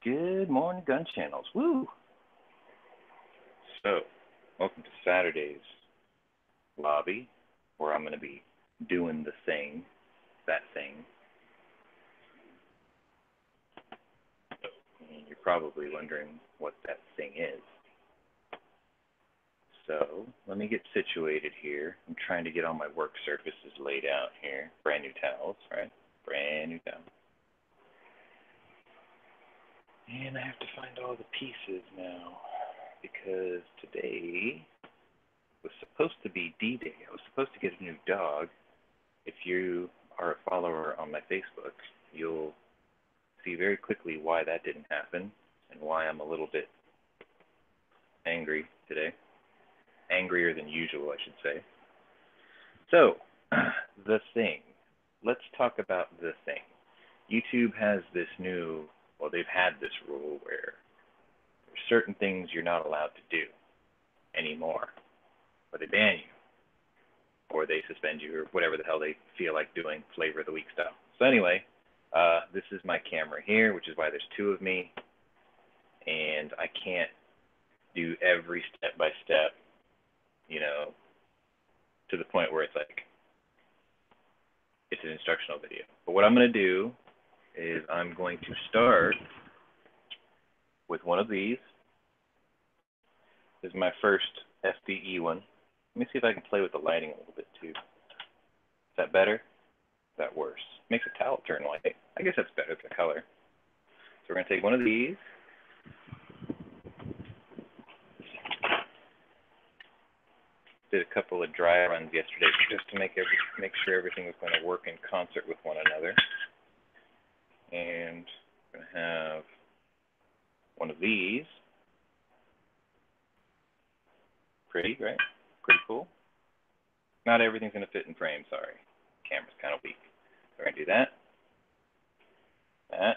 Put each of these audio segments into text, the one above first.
Good morning, gun channels. Woo! So, welcome to Saturday's lobby, where I'm going to be doing that thing. And you're probably wondering what that thing is. So, let me get situated here. I'm trying to get all my work surfaces laid out here. Brand new towels, right? Brand new towels. And I have to find all the pieces now, because today was supposed to be D-Day. I was supposed to get a new dog. If you are a follower on my Facebook, you'll see very quickly why that didn't happen and why I'm a little bit angry today. Angrier than usual, I should say. So, the thing. Let's talk about the thing. YouTube has this new, well, they've had this rule where there's certain things you're not allowed to do anymore. Or they ban you. Or they suspend you, or whatever the hell they feel like doing, flavor of the week style. So anyway, this is my camera here, which is why there's two of me. And I can't do every step by step, to the point where it's like, it's an instructional video. But what I'm going to do is I'm going to start with one of these. This is my first FBE one. Let me see if I can play with the lighting a little bit too. Is that better? Is that worse? Makes a towel turn white. I guess that's better, the color. So we're going to take one of these. Did a couple of dry runs yesterday just to make sure everything was going to work in concert with one another. And I'm going to have one of these. Pretty, right? Pretty cool. Not everything's going to fit in frame, sorry. Camera's kind of weak. So we're going to do that. That.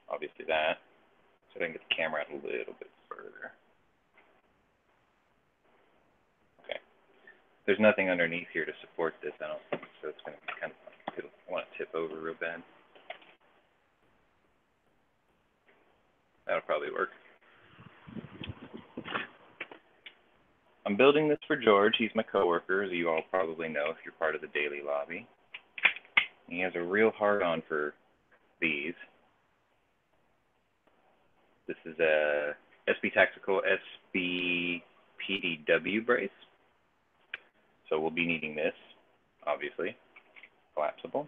Obviously that. So I can get the camera out a little bit further. Okay. There's nothing underneath here to support this, I don't think, so it's going to be kind of, I want to tip over real bad. That'll probably work. I'm building this for George. He's my coworker, as you all probably know if you're part of the daily lobby. He has a real hard-on for these. This is a SB Tactical SB PDW brace. So we'll be needing this, obviously. Collapsible.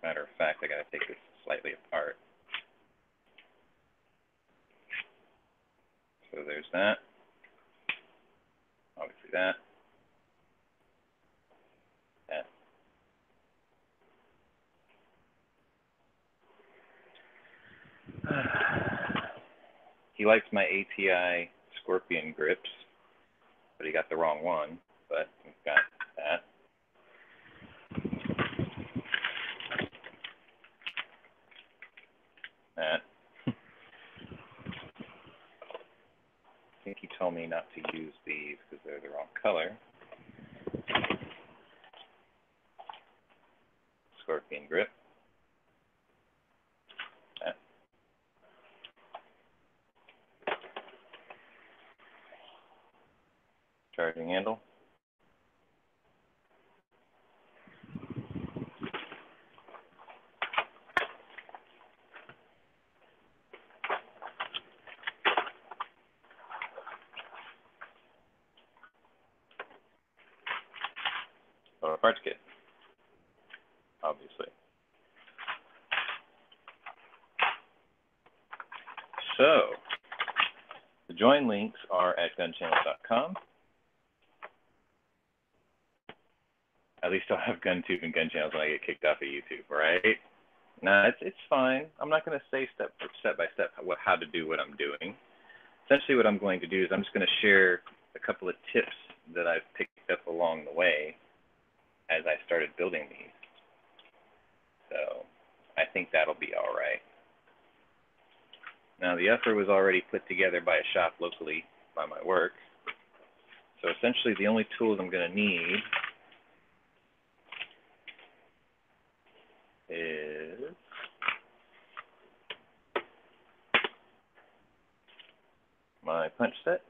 Matter of fact, I gotta take this slightly apart. So there's that. Obviously that. That. He likes my ATI Scorpion grips, but he got the wrong one. But we've got that. That. I think he told me not to use these because they're the wrong color. Scorpion grip. That. Charging handle. Or a parts kit, obviously. So, the join links are at gunchannels.com. At least I'll have GunTube and Gun Channels when I get kicked off of YouTube, right? No, it's fine. I'm not going to say step by step how to do what I'm doing. Essentially what I'm going to do is I'm just going to share a couple of tips that I've picked up along the way as I started building these. So I think that'll be all right. Now the upper was already put together by a shop locally by my work. So essentially the only tools I'm going to need is my punch set.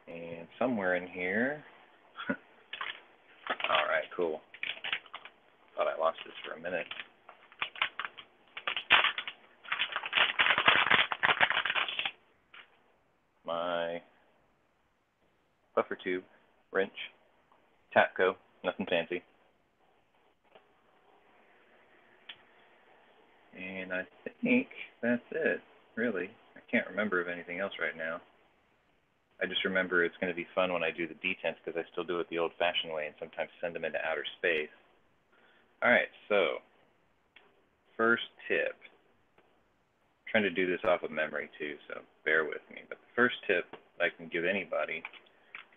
And somewhere in here, all right, cool. Thought I lost this for a minute. My buffer tube, wrench, Tapco, nothing fancy. And I think that's it, really. I can't remember of anything else right now. I just remember it's going to be fun when I do the detents because I still do it the old-fashioned way and sometimes send them into outer space. All right, so first tip. I'm trying to do this off of memory too, so bear with me. But the first tip I can give anybody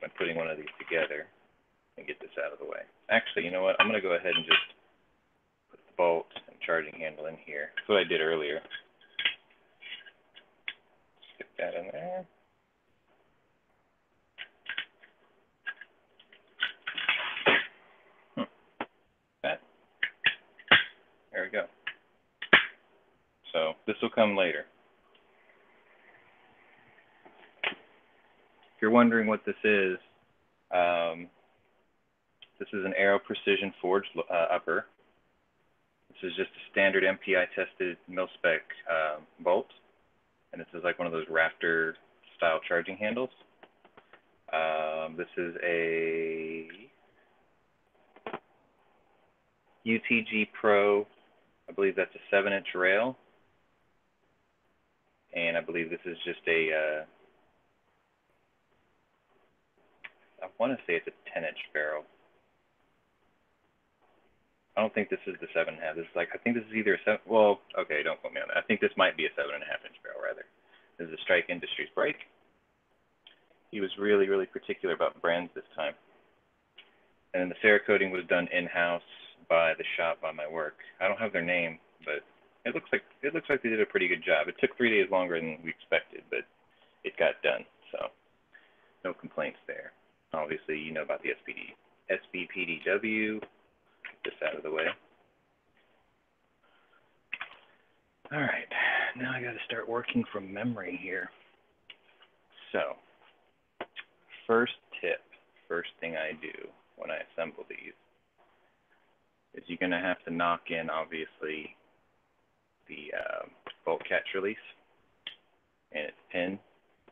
when putting one of these together and get this out of the way. Actually, you know what? I'm going to go ahead and just put the bolt and charging handle in here. That's what I did earlier. Stick that in there. There we go. So this will come later. If you're wondering what this is an Aero Precision forged upper. This is just a standard MPI tested mil-spec bolt, and this is like one of those rafter style charging handles. This is a UTG Pro. I believe that's a 7-inch rail, and I believe this is just a, I want to say it's a 10-inch barrel. I don't think this is the 7.5. This is like, I think this is either a 7, well, okay, don't quote me on that. I think this might be a 7.5-inch barrel, rather. This is a Strike Industries brake. He was really, really particular about brands this time. And then the Cerakoting was done in-house by the shop by my work. I don't have their name, but it looks like they did a pretty good job. It took 3 days longer than we expected, but it got done, so no complaints there. Obviously, you know about the SBPDW. Get this out of the way. All right, now I got to start working from memory here. So, first tip, first thing I do when I assemble these is you're going to have to knock in, obviously, the bolt catch release and its pin,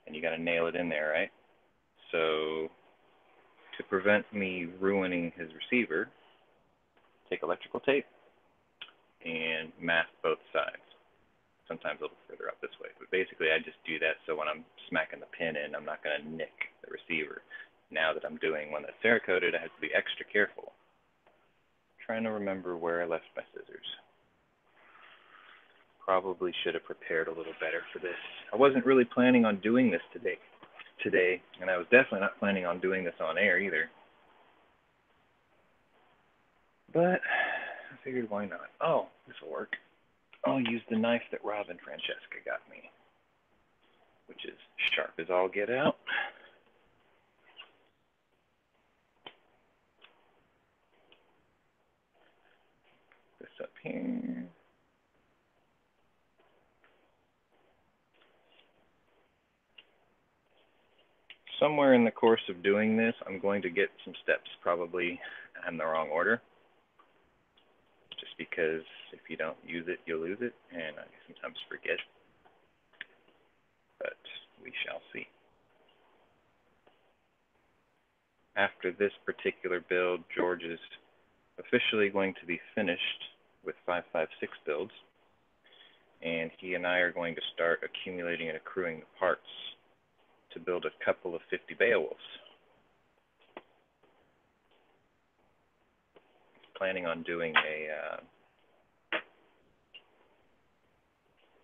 and you got to nail it in there, right? So, to prevent me ruining his receiver, take electrical tape and mask both sides. Sometimes a little further up this way, but basically I just do that so when I'm smacking the pin in, I'm not going to nick the receiver. Now that I'm doing one that's Cerakoted, I have to be extra careful. Trying to remember where I left my scissors. Probably should have prepared a little better for this. I wasn't really planning on doing this today, and I was definitely not planning on doing this on air either. But I figured why not? Oh, this will work. I'll use the knife that Rob and Francesca got me, which is sharp as all get out. This up here. Somewhere in the course of doing this, I'm going to get some steps probably in the wrong order. Just because if you don't use it, you'll lose it, and I sometimes forget. But we shall see. After this particular build, George is officially going to be finished with 5.56 builds, and he and I are going to start accumulating and accruing the parts to build a couple of 50 Beowulfs. Planning on doing a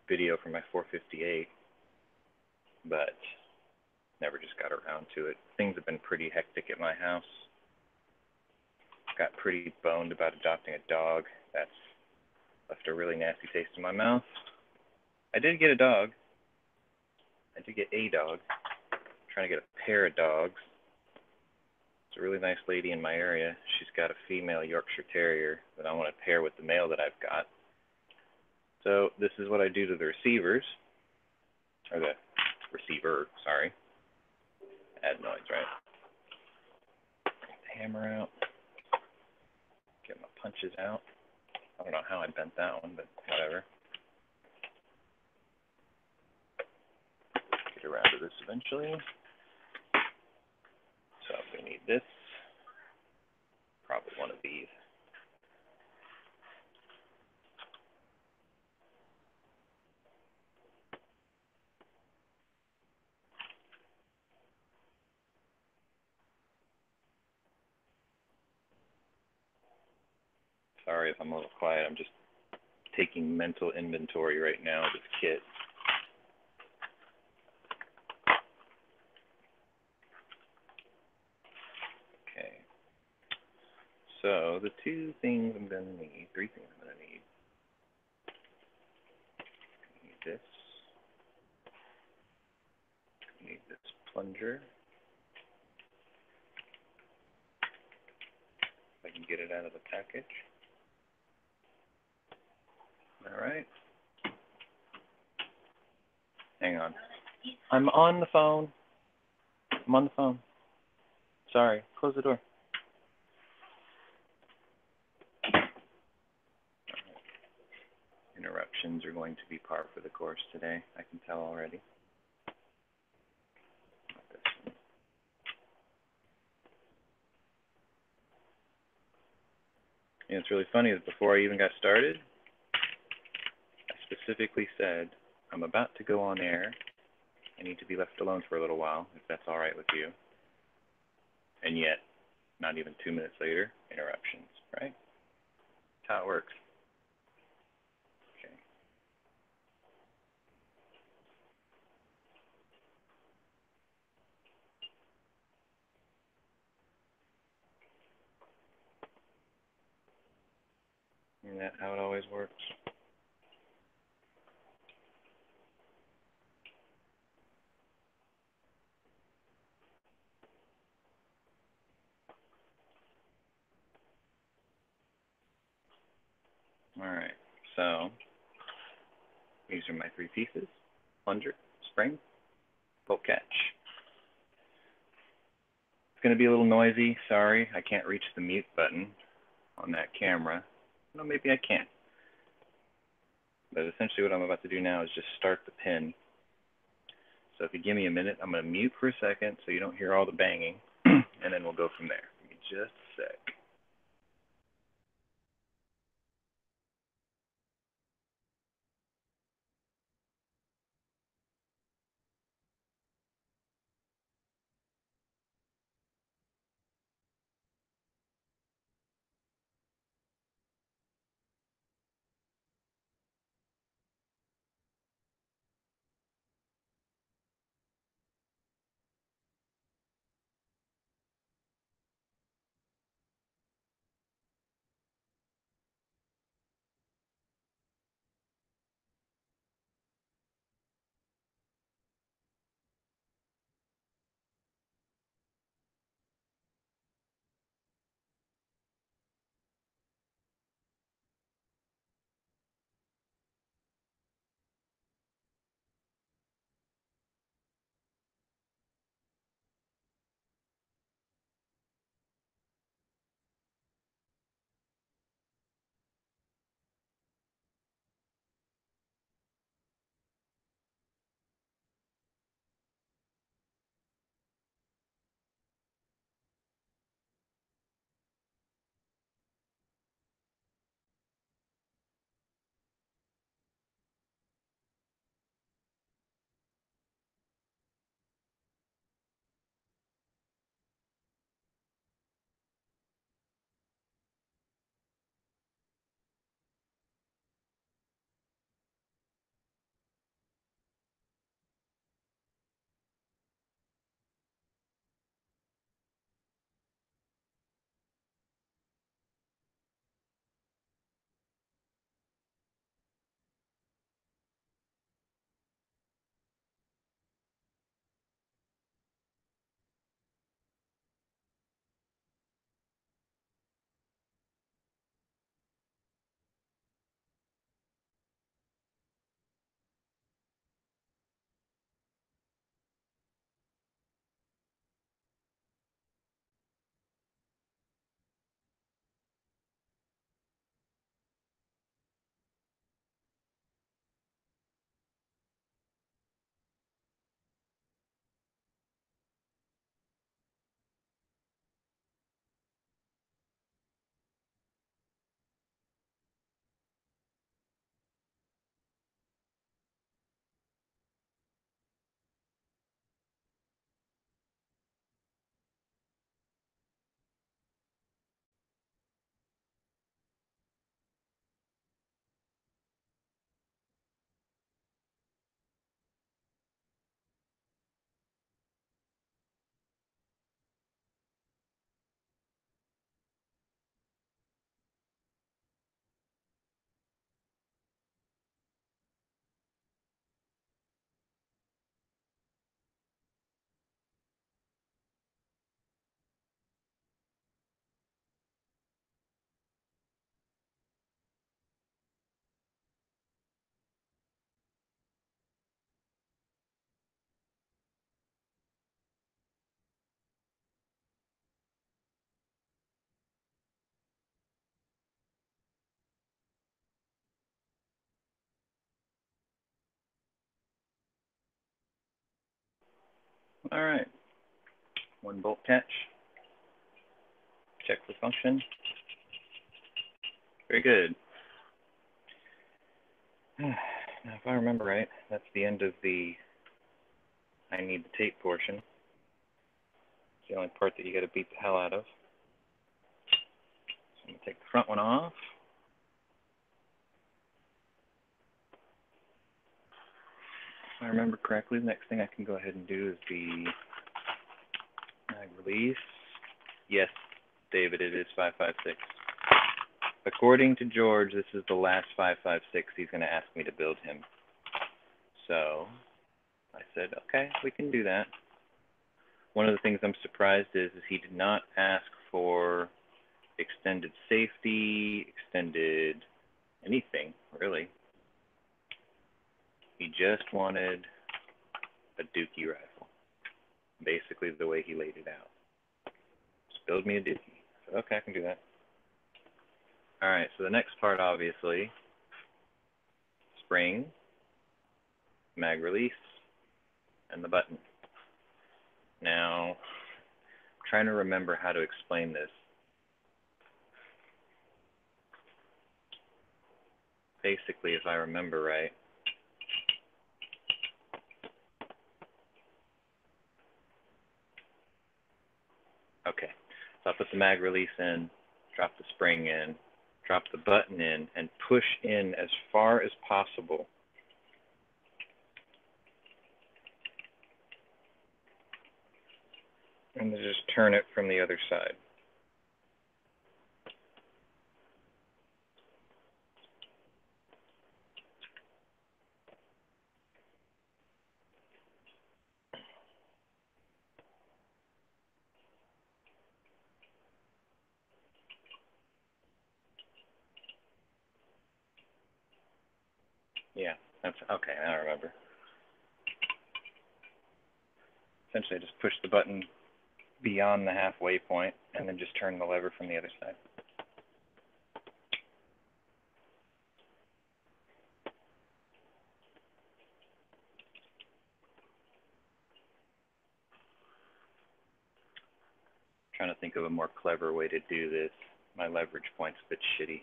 video for my 458, but never just got around to it. Things have been pretty hectic at my house. Got pretty boned about adopting a dog. That's left a really nasty taste in my mouth. I did get a dog. I did get a dog. I'm trying to get a pair of dogs. It's a really nice lady in my area. She's got a female Yorkshire Terrier that I want to pair with the male that I've got. So this is what I do to the receivers, or the receiver, sorry. Add noise, right? Get the hammer out. Get my punches out. I don't know how I bent that one, but whatever. Get around to this eventually. So we need this. Probably one of these. Sorry if I'm a little quiet. I'm just taking mental inventory right now of this kit. Okay. So the three things I'm going to need. I need this. I need this plunger. If I can get it out of the package. All right. Hang on. I'm on the phone. I'm on the phone. Sorry. Close the door. Interruptions are going to be par for the course today. I can tell already. And it's really funny that before I even got started, I specifically said, I'm about to go on air. I need to be left alone for a little while, if that's all right with you. And yet, not even 2 minutes later, interruptions, right? That's how it works. Okay. Isn't that how it always works? All right, so these are my three pieces: plunger, spring, bolt catch. It's going to be a little noisy. Sorry, I can't reach the mute button on that camera. No, maybe I can. But essentially what I'm about to do now is just start the pin. So if you give me a minute, I'm going to mute for a second so you don't hear all the banging, and then we'll go from there. Give me just a sec. All right. 1 bolt catch. Check for function. Very good. Now, if I remember right, that's the end of the I need the tape portion. It's the only part that you got to beat the hell out of. So I'm going to take the front one off. If I remember correctly, the next thing I can go ahead and do is the mag release. Yes, David, it is 556. According to George, this is the last 556 he's going to ask me to build him. So I said, okay, we can do that. One of the things I'm surprised is he did not ask for extended safety, extended anything, really. He just wanted a dookie rifle, basically the way he laid it out. Just build me a dookie. I said, okay, I can do that. All right, so the next part, obviously, spring, mag release, and the button. Now, I'm trying to remember how to explain this. Basically, if I remember right, okay, so I'll put the mag release in, drop the spring in, drop the button in, and push in as far as possible. And then just turn it from the other side. Yeah, that's okay, I remember. Essentially, I just push the button beyond the halfway point and then just turn the lever from the other side. Trying to think of a more clever way to do this. My leverage point's a bit shitty.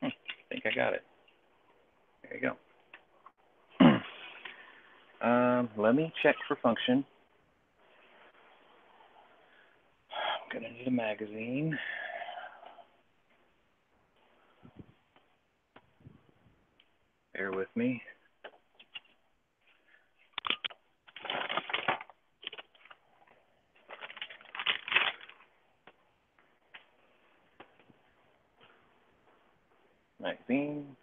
I think I got it. There you go. Let me check for function. I'm gonna need a magazine. Bear with me. Magazine.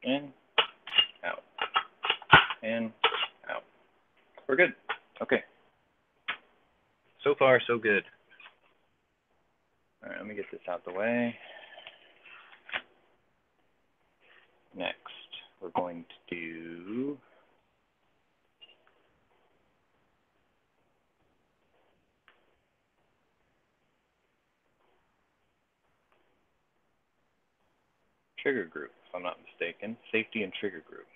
In, out, in, out. We're good. Okay. So far, so good. All right, let me get this out the way. Next, we're going to do trigger group, if I'm not mistaken. Safety and trigger group.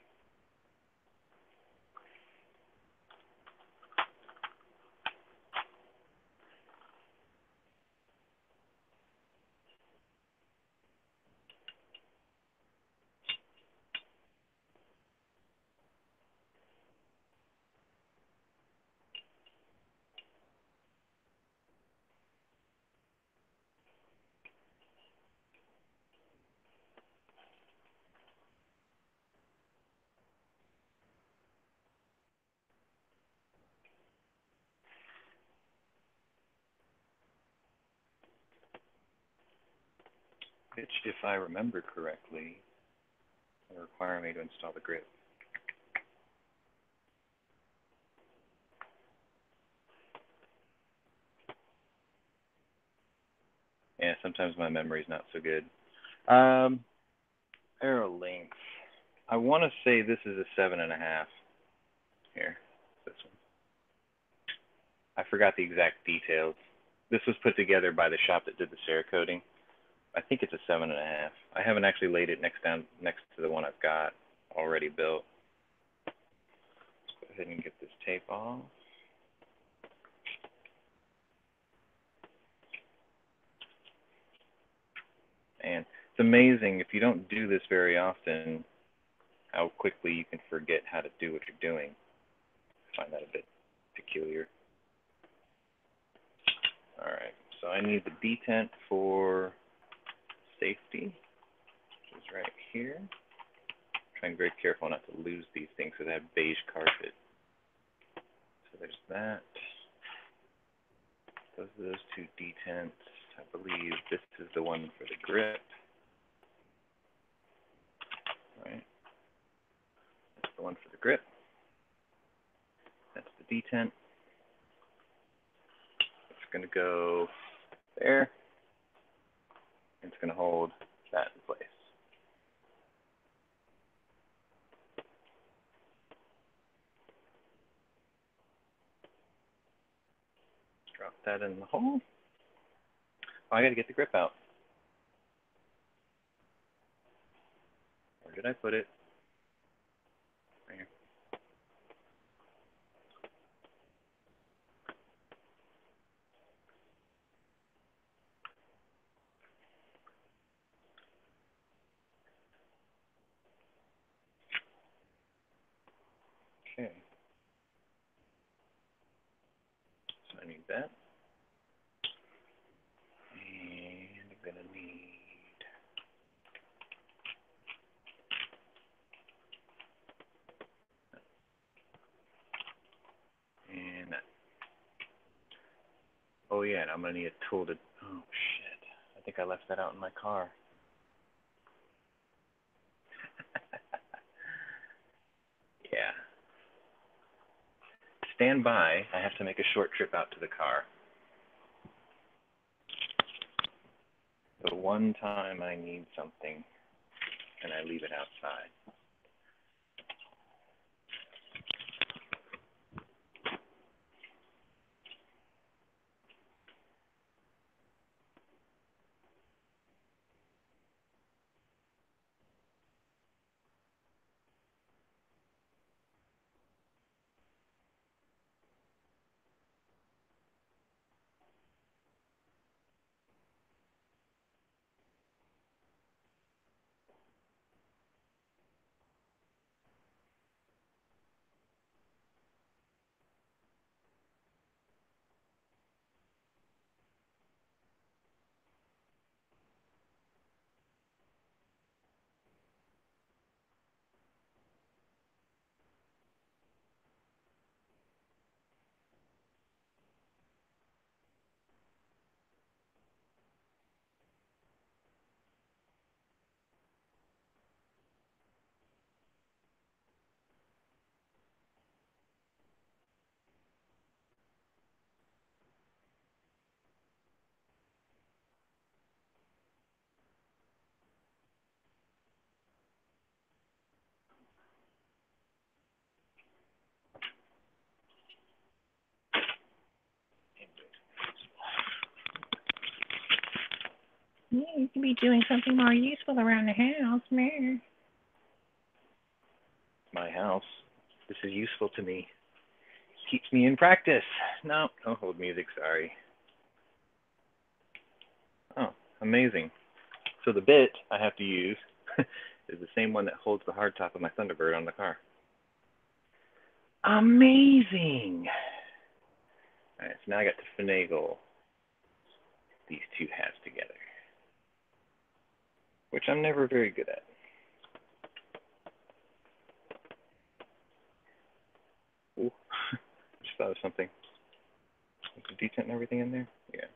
Which, if I remember correctly, will require me to install the grip. Yeah, sometimes my memory's not so good. Arrow length. I want to say this is a 7.5. Here, this one. I forgot the exact details. This was put together by the shop that did the Cerakoting. I think it's a 7.5. I haven't actually laid it next to the one I've got already built. Let's go ahead and get this tape off. And it's amazing if you don't do this very often, how quickly you can forget how to do what you're doing. I find that a bit peculiar. All right, so I need the detent for safety, which is right here. I'm trying to be very careful not to lose these things because I have beige carpet. So there's that. Those are those two detents. I believe this is the one for the grip. Right. That's the one for the grip. That's the detent. It's going to go there. It's going to hold that in place. Drop that in the hole. Oh, I got to get the grip out. Where did I put it? Right here. Okay. So I need that. And I'm going to need and that. Oh yeah, and I'm going to need a tool to, oh shit. I think I left that out in my car. Yeah. Stand by. I have to make a short trip out to the car. The one time I need something and I leave it outside. Yeah, you could be doing something more useful around the house, man. My house. This is useful to me. Keeps me in practice. No, don't hold music, sorry. Oh, amazing. So the bit I have to use is the same one that holds the hardtop of my Thunderbird on the car. Amazing! Alright, so now I got to finagle these two halves together, which I'm never very good at. Ooh, just thought of something. Is the detent and everything in there? Yeah.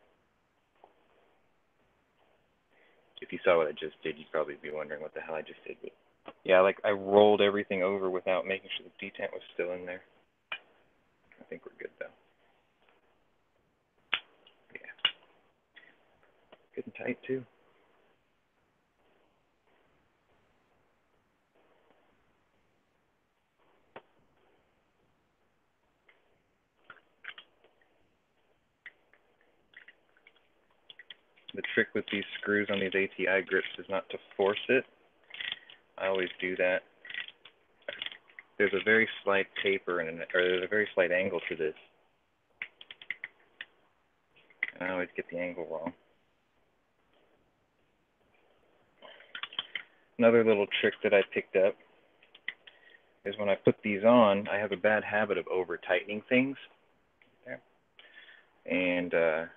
If you saw what I just did, you'd probably be wondering what the hell I just did. But yeah, like I rolled everything over without making sure the detent was still in there. I think we're good though. Yeah. Good and tight too. The trick with these screws on these ATI grips is not to force it. I always do that. There's a very slight taper or there's a very slight angle to this. And I always get the angle wrong. Another little trick that I picked up is when I put these on, I have a bad habit of over-tightening things. And the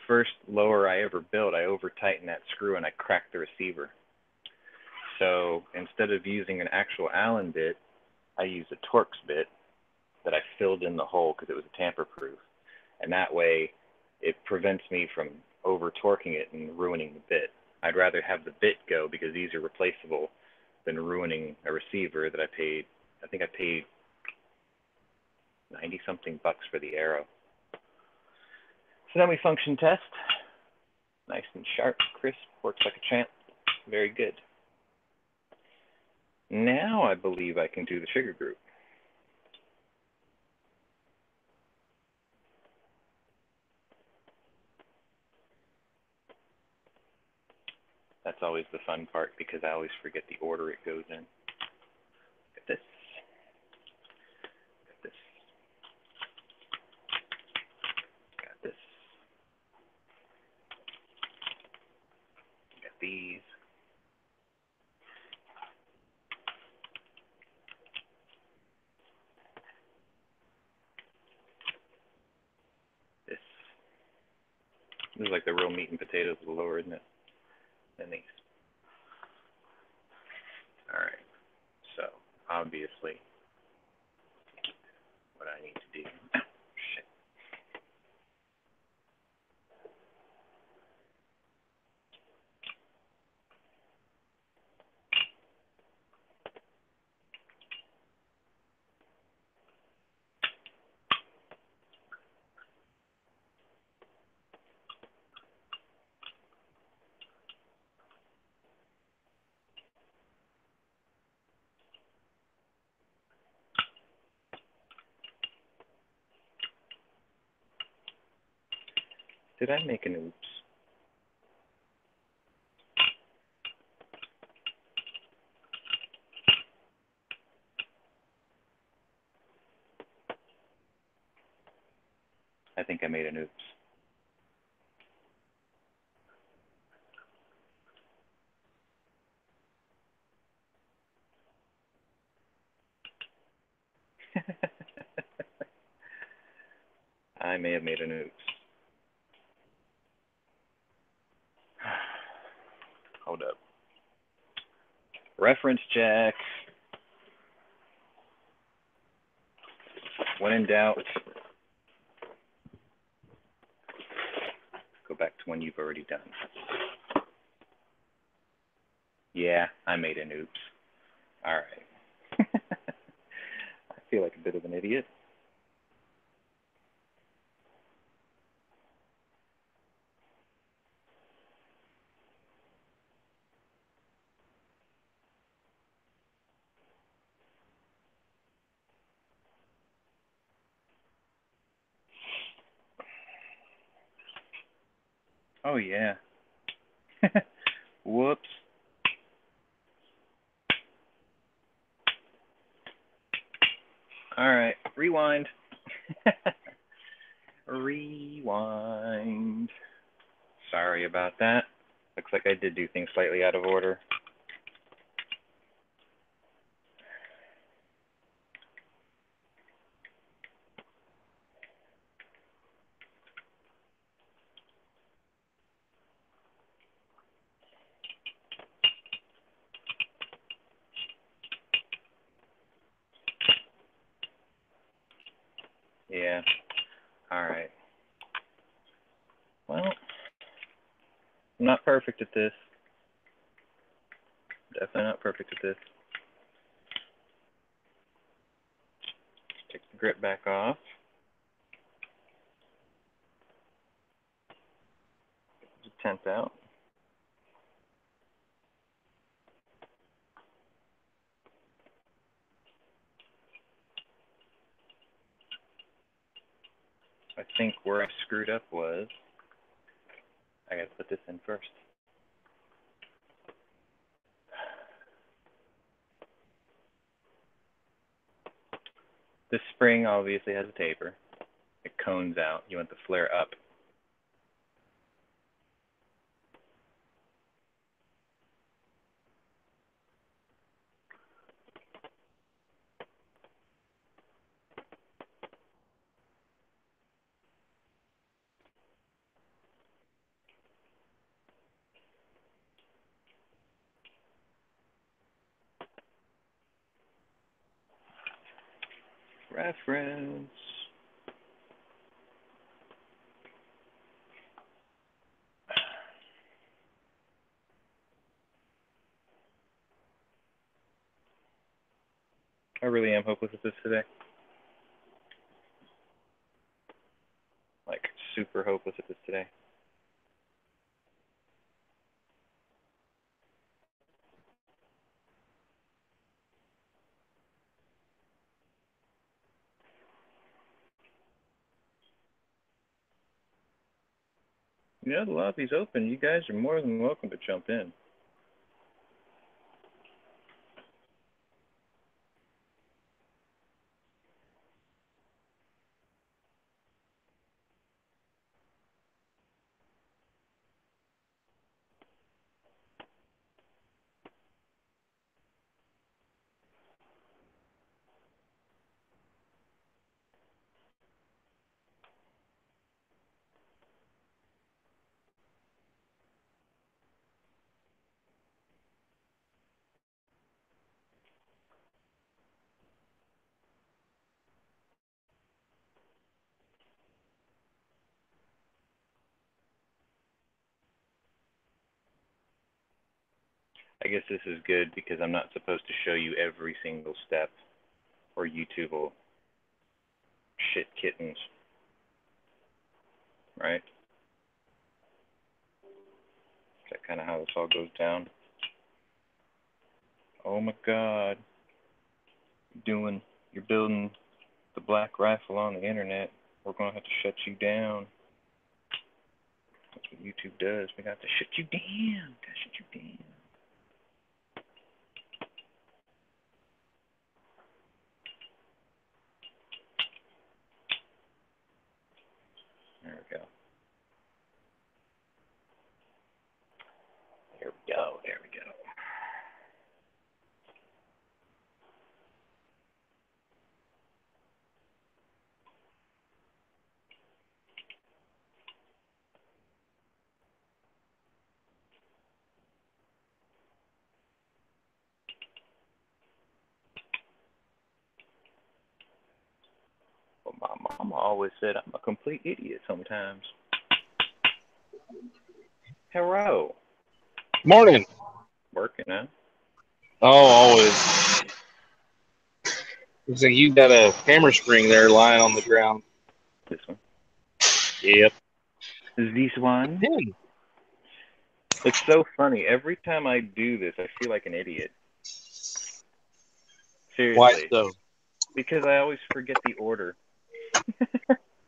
first lower I ever built, I over-tightened that screw and I cracked the receiver. So instead of using an actual Allen bit, I used a Torx bit that I filled in the hole because it was tamper-proof. And that way, it prevents me from over-torquing it and ruining the bit. I'd rather have the bit go because these are replaceable than ruining a receiver that I think I paid 90-something bucks for the Arrow. So then we function test. Nice and sharp, crisp, works like a champ. Very good. Now I believe I can do the trigger group. That's always the fun part because I always forget the order it goes in. Got this. Got this. Got this. Got these. This is like the real meat and potatoes of the lower, isn't it? Than these. All right. So obviously, what I need to do. Shit. Did I make an oops? I think I made an oops. I may have made an oops. Hold up. Reference check. When in doubt, go back to one you've already done. Yeah, I made an oops. All right. I feel like a bit of an idiot. Oh, yeah. Whoops. All right, rewind. Rewind. Sorry about that. Looks like I did do things slightly out of order. Yeah. All right. Well, I'm not perfect at this. Definitely not perfect at this. Take the grip back off. tent out. I think where I screwed up was I gotta put this in first. This spring obviously has a taper. It cones out. You want the flare up. Reference. I really am hopeless at this today. Like, super hopeless at this today. Yeah, the lobby's open. You guys are more than welcome to jump in. I guess this is good because I'm not supposed to show you every single step, or YouTube will shit kittens. Right? Is that kind of how this all goes down? Oh my God. You're building the black rifle on the internet. We're going to have to shut you down. That's what YouTube does. We got to shut you down. Gotta shut you down. There we go. There we go. There we go. Well, my mama always said I'm a complete idiot sometimes. Hello. Morning. Working, huh? Oh, always. Looks like you got a hammer spring there lying on the ground. This one. Yep. This one. Hey. It's so funny. Every time I do this, I feel like an idiot. Seriously. Why so? Because I always forget the order.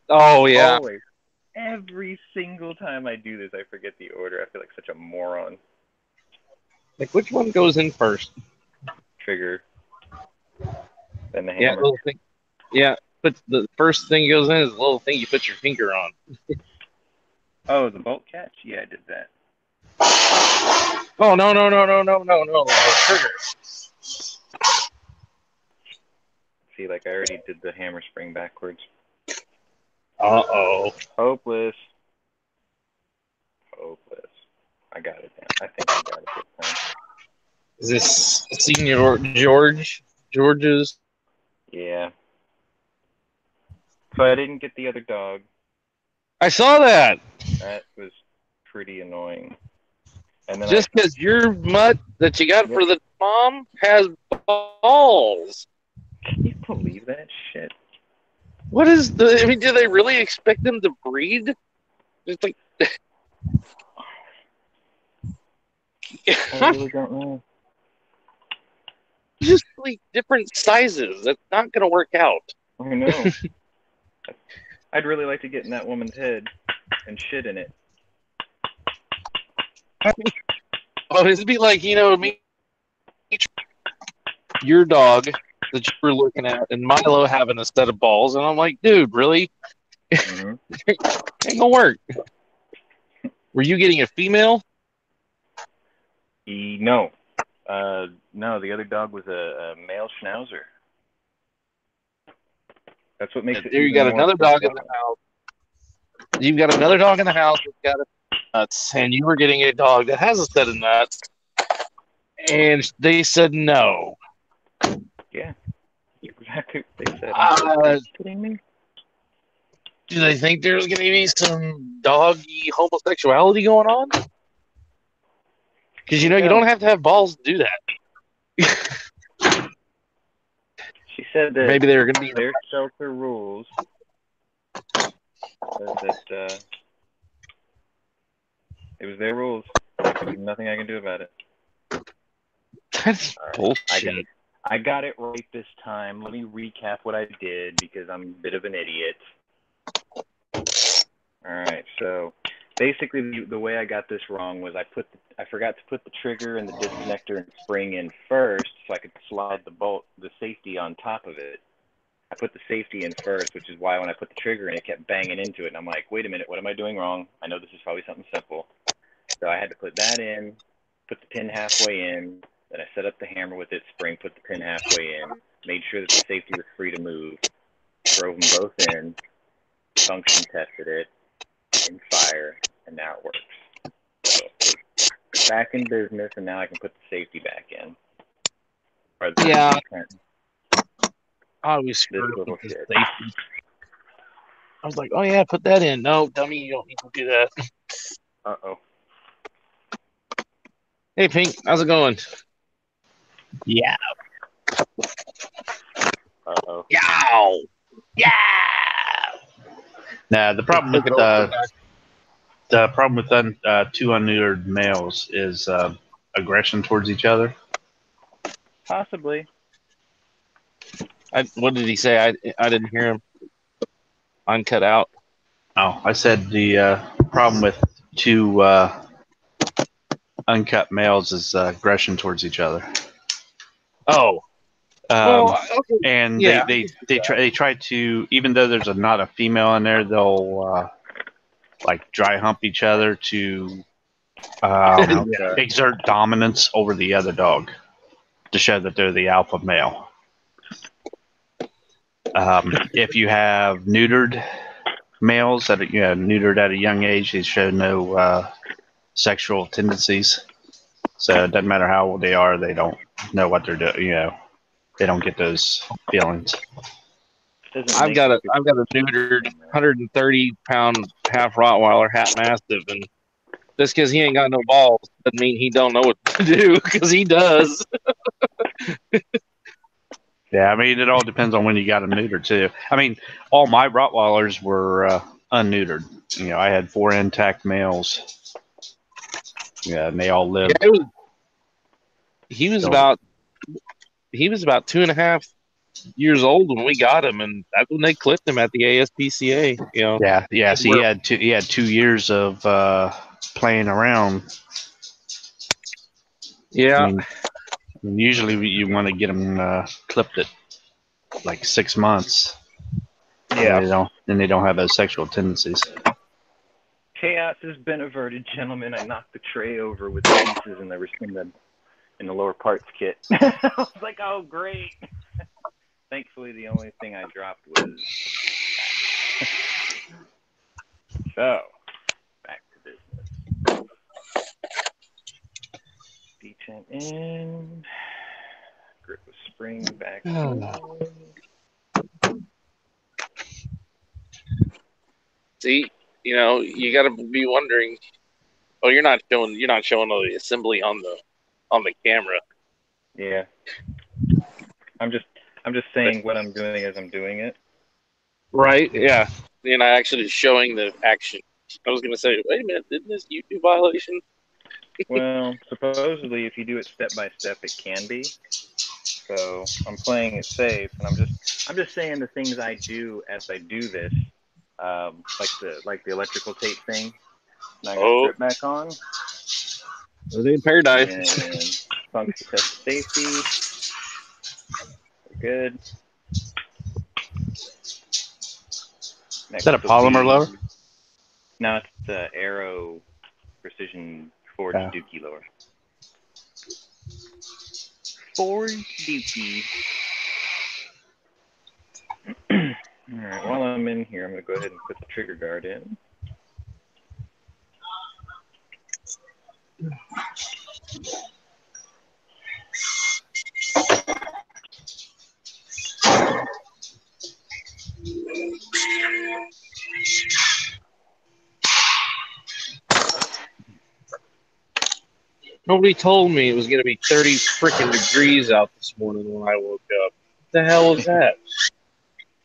Oh, yeah. Always. Every single time I do this, I forget the order. I feel like such a moron. Like, which one goes in first? Trigger. Then the Yeah, hammer. little thing. Yeah, but the first thing goes in is the little thing you put your finger on. Oh, the bolt catch? Yeah, I did that. Oh, no. The trigger. See, like I already did the hammer spring backwards. Uh-oh. Hopeless. Hopeless. I got it down. I think I got it this time. Is this Senior George's? Yeah. So I didn't get the other dog. I saw that. That was pretty annoying. And then Just because your mutt that you got for the mom has balls. Can you believe that shit? What is the? I mean, do they really expect them to breed? It's like I really don't know. Just like different sizes. That's not gonna work out. I know. I'd really like to get in that woman's head and shit in it. Oh, it'd be like, me, your dog that you were looking at, and Milo having a set of balls, and I'm like, dude, really? Mm-hmm. Ain't gonna work. Were you getting a female? No. No, the other dog was a male schnauzer. That's what makes it There you even got more another dog in the bizarre. house. You've got another dog in the house that's got nuts, and you were getting a dog that has a set of nuts, and they said no. Yeah, exactly what they said. Are you kidding me? Do they think there's going to be some doggy homosexuality going on? Because, you don't have to have balls to do that. She said that Maybe they're going to be their shelter rules said that it was their rules. There's nothing I can do about it. That's bullshit. I got it right this time. Let me recap what I did because I'm a bit of an idiot. All right, so basically the way I got this wrong was I forgot to put the trigger and the disconnector and spring in first so I could slide the safety on top of it. I put the safety in first, which is why when I put the trigger in, it kept banging into it. And I'm like, wait a minute, what am I doing wrong? I know this is probably something simple. So I had to put that in, put the pin halfway in, then I set up the hammer with its spring, put the pin halfway in, made sure that the safety was free to move, drove them both in, function tested it, in fire, and now it works. So back in business, and now I can put the safety back in. Yeah. I always screw this little up with shit. safety. I was like, oh yeah, put that in. No, dummy, you don't need to do that. Uh-oh. Hey, Pink, how's it going? Yeah. Uh-oh. Yow! Yeah! Now the problem with two unneutered males is aggression towards each other. Possibly. What did he say? I didn't hear him. I'm cut out. Oh, I said the problem with two uncut males is aggression towards each other. Oh. Okay. And yeah. they try to, even though there's not a female in there, they'll like dry hump each other to exert dominance over the other dog to show that they're the alpha male. If you have neutered males that are neutered at a young age, they show no sexual tendencies. So it doesn't matter how old they are; they don't know what they're doing. They don't get those feelings. I've got a neutered 130-pound half Rottweiler, half Mastiff, and just because he ain't got no balls doesn't mean he don't know what to do, because he does. Yeah, I mean, it all depends on when you got them neutered too. I mean, all my Rottweilers were unneutered. I had 4 intact males. Yeah, and they all lived. Yeah, he was about 2.5 years old when we got him, and that's when they clipped him at the ASPCA. Yeah. So he had 2 years of playing around. Yeah. I mean, usually you want to get them clipped at like 6 months. Yeah. And they don't have those sexual tendencies. Chaos has been averted, gentlemen. I knocked the tray over with the pieces, and there was some in the lower parts kit. I was like, oh, great. Thankfully, the only thing I dropped was that. So, back to business. Detent in. Grip with spring back in. See, you got to be wondering. Oh, you're not showing all the assembly on the camera. Yeah. I'm just saying what I'm doing as I'm doing it. Right? Yeah. You're not actually showing the action. I was gonna say, wait a minute, didn't this YouTube violation? Well, supposedly, if you do it step by step, it can be. So I'm playing it safe, and I'm just saying the things I do as I do this, like the electrical tape thing. Now I got Oh, strip back on, everything in paradise. and function test of safety. We're good. Is Next that a will polymer be lower? now it's the Arrow Precision Forged Yeah. Dookie lower. Forged Dookie. All right, while I'm in here, I'm going to go ahead and put the trigger guard in. Nobody told me it was going to be 30 freaking degrees out this morning when I woke up. What the hell was that?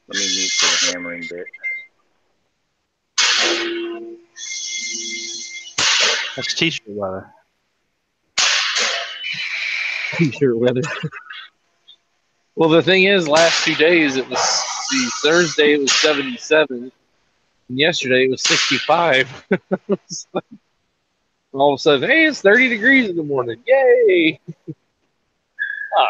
Let me mute for the hammering bit. That's t-shirt weather. T-shirt weather. Well, the thing is, last 2 days it was. See, Thursday it was 77, and yesterday it was 65. All of a sudden, hey, it's 30 degrees in the morning. Yay! Ah,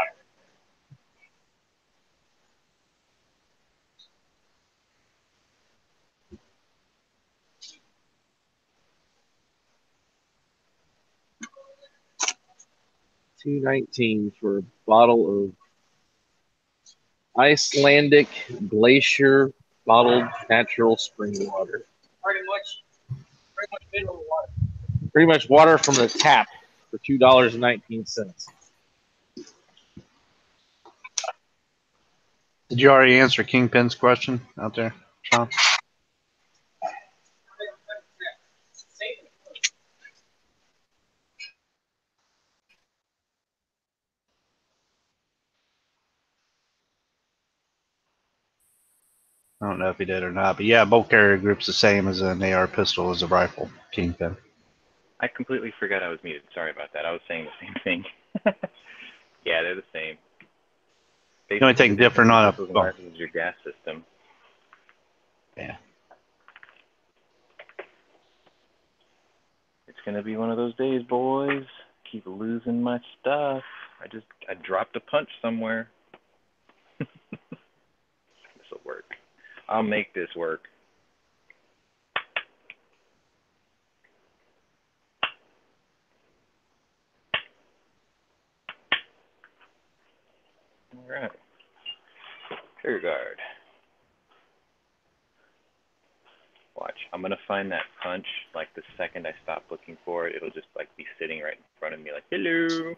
219 for a bottle of Icelandic glacier bottled natural spring water. Pretty much water from the tap for $2.19. Did you already answer Kingpin's question out there, Sean? I don't know if he did or not, but yeah, bolt carrier group's the same as an AR pistol as a rifle, Kingpin. I completely forgot I was muted. Sorry about that. I was saying the same thing. Yeah, they're the same. The only Basically, thing the difference different with on a missiles and rifles is your gas system. yeah. It's gonna be one of those days, boys. Keep losing my stuff. I dropped a punch somewhere. This'll work. I'll make this work. All right. Trigger guard. Watch. I'm gonna find that punch. Like the second I stop looking for it, it'll just like be sitting right in front of me, like hello,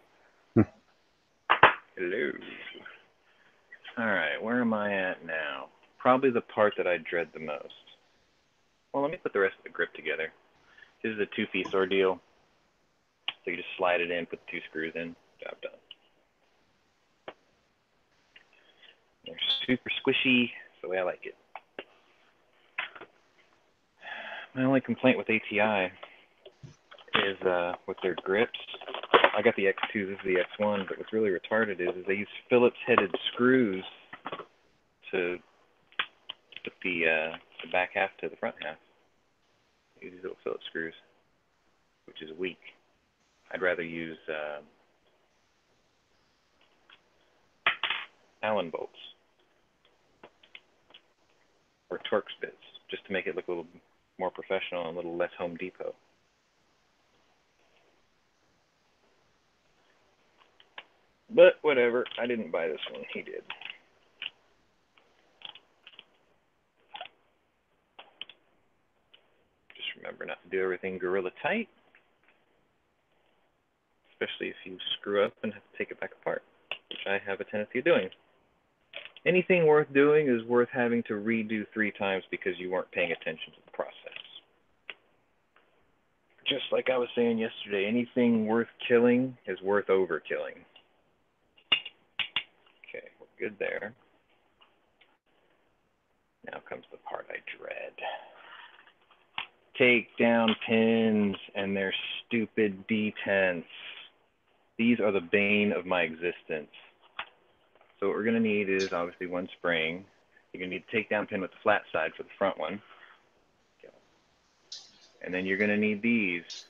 hello. All right. Where am I at now? Probably the part that I dread the most. Well, let me put the rest of the grip together. This is a two-piece ordeal. So you just slide it in, put the 2 screws in, job done. They're super squishy, it's the way I like it. My only complaint with ATI is with their grips. I got the X2, this is the X1, but what's really retarded is they use Phillips-headed screws to put the back half to the front half. They use these little Phillips screws, which is weak. I'd rather use Allen bolts or Torx bits, just to make it look a little more professional and a little less Home Depot. But whatever, I didn't buy this one, he did. Just remember not to do everything gorilla tight, especially if you screw up and have to take it back apart, which I have a tendency of doing. Anything worth doing is worth having to redo 3 times because you weren't paying attention to the process. Just like I was saying yesterday, anything worth killing is worth overkilling. Okay, we're good there. Now comes the part I dread. takedown pins and their stupid detents. These are the bane of my existence. So what we're going to need is obviously one spring. You're going to need a takedown pin with the flat side for the front one. And then you're going to need these.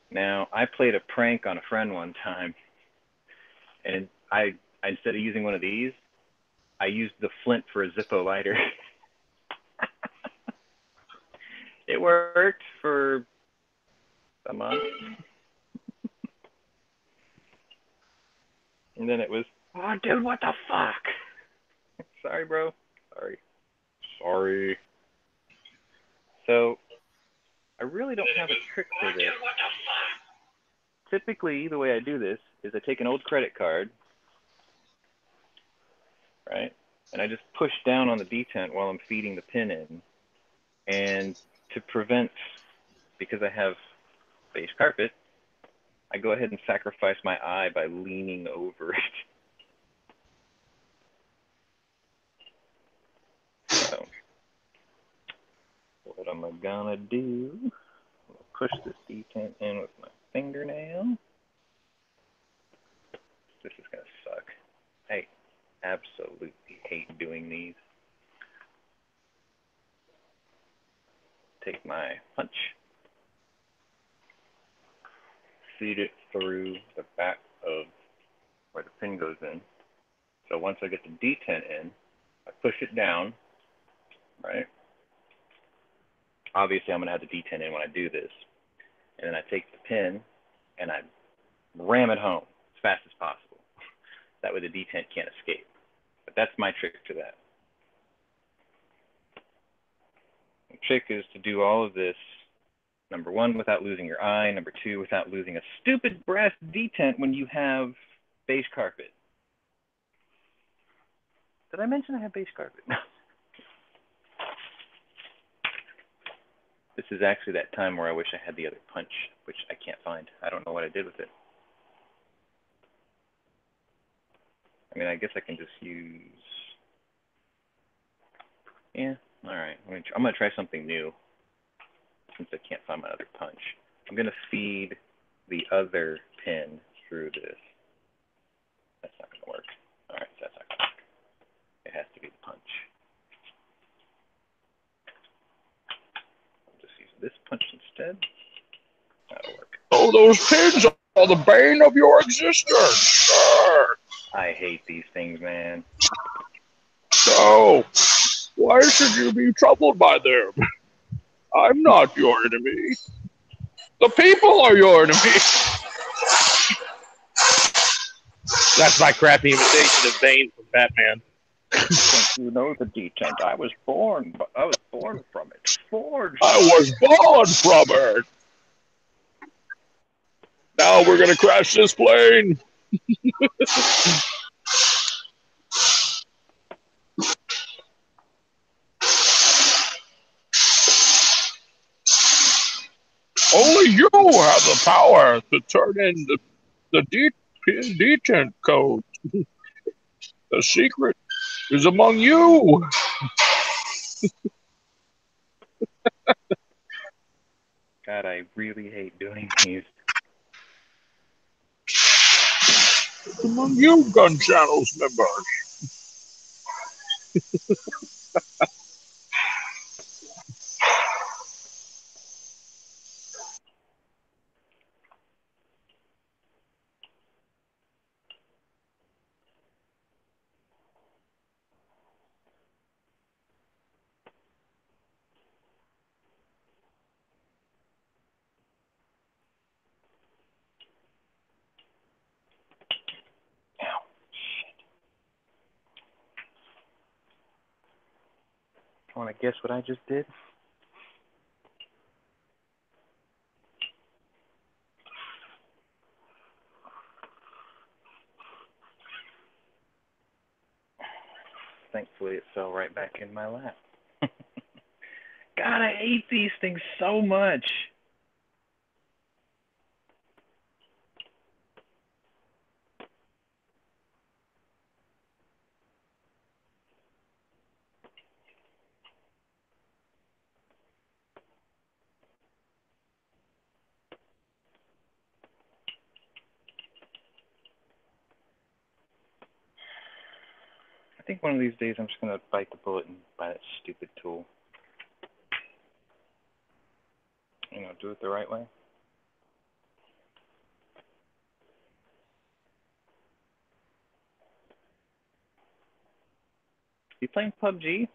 Now, I played a prank on a friend one time, and I instead of using one of these, I used the flint for a Zippo lighter. It worked for a month. And then it was, oh, dude, what the fuck? Sorry, bro. Sorry. So, I really don't have a trick for this. Typically, the way I do this is I take an old credit card, right? And I just push down on the detent while I'm feeding the pin in. And to prevent, because I have beige carpet, I go ahead and sacrifice my eye by leaning over it. So, what am I gonna do? I'm gonna push this detent in with my fingernail. This is gonna suck. I absolutely hate doing these. Take my punch, feed it through the back of where the pin goes in. So once I get the detent in, I push it down, right? Obviously, I'm going to have the detent in when I do this. And then I take the pin and I ram it home as fast as possible. That way the detent can't escape. But that's my trick to that. The trick is to do all of this, number one, without losing your eye. Number two, without losing a stupid brass detent when you have beige carpet. Did I mention I have beige carpet? This is actually that time where I wish I had the other punch, which I can't find. I don't know what I did with it. I mean, I guess I can just use... Yeah, all right. I'm going to try something new since I can't find my other punch. I'm going to feed the other pin through this. That's not going to work. All right, that's not going to work. It has to be the punch. I'll just use this punch instead. That'll work. Oh, those pins are the bane of your existence. I hate these things, man. So, why should you be troubled by them? I'm not your enemy. The people are your enemy. That's my crappy imitation of Bane from Batman. You know the detent. I was born from it. Forged. I was born from it. Now we're gonna crash this plane. Only you have the power to turn in the detent code. The secret is among you. God, I really hate doing these. It's among you, Gun Channels members. Want to guess what I just did? Thankfully, it fell right back in my lap. God, I hate these things so much. I think one of these days I'm just going to bite the bullet and buy that stupid tool. You know, do it the right way. You playing PUBG?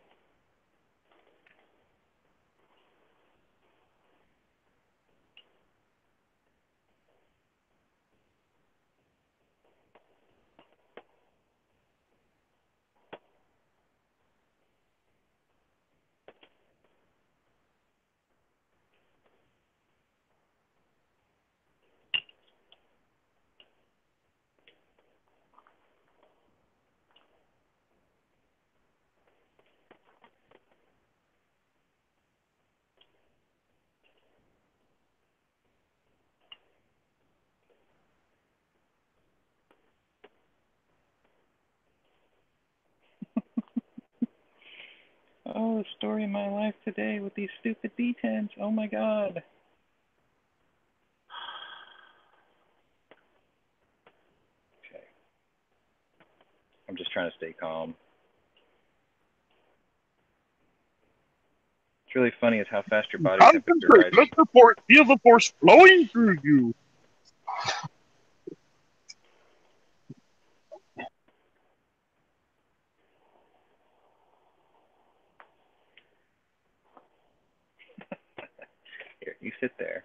Oh, the story of my life today with these stupid D10s. Oh my god. Okay. I'm just trying to stay calm. It's really funny is how fast your body temperature Concentrate. rises. Let the force feel the force flowing through you. Here, you sit there.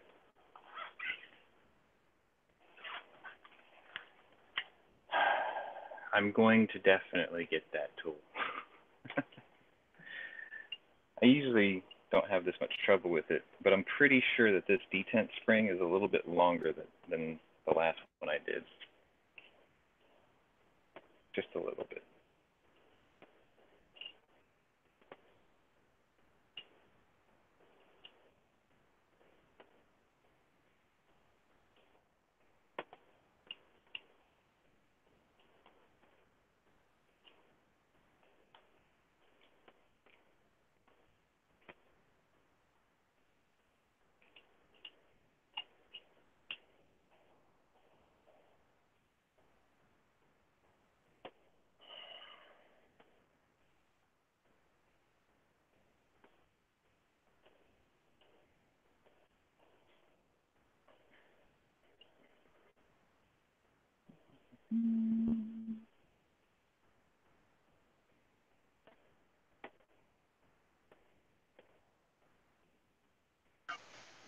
I'm going to definitely get that tool. I usually don't have this much trouble with it, but I'm pretty sure that this detent spring is a little bit longer than the last one I did. Just a little bit.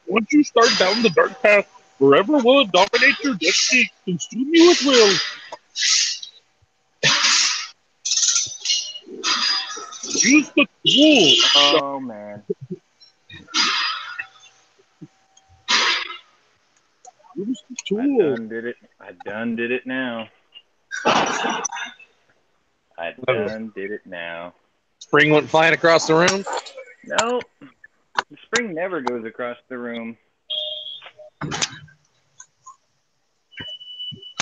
Once you start down the dark path, forever will it dominate your destiny, consume you at will. Use the tool. Oh, man. Use the I tool. done did it. I done did it now. I done did it now. Spring went flying across the room. No, the spring never goes across the room.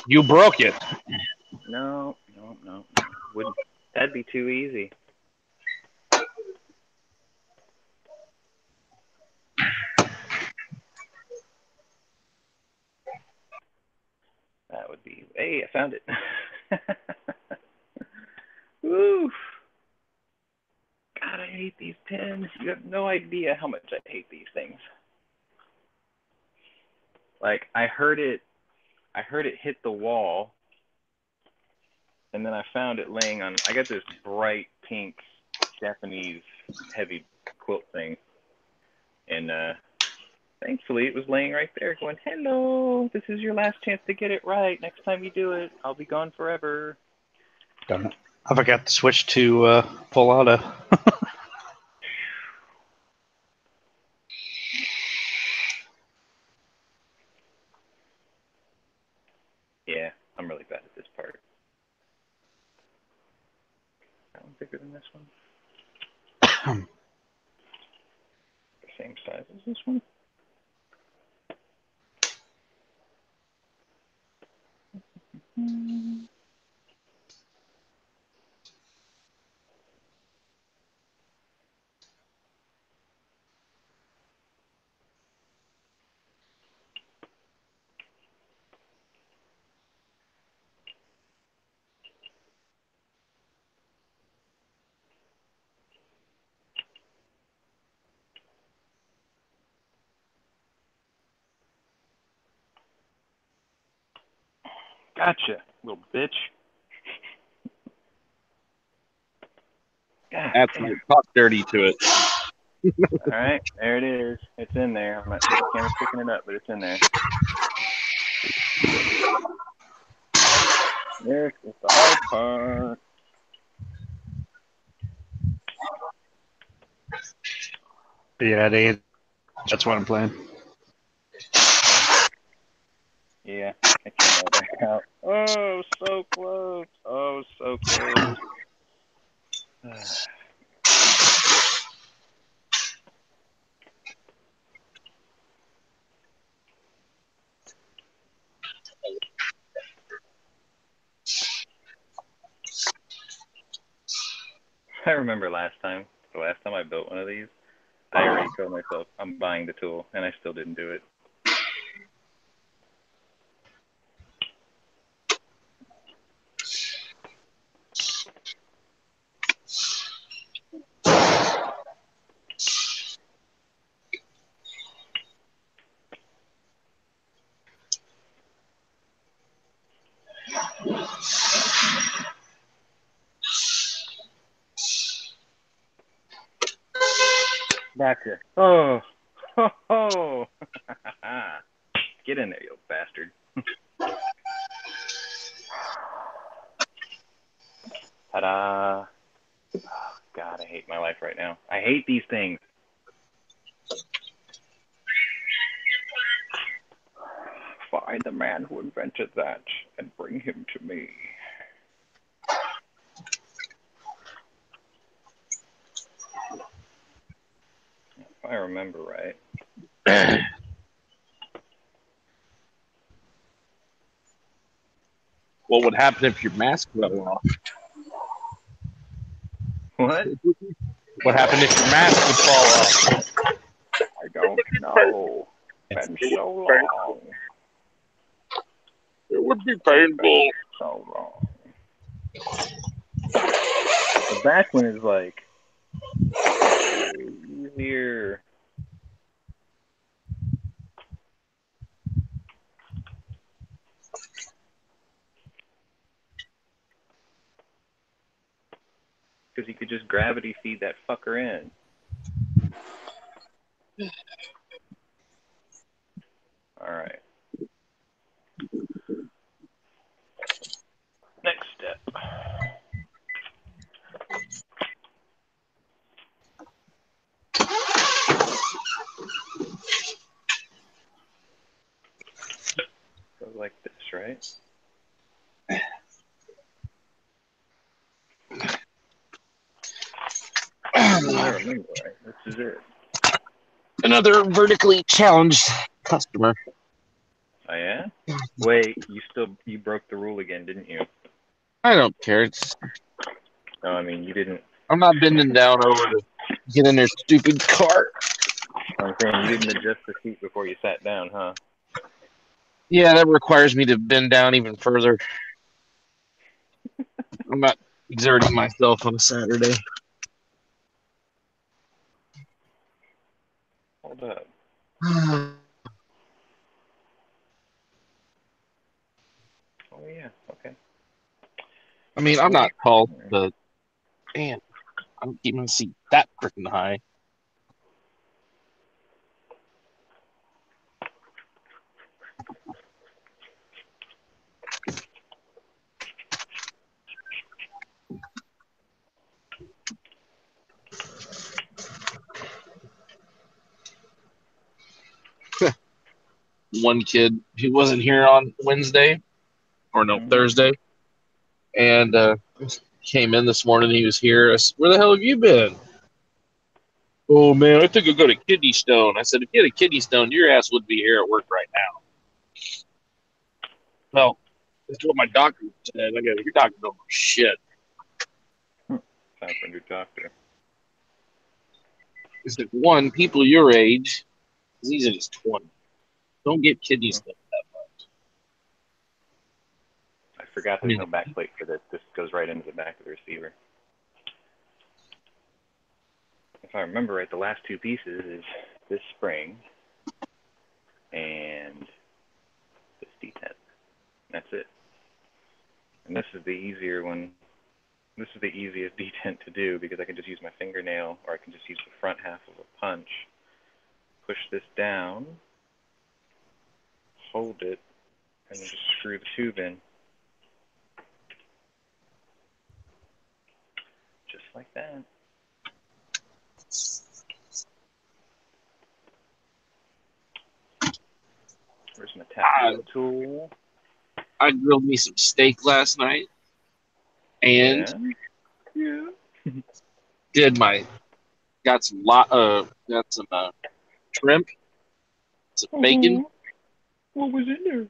You broke it. No. Wouldn't. That'd be too easy. That would be. Hey, I found it. Woo! God, I hate these pens. You have no idea how much I hate these things. Like I heard it hit the wall, and then I found it laying on. I got this bright pink Japanese heavy quilt thing, and thankfully it was laying right there, going, "Hello, this is your last chance to get it right. Next time you do it, I'll be gone forever." Darn it. I forgot to switch to full auto. Yeah, I'm really bad at this part. That one bigger than this one. The same size as this one. Gotcha, little bitch. God That's damn. right. Talk dirty to it. All right, there it is. It's in there. I'm not sure the camera's picking it up, but it's in there. This is the hard part. Yeah, that's what I'm playing. Yeah, I came back out. Oh, so close. Oh, so close. I remember the last time I built one of these, I already told myself I'm buying the tool, and I still didn't do it. Gotcha. Oh, ho, ho. Get in there, you bastard. Ta-da. Oh, God, I hate my life right now. I hate these things. Find the man who invented that and bring him to me. If I remember right. What would happen if your mask fell off? What? What happened if your mask would fall off? I don't know. It's been so long. It would be painful. So long. The back one is like easier. Because you could just gravity feed that fucker in. Alright. Next step. Goes like this, right? I remember right. This is it. Another vertically challenged customer. Oh yeah? Wait, you broke the rule again, didn't you? I don't care. No, I mean you didn't. I'm not bending down over to get in their stupid cart. I'm saying you didn't adjust the seat before you sat down, huh? Yeah, that requires me to bend down even further. I'm not exerting myself on a Saturday. Hold up. Oh yeah, okay. I mean, I'm not tall, but man, I'm keeping my seat that freaking high. One kid who wasn't here on Wednesday, or no, Thursday, and came in this morning. He was here. I said, "Where the hell have you been?" "Oh man, I think I got a kidney stone." I said, "If you had a kidney stone, your ass would be here at work right now." Well, that's what my doctor said. I go, "Your doctor don't know shit." Time for a new doctor. He said, "One, people your age, he's in his 20s, don't get kidney stones that much." I forgot there's no backplate for this. This goes right into the back of the receiver. If I remember right, the last two pieces is this spring and this D10. That's it. And this is the easier one. This is the easiest detent to do because I can just use my fingernail, or I can just use the front half of a punch. Push this down, hold it, and then just screw the tube in. Just like that. Where's my tattoo tool? I grilled me some steak last night, and got some shrimp, some bacon. What was in there?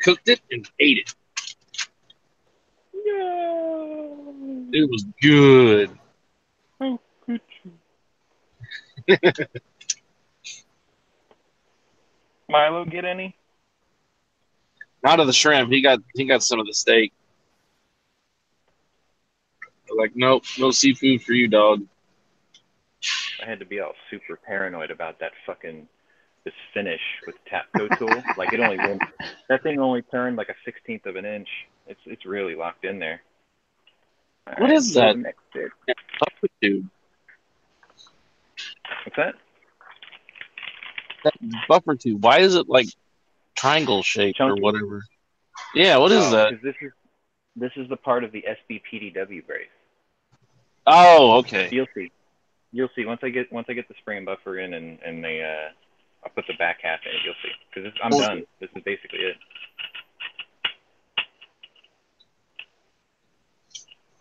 Cooked it and ate it. No. It was good. How could you? Milo get any? Not of the shrimp. He got some of the steak. Like, nope, no seafood for you, dog. I had to be all super paranoid about this finish with the Tapco tool. Like that thing only turned like a 1/16 of an inch. It's really locked in there. All what right, is that? Next bit. Buffer tube. What's that? That buffer tube. Why is it like triangle shaped or whatever? Yeah, what is that? Because this is the part of the SBPDW brace. Oh, okay. You'll see. Once I get the spring and buffer in and I'll put the back half in it. You'll see. Because I'm done. This is basically it.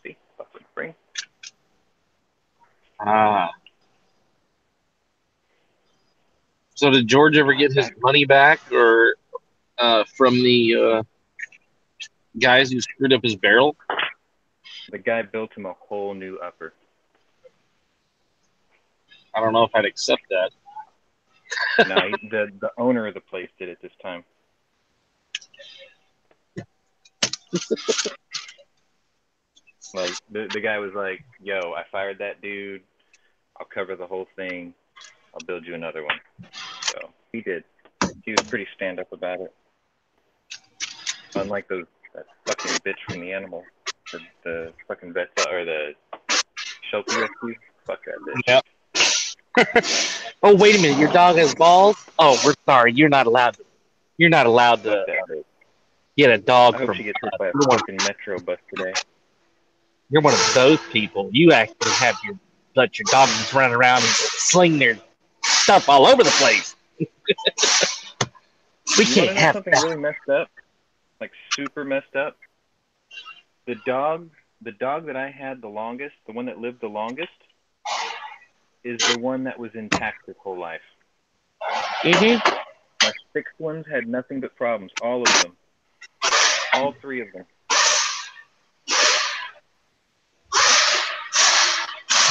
See, buffer spring. So did George ever get his money back, or from the guys who screwed up his barrel? The guy built him a whole new upper. I don't know if I'd accept that. No, the owner of the place did it this time. Like the guy was like, "Yo, I fired that dude. I'll cover the whole thing. I'll build you another one." So he did. He was pretty stand up about it. Unlike that fucking bitch from the animal, the fucking vet or the shelter rescue. Fuck that bitch. Yep. Oh, wait a minute! Your dog has balls. Oh, we're sorry. You're not allowed to get a dog. I hope she gets hit by a fucking metro bus today. You're one of those people. You actually let your dog just run around and sling their stuff all over the place. We can't have something really messed up, like super messed up. The dog that I had the longest, the one that lived the longest, is the one that was intact his whole life. Mm-hmm. My 6 ones had nothing but problems. All of them. All 3 of them.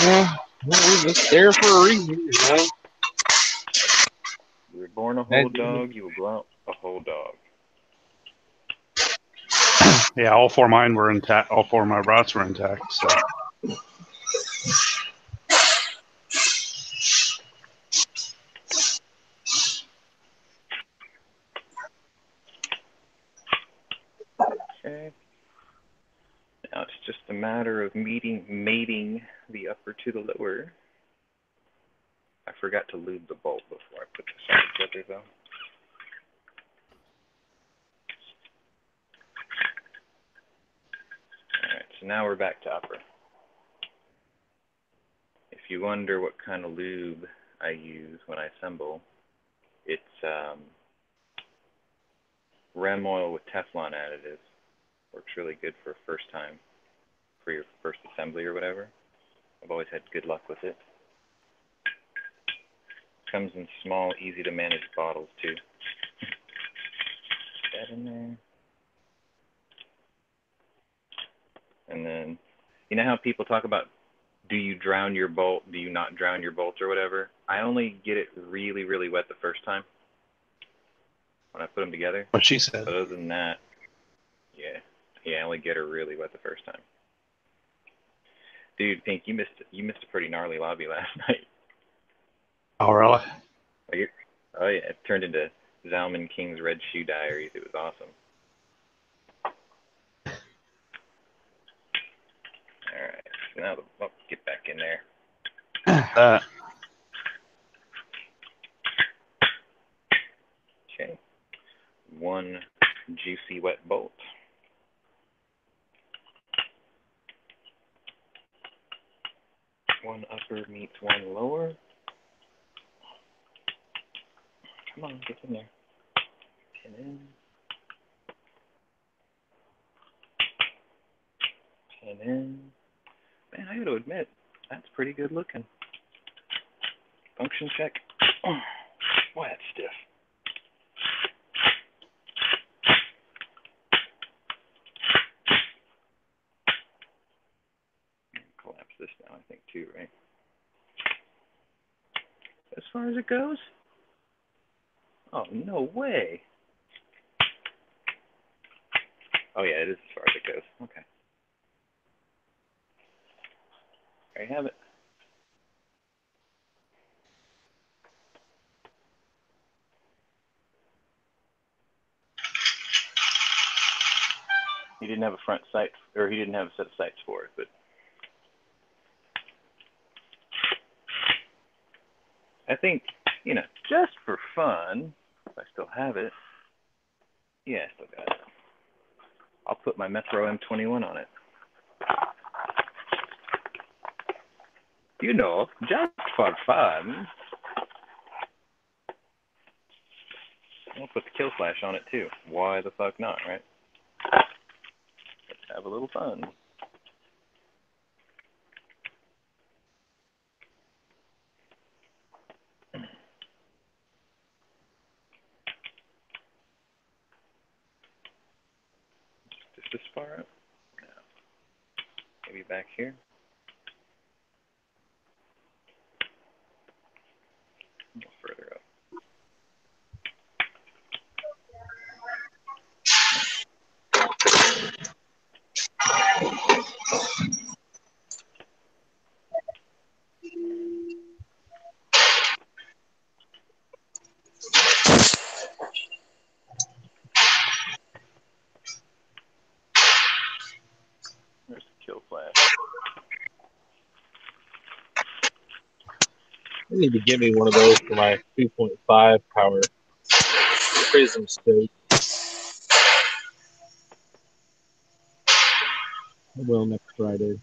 Yeah, we're just there for a reason, you know. You were born a whole dog, you will grow up a whole dog. Yeah, all 4 of mine were intact. All 4 of my brats were intact. So. Okay. Now it's just a matter of mating the upper to the lower. I forgot to lube the bolt before I put this on together, though. Alright, so now we're back to upper. If you wonder what kind of lube I use when I assemble, it's Rem oil with Teflon additives. Works really good for first time, for your first assembly or whatever. I've always had good luck with it. Comes in small, easy to manage bottles too. Put that in there. And then, you know how people talk about, do you drown your bolt, do you not drown your bolt or whatever? I only get it really, really wet the first time when I put them together. What she said. But other than that, I only get her really wet the first time. Dude, Pink, you missed a pretty gnarly lobby last night. Oh, really? Oh yeah, it turned into Zalman King's Red Shoe Diaries. It was awesome. looking out. Oh, get back in there. Okay. One juicy wet bolt. One upper meets one lower. Come on, get in there. Pin in. Pin in. Man, I gotta admit, that's pretty good looking. Function check. Oh, boy, that's stiff. Collapse this now, I think, too, right? As far as it goes? Oh, no way. Oh, yeah, it is as far as it goes. Okay. There you have it. He didn't have a front sight, or he didn't have a set of sights for it, but I think, you know, just for fun, if I still have it, yeah, I still got it. I'll put my Metro M21 on it. You know, just for fun. I'll put the kill flash on it too. Why the fuck not, right? Let's have a little fun. Just this far up? No. Maybe back here? A little further up. There's the kill flash. I need to get me one of those for my 2.5 power prism scope. I will next Friday.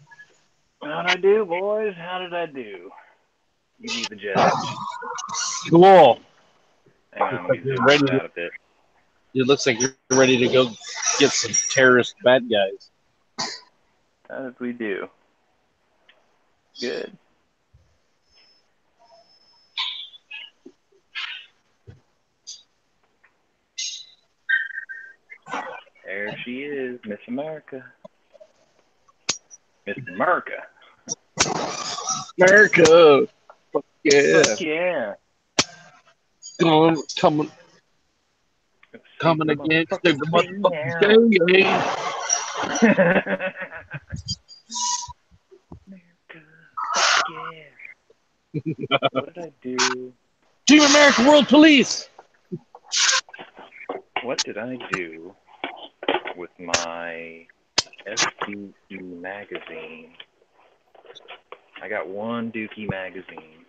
How'd I do, boys? How did I do? You be the judge. Cool. Hang on, let me zoom Ready this out a bit. It looks like you're ready to go get some terrorist bad guys. As we do. Good. There she is, Miss America. Miss America. America! Fuck yeah! Fuck yeah. Coming against the motherfucking day. America. Fuck yeah. What did I do? Team America World Police! What did I do with my SBE magazine? I got one Dookie magazine.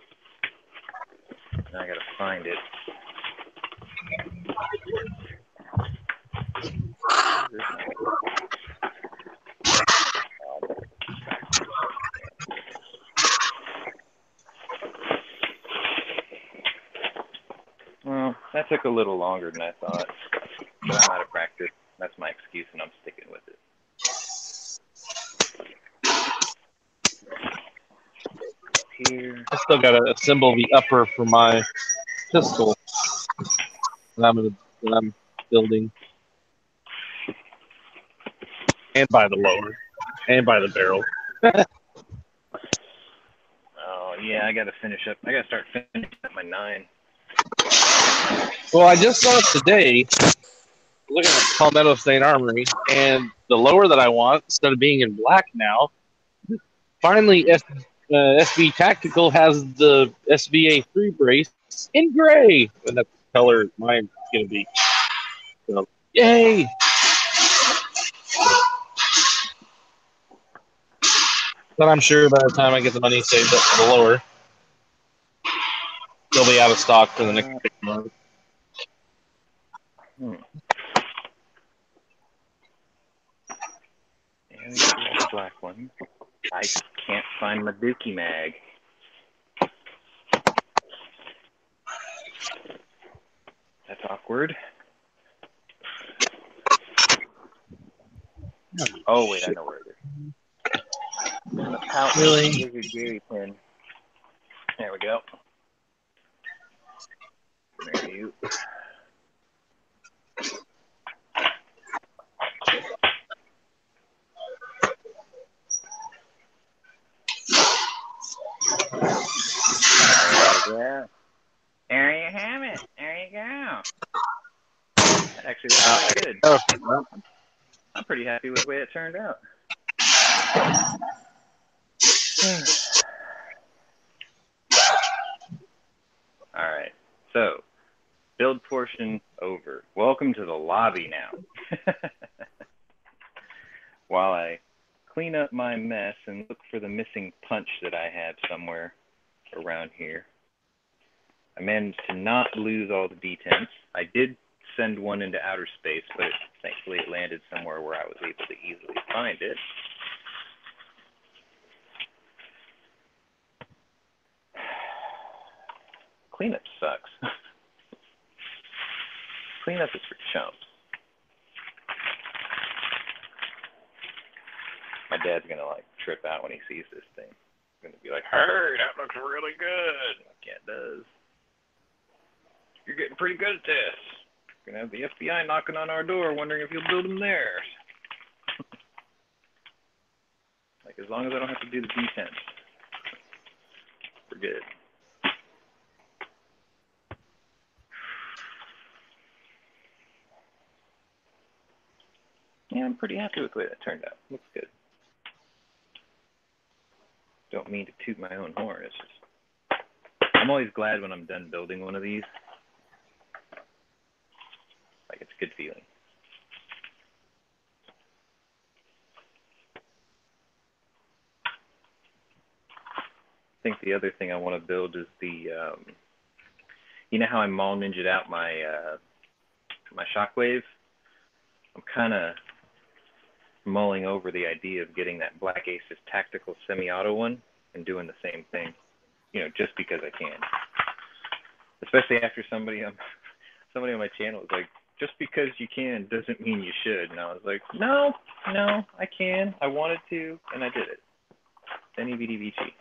And I gotta find it. Well, that took a little longer than I thought. But I'm out of practice. That's my excuse, and I'm sticking with it. Here. I still gotta assemble the upper for my pistol that I'm building. And by the lower. And by the barrel. Oh, yeah, I gotta finish up. I gotta start finishing up my 9. Well, I just saw it today, looking at Palmetto State Armory, and the lower that I want, instead of being in black now, finally SB Tactical has the SVA3 brace in gray, and that's the color mine's going to be. So, yay! But I'm sure by the time I get the money saved up for the lower, they'll be out of stock for the next 6 months. And here's the black one. I can't find my Dookie mag. That's awkward. Oh, wait, I know where it is. In the pouch. Really? Here's your Gary pin. There we go. There you. Yeah. There you have it. There you go. Actually, that's pretty good. I'm pretty happy with the way it turned out. All right. So, build portion over. Welcome to the lobby now. While I clean up my mess and look for the missing punch that I have somewhere around here. I managed to not lose all the detents. I did send one into outer space, but thankfully it landed somewhere where I was able to easily find it. Cleanup sucks. Cleanup is for chumps. My dad's gonna like trip out when he sees this thing. He's gonna be like, "Hey, that looks really good." Like, yeah, it does. You're getting pretty good at this. You're gonna have the FBI knocking on our door, wondering if you'll build them theirs. Like, as long as I don't have to do the defense, we're good. Yeah, I'm pretty happy with the way that turned out. Looks good. Don't mean to toot my own horn. It's just, I'm always glad when I'm done building one of these. Like, it's a good feeling. I think the other thing I want to build is the, you know how I mall ninja'd out my my shockwave? I'm kind of mulling over the idea of getting that Black Aces tactical semi-auto one and doing the same thing, you know, just because I can. Especially after somebody on my channel was like, just because you can doesn't mean you should. And I was like, no, I can. I wanted to, and I did it. NEVDVG.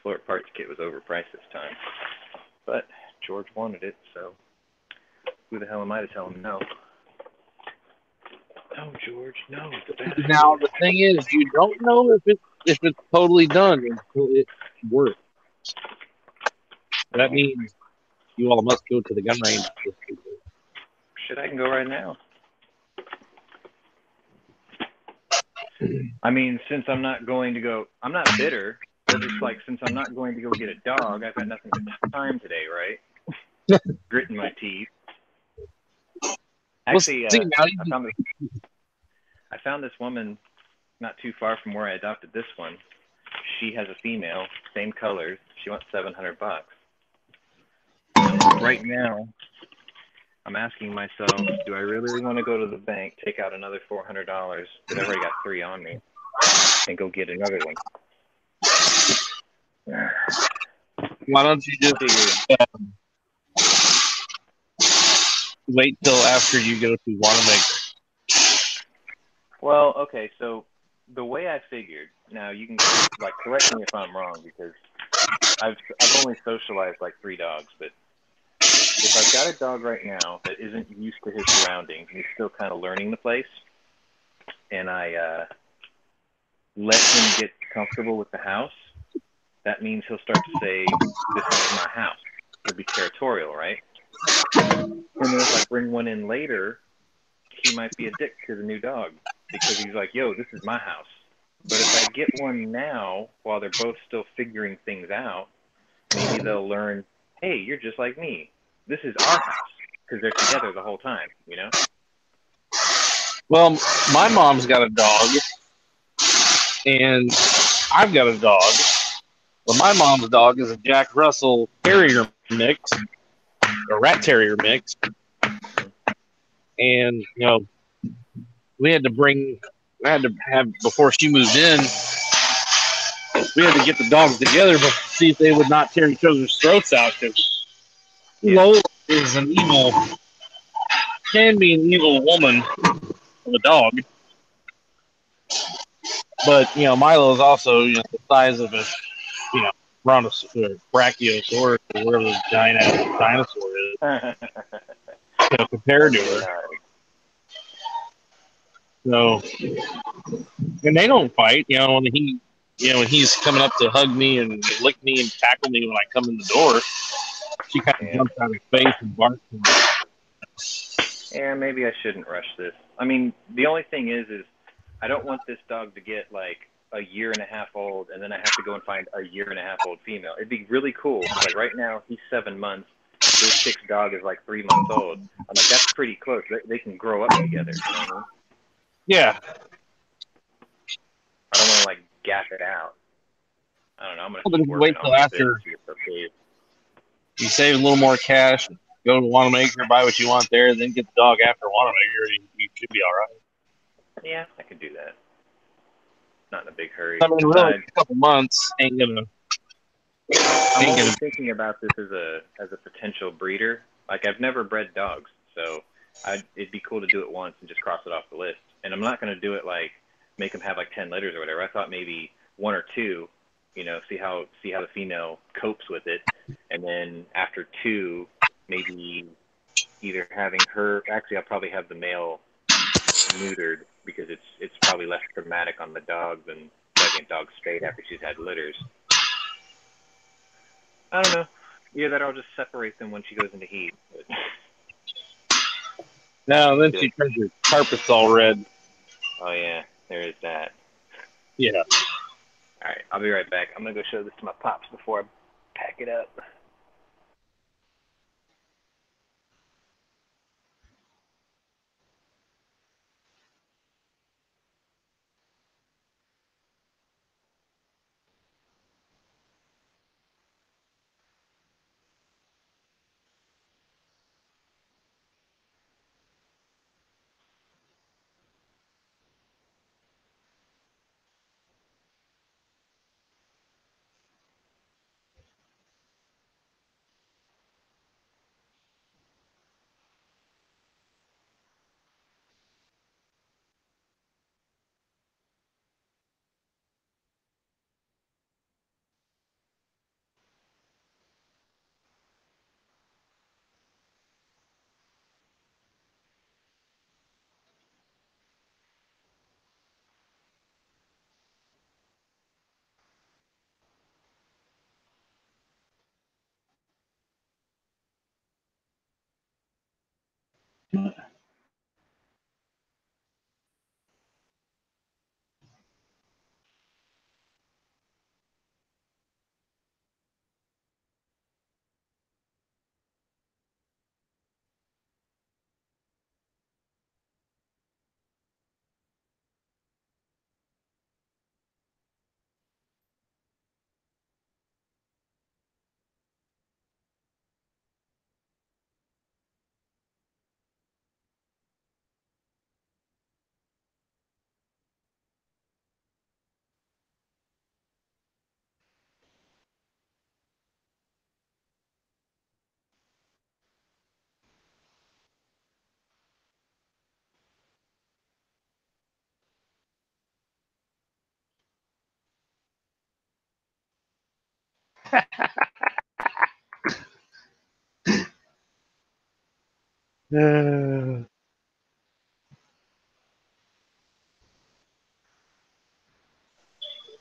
Floor parts kit was overpriced this time, but George wanted it, so who the hell am I to tell him no? No, George, no. It's a bad idea. Now the thing is, you don't know if it's totally done until it works. That means you all must go to the gun range. Shit, I can go right now. I mean, since I'm not going to go, I'm not bitter. But it's like, since I'm not going to go get a dog, I've got nothing but time today, right? Gritting my teeth. Actually, I found this woman not too far from where I adopted this one. She has a female, same colors. She wants $700. Right now, I'm asking myself, do I really want to go to the bank, take out another $400, because I've already got 3 on me, and go get another one? Why don't you just wait till after you go to Wanamaker? Well, okay, so the way I figured, now you can like correct me if I'm wrong, because I've only socialized like 3 dogs, but if I've got a dog right now that isn't used to his surroundings and he's still kind of learning the place, and I let him get comfortable with the house, that means he'll start to say, "This is my house." He'll be territorial, right? And then if I bring one in later, he might be a dick to the new dog because he's like, "Yo, this is my house." But if I get one now while they're both still figuring things out, maybe they'll learn, "Hey, you're just like me. This is our house," because they're together the whole time, you know? Well, my mom's got a dog, and I've got a dog. Well, my mom's dog is a Jack Russell Terrier mix, a Rat Terrier mix, and we had to have before she moved in. We had to get the dogs together to see if they would not tear each other's throats out. Because Lola is can be an evil woman of a dog. But Milo is also the size of a brontosaurus, brachiosaurus, or whatever the giant ass dinosaur is. Compared to her. So, and they don't fight. When he's coming up to hug me and lick me and tackle me when I come in the door, she kind of jumps out of his face and barks. Yeah, maybe I shouldn't rush this. I mean, the only thing is I don't want this dog to get like a year and a half old, and then I have to go and find a year and a half old female. It'd be really cool. Like right now, he's 7 months. His 6th dog is like 3 months old. I'm like, that's pretty close. They can grow up together. You know what I mean? Yeah. I don't want to like gap it out. I don't know. I'm gonna keep wait till after you save a little more cash, go to Wanamaker, buy what you want there, then get the dog after Wanamaker. You should be all right. Yeah, I could do that. Not in a big hurry. I mean, really, a couple months ain't gonna. I'm always thinking about this as a potential breeder. Like I've never bred dogs, so it'd be cool to do it once and just cross it off the list. And I'm not gonna do it like make them have like 10 litters or whatever. I thought maybe 1 or 2. See how the female copes with it, and then after 2, maybe either having her. Actually, I'll probably have the male neutered because it's probably less traumatic on the dog than having a dog spayed after she's had litters. I don't know. Either that or I'll just separate them when she goes into heat. But... No, then she turns your carpets all red. Oh yeah, there is that. Yeah. All right, I'll be right back. I'm going to go show this to my pops before I pack it up.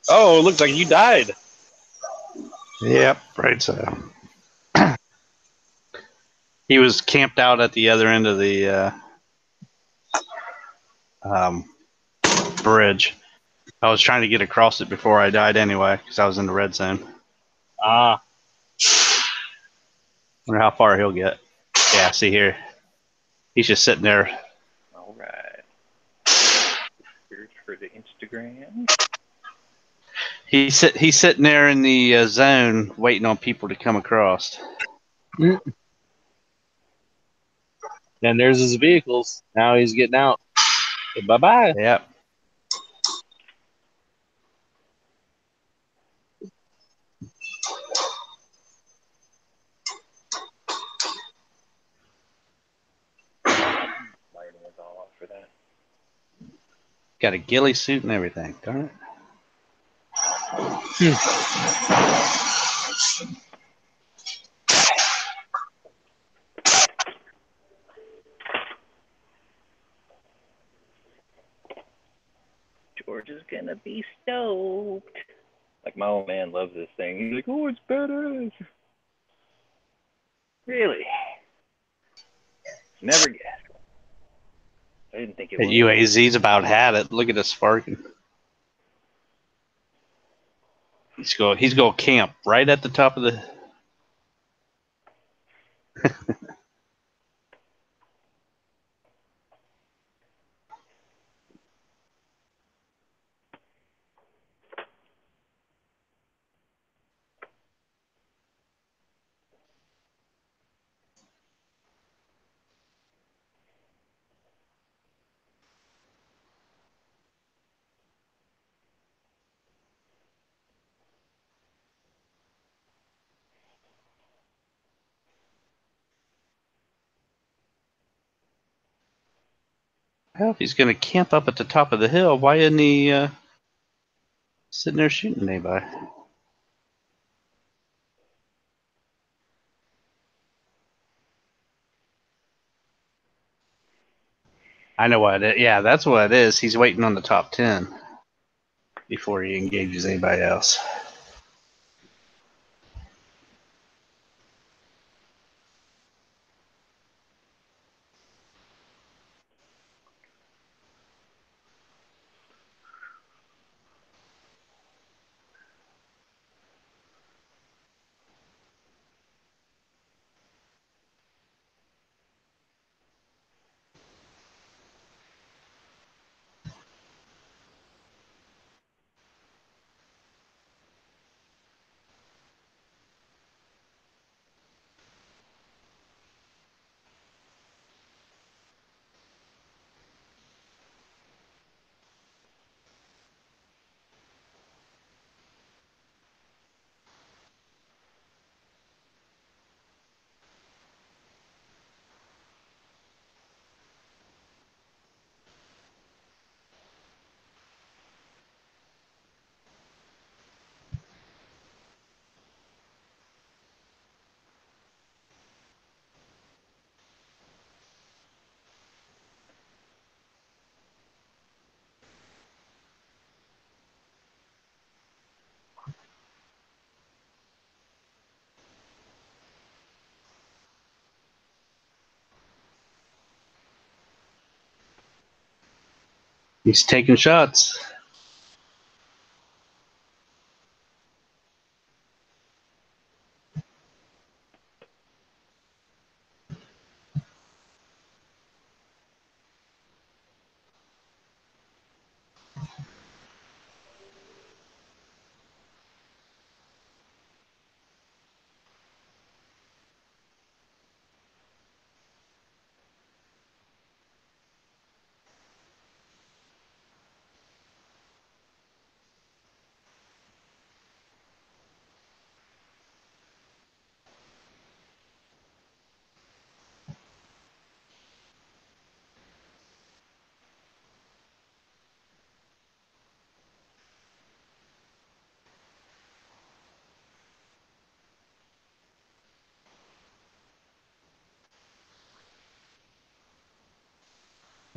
Oh, it looks like you died. Yep, right. So he was camped out at the other end of the bridge. I was trying to get across it before I died anyway, because I was in the red zone. Ah. Wonder how far he'll get. Yeah, see here. He's just sitting there. All right. for the Instagram. He's sitting there in the zone waiting on people to come across. And there's his vehicles. Now he's getting out. Bye-bye. Yep. Lighting is all off for that. Got a ghillie suit and everything. Darn it. George is gonna be stoked. Like, my old man loves this thing. He's like, oh, it's badass. Really? Never guessed. I didn't think it At was. UAZ's about had it. Look at us sparking. He's go camp right at the top of the. Well, if he's going to camp up at the top of the hill, why isn't he sitting there shooting anybody? I know what it is. Yeah, that's what it is. He's waiting on the top 10 before he engages anybody else. He's taking shots.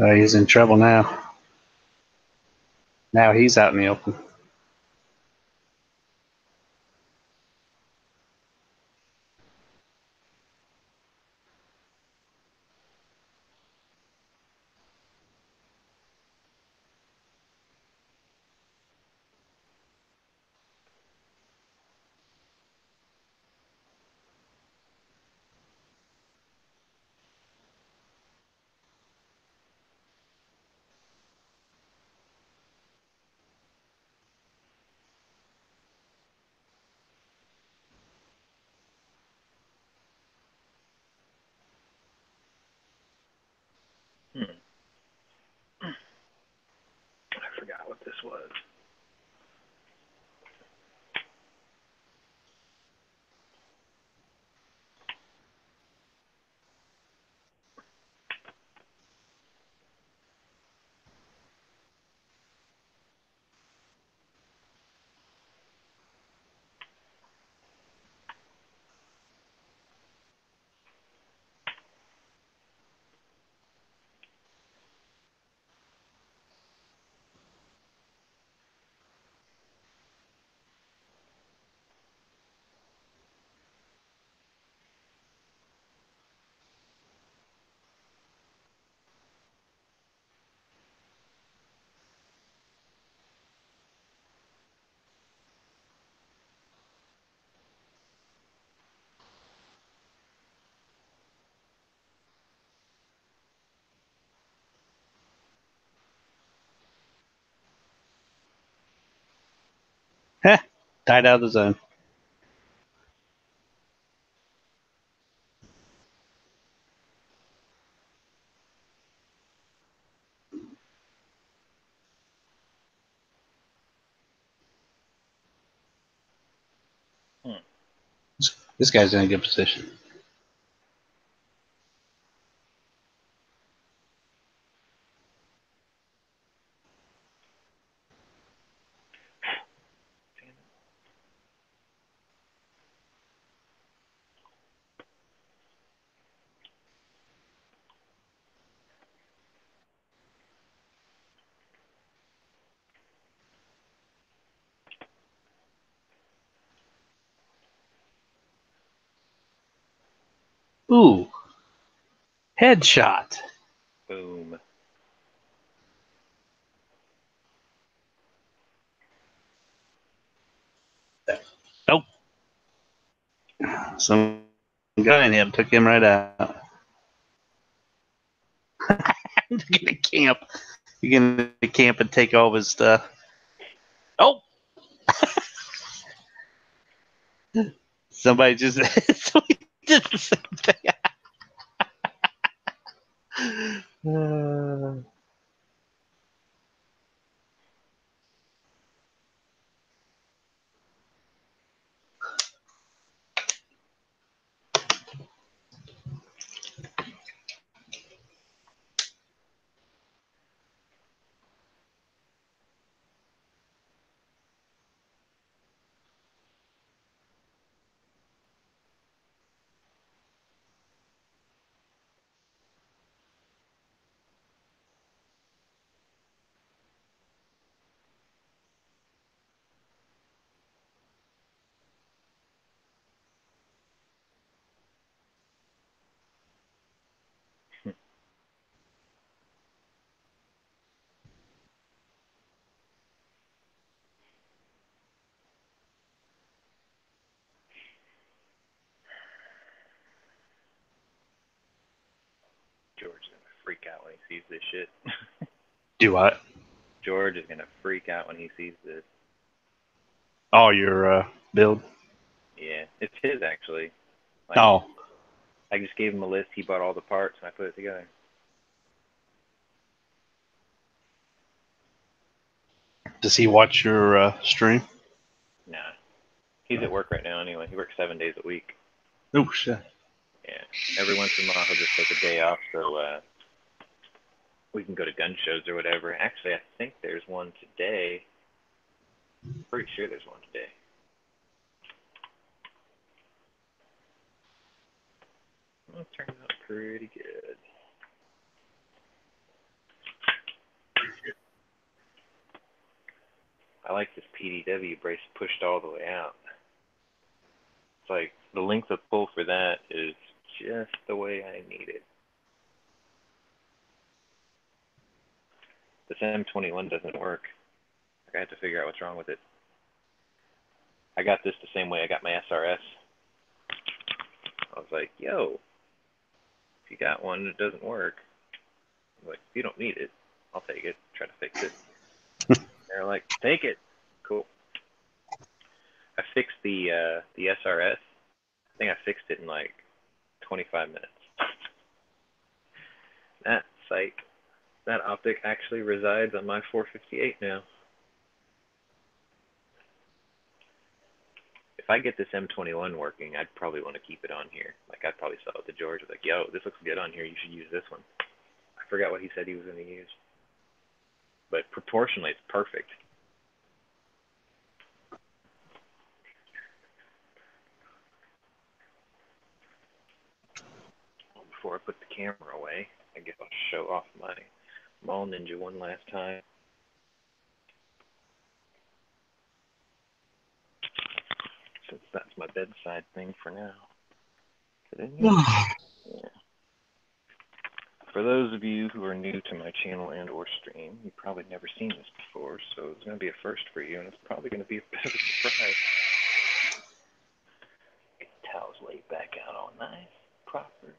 He's in trouble now. Now he's out in the open. was. Heh, died out of the zone. This guy's in a good position. Ooh, headshot. Boom. Nope. Some guy in him took him right out. Get a camp. You can camp and take all of his stuff. Oh! Somebody just somebody did the same thing. George is gonna freak out when he sees this shit. Do what? George is gonna freak out when he sees this. Oh, your build? Yeah, it's his actually. Like, Oh. I just gave him a list. He bought all the parts, and I put it together. Does he watch your stream? Nah, he's at work right now anyway. He works 7 days a week. Oh, shit. Yeah, every once in a while he'll just take a day off so we can go to gun shows or whatever. Actually, I think there's one today. Pretty sure there's one today. Well, it turns out pretty good. I like this PDW brace pushed all the way out. It's like the length of pull for that is just the way I need it. This M21 doesn't work. I had to figure out what's wrong with it. I got this the same way I got my SRS. I was like, yo, if you got one that doesn't work, I'm like, if you don't need it, I'll take it. Try to fix it. They're like, take it. Cool. I fixed the SRS. I think I fixed it in like 25 minutes. That sight, that optic actually resides on my 458 now. I get this M21 working, I'd probably want to keep it on here. Like, I'd probably sell it to George. Like, yo, this looks good on here. You should use this one. I forgot what he said he was going to use. But proportionally, it's perfect. Before I put the camera away, I guess I'll show off my Mall Ninja one last time. Since that's my bedside thing for now. Yeah. For those of you who are new to my channel and or stream, you've probably never seen this before, so it's going to be a first for you, and it's probably going to be a bit of a surprise. Get the towels laid back out all nice, proper.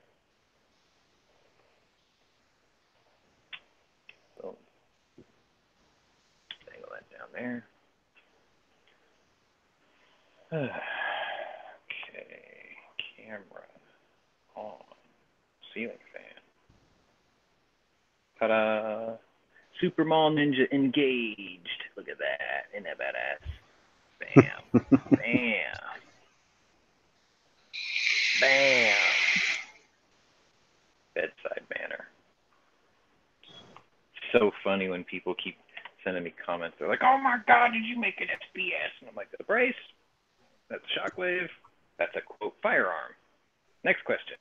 So, dangle that down there. Okay, camera on, ceiling fan. Ta-da! Super Mall Ninja engaged. Look at that. Isn't that badass? Bam. Bam. Bam. Bedside banner. So funny when people keep sending me comments. They're like, oh my God, did you make an FPS? And I'm like, the brace? That's shockwave. That's a quote firearm. Next question.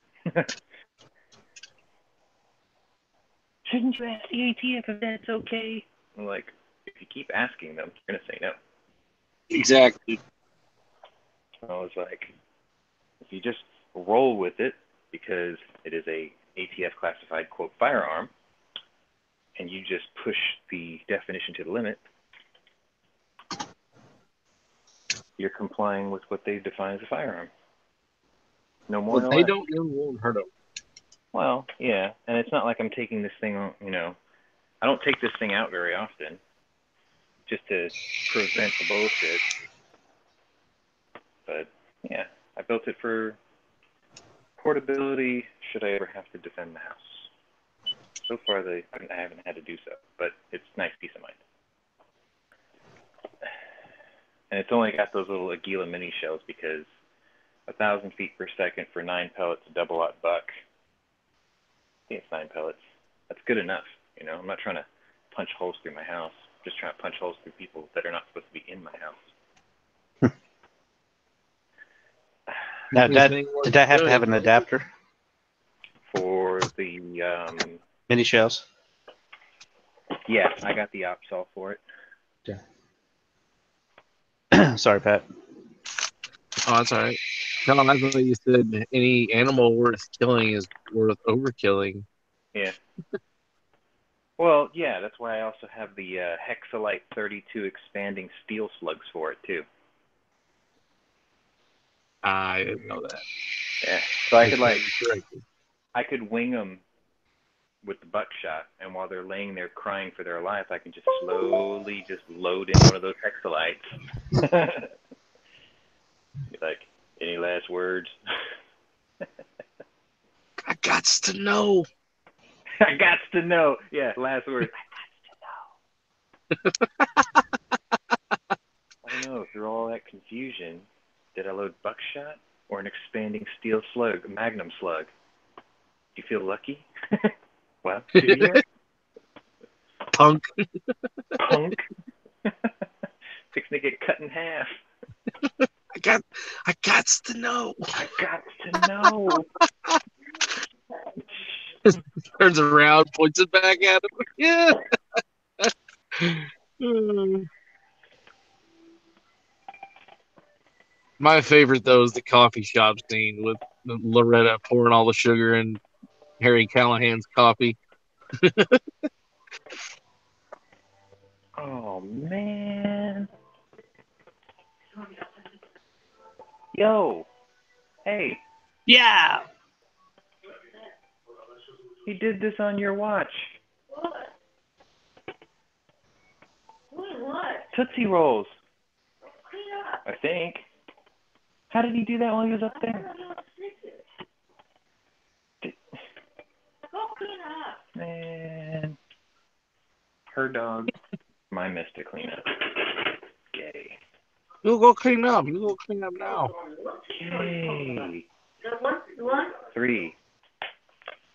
Shouldn't you ask the ATF if that's okay? I'm like, if you keep asking them, they're going to say no. Exactly. I was like, if you just roll with it, because it is a ATF classified quote firearm, and you just push the definition to the limit, you're complying with what they define as a firearm. No more, Well, no they less. don't won't hurt them. Well, yeah, and it's not like I'm taking this thing, you know, I don't take this thing out very often, just to prevent the bullshit. But yeah, I built it for portability should I ever have to defend the house. So far, I haven't had to do so, but it's nice peace of mind. And it's only got those little Aguila mini shells because 1,000 feet per second for 9 pellets, a double-aught buck. I think it's 9 pellets. That's good enough. You know, I'm not trying to punch holes through my house. I'm just trying to punch holes through people that are not supposed to be in my house. Now, did that have to have an adapter For the mini shells? yeah, I got the Opsol for it. Yeah. Sorry, Pat. Oh, that's all right. No, I thought you said any animal worth killing is worth overkilling. Yeah. Well, yeah, that's why I also have the Hexalite 32 expanding steel slugs for it too. I didn't know that. Yeah, so I could wing them with the buckshot, and while they're laying there crying for their life, I can just slowly just load in one of those Hexalites. Be like, any last words? I gots to know. I gots to know. Yeah, last words. I gots to know. I don't know, through all that confusion, did I load buckshot or an expanding steel slug, magnum slug? Do you feel lucky? Well, do you? Punk. Punk. Fixing to get cut in half. I gots to know. I got to know. Turns around, points it back at him. Yeah. My favorite, though, is the coffee shop scene with Loretta pouring all the sugar in Harry Callahan's coffee. Oh, man. Yo. Hey. Yeah. He did this on your watch. What? What? Tootsie Rolls, Clean up. I think. How did he do that while he was up I there? don't know how to fix it. Go clean up. Man. Her dog. My mess to clean up. Gay. You go clean up. You go clean up now. Okay. 3.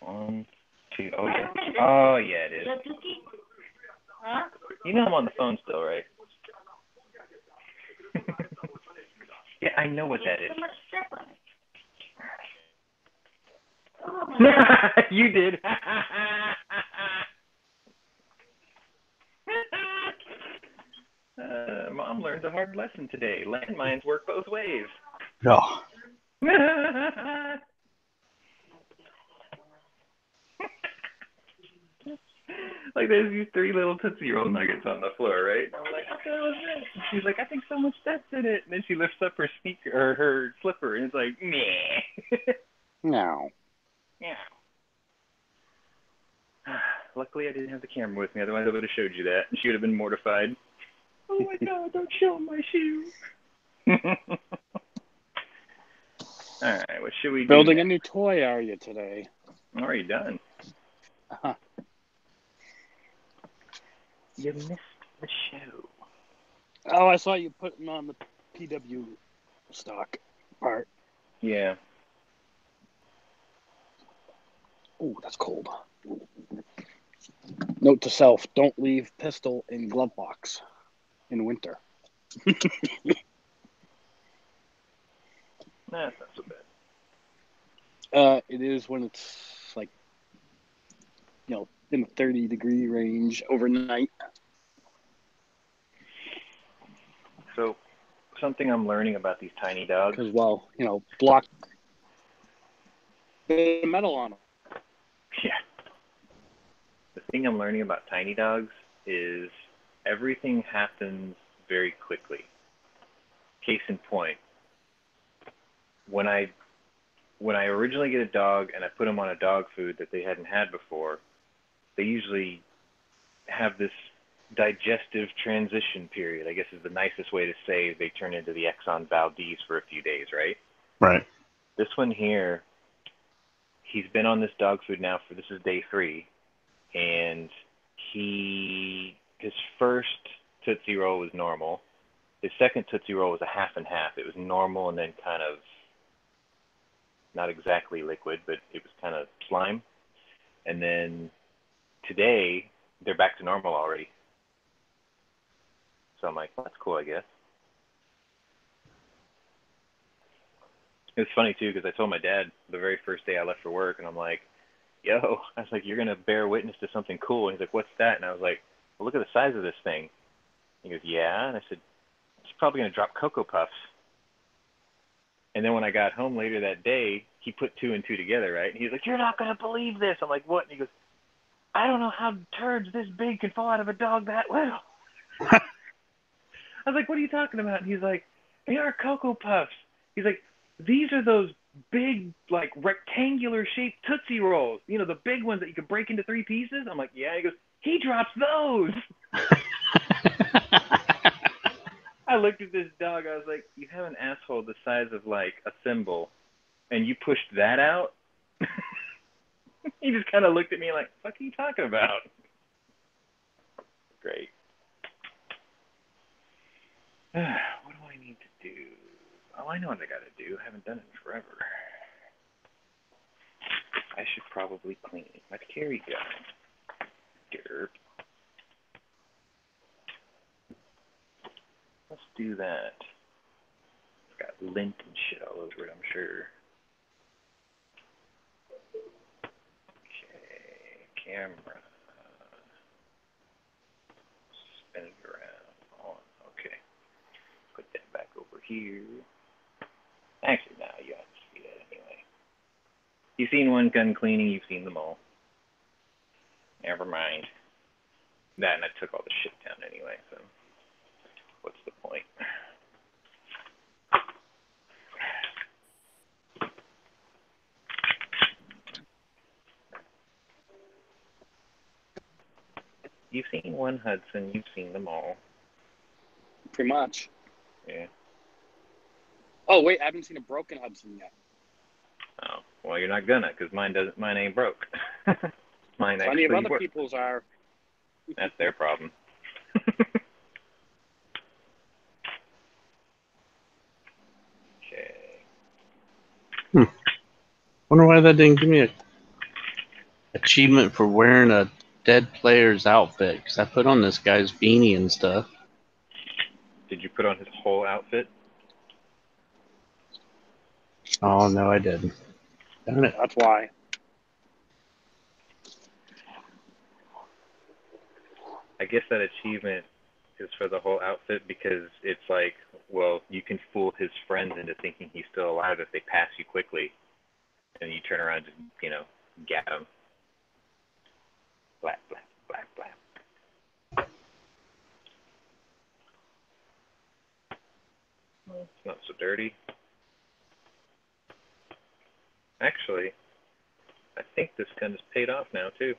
1, 2. Oh, yeah. Oh, yeah, it is. You know I'm on the phone still, right? Yeah, I know what that is. You did. Mom learned a hard lesson today. Landmines work both ways. No. Like there's these 3 little Tootsie Roll nuggets on the floor, right? And I'm like, what the hell is this? And she's like, I think someone stepped in it. And then she lifts up her sneaker or her slipper, and it's like, meh. No. Yeah. Luckily, I didn't have the camera with me. Otherwise, I would have showed you that. She would have been mortified. Oh my God! Don't show my shoe. All right, what should we do? Building a new toy, are you today? Already done. Uh-huh. You missed the show. Oh, I saw you putting on the PW stock part. Yeah. Oh, that's cold. Note to self, don't leave pistol in glove box in winter. That's not so bad. It is when it's like, in the 30-degree range overnight. So, something I'm learning about these tiny dogs. Because, block the metal on them. Yeah. The thing I'm learning about tiny dogs is everything happens very quickly. Case in point, when I originally get a dog and I put them on a dog food that they hadn't had before, they usually have this digestive transition period, I guess is the nicest way to say they turn into the Exxon Valdez for a few days, right? Right. This one here, he's been on this dog food now this is day 3, and his first Tootsie Roll was normal. His second Tootsie Roll was a half and half. It was normal and then kind of not exactly liquid, but it was kind of slime. And then today, they're back to normal already. So I'm like, well, that's cool, I guess. It was funny, too, because I told my dad the very first day I left for work, and I'm like, yo, I was like, you're going to bear witness to something cool. And he's like, what's that? And I was like, well, look at the size of this thing. He goes, yeah. And I said, it's probably going to drop Cocoa Puffs. And then when I got home later that day, he put 2 and 2 together, right? And he's like, you're not going to believe this. I'm like, what? And he goes, I don't know how turds this big can fall out of a dog that little. I was like, what are you talking about? And he's like, they are Cocoa Puffs. He's like, these are those big, like, rectangular-shaped Tootsie Rolls. You know, the big ones that you can break into 3 pieces? I'm like, yeah. He goes, he drops those. I looked at this dog. I was like, you have an asshole the size of, like, a thimble, and you pushed that out? He just kind of looked at me like, what are you talking about? Great. What do I need to do? Oh, I know what I got to do. I haven't done it in forever. I should probably clean my carry gun. Derp. Let's do that. It's got lint and shit all over it, I'm sure. Okay, camera. Spin it around. On. Okay. Put that back over here. Actually, no, you have to see that anyway. You've seen one gun cleaning, you've seen them all. Never mind. That, and I took all the shit down anyway, so what's the point? You've seen one Hudson, you've seen them all. Pretty much. Yeah. Oh, wait, I haven't seen a broken Hudson yet. Oh, well, you're not gonna, because mine ain't broke. Mine Plenty of actually other works. people's are. That's their problem. Wonder why that didn't give me a achievement for wearing a dead player's outfit, because I put on this guy's beanie and stuff. Did you put on his whole outfit? Oh, no, I didn't. Darn it. That's why. I guess that achievement is for the whole outfit because it's like, well, you can fool his friends into thinking he's still alive if they pass you quickly, and you turn around and, get him. Blap, blap, blap, blap. Well, it's not so dirty. Actually, I think this gun is paid off now, too.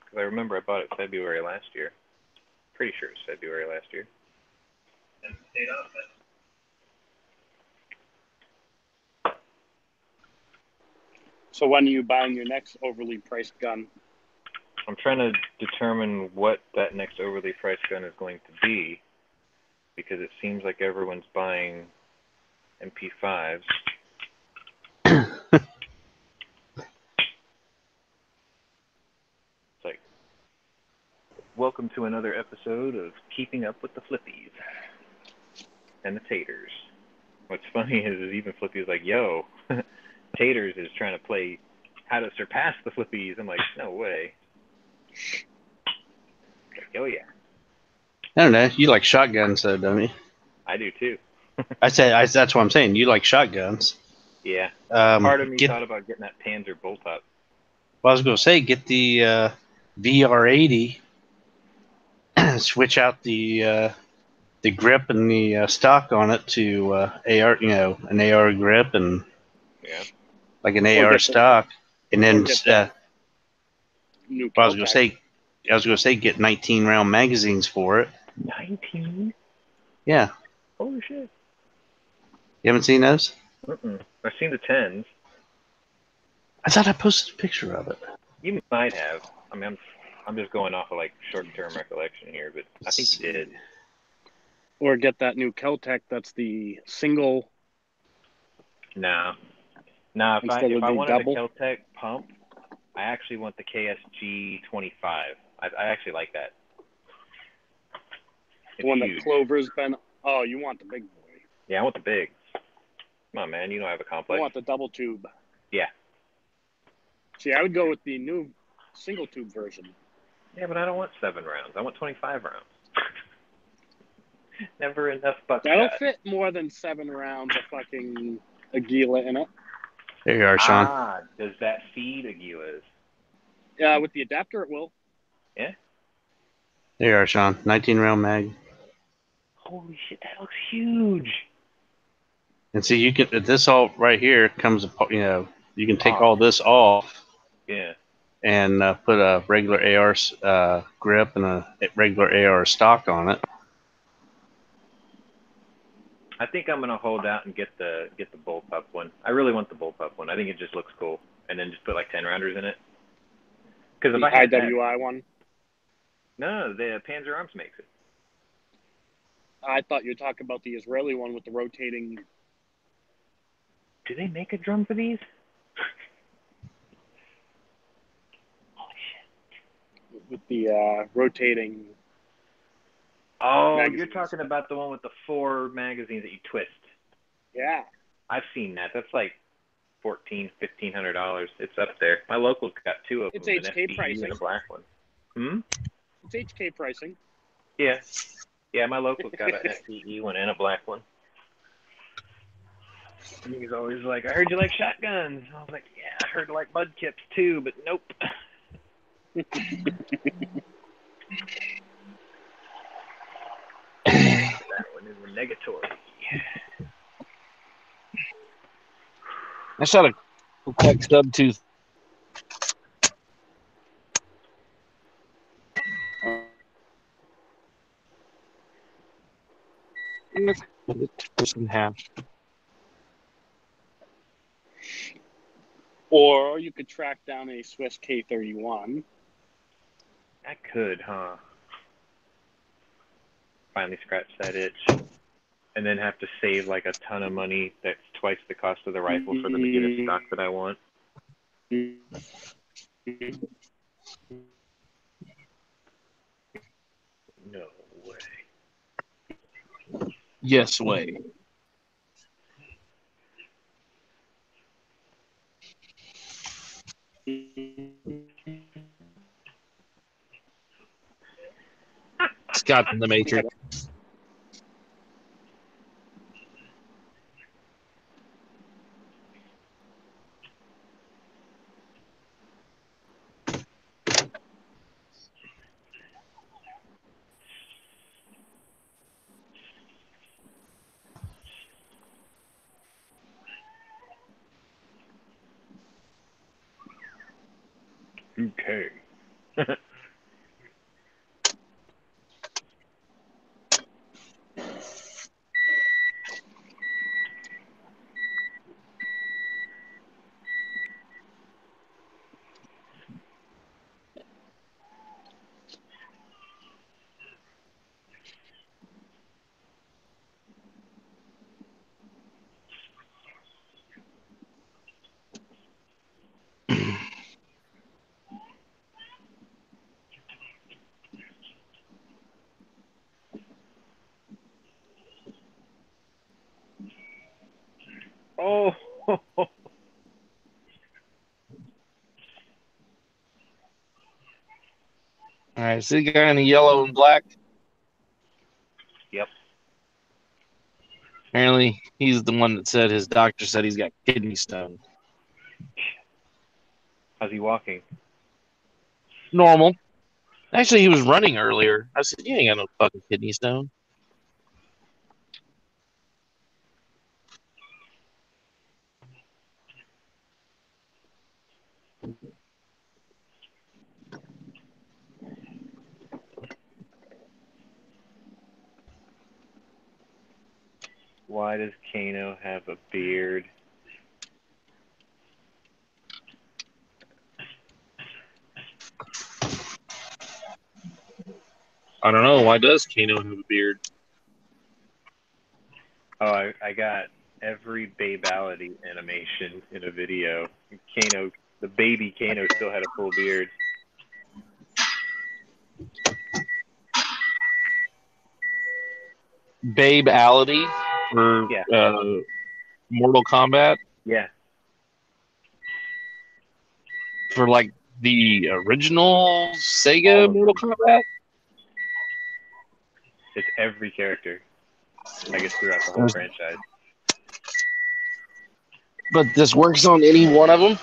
Because I remember I bought it February last year. Pretty sure it's February last year. And it's paid off then. So when are you buying your next overly priced gun? I'm trying to determine what that next overly priced gun is going to be, because it seems like everyone's buying MP5s. It's like, welcome to another episode of Keeping Up with the Flippies and the Taters. What's funny is even Flippy's like, yo, Taters is trying to play how to surpass the Flippies. I'm like, no way. Like, oh yeah. I don't know. You like shotguns, though, don't you? I do too. That's what I'm saying. You like shotguns. Yeah. Part of me thought about getting that Panzer bolt up. Well, I was going to say, get the VR80, switch out the grip and the stock on it to AR, an AR grip and like an AR stock, and then New I was going to say, get 19 round magazines for it. 19? Yeah. Holy shit. You haven't seen those? I've seen the 10s. I thought I posted a picture of it. You might have. I mean, I'm just going off of like short-term recollection here, but I think you did. Or get that new Kel-Tec that's the single. Nah. If I wanted double? a Kel-Tec pump, I actually want the KSG 25. I actually like that. It's one huge. That Clover's been. Oh, you want the big boy? Yeah, I want the big. Come on, man. You know I have a complex. I want the double tube. Yeah. See, I would go with the new single tube version. Yeah, but I don't want 7 rounds. I want 25 rounds. Never enough buckshot. That'll fit more than 7 rounds of fucking Aguila in it. There you are, Sean. Does that feed Aguilas? Yeah, with the adapter it will. Yeah. There you are, Sean. 19 round mag. Holy shit, that looks huge. And see, you can this all right here comes, you can take all this off. Yeah. And put a regular AR grip and a regular AR stock on it. I think I'm gonna hold out and get the bullpup one. I really want the bullpup one. I think it just looks cool, and then just put like 10 rounders in it. Because if the I had IWI one. No, the Panzer Arms makes it. I thought you were talking about the Israeli one with the rotating. Do they make a drum for these? Holy shit! With the rotating. Oh, magazines. You're talking about the one with the 4 magazines that you twist. Yeah. I've seen that. That's like $1,500. It's up there. My local's got 2 of them. It's HK an FPU pricing. and a black one. It's HK pricing. Yeah. Yeah, my local's got an FPE one and a black one. And he's always like, I heard you like shotguns. I was like, yeah, I heard you like mud kips too, but nope. That one is a negatory. I shot a quick stub tooth. In half. Or you could track down a Swiss K31. I could, huh? Finally scratched that itch. and then have to save like a ton of money that's twice the cost of the rifle for them to get a stock that I want. No way. Yes, way. Scott in the Matrix. Okay. Oh. All right, see the guy in the yellow and black? Yep. Apparently, he's the one that said his doctor said he's got kidney stone. How's he walking? Normal. Actually, he was running earlier. I said, you ain't got no fucking kidney stone. Why does Kano have a beard? I don't know. Why does Kano have a beard? Oh, I got every babality animation in a video. Kano, the baby Kano, still had a full beard. Babe-ality for Mortal Kombat? Yeah. For like the original Sega Mortal Kombat? It's every character. I guess throughout the whole franchise. But this works on any one of them?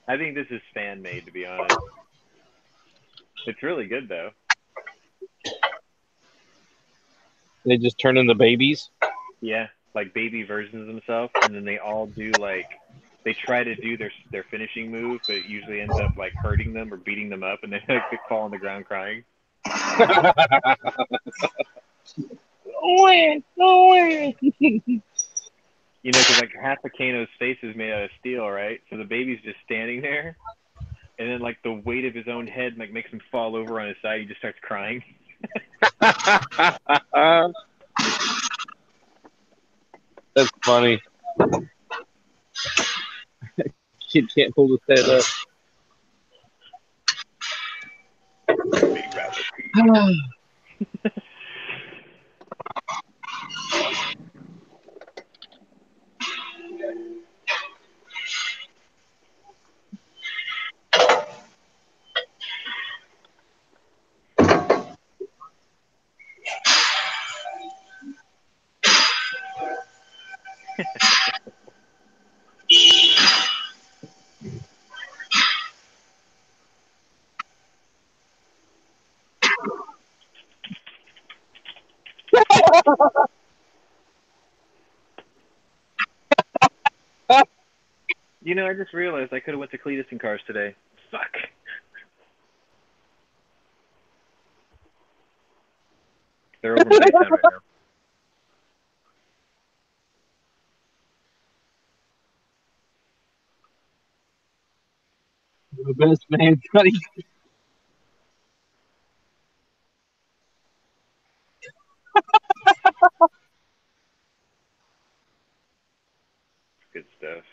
I think this is fan made, to be honest. It's really good though. They just turn into babies? Yeah, like baby versions of themselves, and then they all do like they try to do their finishing move, but it usually ends up like hurting them or beating them up, and they like they fall on the ground crying. You know, because like half of Kano's face is made out of steel, right? So the baby's just standing there, and then like the weight of his own head like makes him fall over on his side. He just starts crying. That's funny. Kid can't hold his head up. You know, I just realized I could have went to Cletus and Cars today. Fuck. They're over in Baytown right now. The best man, buddy. stuff.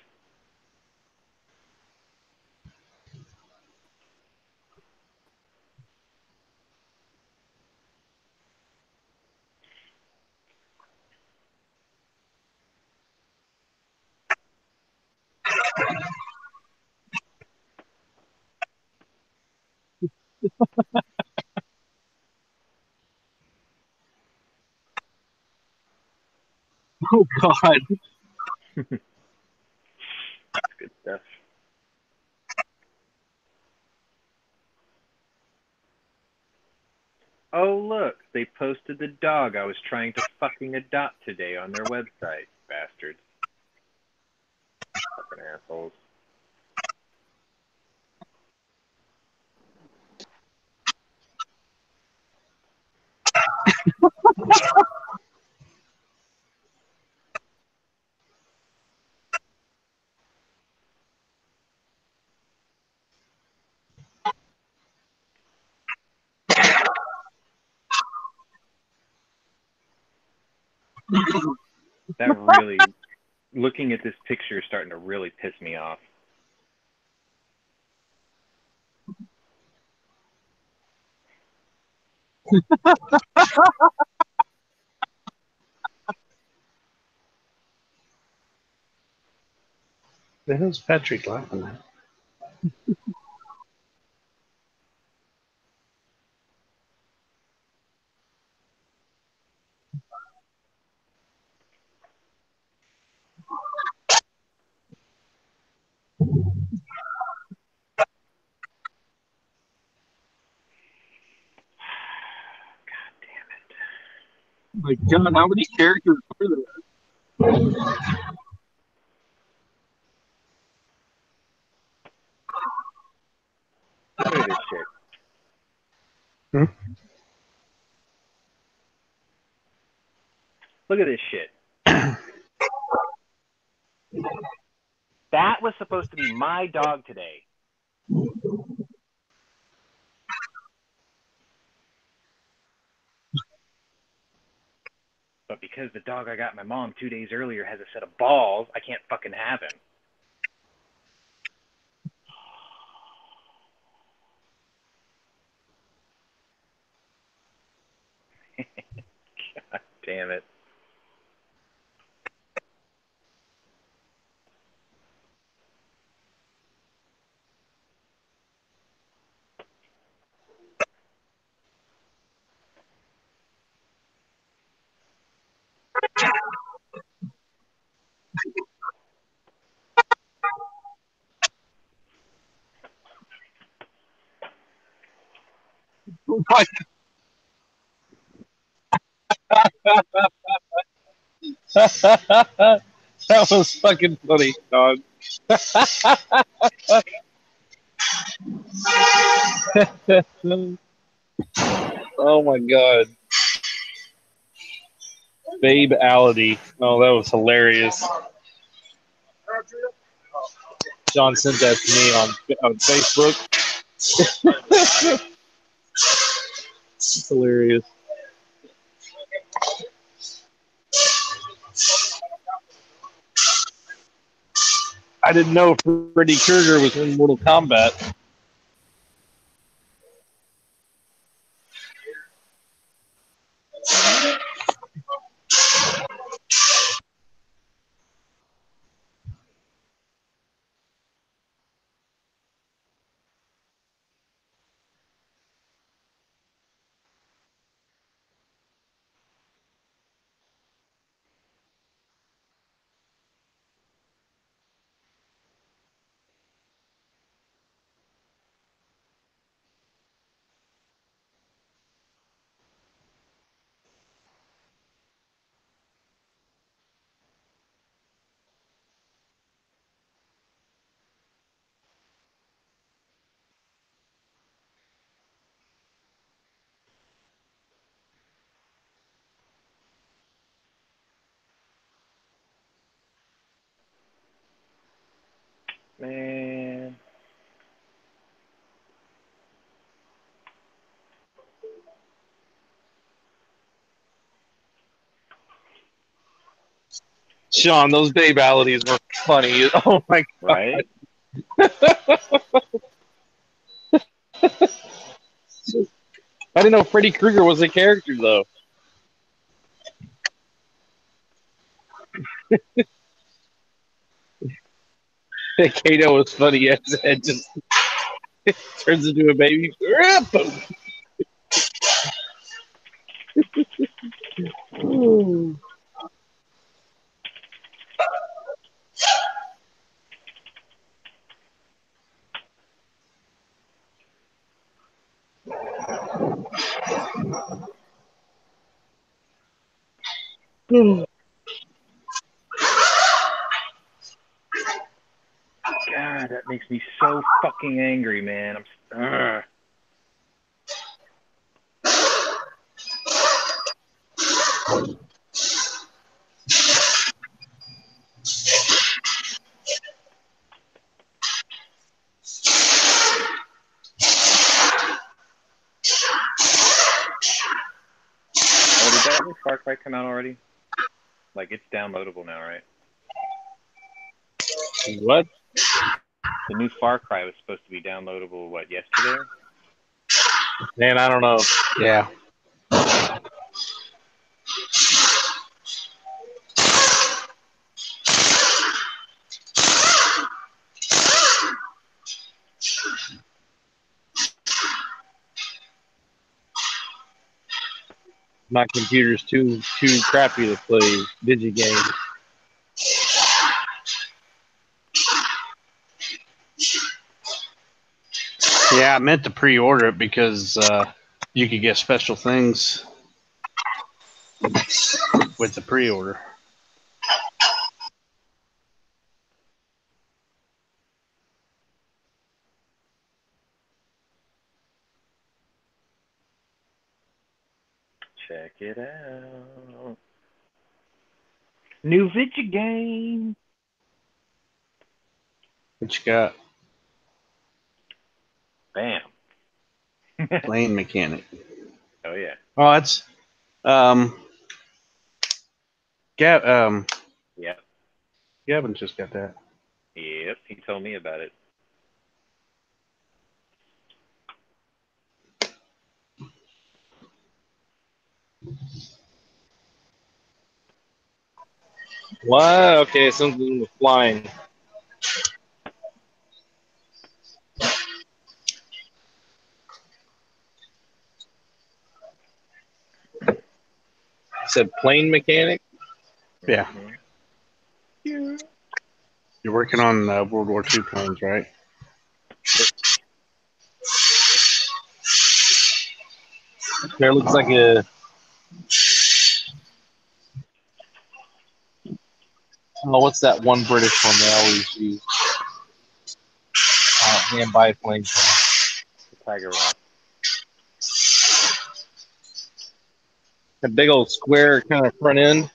Oh God. That's good stuff. Oh, look, they posted the dog I was trying to fucking adopt today on their website. Bastards. Fucking assholes. That really, looking at this picture is starting to really piss me off. The hell's Patrick laughing at? God damn it. My God, how many characters are there? Look at this shit. Hmm? Look at this shit. That was supposed to be my dog today. But because the dog I got my mom 2 days earlier has a set of balls, I can't fucking have him. God damn it. That was fucking funny, dog. Oh my God. Babe-ality. Oh, that was hilarious. John sent that to me on Facebook. It's hilarious. I didn't know Freddy Krueger was in Mortal Kombat. Man. Sean, those babe-alities were funny. Oh my god! Right? I didn't know Freddy Krueger was a character though. Kato was funny as it just turns into a baby. God, that makes me so fucking angry, man. Ugh. Oh, did that new Far Cry come out already? Like, it's downloadable now, right? What? The new Far Cry was supposed to be downloadable, what, yesterday? Man, I don't know. Yeah. My computer's too crappy to play digigames. Yeah, I meant to pre-order it because you could get special things with the pre-order. Check it out. New video game. What you got? Bam. Plane mechanic. Oh, yeah. Oh, that's Yep. Gavin just got that. Yep, he told me about it. What? Okay, something with flying. Said plane mechanic. Yeah. Yeah. You're working on World War II planes, right? There looks like a. Oh, what's that one British one they always use? Hand biplane. The Tiger Rock. A big old square kind of front end. Yep.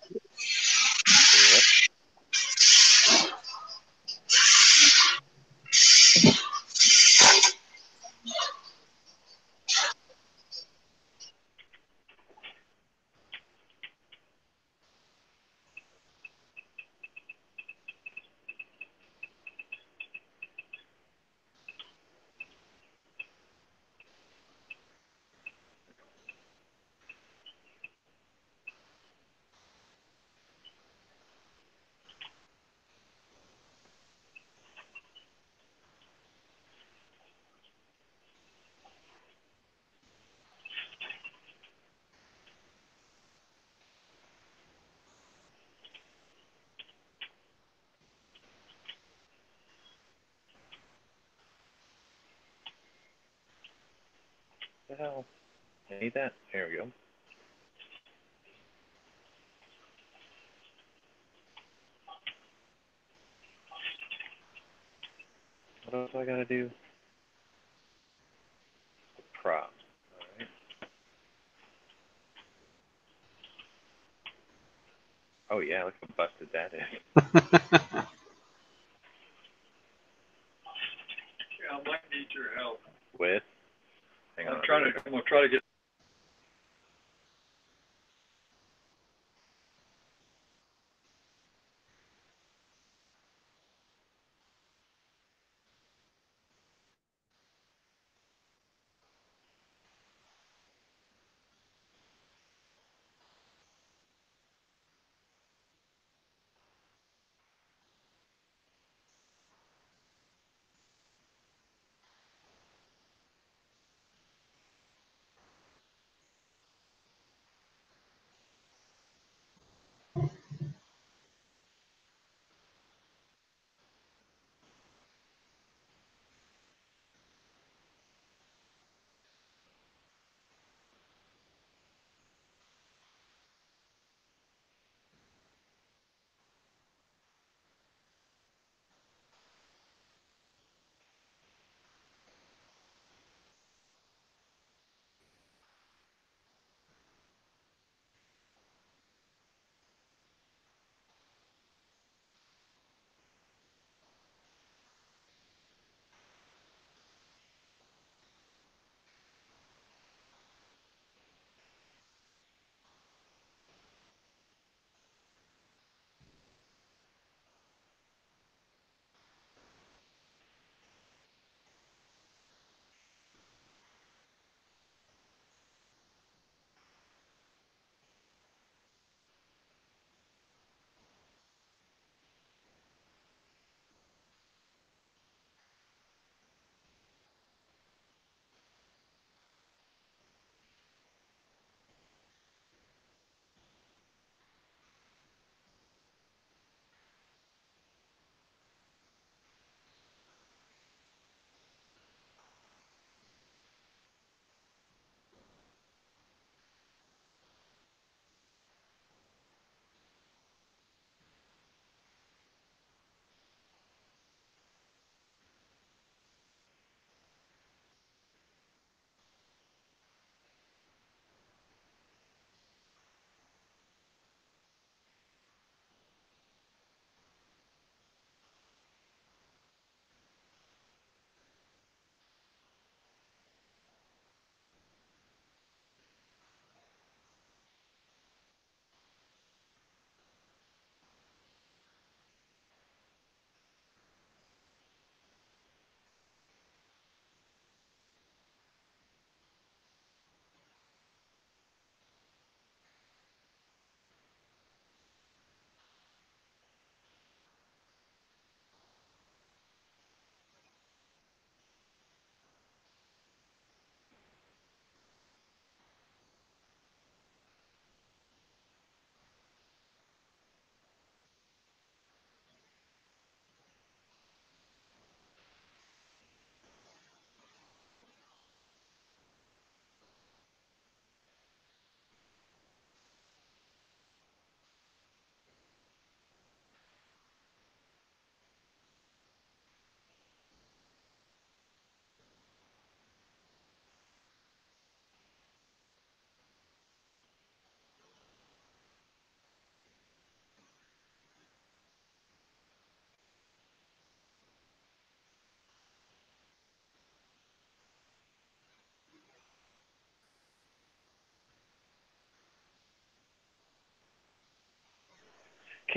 What the hell? I need that. There we go. What else do I gotta do? Props. Alright. Oh yeah, look how busted that is. Yeah, I might need your help. With? Hang on. I'm gonna try to get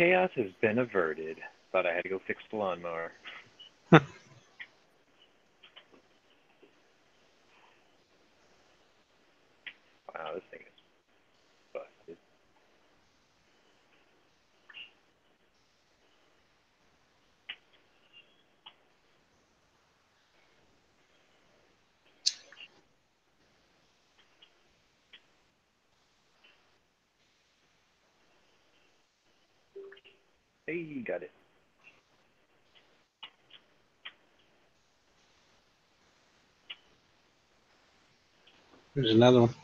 chaos has been averted. Thought I had to go fix the lawnmower. Wow, this thing is busted. Hey, got it. There's another one.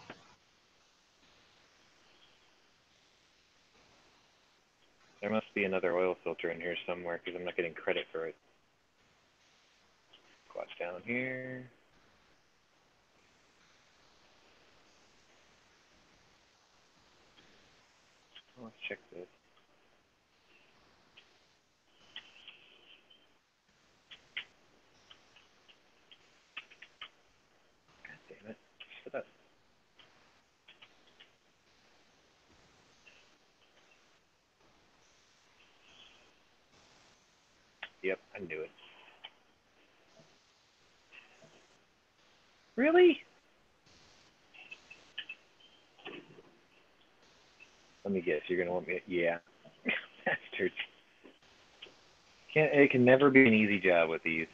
There must be another oil filter in here somewhere because I'm not getting credit for it. Watch down here. Let's check this. God damn it. Shut up. Yep, I knew it. Really? Let me guess. You're gonna want me? Yeah. Bastards. It can never be an easy job with these.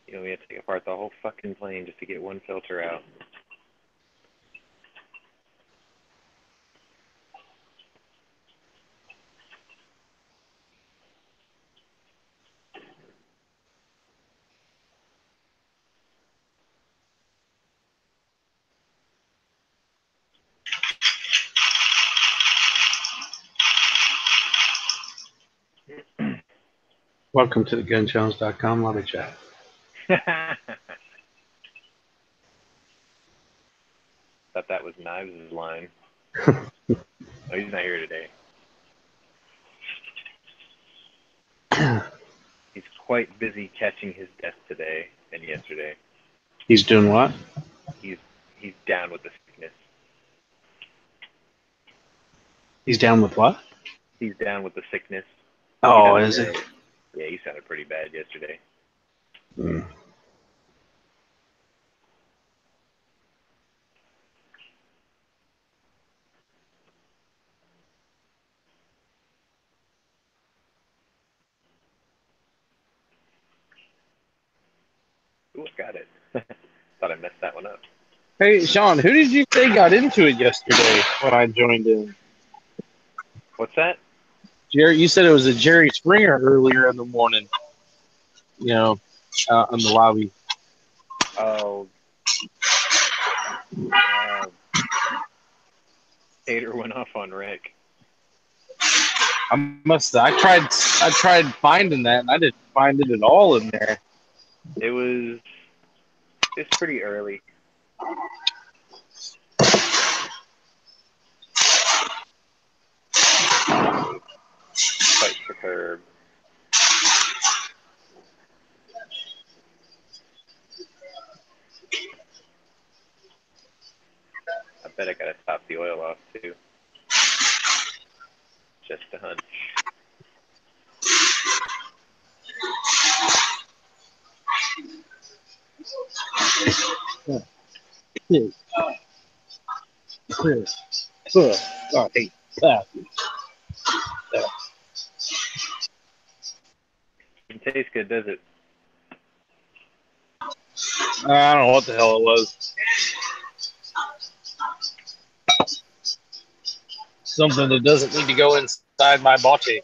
You know, we have to take apart the whole fucking plane just to get one filter out. Welcome to the gunjones.com lobby chat. Thought that was Knives' line. Oh, he's not here today. He's quite busy catching his death today and yesterday. He's doing what? He's down with the sickness. He's down with what? He's down with the sickness. Oh, is he? Yeah, he sounded pretty bad yesterday. Mm. Ooh, I got it. Thought I messed that one up. Hey, Sean, who did you say got into it yesterday when I joined in? What's that? Jerry, you said it was a Jerry Springer earlier in the morning. You know, in the lobby. Oh. Tater went off on Rick. I tried finding that, and I didn't find it at all in there. It's pretty early. Quite superb. I bet I gotta top the oil off too. Just a hunch. It tastes good, does it? I don't know what the hell it was. Something that doesn't need to go inside my body.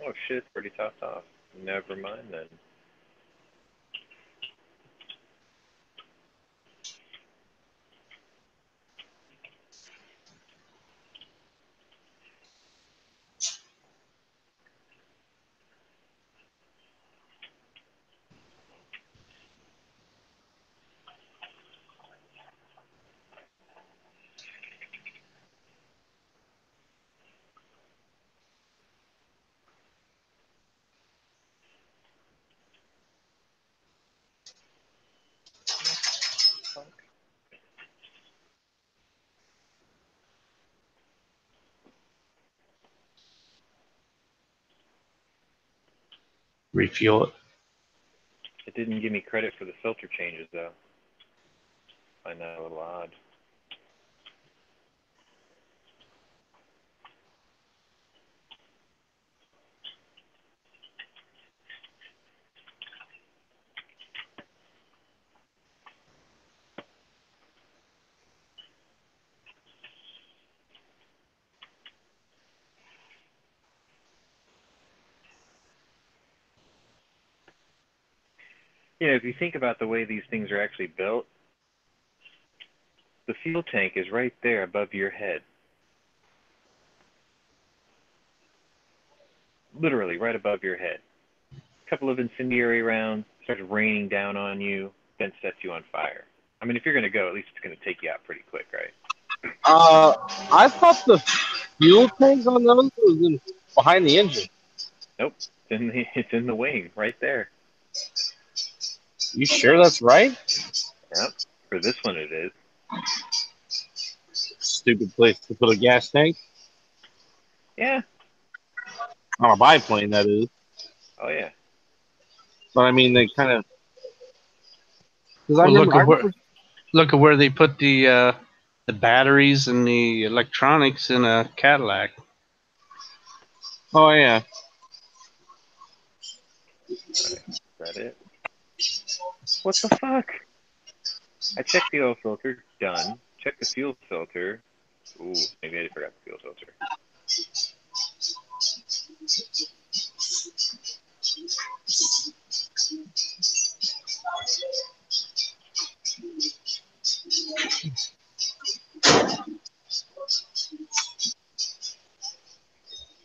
Oh shit, it's pretty topped off. Never mind then. refuel it. It didn't give me credit for the filter changes, though. I find that a little odd. You know, if you think about the way these things are actually built, the fuel tank is right there above your head. Literally right above your head. A couple of incendiary rounds, starts raining down on you, then sets you on fire. I mean, if you're going to go, at least it's going to take you out pretty quick, right? I thought the fuel tanks on those was behind the engine. Nope, it's in the wing, right there. You sure that's right? Yep, for this one it is. Stupid place to put a gas tank. Yeah. On a biplane, that is. Oh yeah. But I mean, they kind of. Well, look at where they put the batteries and the electronics in a Cadillac. Oh yeah. Right. Is that it? What the fuck? I checked the oil filter, done. Check the fuel filter. Ooh, maybe I forgot the fuel filter.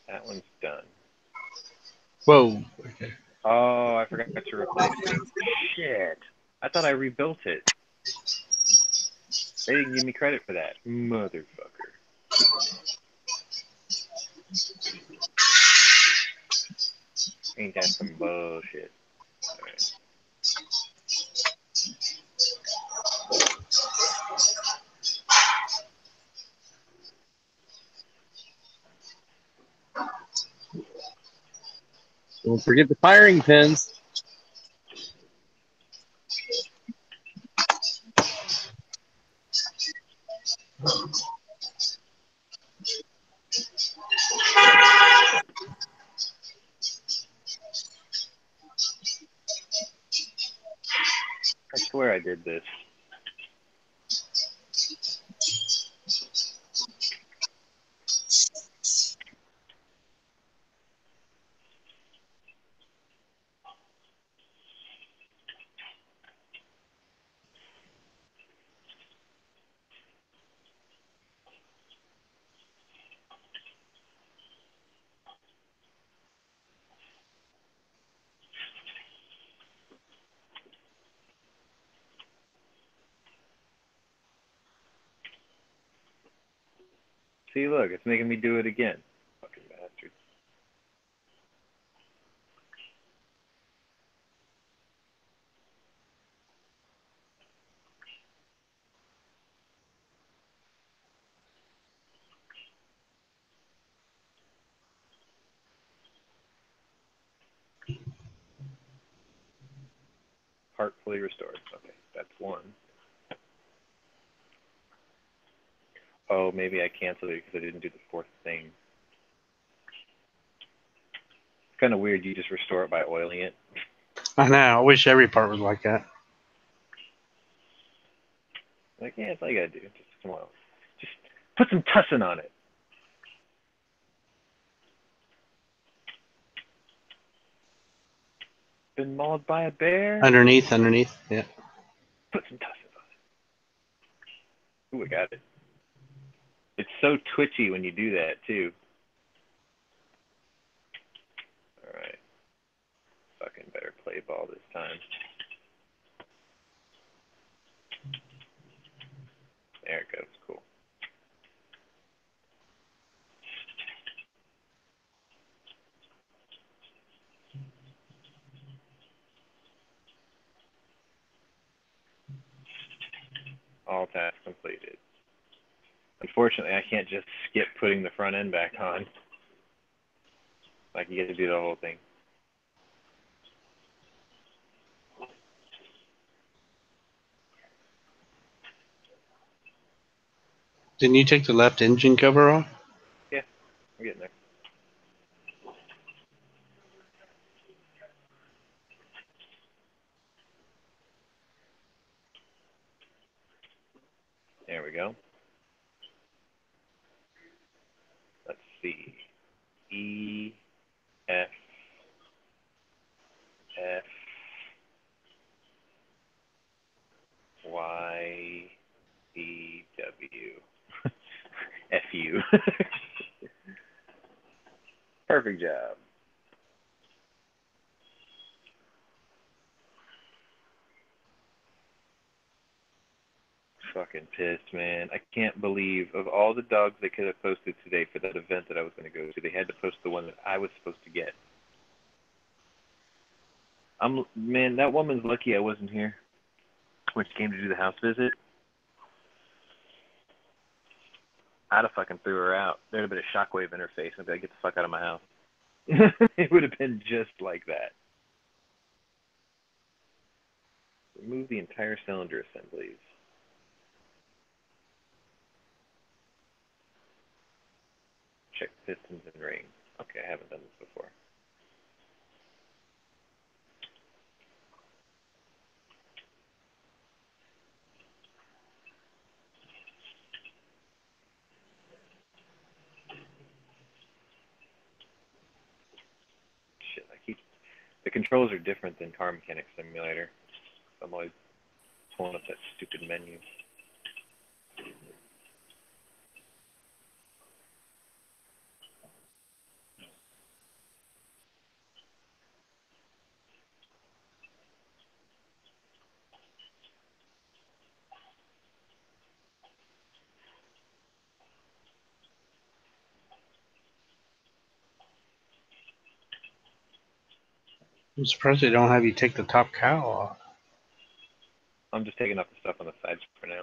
That one's done. Whoa. Okay. Oh, I forgot to replace it. Shit. I thought I rebuilt it. They didn't give me credit for that. Motherfucker. Ain't that some bullshit? Alright. Don't forget the firing pins. I swear I did this. See, look, it's making me do it again. Fucking bastard. Part fully restored. Okay, that's one. Oh, maybe I canceled it because I didn't do the fourth thing. It's kind of weird. You just restore it by oiling it. I know. I wish every part was like that. Like, yeah, that's all you gotta do. Just come on. Just put some tussin on it. Been mauled by a bear? Underneath, yeah. Put some tussin on it. Ooh, I got it. It's so twitchy when you do that, too. Alright. Fucking better play ball this time. There it goes. Cool. All tasks completed. Unfortunately, I can't just skip putting the front end back on. Like, you get to do the whole thing. Didn't you take the left engine cover off? Yeah, I'm getting there. There we go. Let's see. E, F, F, Y, E, W. F, U. Perfect job. Fucking pissed, man. I can't believe of all the dogs they could have posted today for that event that I was going to go to, they had to post the one that I was supposed to get. Man, that woman's lucky I wasn't here when she came to do the house visit. I'd have fucking threw her out. There'd have been a shockwave in her face and I'd be like, get the fuck out of my house. It would have been just like that. Remove the entire cylinder assemblies. Check pistons and rings. Okay, I haven't done this before. Shit, the controls are different than Car Mechanic Simulator. I'm always pulling up that stupid menu. I'm surprised they don't have you take the top cowl off. I'm just taking off the stuff on the sides for now.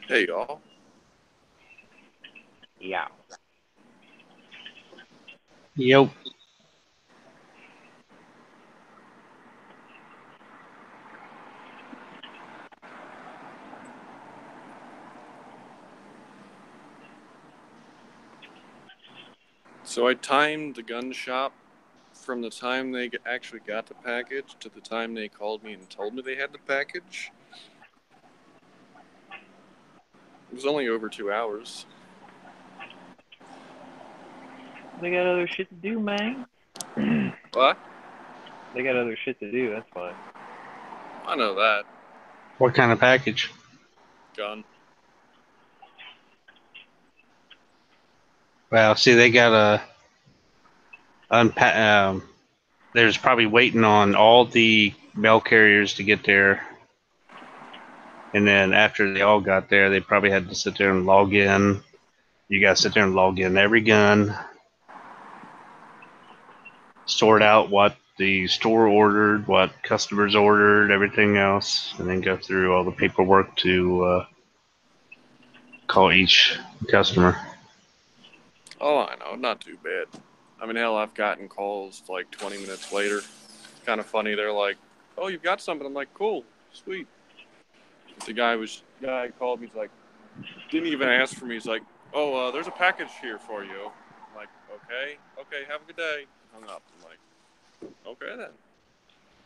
Hey, y'all. Yeah. Yep. So I timed the gun shop from the time they actually got the package to the time they called me and told me they had the package. It was only over 2 hours. They got other shit to do, man. What? They got other shit to do, that's fine. I know that. What kind of package? Gun. Well, see, they got a unpack. There's probably waiting on all the mail carriers to get there, and then after they all got there, they probably had to sit there and log in. You got to sit there and log in every gun, sort out what the store ordered, what customers ordered, everything else, and then go through all the paperwork to call each customer. Oh, I know. Not too bad. I mean, hell, I've gotten calls like 20 minutes later. It's kind of funny. They're like, oh, you've got something. I'm like, cool. Sweet. The guy called me. He's like, didn't even ask for me. He's like, oh, there's a package here for you. I'm like, okay, have a good day. Hung up. I'm like, okay then.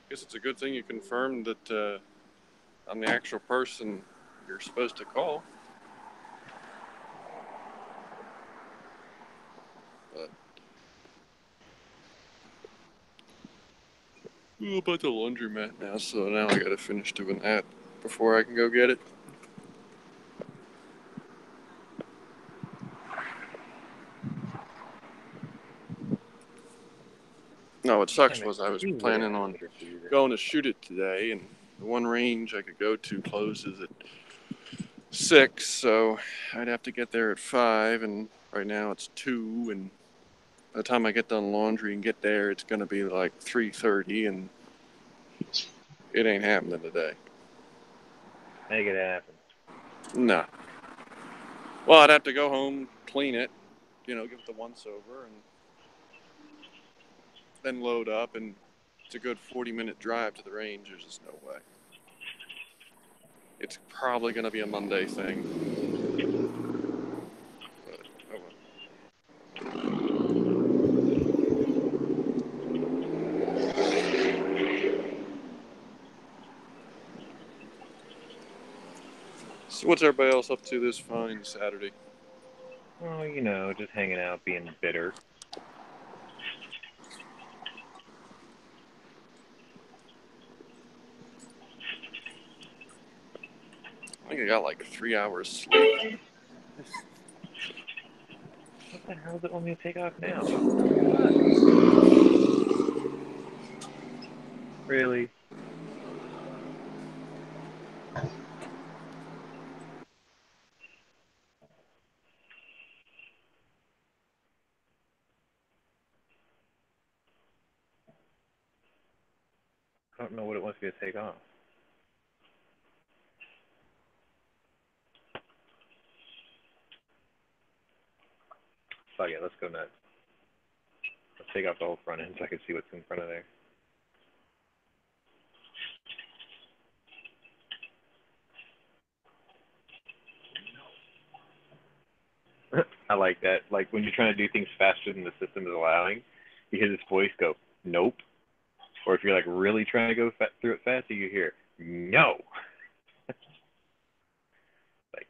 Guess it's a good thing you confirmed that I'm the actual person you're supposed to call. But about the laundromat now, so now I gotta finish doing that before I can go get it. No, what sucks was I was planning on going to shoot it today, and the one range I could go to closes at 6, so I'd have to get there at 5, and right now it's 2, and by the time I get done laundry and get there, it's gonna be like 3:30, and it ain't happening today. Make it happen. Nah. Well, I'd have to go home, clean it, give it the once over, and then load up, and it's a good 40-minute drive to the range. There's just no way. It's probably going to be a Monday thing. But, oh well. So what's everybody else up to this fine Saturday? Oh, just hanging out, being bitter. I think I got like 3 hours sleep. What the hell does it want me to take off now? Really? I don't know what it wants me to take off. Fuck it, let's go nuts. Let's take off the whole front end so I can see what's in front of there. I like that. Like when you're trying to do things faster than the system is allowing, you hear this voice go, nope. Or if you're like really trying to go through it faster, you hear, no. Like,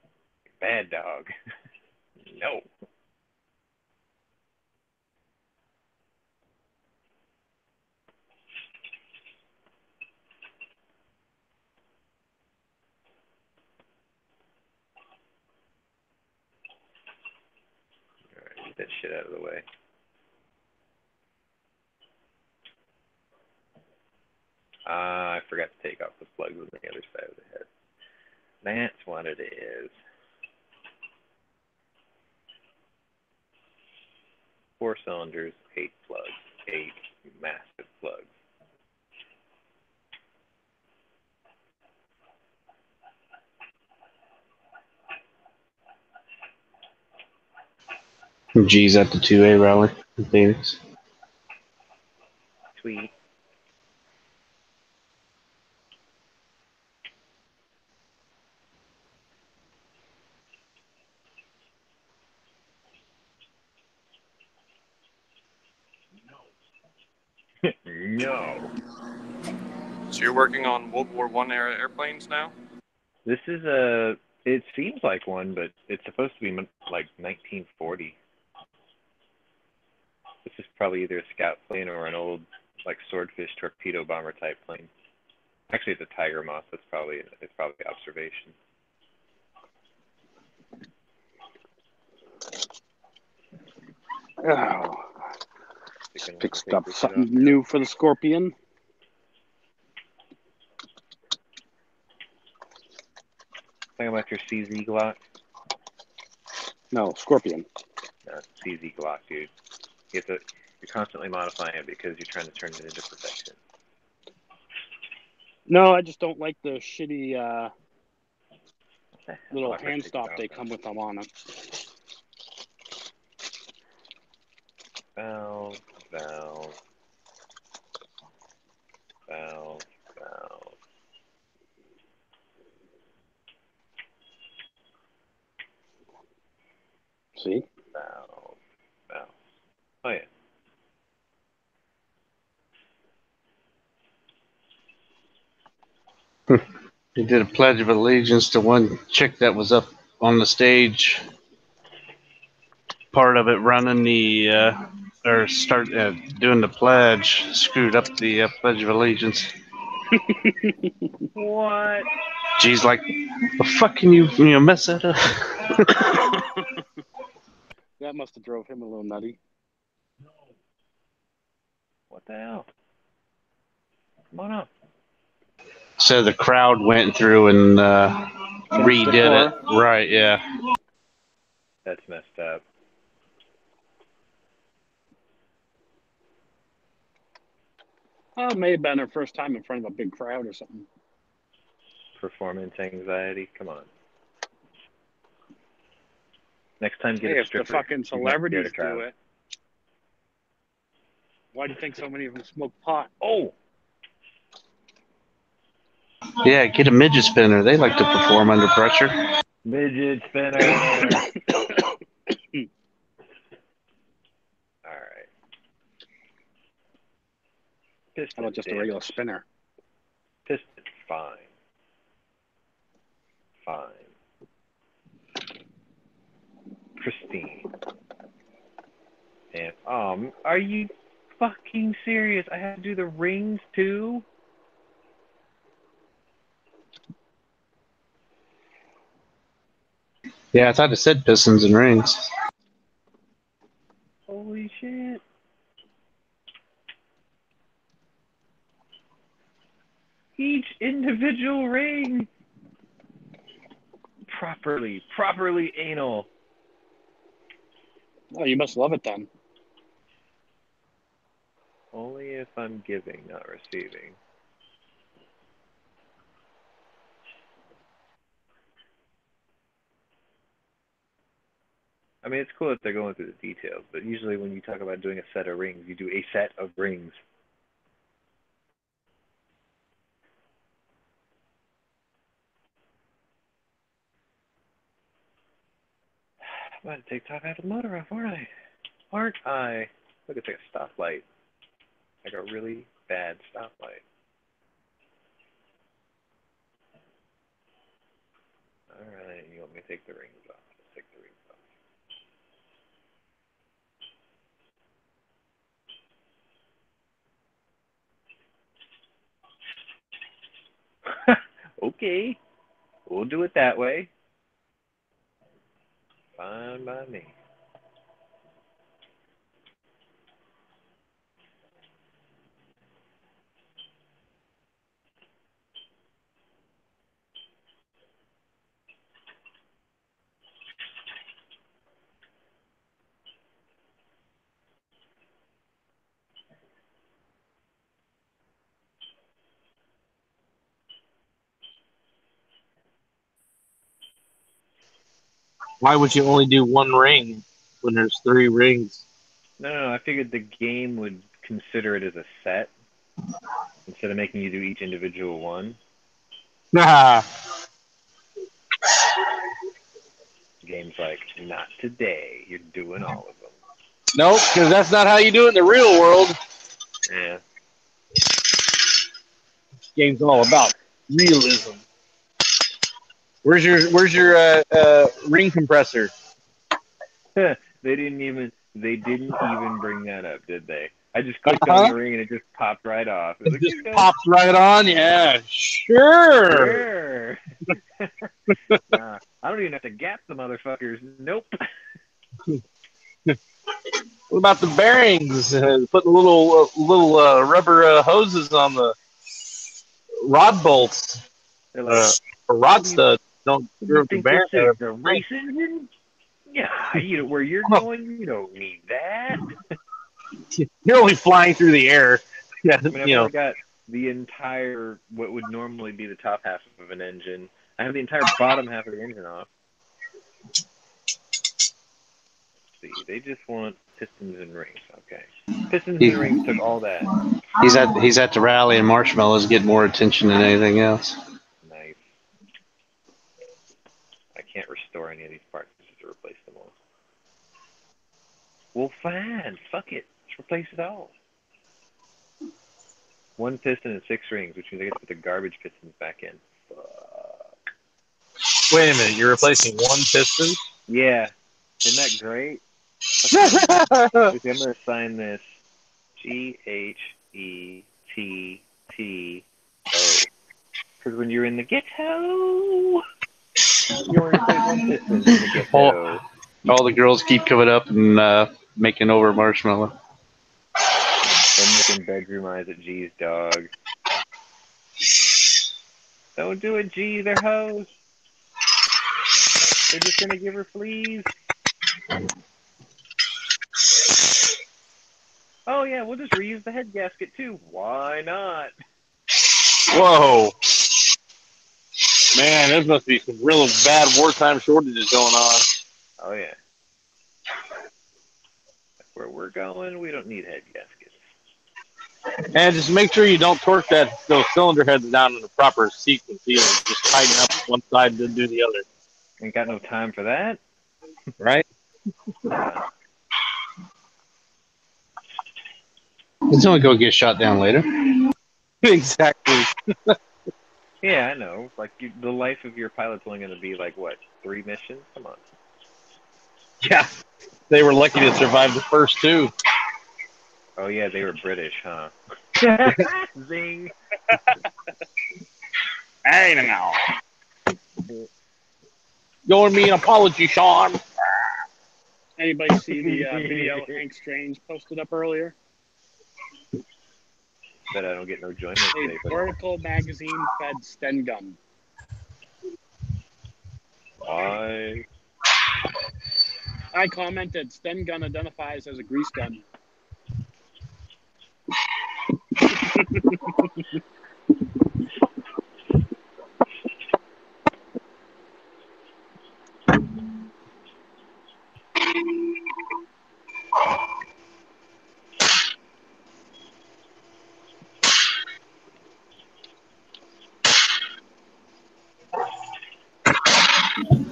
bad dog. No. Alright, get that shit out of the way. I forgot to take off the plugs on the other side of the head. That's what it is. 4 cylinders, 8 plugs. 8 massive plugs. G's at the 2A rally in Phoenix. Sweet. No. So you're working on World War I era airplanes now? This is it seems like one, but it's supposed to be like 1940. This is probably either a scout plane or an old, like, swordfish torpedo bomber type plane. Actually, it's a Tiger Moth. It's probably observation. Oh. Fixed up something new for the Scorpion. Talking about your CZ Glock? No, Scorpion. No, CZ Glock, dude. You're constantly modifying it because you're trying to turn it into perfection. No, I just don't like the shitty little hand stop they come with them on it. Valve, valve, valve, valve. See? Valve, valve. Oh, yeah. He did a pledge of allegiance to one chick that was up on the stage. Part of it running the or start doing the pledge, screwed up the Pledge of Allegiance. What? G's like, the fuck can you mess that up? That must have drove him a little nutty. What the hell? Come on up. So the crowd went through and redid it. Right, yeah. That's messed up. Oh, it may have been her first time in front of a big crowd or something. Performance anxiety. Come on. Next time, get Hey, a if the stripper. fucking She's not scared celebrities of crowds. do it, why do you think so many of them smoke pot? Oh, Yeah, get a midget spinner. They like to perform under pressure. midget spinner. All right. Piston How about just a dip. regular spinner? Piston, fine. Fine. Pristine. And are you fucking serious? I have to do the rings too? Yeah, I thought it said pistons and rings. Holy shit. Each individual ring. Properly anal. Oh, you must love it then. Only if I'm giving, not receiving. I mean, it's cool that they're going through the details, but usually when you talk about doing a set of rings, you do a set of rings. I'm about to take top half of the motor off, aren't I? Look, it's like a stoplight. Like a really bad stoplight. Alright, you want me to take the rings off? Let's take the rings off. Okay. We'll do it that way. Fine by me. Why would you only do one ring when there's 3 rings? No, I figured the game would consider it as a set instead of making you do each individual one. Nah. The game's like, not today. You're doing all of them. Nope, because that's not how you do it in the real world. Yeah. This game's all about realism. Where's your ring compressor? They didn't even bring that up, did they? I just clicked on the ring and it just popped right off. It just pops right on? Yeah, sure. Sure. Nah, I don't even have to gap the motherfuckers. Nope. What about the bearings? Putting little rubber hoses on the rod bolts Like, or rod studs. Don't what do screw you up the think bearing. this is? The race engine? Yeah, where you're going, you don't need that. You're only flying through the air. Yeah, I mean, I've only got the entire, what would normally be the top half of an engine. I have the entire bottom half of the engine off. Let's see, they just want pistons and rings. Okay. Pistons and rings took all that. He's at the rally, and Marshmallow's getting more attention than anything else. Nice. I can't restore any of these parts. Just to replace them all. Well, fine. Fuck it. Let's replace it all. 1 piston and 6 rings, which means I get to put the garbage pistons back in. Fuck. Wait a minute. You're replacing 1 piston? Yeah. Isn't that great? Okay, I'm gonna assign this GHETTO. Because when you're in the ghetto, you only replace one piston in the ghetto. All the girls keep coming up and making over marshmallow. They're making bedroom eyes at G's dog. Don't do it, G. They're hoes. They're just gonna give her fleas. Oh yeah, we'll just reuse the head gasket too. Why not? Whoa. Man, there must be some real bad wartime shortages going on. Oh yeah. Where we're going, we don't need head gaskets. And just make sure you don't torque those cylinder heads down in the proper sequence either. Just tighten up one side and then do the other. Ain't got no time for that. Right? Yeah. It's only going to get shot down later. Exactly. Yeah, I know. Like the life of your pilot's only going to be like what, 3 missions? Come on. Yeah. They were lucky to survive the first 2. Oh yeah, they were British, huh? Zing. Hey now. You owe me an apology, Sean. Anybody see the video Hank Strange posted up earlier? Bet I don't get no enjoyment today. A vertical magazine fed Sten gun. Why? I commented, Sten gun identifies as a grease gun.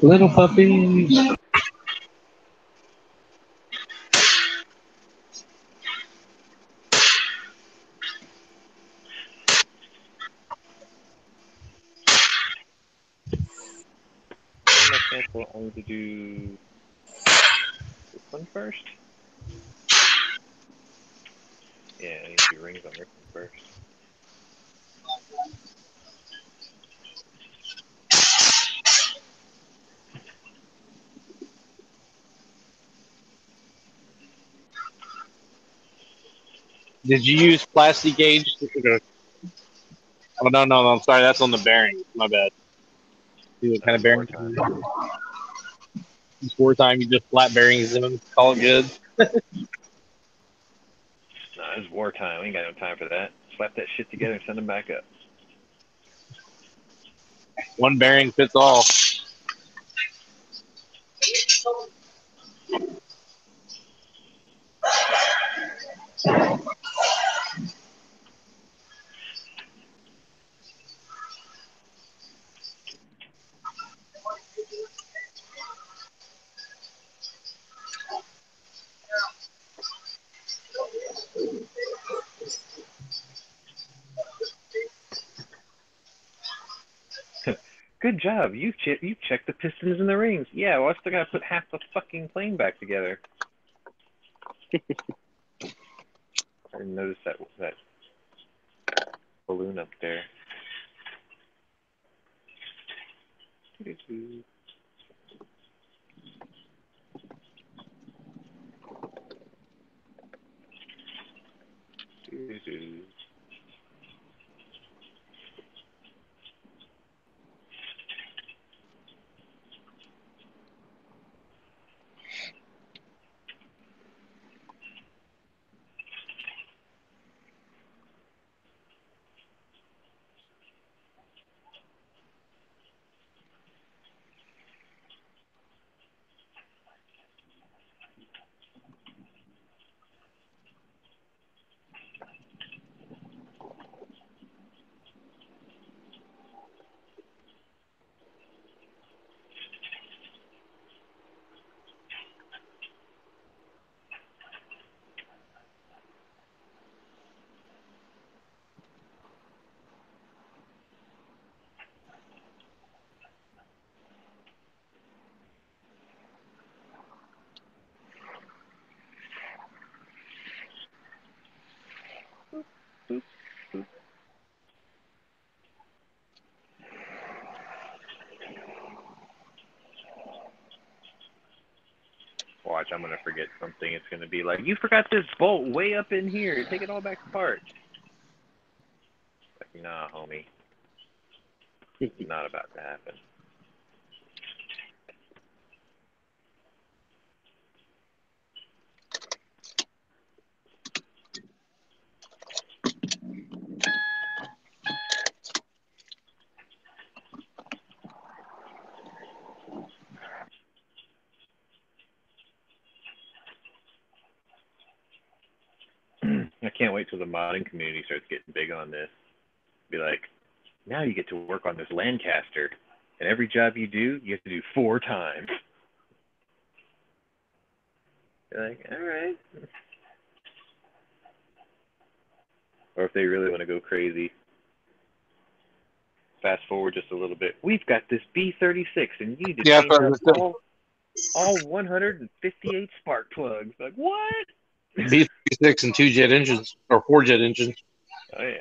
Little puppies. My sample, I need to do this one first. Yeah, I need to do rings on this one first. Did you use plastic gauge? Oh, no, I'm sorry. That's on the bearing. My bad. See what kind of bearing? It's wartime. You just flat bearings in them. Call it good. Nah, it's wartime. We ain't got no time for that. Slap that shit together and send them back up. One bearing fits all. Good job. You checked the pistons and the rings. Yeah, well, I still gotta put half the fucking plane back together. I didn't notice that balloon up there. watch, I'm gonna forget something. It's gonna be like, you forgot this bolt way up in here. Take it all back apart. Like, nah, homie. It's not about to happen. I can't wait till the modding community starts getting big on this. Be like, now you get to work on this Lancaster, and every job you do, you have to do 4 times. You're like, all right. Or if they really want to go crazy, fast forward just a little bit. We've got this B36, and you need to change out all 158 spark plugs. Like, what? B36 and 2 jet engines, or 4 jet engines. Oh, yeah.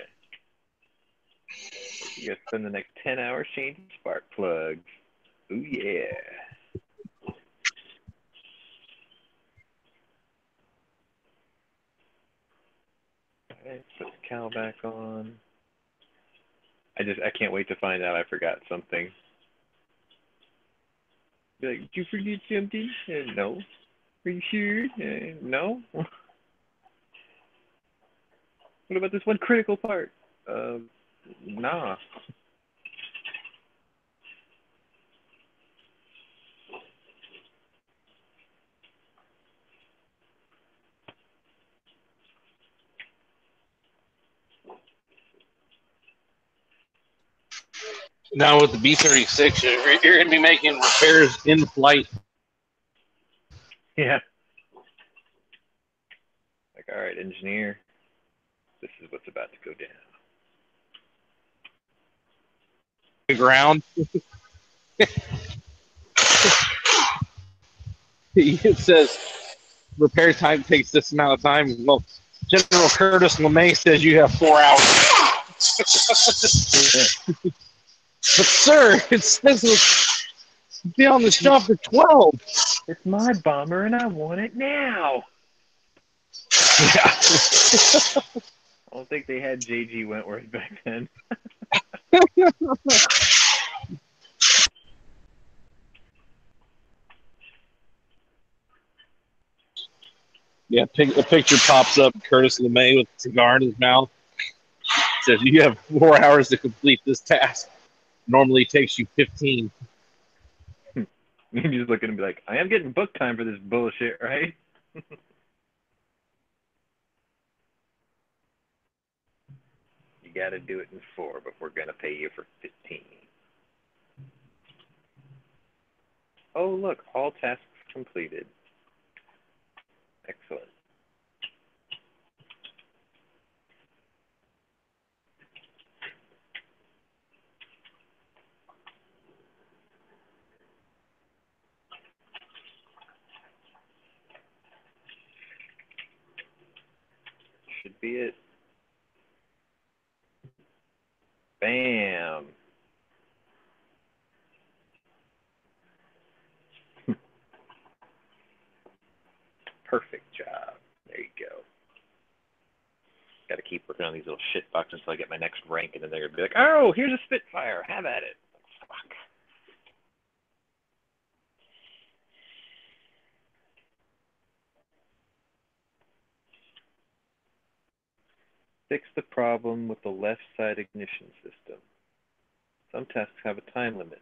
You got to spend the next 10 hours changing spark plugs. Ooh, yeah. Alright, put the cowl back on. I can't wait to find out I forgot something. Be like, did you forget something? No. Are you sure? No. What about this one critical part? Nah. Now with the B36, you're going to be making repairs in flight. Yeah. Like, all right, engineer, this is what's about to go down. Ground. It says repair time takes this amount of time. Well, General Curtis LeMay says you have 4 hours. But sir, it says be on the job for 12. It's my bomber, and I want it now. Yeah. I don't think they had J.G. Wentworth back then. Yeah, a picture pops up. Curtis LeMay with a cigar in his mouth. Says you have 4 hours to complete this task. Normally takes you 15. You just look at him and be like, I am getting book time for this bullshit, right? You got to do it in 4, but we're going to pay you for 15. Oh, look, all tasks completed. Excellent. Should be it. Bam. Perfect job. There you go. Got to keep working on these little shit boxes until I get my next rank, and then they're going to be like, oh, here's a Spitfire. Have at it. Fuck. Fix the problem with the left side ignition system. Some tasks have a time limit.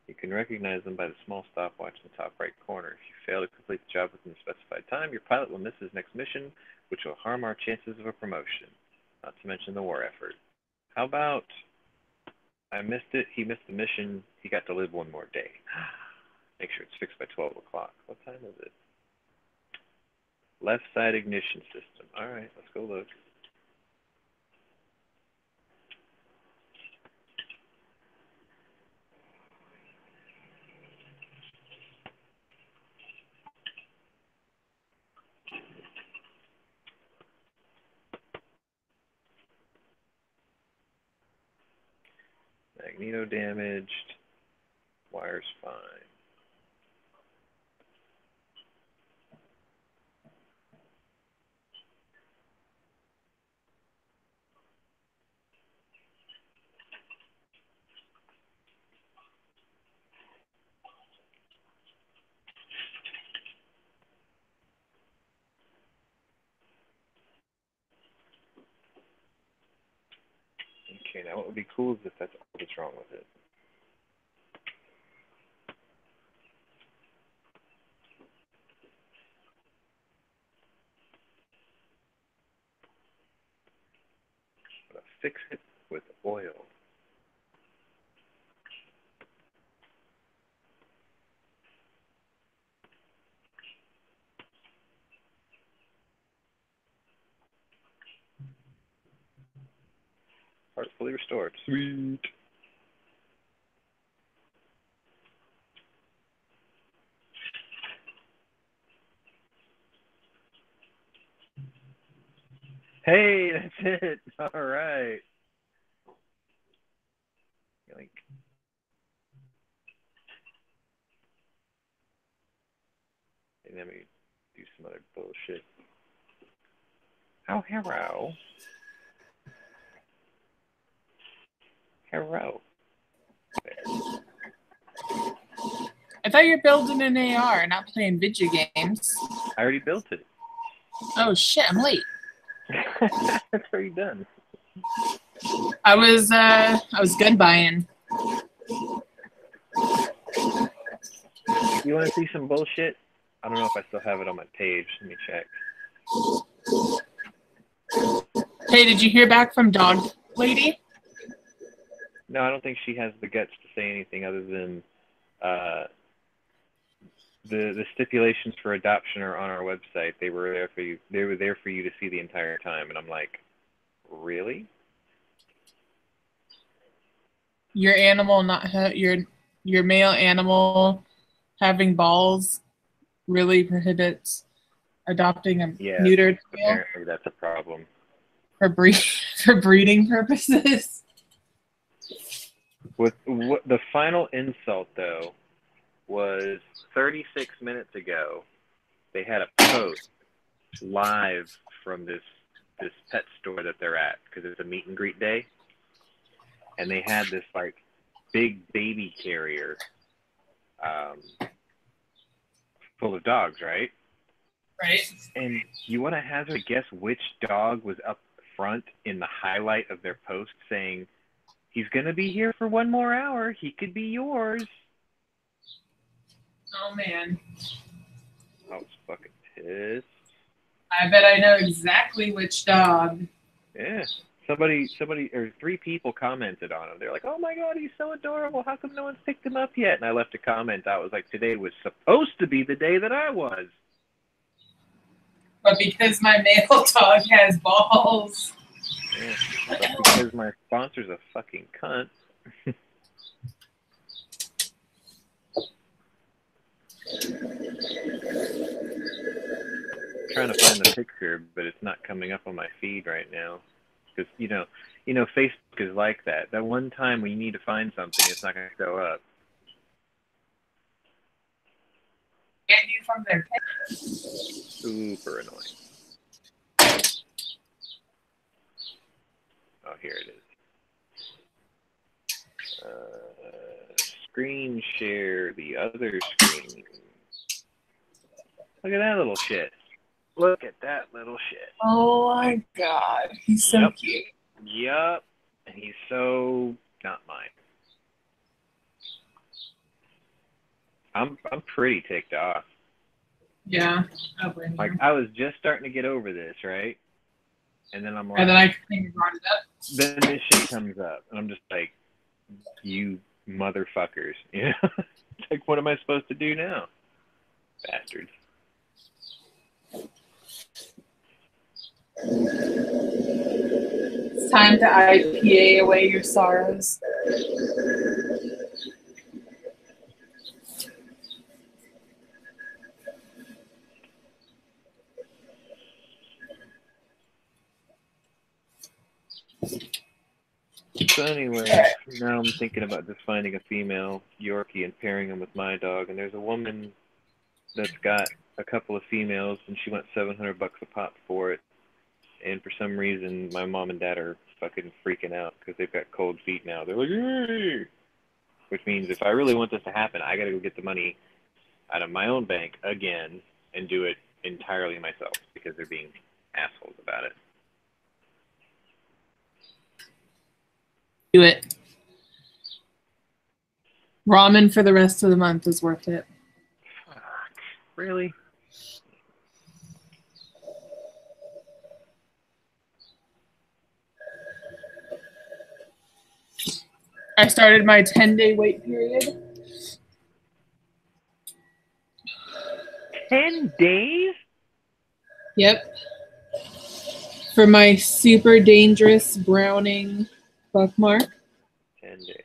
You can recognize them by the small stopwatch in the top right corner. If you fail to complete the job within the specified time, your pilot will miss his next mission, which will harm our chances of a promotion, not to mention the war effort. How about I missed it, he missed the mission, he got to live one more day. Make sure it's fixed by 12 o'clock. What time is it? Left side ignition system. All right, let's go look. Magneto damaged. Wire's fine. Okay, now what would be cool is if that's all that's wrong with it. But fix it with oil. Part fully restored. Sweet. Hey, that's it. All right. Yoink. And then we do some other bullshit. Oh, hello. Hello. There. I thought you were building an AR, not playing video games. I already built it. Oh shit, I'm late. That's already done. I was gun buying. You want to see some bullshit? I don't know if I still have it on my page. Let me check. Hey, did you hear back from Dog Lady? No, I don't think she has the guts to say anything other than the stipulations for adoption are on our website. They were there for you. They were there for you to see the entire time, and I'm like, really? Your animal your male animal having balls really prohibits adopting a neutered male? Apparently that's a problem. For breeding purposes. What the final insult though was 36 minutes ago. They had a post live from this pet store that they're at because it's a meet and greet day, and they had this like big baby carrier full of dogs, right? Right. And you want to hazard a guess which dog was up front in the highlight of their post saying, "He's going to be here for 1 more hour. He could be yours." Oh, man. I was fucking pissed. I bet I know exactly which dog. Yeah. Somebody, or 3 people commented on him. They're like, "Oh my God, he's so adorable. How come no one's picked him up yet?" And I left a comment. I was like, "Today was supposed to be the day that I was." But because my male dog has balls. Yeah. But because my sponsor's a fucking cunt. Trying to find the picture, but it's not coming up on my feed right now. Because you know, Facebook is like that. That one time when you need to find something, it's not going to show up. Get you from their Super annoying. Oh, here it is. Screen share the other screen. Look at that little shit. Look at that little shit. Oh my God, he's so cute. Yup. And he's so not mine. I'm pretty ticked off. Yeah. Like I was just starting to get over this, right? And then I'm like, and then I brought it up. Then this shit comes up, and I'm just like, you motherfuckers, you know? It's like, what am I supposed to do now? Bastards. It's time to IPA away your sorrows. So anyway, now I'm thinking about just finding a female Yorkie and pairing them with my dog. And there's a woman that's got a couple of females, and she went $700 a pop for it. And for some reason, my mom and dad are fucking freaking out because they've got cold feet now. They're like, "Yay!" Which means if I really want this to happen, I got to go get the money out of my own bank again and do it entirely myself because they're being assholes about it. Do it. Ramen for the rest of the month is worth it. Fuck. Really? I started my 10-day wait period. 10 days? Yep. For my super dangerous browning bookmark. 10 days.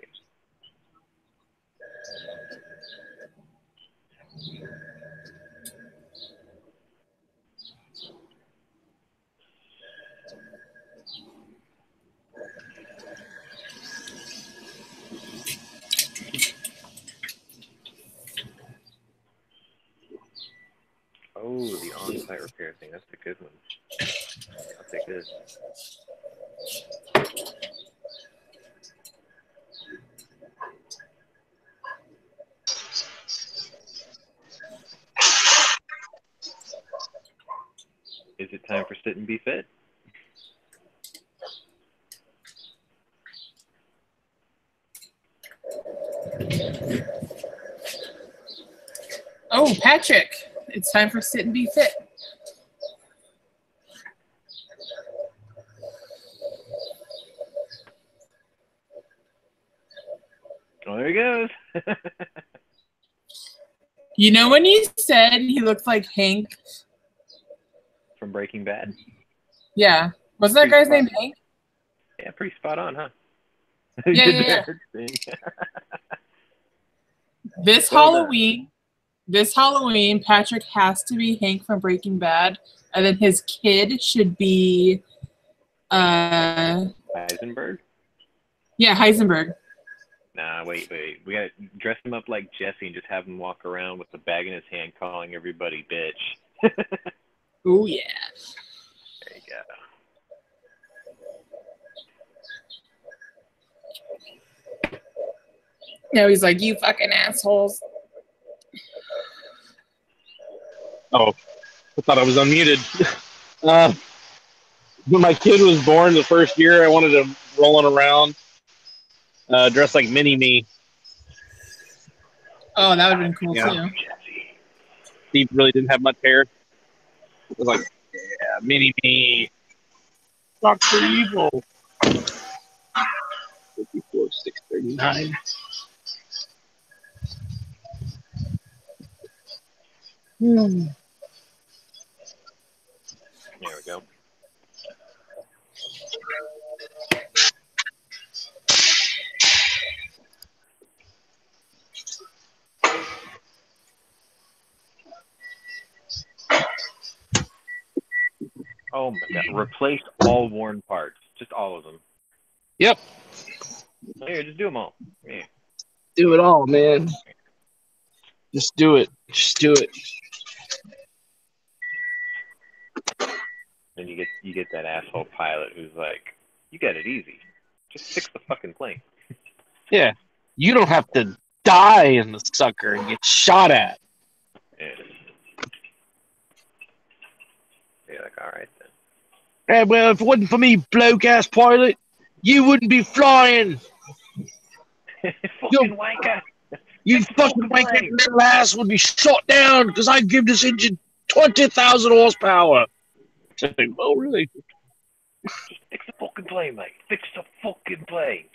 Oh, the on-site repair thing. That's a good one. I'll take this. Is it time for sit and be fed? Oh, Patrick, it's time for sit and be fit. Oh, there he goes. You know when you said he looked like Hank? From Breaking Bad. Yeah. Wasn't that guy's name Hank? Yeah, pretty spot on, huh? Yeah. This Halloween, Patrick has to be Hank from Breaking Bad, and then his kid should be Heisenberg? Yeah, Heisenberg. Nah, wait. We gotta dress him up like Jesse and just have him walk around with the bag in his hand calling everybody bitch. Oh, yeah. There you go. No, he's like, you fucking assholes. Oh, I thought I was unmuted. When my kid was born the first year, I wanted him rolling around, dressed like Mini-Me. Oh, that would have been cool, too. Steve really didn't have much hair. It was like, yeah, Mini-Me. Dr. Evil. 54, 639. There we go. Oh my god. Replace all worn parts. Just all of them. Yep. Here, just do them all. Yeah. Do it all, man. Just do it. Just do it. Then you get that asshole pilot who's like, you got it easy. Just fix the fucking plane. Yeah. You don't have to die in the sucker and get shot at. Yeah. You're like, all right then. Yeah, well, if it wasn't for me, bloke-ass pilot, you wouldn't be flying. Fucking wanker. You fucking wanker little ass would be shot down because I give this engine 20,000 horsepower. Oh, really? Just fix the fucking plane, mate. Fix the fucking plane.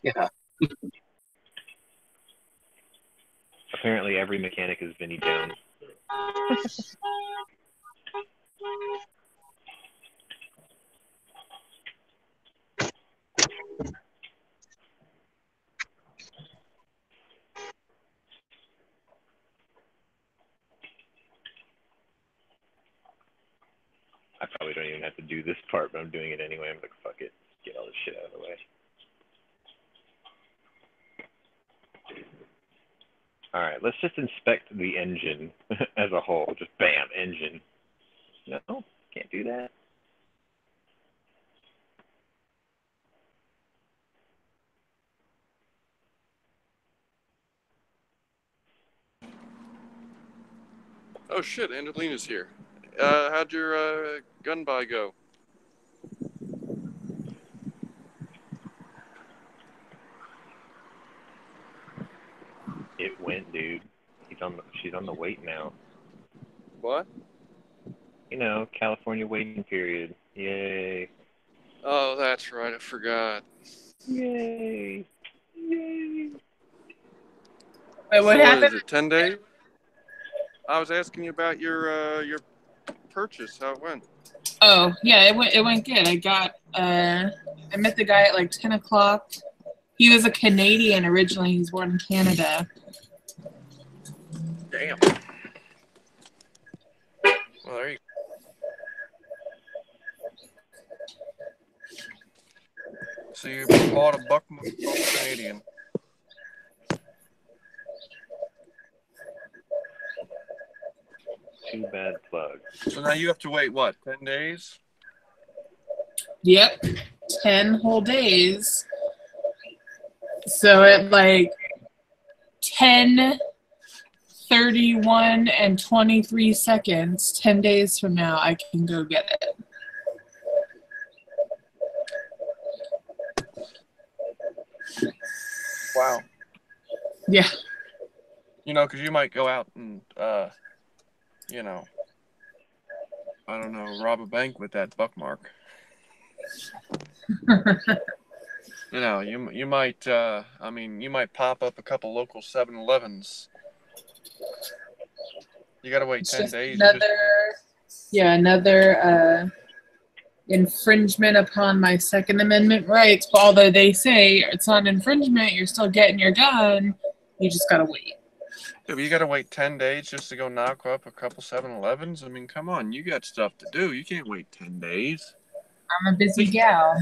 Yeah. Apparently, every mechanic is Vinnie Jones. I probably don't even have to do this part, but I'm doing it anyway. I'm like, fuck it. Get all this shit out of the way. All right, let's just inspect the engine as a whole. Just bam, engine. No, can't do that. Oh shit, Angelina's here. How'd your gun buy go? went, dude. She's on the wait now. What? You know, California waiting period. Yay. Oh, that's right. I forgot. Yay. Yay. Wait, what So happened? is it 10 days? I was asking you about your purchase. How it went? Oh, yeah, it went good. I met the guy at like 10 o'clock. He was a Canadian originally. He was born in Canada. Damn. Well, there you go. So you bought a buckmark from a Canadian. Too bad plug. So now you have to wait, what, 10 days? Yep, 10 whole days. So at like 10:31 and 23 seconds, 10 days from now, I can go get it. Wow. Yeah. You know, because you might go out and, you know, I don't know, rob a bank with that buckmark. You know, you might, you might pop up a couple local 7-Elevens. You got to wait 10 days. Another infringement upon my Second Amendment rights. But although they say it's not infringement, you're still getting your gun. You just got to wait. Yeah, but you got to wait 10 days just to go knock up a couple 7-Elevens? I mean, come on, you got stuff to do. You can't wait 10 days. I'm a busy gal.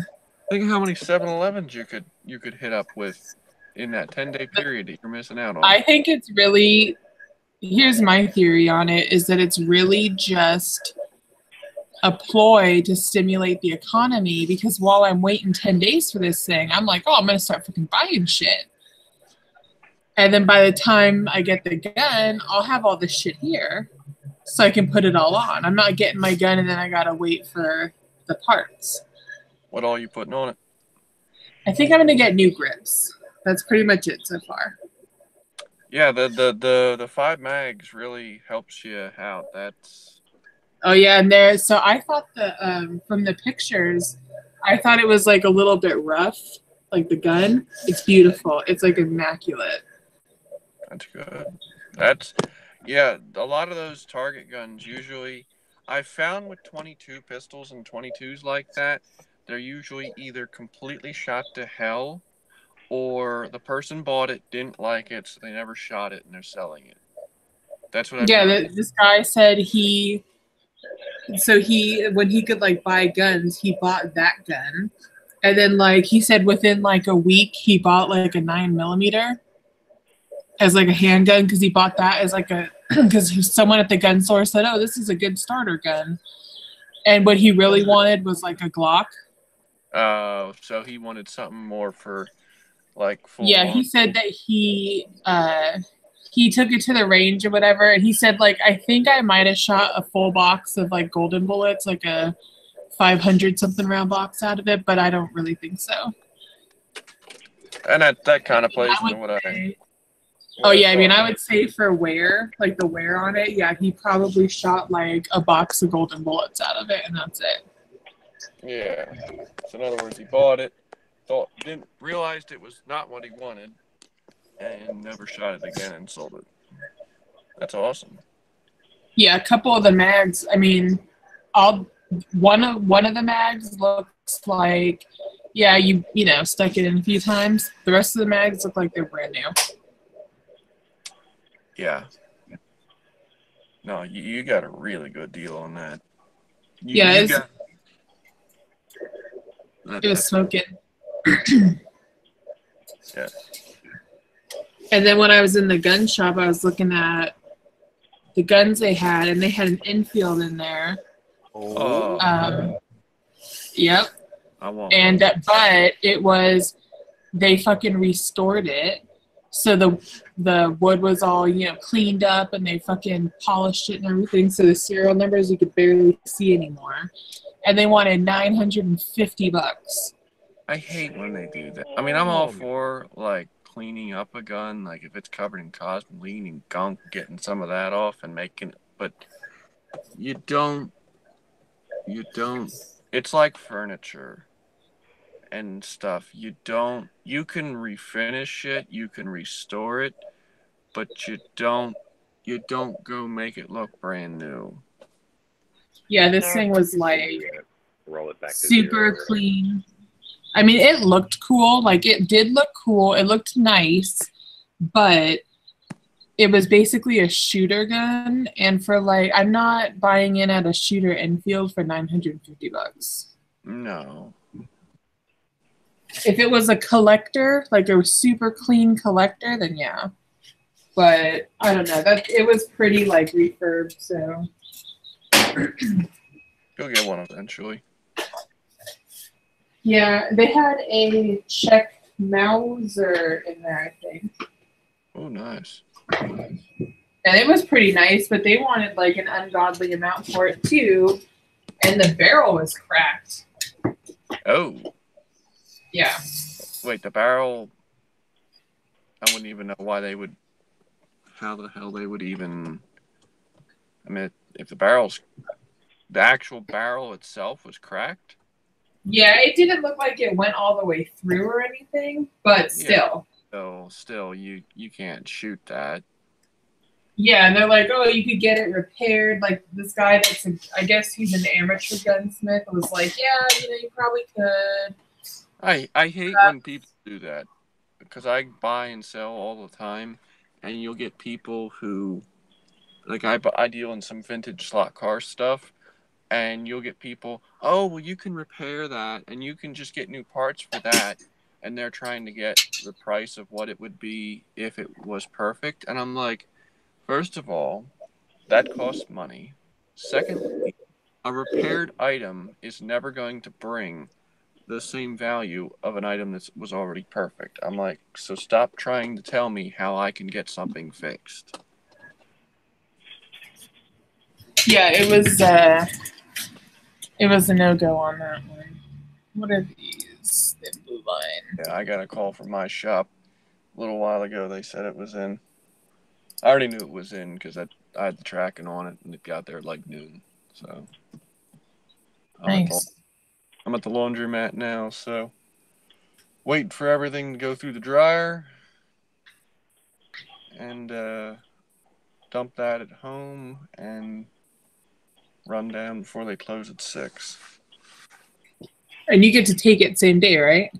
Think of how many 7-Elevens you could hit up with in that 10-day period that you're missing out on. I think it's really, here's my theory on it, is that it's really just a ploy to stimulate the economy, because while I'm waiting 10 days for this thing, I'm like, oh, I'm going to start fucking buying shit. And then by the time I get the gun, I'll have all this shit here so I can put it all on. I'm not getting my gun and then I got to wait for the parts. What all you putting on it? I think I'm going to get new grips. That's pretty much it so far. Yeah, the 5 mags really helps you out. That's... Oh, yeah, and so I thought from the pictures, I thought it was like a little bit rough, like the gun. It's beautiful. It's like immaculate. That's good. Yeah, a lot of those target guns usually, I've found with 22 pistols and 22s like that, they're usually either completely shot to hell or the person bought it, didn't like it, so they never shot it and they're selling it. That's what I've heard. This guy said when he could like buy guns, he bought that gun. And then like he said within like a week, he bought like a 9mm as like a handgun, because he bought that as like because someone at the gun store said, oh, this is a good starter gun. And what he really wanted was like a Glock. So he wanted something more for like full Yeah, on. he said that he took it to the range or whatever, and he said like, I think I might have shot a full box of like golden bullets, like a 500 something round box out of it, but I don't really think so. And that kind of plays into what I... Oh yeah, I mean, I would say for wear, like the wear on it, yeah, he probably shot like a box of golden bullets out of it, and that's it. Yeah. So in other words, he bought it, realized it was not what he wanted, and never shot it again and sold it. That's awesome. Yeah, a couple of the mags. I mean, one of the mags looks like, yeah, you know, stuck it in a few times. The rest of the mags look like they're brand new. Yeah. No, you got a really good deal on that. It was smoking. Yeah. And then when I was in the gun shop, I was looking at the guns they had, and they had an infield in there. Oh. Yep. I won't. And but it was, they fucking restored it, so the wood was all, you know, cleaned up, and they fucking polished it and everything, so the serial numbers you could barely see anymore. And they wanted $950. I hate when they do that. I mean, I'm all for like cleaning up a gun, like if it's covered in cosmoline and gunk, getting some of that off and making it. But you don't. It's like furniture and stuff. You can refinish it, you can restore it, but you don't go make it look brand new. Yeah, this thing was like roll it back to super zero. clean. I mean, it looked cool. Like, it did look cool. It looked nice, but it was basically a shooter gun. And for like, I'm not buying in at a shooter Enfield for $950. No. If it was a collector, like a super clean collector, then yeah. But I don't know. That it was pretty like refurb, so. You'll get one eventually. Yeah, they had a Czech Mauser in there, I think. Oh, nice. And it was pretty nice, but they wanted like an ungodly amount for it too. And the barrel was cracked. Oh. Yeah. Wait, the barrel. I wouldn't even know why they would. How the hell they would even. I mean, if the actual barrel itself was cracked. Yeah, it didn't look like it went all the way through or anything, but still. Yeah, still, you can't shoot that. Yeah, and they're like, oh, you could get it repaired. Like this guy I guess he's an amateur gunsmith, was like, yeah, you probably could. I hate when people do that because I buy and sell all the time, and you'll get people who, like I deal in some vintage slot car stuff, and you'll get people, oh, well, you can repair that, and you can just get new parts for that, and they're trying to get the price of what it would be if it was perfect, and I'm like, first of all, that costs money. Secondly, a repaired item is never going to bring the same value of an item that was already perfect. I'm like, so stop trying to tell me how I can get something fixed. Yeah, it was a no-go on that one. What are these? The blue line. Yeah, I got a call from my shop a little while ago. They said it was in. I already knew it was in because I had the tracking on it, and it got there at like noon. So Nice. I'm at the laundromat now, so waiting for everything to go through the dryer and dump that at home and run down before they close at 6. And you get to take it same day, right?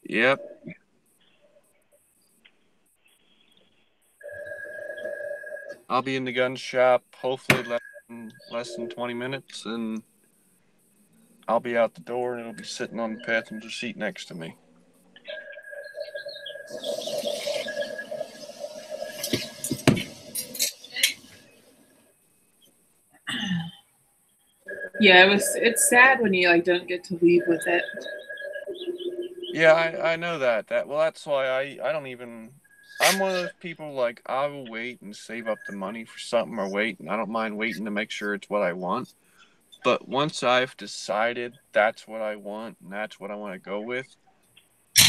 Yep. I'll be in the gun shop hopefully less than 20 minutes, and I'll be out the door, and it'll be sitting on the passenger seat next to me. Yeah, it's sad when you like don't get to leave with it. Yeah, I know that. Well, that's why I don't even. I'm one of those people, like, I will wait and save up the money for something or wait, and I don't mind waiting to make sure it's what I want. But once I've decided that's what I want and that's what I want to go with,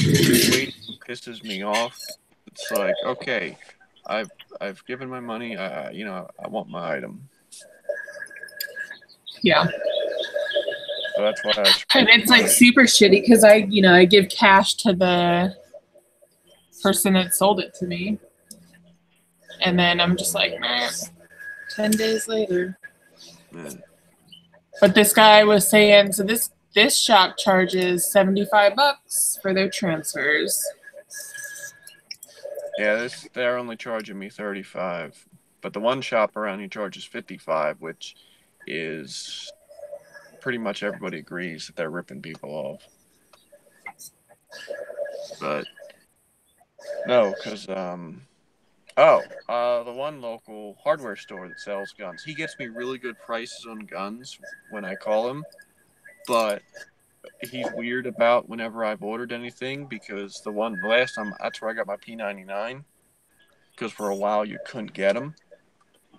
waiting pisses me off. It's like, okay, I've given my money. I want my item. Yeah. So that's why And it's like super shitty because I give cash to the person that sold it to me. And then I'm just like, nah, 10 days later. Man. But this guy was saying, so this shop charges $75 for their transfers. Yeah, they're only charging me $35. But the one shop around here charges $55, which is pretty much everybody agrees that they're ripping people off. But no, because the one local hardware store that sells guns, he gets me really good prices on guns when I call him, but he's weird about whenever I've ordered anything, because the last time, that's where I got my P99, because for a while you couldn't get them,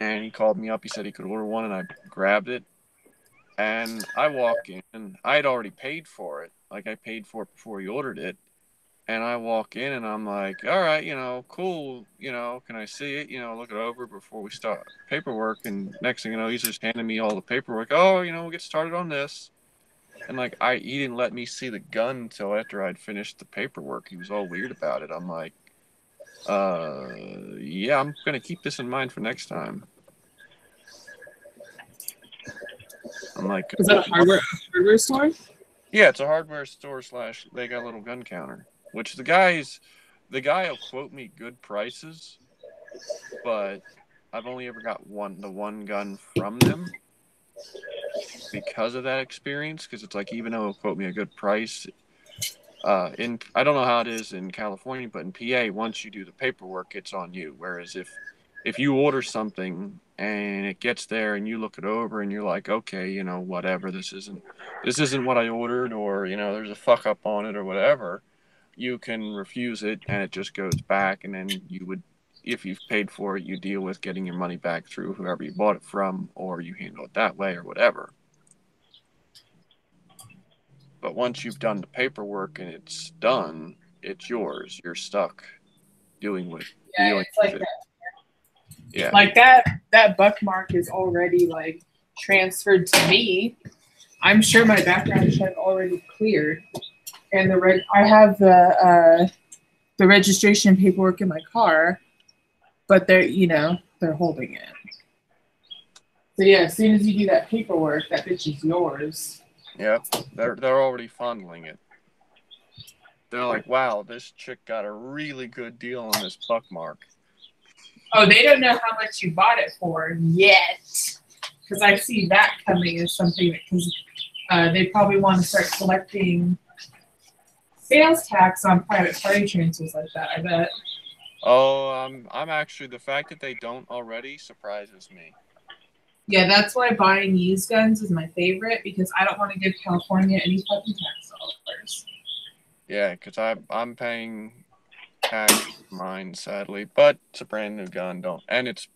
and he called me up, he said he could order one, and I grabbed it, and I walk in, and I had already paid for it, like I paid for it before he ordered it, And I walk in and I'm like, all right, cool, can I see it? Look it over before we start paperwork. And next thing you know, he's just handing me all the paperwork. Oh, we'll get started on this. And like, he didn't let me see the gun until after I'd finished the paperwork. He was all weird about it. I'm like, yeah, I'm going to keep this in mind for next time. I'm like, is that a hardware store? Yeah, it's a hardware store / they got a little gun counter, which the guy will quote me good prices, but I've only ever got the one gun from them because of that experience. Because it's like, even though he'll quote me a good price, I don't know how it is in California, but in PA, once you do the paperwork, it's on you. Whereas if you order something and it gets there and you look it over and you're like, okay, whatever, this isn't what I ordered, or there's a fuck up on it or whatever, you can refuse it and it just goes back, and then you would, if you've paid for it, you deal with getting your money back through whoever you bought it from, or you handle it that way or whatever. But once you've done the paperwork and it's done, it's yours. You're stuck dealing with It's like it. that. Yeah. Like that buck mark is already like transferred to me. I'm sure my background check already cleared, and I have the registration paperwork in my car, but they're holding it. So yeah, as soon as you do that paperwork, that bitch is yours. Yep, they're already fondling it. They're like, wow, this chick got a really good deal on this buck mark. Oh, they don't know how much you bought it for yet, because I see that coming as something because they probably want to start collecting sales tax on private party transfers like that, I bet. Oh, I'm actually, the fact that they don't already surprises me. Yeah, that's why buying used guns is my favorite, because I don't want to give California any fucking tax dollars. Yeah, because I'm paying tax for mine, sadly, but it's a brand new gun, and it's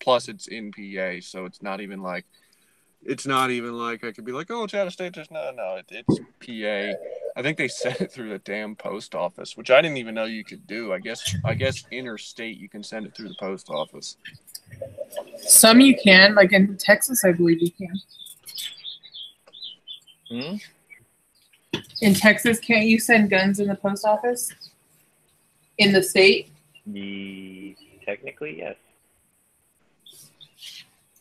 in PA, so it's not even like I could be like, oh, it's out of state. No, it's PA. I think they sent it through the damn post office, which I didn't even know you could do. I guess interstate you can send it through the post office. Some you can, like in Texas, I believe you can. In Texas, can't you send guns in the post office? In the state? Technically, yes.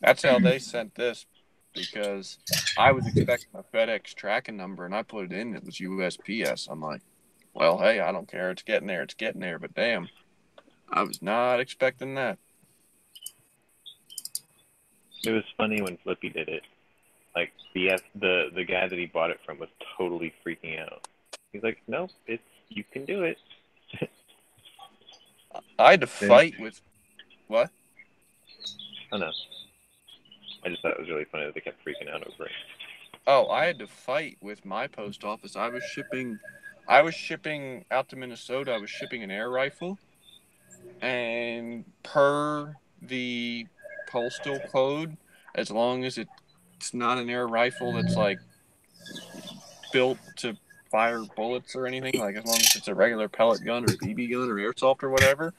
That's how they sent this, because I was expecting a FedEx tracking number, and I put it in. It was USPS. I'm like, well, hey, I don't care. It's getting there. But damn, I was not expecting that. It was funny when Flippy did it. Like, the guy that he bought it from was totally freaking out. He's like, nope, you can do it. I had to fight with what? Oh no. I just thought it was really funny that they kept freaking out over it. Oh, I had to fight with my post office. I was shipping out to Minnesota. I was shipping an air rifle, and per the postal code, as long as it's not an air rifle that's like built to fire bullets or anything, like as long as it's a regular pellet gun or BB gun or airsoft or whatever,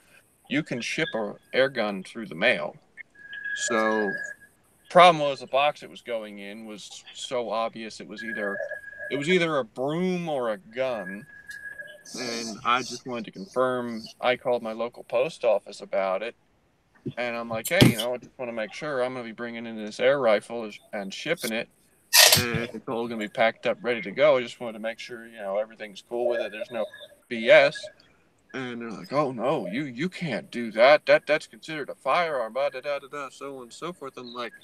you can ship an air gun through the mail. So problem was, the box it was going in was so obvious. It was either a broom or a gun, and I just wanted to confirm. I called my local post office about it, and I'm like, hey, I just want to make sure I'm going to be bringing in this air rifle and shipping it, and it's all going to be packed up, ready to go. I just wanted to make sure everything's cool with it. There's no BS. And they're like, oh no, you can't do that. That's considered a firearm. So on and so forth. I'm like,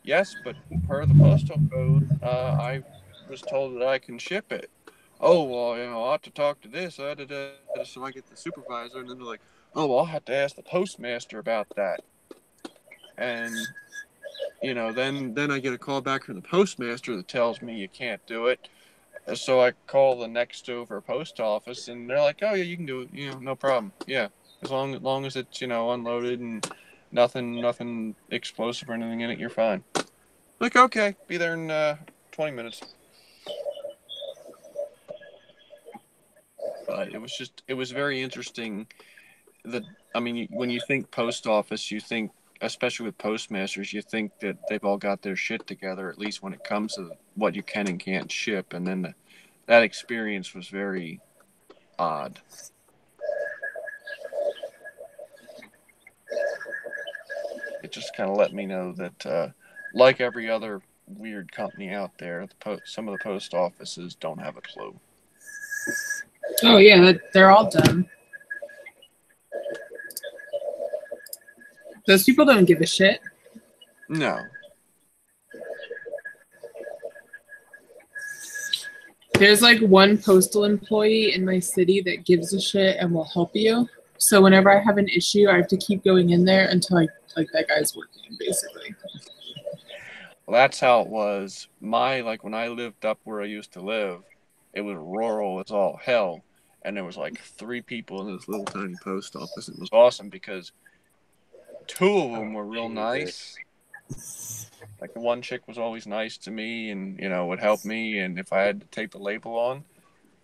yes, but per the postal code, I was told that I can ship it. Oh, well, I'll have to talk to this. So I get the supervisor, and then they're like, oh, well, I'll have to ask the postmaster about that. And, then I get a call back from the postmaster that tells me you can't do it. So I call the next over post office, and they're like, oh, yeah, you can do it. No problem. Yeah, as long as it's, unloaded and nothing explosive or anything in it, you're fine. Like, okay, be there in 20 minutes. But it was very interesting. When you think post office, you think, especially with postmasters, you think that they've all got their shit together, at least when it comes to what you can and can't ship. And then that experience was very odd. It just kind of let me know that, like every other weird company out there, some of the post offices don't have a clue. Oh yeah, they're all dumb. Those people don't give a shit. No. There's like one postal employee in my city that gives a shit and will help you. So whenever I have an issue, I have to keep going in there until that guy's working, basically. Well, that's how it was. When I lived up where I used to live, it was rural as all hell. And there was like 3 people in this little tiny post office. It was awesome because 2 of them were real nice. Like the one chick was always nice to me and, would help me and if I had to take the label on.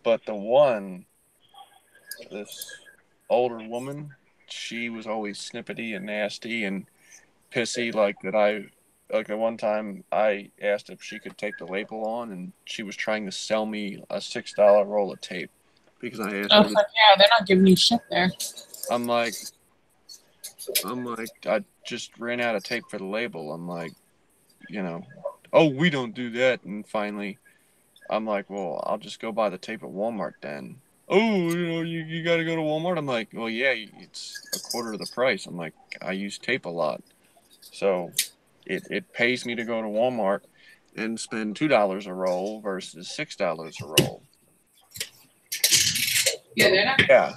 But the one, this older woman, she was always snippety and nasty and pissy. Like at one time I asked if she could take the label on and she was trying to sell me a $6 roll of tape because I asked her. Yeah, they're not giving you shit there. I'm like, I just ran out of tape for the label. I'm like, oh, we don't do that. And finally, I'm like, well, I'll just go buy the tape at Walmart then. Oh, you got to go to Walmart? I'm like, well, yeah, it's a quarter of the price. I'm like, I use tape a lot. So it pays me to go to Walmart and spend $2 a roll versus $6 a roll. Yeah, they're not. Yeah.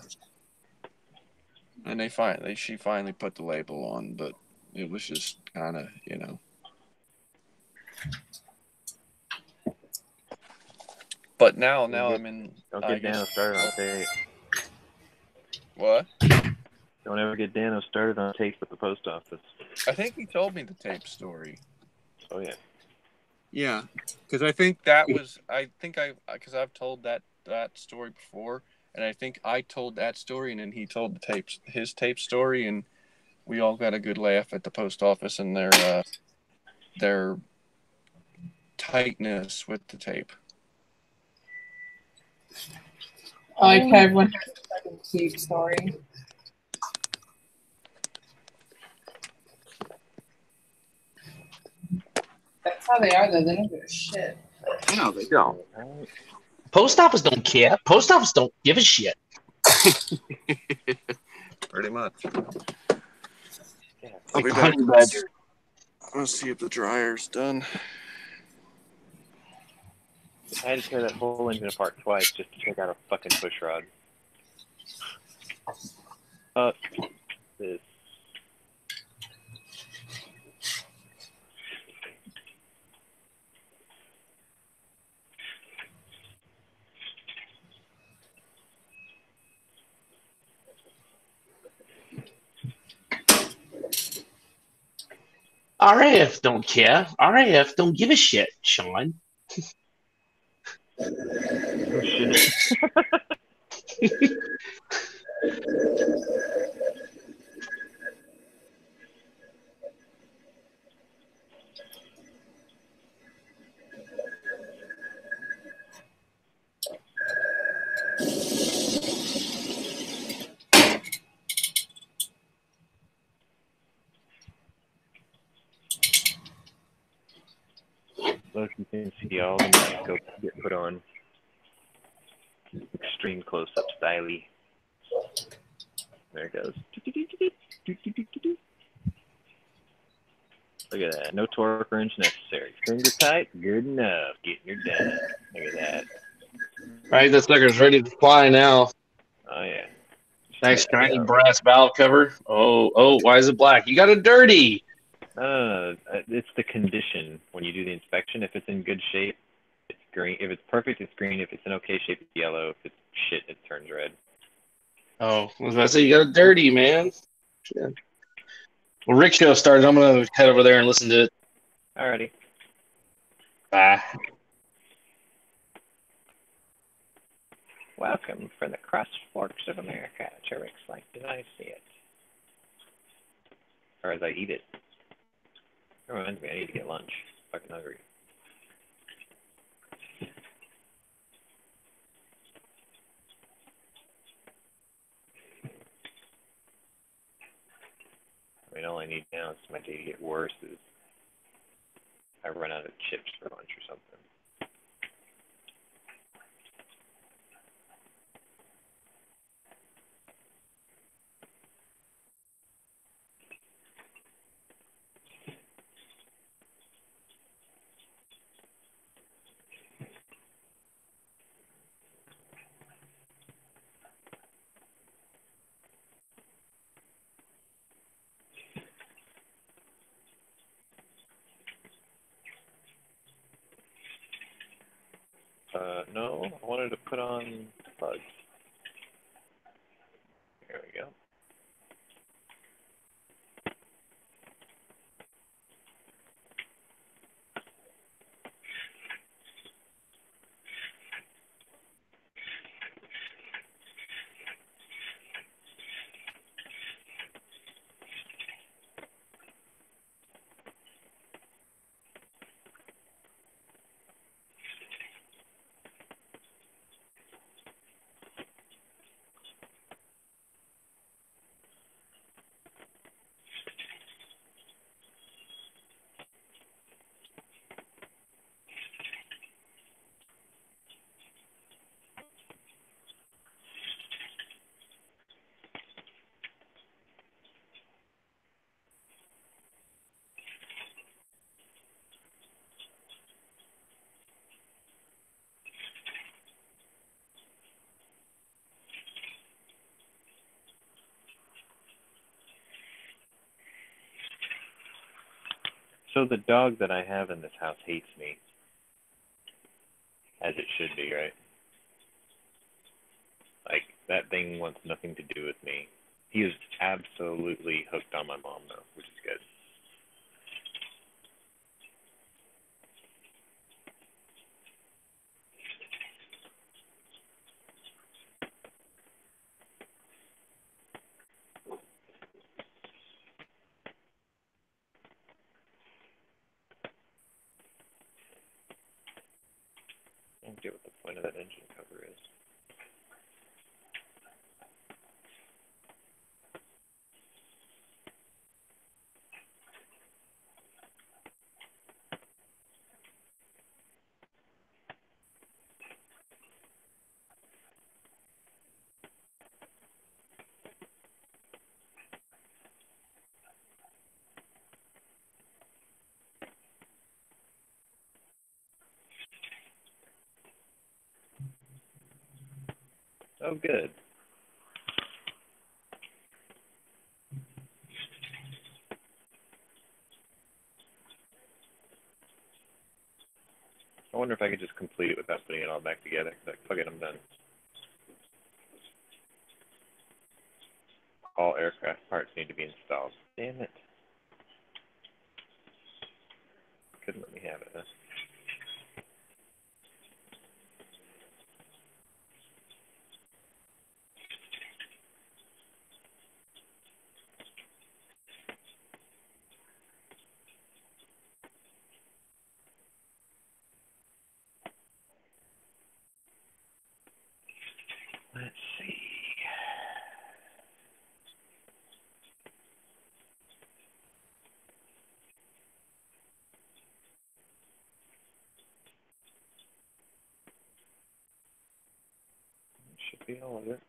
And she finally put the label on, but it was just kind of, But now I'm in. Don't get Dano started on tape. What? Don't ever get Dano started on tape with the post office. I think he told me the tape story. Oh yeah. Yeah, because I think because I've told that story before, and I think I told that story, and then he told his tape story, and we all got a good laugh at the post office and their tightness with the tape. I like how everyone has a fucking tape story. That's how they are, though. They don't give a shit. No, they don't. Post office don't care. Post office don't give a shit. Pretty much. Yeah. I'll be Honey back. badger. Let's see if the dryer's done. I had to tear that whole engine apart twice just to take out a fucking push rod. This. RAF don't care. RAF don't give a shit, Sean. Oh, shit. Look, you can see all the microscopes get put on. Extreme close-up styly. There it goes. Look at that. No torque wrench necessary. Finger tight, good enough. Getting her done. Look at that. Right, that sucker's ready to fly now. Oh yeah. Nice shiny brass valve cover. Oh, why is it black? You got it dirty. No. It's the condition when you do the inspection. If it's in good shape, it's green. If it's perfect, it's green. If it's in okay shape, it's yellow. If it's shit, it turns red. Oh, I was about to say, you got it dirty, man. Shit. Well, Rick show started. I'm going to head over there and listen to it. Alrighty. Bye. Welcome from the cross forks of America to Rick's Life as I see it. Or as I eat it. That reminds me, I need to get lunch. I'm fucking hungry. I mean, all I need now is my day to get worse is I run out of chips for lunch or something. No, I wanted to put on plugs. There we go. So the dog that I have in this house hates me. As it should be, right? Like, that thing wants nothing to do with me. He is absolutely hooked on my mom, though, which is good. I don't get what the point of that engine cover is. Oh, good. I wonder if I could just complete it without putting it all back together. Like, fuck it, I'm done. All aircraft parts need to be installed. Damn it. Couldn't let me have it, huh? Let's see. Should be all of it.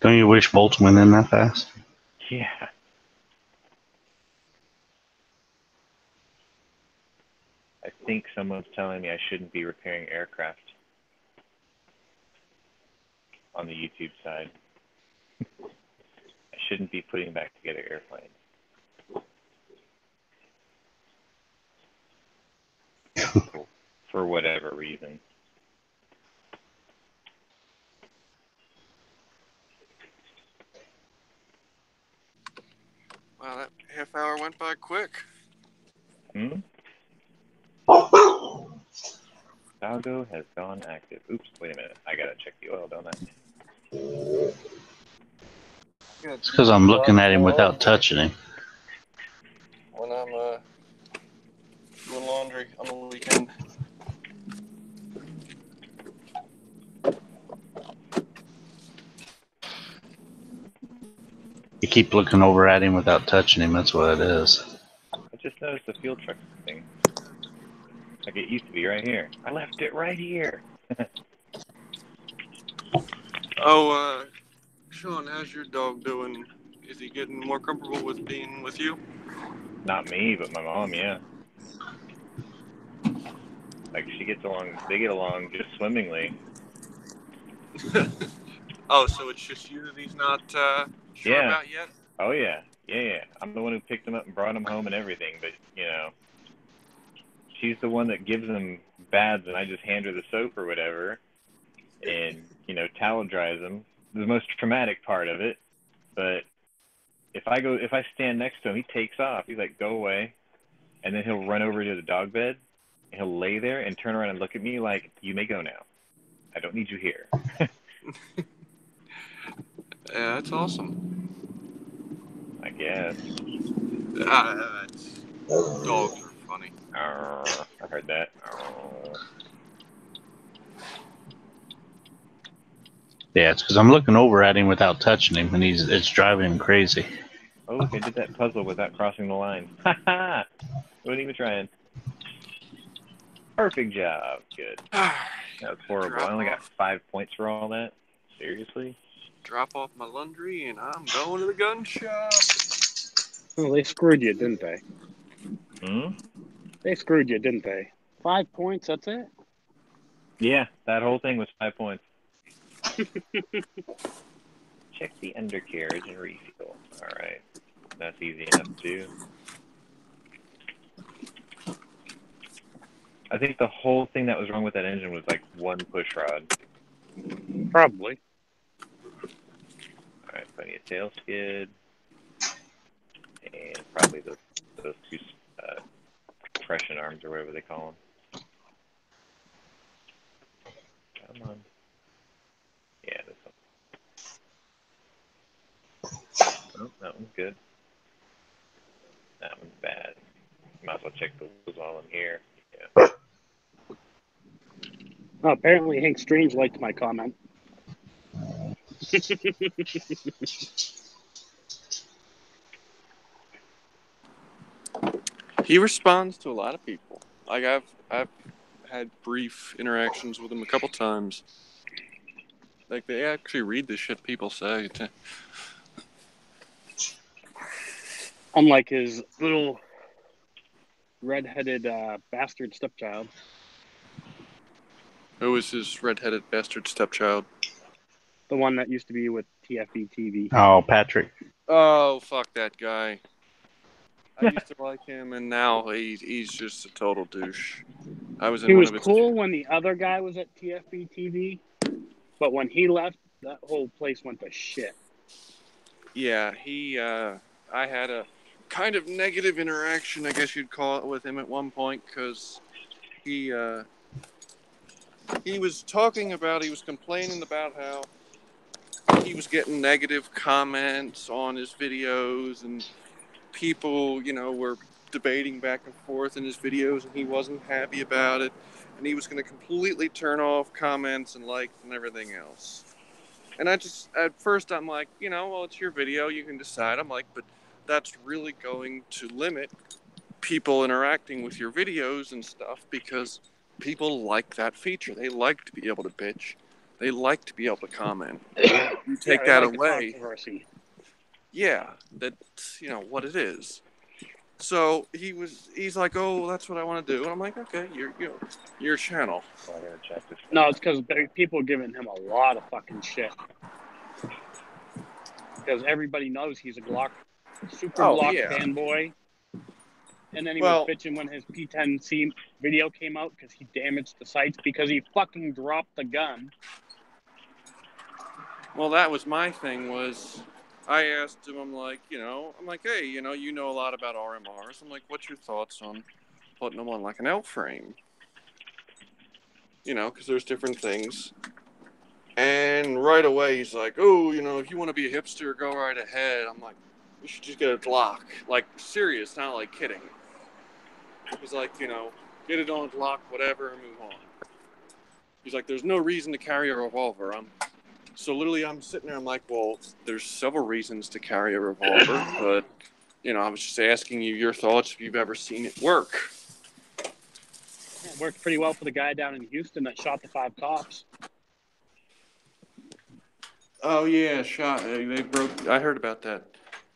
Don't you wish bolts went in that fast? Yeah. I think someone's telling me I shouldn't be repairing aircraft on the YouTube side. I shouldn't be putting back together airplanes. For whatever reason. Wow, that half hour went by quick. Salgo has gone active. Oops, wait a minute. I gotta check the oil, don't I? It's because I'm looking at him without touching him. When I'm doing laundry on the weekend. You keep looking over at him without touching him. That's what it is. I just noticed the fuel truck thing. Like it used to be right here. I left it right here. Oh, Sean, how's your dog doing? Is he getting more comfortable with being with you? Not me, but my mom, yeah. Like they get along just swimmingly. Oh, so it's just you that he's not sure about yet? Oh yeah. Yeah. I'm the one who picked him up and brought him home and everything, but she's the one that gives him baths and I just hand her the soap or whatever and, towel dries him. The most traumatic part of it. But if I stand next to him, he takes off. He's like, go away. And then he'll run over to the dog bed. And he'll lay there and turn around and look at me like, you may go now. I don't need you here. Yeah, that's awesome. I guess. Dogs are funny. I heard that. Yeah, it's because I'm looking over at him without touching him, and it's driving him crazy. Oh, look, I did that puzzle without crossing the line. Ha ha! Wasn't even trying. Perfect job. Good. That was horrible. I only got 5 points for all that. Seriously? Drop off my laundry and I'm going to the gun shop. Oh, they screwed you, didn't they? They screwed you, didn't they? 5 points, that's it? Yeah, that whole thing was 5 points. Check the undercarriage and refuel. Alright. That's easy enough to do. I think the whole thing that was wrong with that engine was like one push rod. Probably. Alright, so I need a tail skid. And probably those two compression arms or whatever they call them. Come on. Yeah, this one. Oh, that one's good. That one's bad. Might as well check those while I'm here. Yeah. Oh, apparently Hank Strange liked my comment. He responds to a lot of people. Like I've had brief interactions with him a couple times. Like they actually read the shit people say. Unlike his little redheaded bastard stepchild. Who is his redheaded bastard stepchild? The one that used to be with TFB TV. Oh, Patrick. Oh, fuck that guy. I used to like him, and now he's just a total douche. He was cool when the other guy was at TFB TV, but when he left, that whole place went to shit. Yeah, I had a kind of negative interaction, I guess you'd call it, with him at one point, because he was complaining about how he was getting negative comments on his videos, and people, were debating back and forth in his videos, and he wasn't happy about it, and he was going to completely turn off comments and likes and everything else. And at first I'm like, well, it's your video, you can decide. I'm like, but that's really going to limit people interacting with your videos and stuff, because people like that feature. They like to be able to bitch. They like to be able to comment. You take that away. Controversy. Yeah, that's, what it is. So he's like, oh, that's what I want to do. And I'm like, okay, your channel. Well, I gotta check this. No, it's because people are giving him a lot of fucking shit. Because everybody knows he's a super Glock fanboy. And then he was bitching when his P10C video came out because he damaged the sights because he fucking dropped the gun. Well, that was my thing was I asked him, I'm like, hey, you know a lot about RMRs. I'm like, what's your thoughts on putting them on like an L frame? Because there's different things. And right away he's like, oh, if you want to be a hipster, go right ahead. I'm like, you should just get a Glock. Like, serious, not like kidding. He's like, get it on a Glock, whatever, and move on. He's like, there's no reason to carry a revolver. So literally I'm sitting there, I'm like, well, there's several reasons to carry a revolver, but, I was just asking you your thoughts if you've ever seen it work. Yeah, it worked pretty well for the guy down in Houston that shot the 5 cops. Oh, yeah, shot. They broke. I heard about that.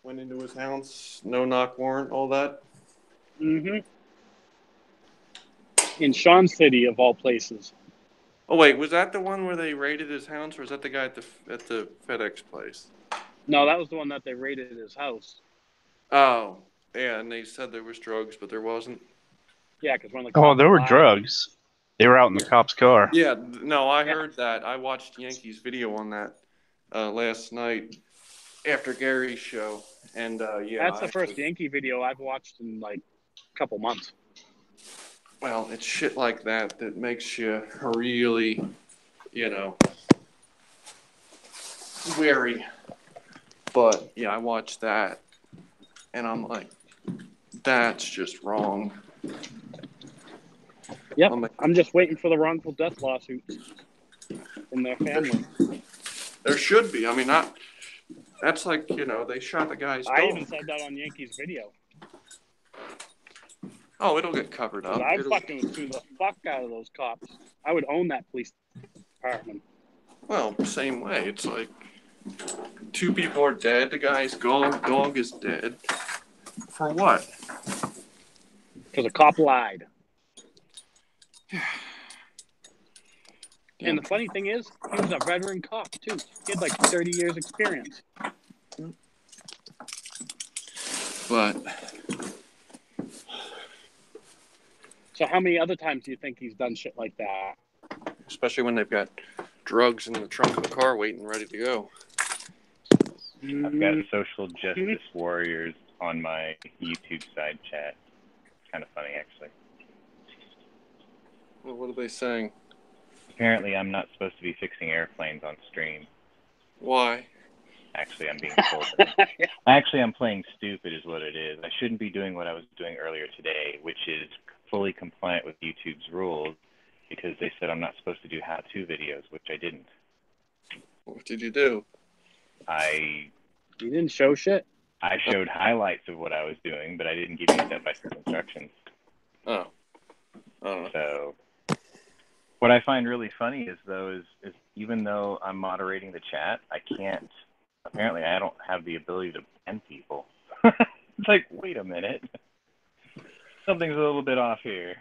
Went into his house, no knock warrant, all that. Mm-hmm. In Sean City, of all places. Oh, wait, was that the one where they raided his house, or was that the guy at the FedEx place? No, that was the one that they raided his house. Oh, yeah, and they said there was drugs, but there wasn't. Yeah, because when the cops there were drugs. They were out in the cop's car. Yeah, no, I heard that. I watched Yankee's video on that last night after Gary's show, and that's the first Yankee video I've watched in like a couple months. Well, it's shit like that makes you really, wary. But yeah, I watched that, and I'm like, that's just wrong. Yep, I'm just waiting for the wrongful death lawsuits from their family. There should be. I mean, that's like, they shot the guy's dog. I even said that on Yankee's video. Oh, it'll get covered up. I fucking would sue the fuck out of those cops. I would own that police department. Well, same way. It's like 2 people are dead. The guy's dog is dead. For what? Because a cop lied. And the funny thing is, he was a veteran cop, too. He had like 30 years experience. But... So how many other times do you think he's done shit like that? Especially when they've got drugs in the trunk of the car waiting, ready to go. I've got social justice warriors on my YouTube side chat. It's kind of funny, actually. Well, what are they saying? Apparently, I'm not supposed to be fixing airplanes on stream. Why? Actually, I'm being told. Actually, I'm playing stupid is what it is. I shouldn't be doing what I was doing earlier today, which is fully compliant with YouTube's rules, because they said I'm not supposed to do how-to videos, which I didn't. What did you do? You didn't show shit? I showed highlights of what I was doing, but I didn't give you step-by-step instructions. Oh. So, what I find really funny is even though I'm moderating the chat, apparently I don't have the ability to ban people. It's like, wait a minute. Something's a little bit off here.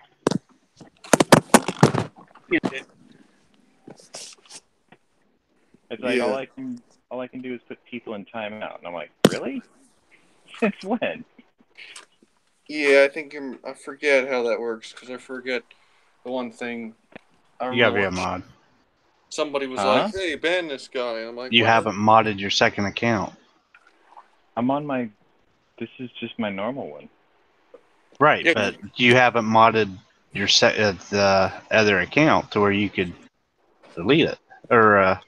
It's like all I can do is put people in timeout, and I'm like, really? Since when? Yeah, I forget how that works, because I forget the one thing. You gotta be a mod. Somebody was like, hey, ban this guy. And I'm like, you haven't modded your second account. This is just my normal one. Right, Yeah. but you haven't modded your the other account to where you could delete it or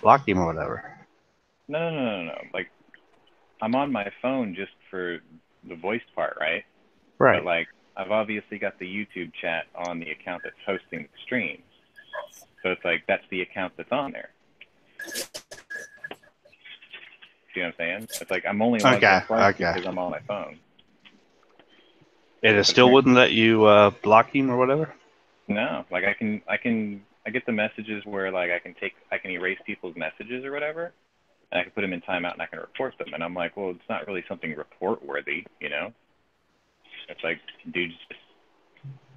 block him or whatever. No. Like, I'm on my phone just for the voice part, right? Right. But, like, I've obviously got the YouTube chat on the account that's hosting the stream. So it's like, that's the account that's on there. See what I'm saying? It's like, I'm only logged in twice because I'm on my phone. And it still wouldn't let you block him or whatever? No, like I get the messages where like I can erase people's messages or whatever, and I can put them in timeout and I can report them. And I'm like, well, it's not really something report worthy, you know? It's like, dude's just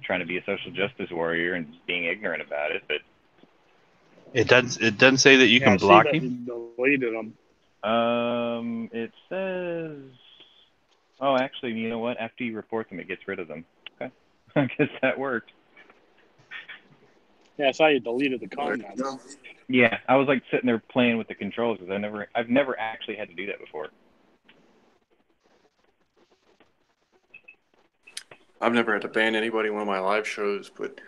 trying to be a social justice warrior and being ignorant about it, but It doesn't say that you can block him. Deleted them. It says. Oh, actually, you know what? After you report them, it gets rid of them. Okay, I guess that worked. Yeah, I saw you deleted the comments. Yeah, I was like sitting there playing with the controls because I've never actually had to do that before. I've never had to ban anybody in one of my live shows, but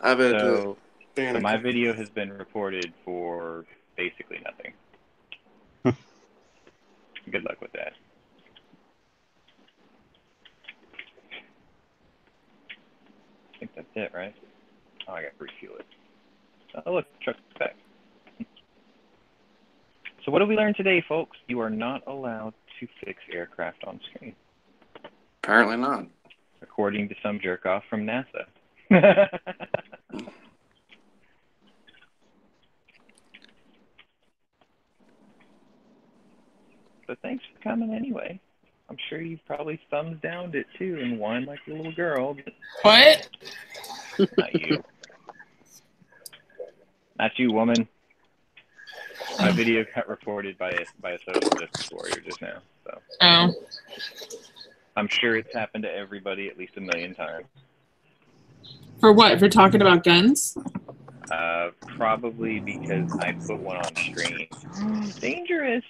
I've had to ban my video has been reported for basically nothing. Good luck with that. I think that's it, right? Oh, I got to refuel it. Oh, look, truck's back. So what did we learn today, folks? You are not allowed to fix aircraft on screen. Apparently not. According to some jerk-off from NASA. So thanks for coming anyway. I'm sure you probably thumbs downed it too and whined like a little girl. But What? not you. Not you, woman. My video got reported by a social justice warrior just now. So. Oh. I'm sure it's happened to everybody at least 1 million times. For what? For talking about guns? Probably because I put one on screen. Dangerous.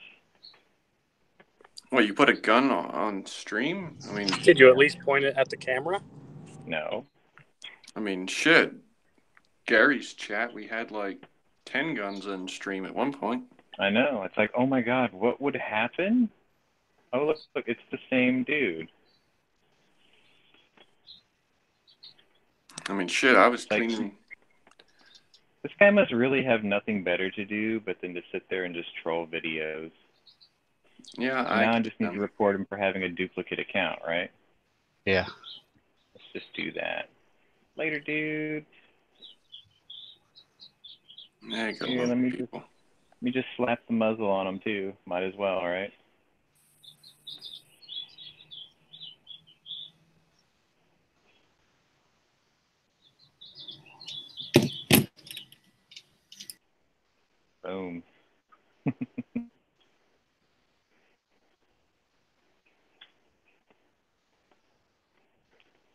What, you put a gun on stream? I mean, did you at least point it at the camera? No. I mean, shit. Gary's chat, we had like 10 guns in stream at one point. I know. It's like, oh my god, what would happen? Oh, look, it's the same dude. I mean, shit, I was like, cleaning. This guy must really have nothing better to do but than to sit there and just troll videos. Yeah, so now I just need to report him for having a duplicate account, right? Yeah. Let's just do that. Later, dude. Yeah, Here, let me just slap the muzzle on him too. Might as well, right? Boom.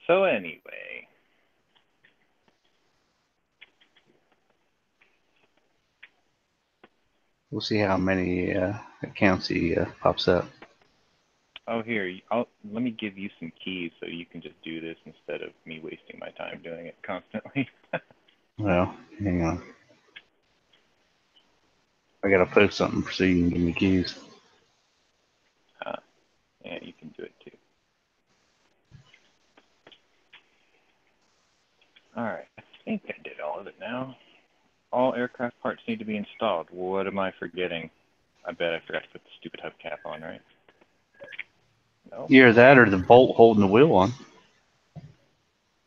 So anyway. We'll see how many accounts he pops up. Oh, here, let me give you some keys so you can just do this instead of me wasting my time doing it constantly. Well, hang on. I gotta post something so you can give me keys. Yeah, you can do it too. Alright, I think I did all of it now. All aircraft parts need to be installed. What am I forgetting? I bet I forgot to put the stupid hubcap on, right? Nope. Either that or the bolt holding the wheel on.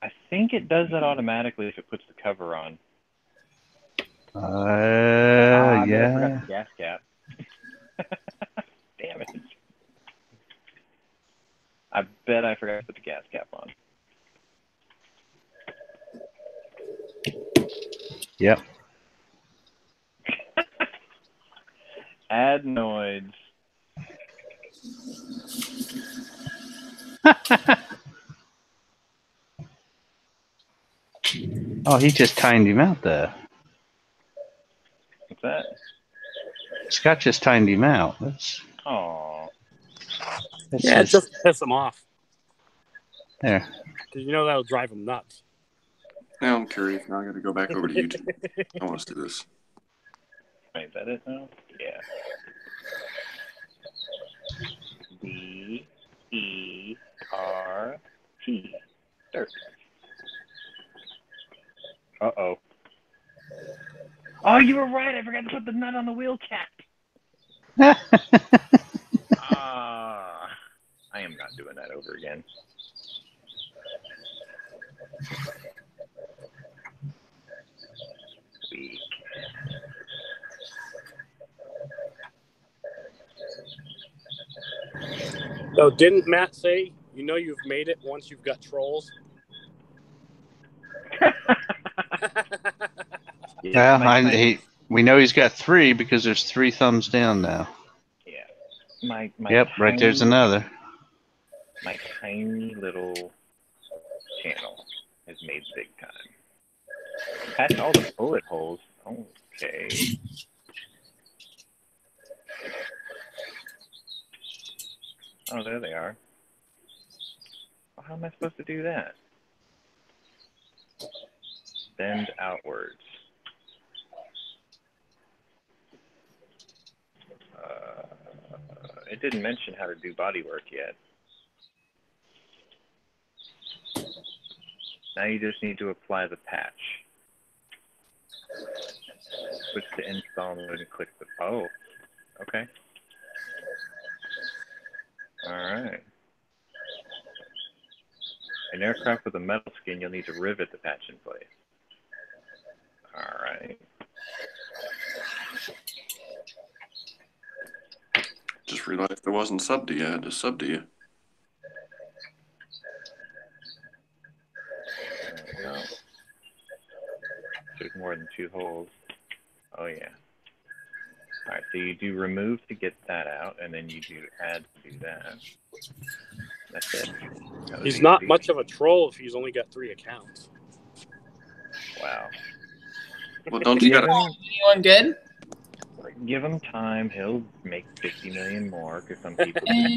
I think it does that automatically if it puts the cover on. Yeah. I forgot the gas cap. Damn it. I bet I forgot to put the gas cap on. Yep. Adenoids. Oh, he just timed him out there. What's that? Scott just timed him out. That's. Aww. Yeah, just piss him off. There. Because you know that'll drive him nuts. Now I'm curious. Now I got to go back over to YouTube. I want to do this. Wait, is that it now? Yeah. D-E-R-T. Dirt. Uh-oh. Oh, you were right. I forgot to put the nut on the wheel cap. I am not doing that over again. Weak. So didn't Matt say You know you've made it once you've got trolls. Yeah, we know he's got 3 because there's 3 thumbs down now. Yeah. Yep, right there's another. My tiny little channel has made big time. Patch all the bullet holes. Okay. Oh, there they are. Well, how am I supposed to do that? Bend outwards. It didn't mention how to do body work yet. Now you just need to apply the patch. Switch to install mode and click the... Oh, okay. Alright. An aircraft with a metal skin, you'll need to rivet the patch in place. Alright. Just realized there wasn't sub to you. I had to sub to you. There we go. There's more than 2 holes. Oh yeah. Alright, so you do remove to get that out, and then you do add to do that. That's it. He's not much of a troll if he's only got 3 accounts. Wow. Well, don't you gotta... Anyone good? Give him time. He'll make 50 million more, because some people have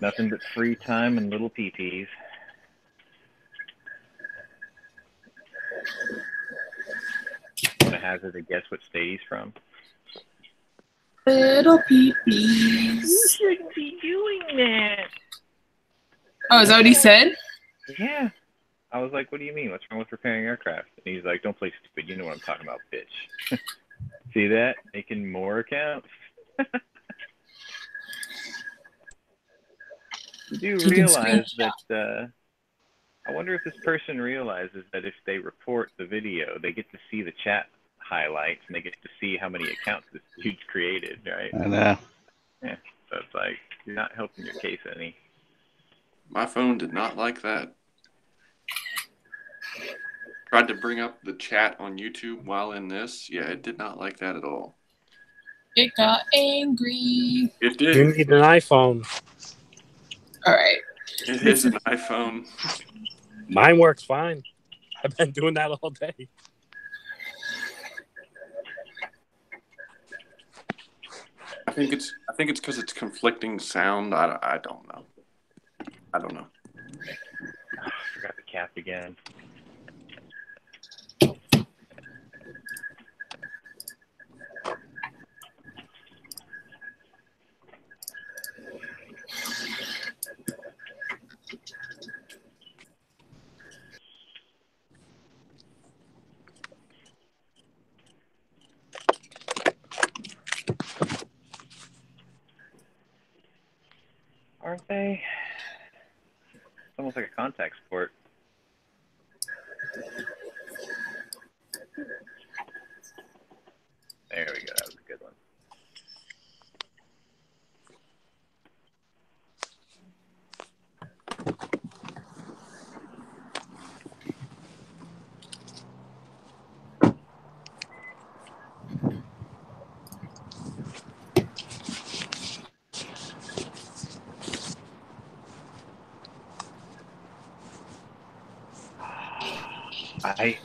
nothing but free time and little PPs. Want to hazard a guess what state he's from? Little peepees. You shouldn't be doing that. Oh, is that what he said? Yeah. I was like, what do you mean? What's wrong with repairing aircraft? And he's like, don't play stupid. You know what I'm talking about, bitch. See that? Making more accounts. You do realize that, I wonder if this person realizes that if they report the video, they get to see the chat highlights and they get to see how many accounts this dude's created, right? I know. Yeah. So it's like, you're not helping your case any. My phone did not like that. Tried to bring up the chat on YouTube while in this. Yeah, it did not like that at all. It got angry. It did. You need an iPhone. All right. It is an iPhone. Mine works fine. I've been doing that all day. I think it's because it's conflicting sound. I don't know. I don't know. Forgot the cap again. Aren't they? It's almost like a contact sport. There we go. That was a good one.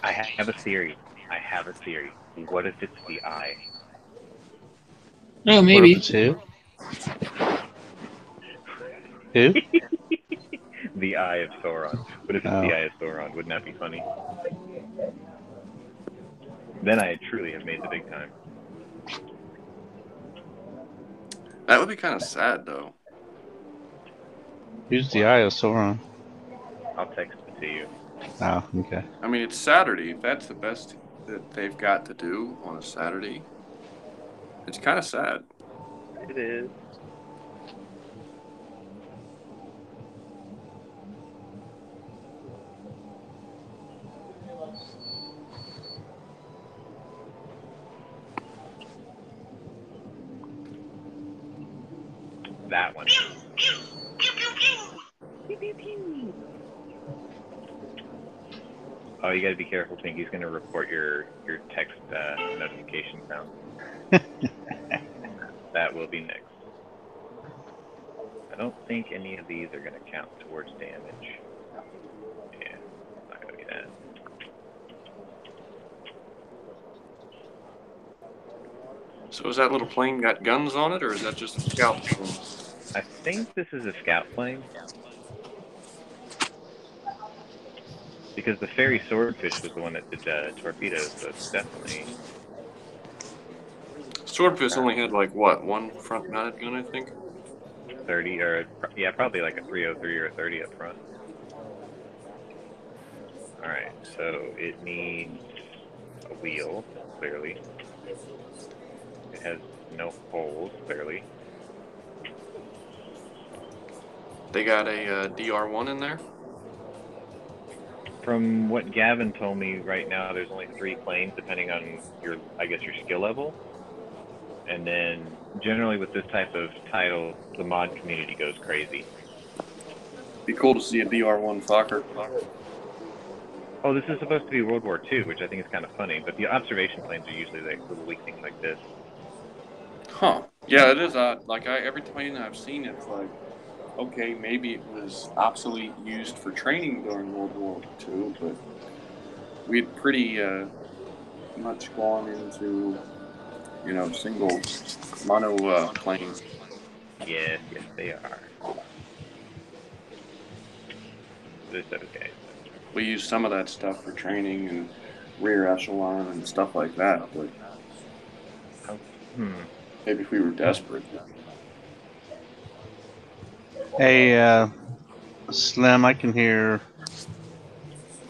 I have a theory. What if it's the eye? Oh, maybe. What if it's who? The eye of Sauron. What if it's the eye of Sauron? Wouldn't that be funny? Then I truly have made the big time. That would be kind of sad, though. Who's the eye of Sauron? I'll text it to you. Oh, okay. I mean, it's Saturday. If that's the best that they've got to do on a Saturday, it's kind of sad. It is. That one. Oh, you gotta be careful, Pink. He's gonna report your text notification sound. That will be next. I don't think any of these are gonna count towards damage. Yeah, not gonna be that. So is that little plane got guns on it, or is that just a scout plane? I think this is a scout plane. Because the fairy swordfish was the one that did torpedoes, so it's definitely... Swordfish only had, like, what, one front-mounted gun, I think? 30, or, yeah, probably like a 303 or a 30 up front. Alright, so it needs a wheel, clearly. It has no holes, clearly. They got a DR1 in there? From what Gavin told me right now, there's only 3 planes, depending on your, I guess, your skill level. And then, generally with this type of title, the mod community goes crazy. Be cool to see a DR1 Fokker. Oh, this is supposed to be World War II, which I think is kind of funny, but the observation planes are usually like little weak things like this. Huh. Yeah, it is odd. Like, every plane I've seen, it's like, okay, maybe it was obsolete used for training during World War II, but we'd pretty much gone into, you know, single mono planes. Yes, yes, they are. But it's okay. We use some of that stuff for training and rear echelon and stuff like that, but maybe if we were desperate. Hey, Slim, I can hear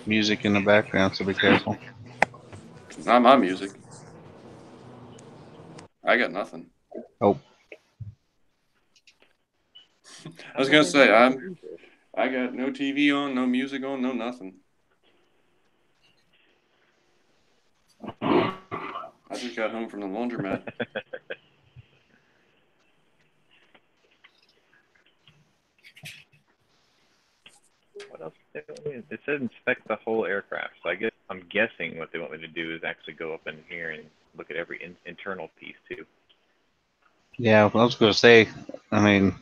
music in the background, so be careful. It's not my music. I got nothing. Oh. I was gonna say I got no TV on, no music on, no nothing. I just got home from the laundromat. What else did they want me to? It said inspect the whole aircraft, so I guess I'm guessing what they want me to do is actually go up in here and look at every internal piece too. Yeah, I was going to say, I mean,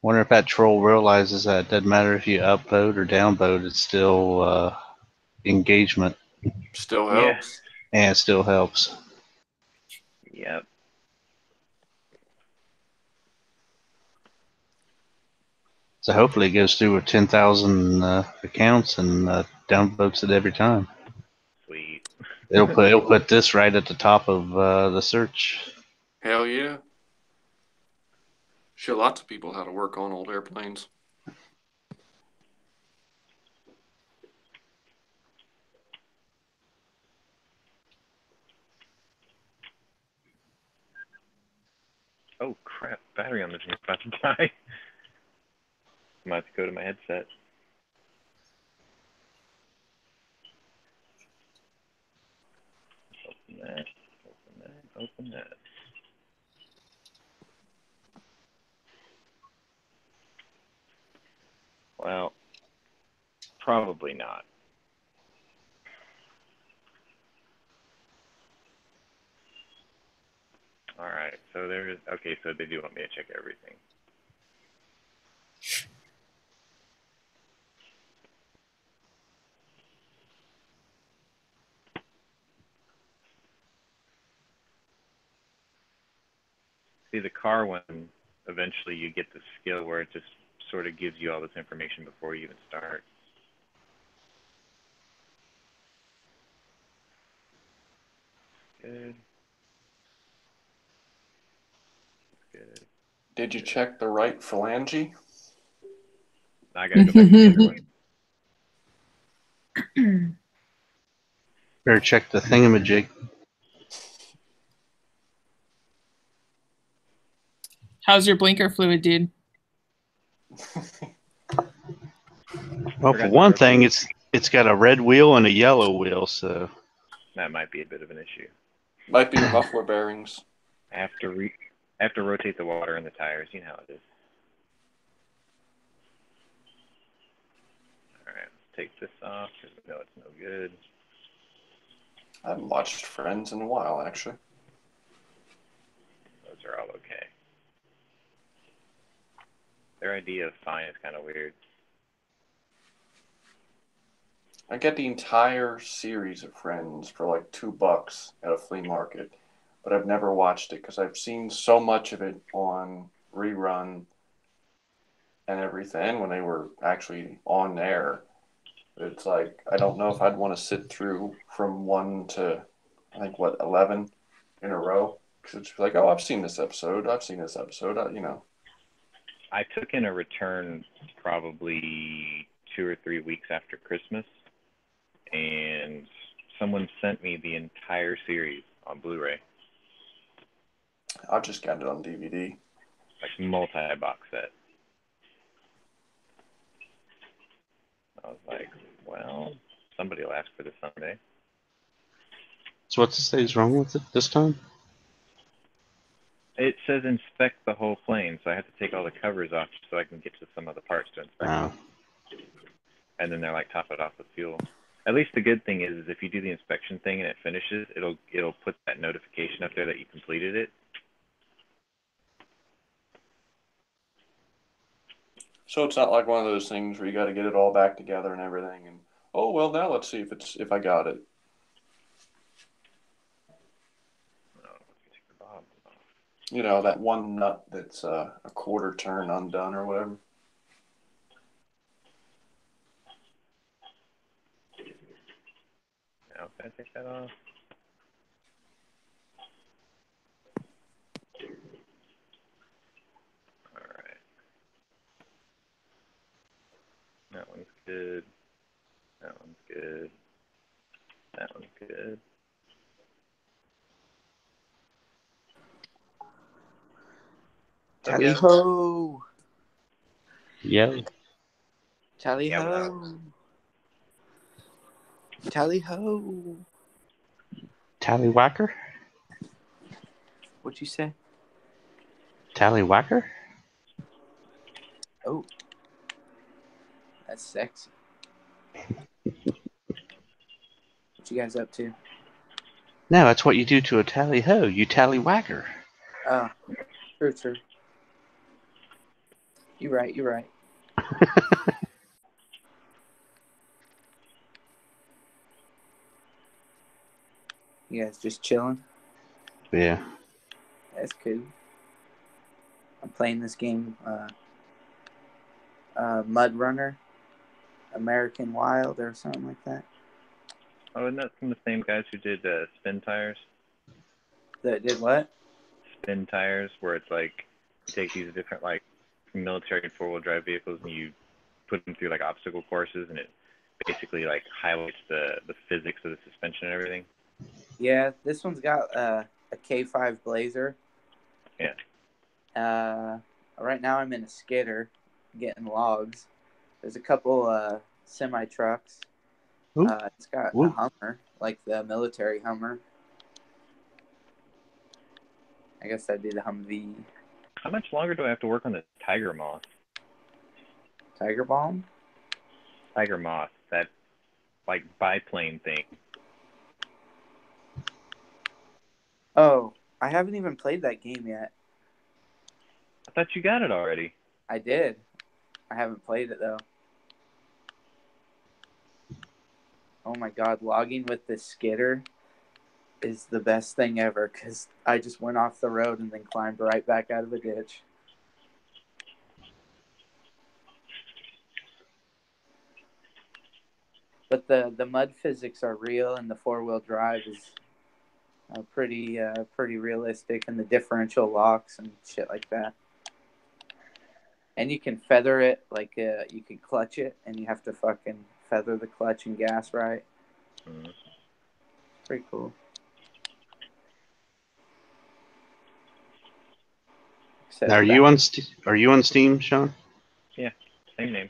wonder if that troll realizes that it doesn't matter if you upvote or downvote, it's still engagement. Still helps. Yeah. And it still helps. Yep. So hopefully it goes through with 10,000 accounts and downvotes it every time. Sweet. It'll put this right at the top of the search. Hell yeah. Show lots of people how to work on old airplanes. Oh crap, battery on this thing's about to die. I'm about to go to my headset. Open that, open that, open that. Well, probably not. Alright, so there's, okay, so they do want me to check everything. See, the car one, eventually you get the skill where it just sort of gives you all this information before you even start. Good. Good. Did you check the right phalange? I gotta go back to the other one. Better check the thingamajig. How's your blinker fluid, dude? Well, for one thing, it's got a red wheel and a yellow wheel, so that might be a bit of an issue. Might be your muffler bearings. I have to I have to rotate the water in the tires. You know how it is. All right, let's take this off because we know it's no good. I haven't watched Friends in a while, actually. Those are all okay. Their idea of fine is kind of weird. I get the entire series of Friends for like $2 at a flea market, but I've never watched it because I've seen so much of it on rerun and everything when they were actually on air. It's like I don't know if I'd want to sit through from 1 to I think 11 in a row because it's like, oh, I've seen this episode, you know. I took in a return probably 2 or 3 weeks after Christmas, and someone sent me the entire series on Blu-ray. I just got it on DVD. Like multi-box set. I was like, well, somebody will ask for this someday. So what to say is wrong with it this time? It says inspect the whole plane, so I have to take all the covers off so I can get to some of the parts to inspect them. And then they're like, top it off with fuel. At least the good thing is if you do the inspection thing and it finishes, it'll put that notification up there that you completed it. So it's not like one of those things where you got to get it all back together and everything, and oh well, now let's see if I got it. You know, that one nut that's a quarter turn undone or whatever. Now, can I take that off? Alright. That one's good. That one's good. That one's good. Tally ho! Yeah. Tally ho! Tally ho! Tallywhacker? What'd you say? Tallywhacker? Oh. That's sexy. What you guys up to? No, that's what you do to a tally ho. You tallywhacker. Oh, true. You're right. You guys just chilling? Yeah. That's cool. I'm playing this game, Mud Runner, American Wild, or something like that. Oh, isn't that from the same guys who did Spin Tires? That did what? Spin Tires, where it's like you take these different like military and four-wheel drive vehicles and you put them through like obstacle courses, and it basically like highlights the physics of the suspension and everything. Yeah, this one's got a K5 Blazer. Yeah. Right now I'm in a skidder, getting logs. There's a couple semi trucks. It's got a Hummer, like the military Hummer. I guess that'd be the Humvee. How much longer do I have to work on this Tiger Moth? Tiger Balm? Tiger Moth, that like biplane thing. Oh, I haven't even played that game yet. I thought you got it already. I did. I haven't played it though. Oh my god, logging with the skidder is the best thing ever because I just went off the road and then climbed right back out of a ditch. But the mud physics are real, and the four-wheel drive is pretty realistic, and the differential locks and shit like that. And you can feather it, like you can clutch it, and you have to fucking feather the clutch and gas right. Mm-hmm. Pretty cool. Now, are you on Steam, Sean? Yeah, same name.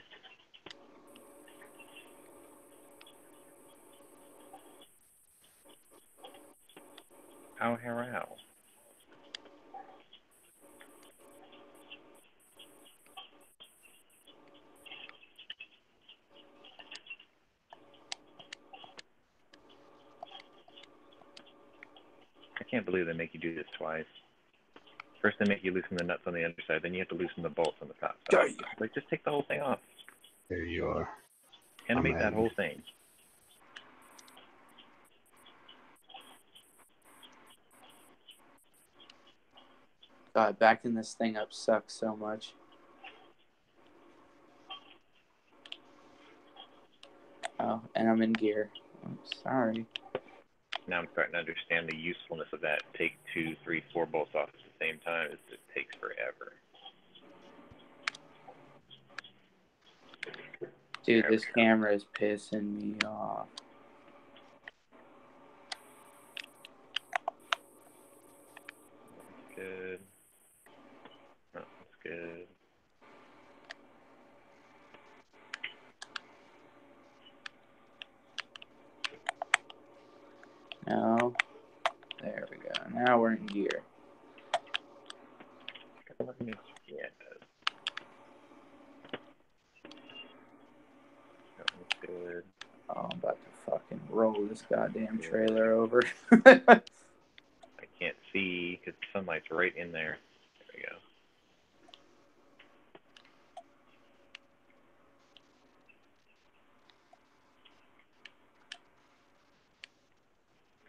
Ow. I can't believe they make you do this twice. First they make you loosen the nuts on the underside, then you have to loosen the bolts on the top side. Like, just take the whole thing off. There you are. Animate that whole thing. God, backing this thing up sucks so much. Oh, and I'm in gear. I'm sorry. Now I'm starting to understand the usefulness of that. Take 2, 3, 4 bolts off at the same time. It just takes forever. Dude, this camera is pissing me off. Good. Oh, that's good. No. There we go. Now we're in gear. Yeah, it does. That one's good. Oh, I'm about to fucking roll this goddamn trailer over. I can't see because the sunlight's right in there. There we go.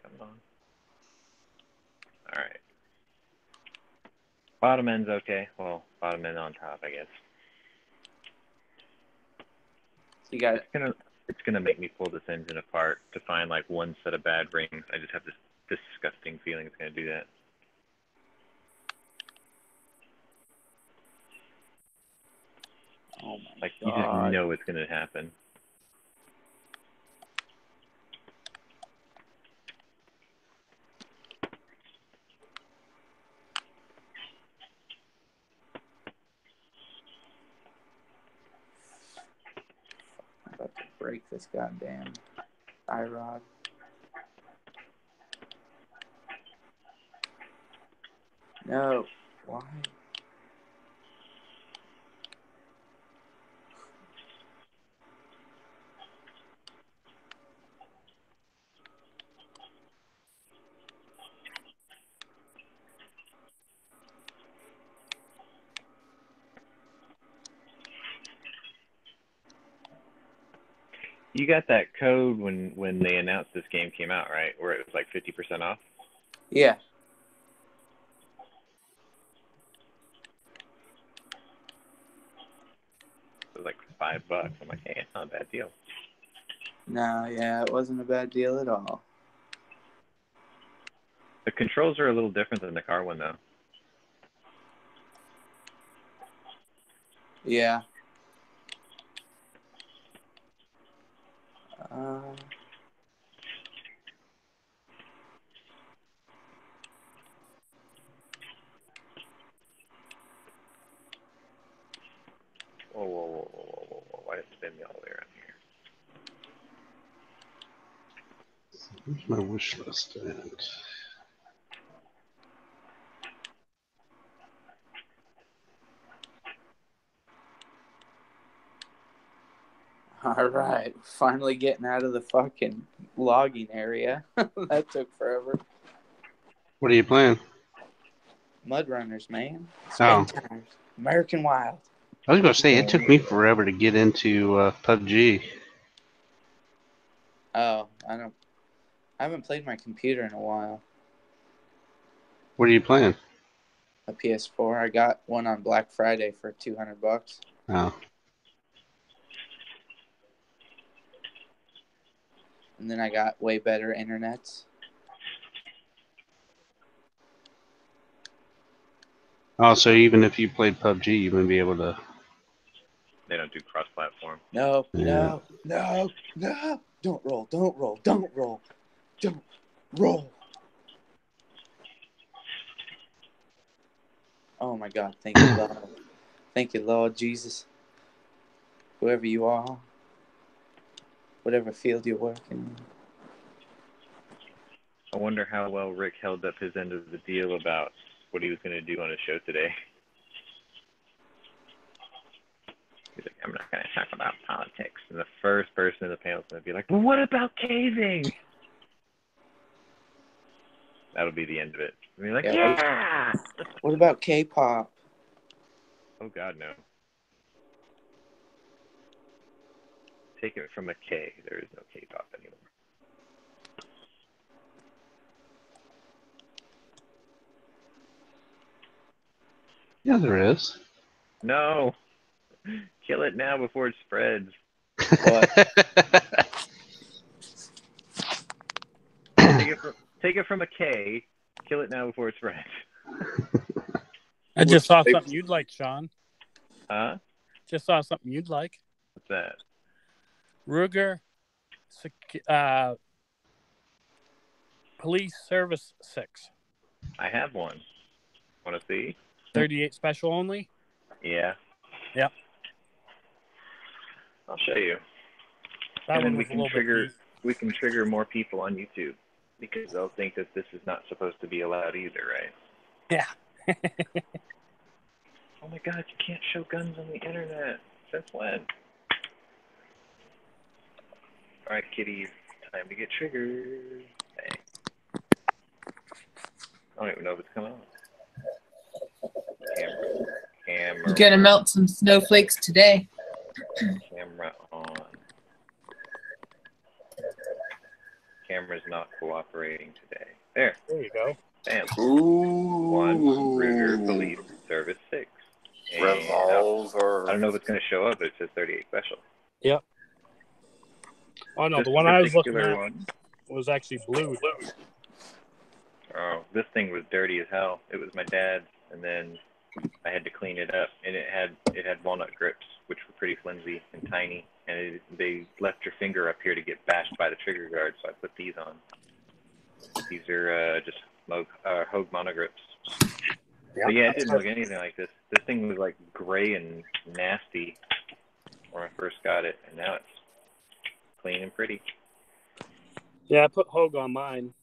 Come on. All right. Bottom end's okay. Well, bottom end on top, I guess. You got It's gonna make me pull this engine apart to find like one set of bad rings. I just have this disgusting feeling it's gonna do that. Oh my like God. You just know it's gonna happen. I'm about to break this goddamn tie rod. No. Why? You got that code when they announced this game came out, right? Where it was like 50% off? Yeah. It was like $5. I'm like, hey, it's not a bad deal. No, yeah, it wasn't a bad deal at all. The controls are a little different than the car one, though. Yeah. Whoa. Why did it spin me all the way around here? Where's my wish list at? All right. Finally getting out of the fucking logging area. That took forever. What are you playing? Mud Runners, man. Oh. Spin times. American Wild. I was going to say, it took me forever to get into PUBG. Oh, I haven't played my computer in a while. What are you playing? A PS4. I got one on Black Friday for $200. Oh. And then I got way better internets. Oh, so even if you played PUBG, you wouldn't be able to... They don't do cross-platform. No. Yeah. No. Don't roll. Oh my God. Thank you, Lord. Thank you, Lord Jesus. Whoever you are, whatever field you're working in. I wonder how well Rick held up his end of the deal about what he was going to do on his show today. He's like, I'm not going to talk about politics. And the first person in the panel is going to be like, well, what about caving? That'll be the end of it. I mean, like, Yeah. yeah! What about K-pop? Oh, God, no. Take it from a K. There is no K-pop anymore. Yeah, there is. No. Kill it now before it spreads. What? Take it from a K. Kill it now before it spreads. I just saw something you'd like, Sean. Huh? Just saw something you'd like. What's that? Ruger Police Service 6. I have one. Want to see? 38 special only? Yeah. Yep. I'll show you. That and one then was a little bit. we can trigger more people on YouTube because they'll think that this is not supposed to be allowed either, right? Yeah. Oh my God, you can't show guns on the internet. Since when? All right, kitties, time to get triggered. Bang. I don't even know if it's coming on. Camera. You're gonna melt some snowflakes today. Camera on. Camera's not cooperating today. There you go. Bam. Ooh. 1 Ruger Police Service 6. And Revolver. I don't know if it's going to show up, but it says 38 special. Yep. Oh, no, This the one I was looking particular at one was actually blued. Oh, this thing was dirty as hell. It was my dad's, and then I had to clean it up, and it had walnut grips, which were pretty flimsy and tiny, and they left your finger up here to get bashed by the trigger guard, so I put these on. These are just Hogue monogrips. Yep. But yeah, it didn't look anything like this. This thing was like gray and nasty when I first got it, and now it's clean and pretty. Yeah, I put Hogue on mine.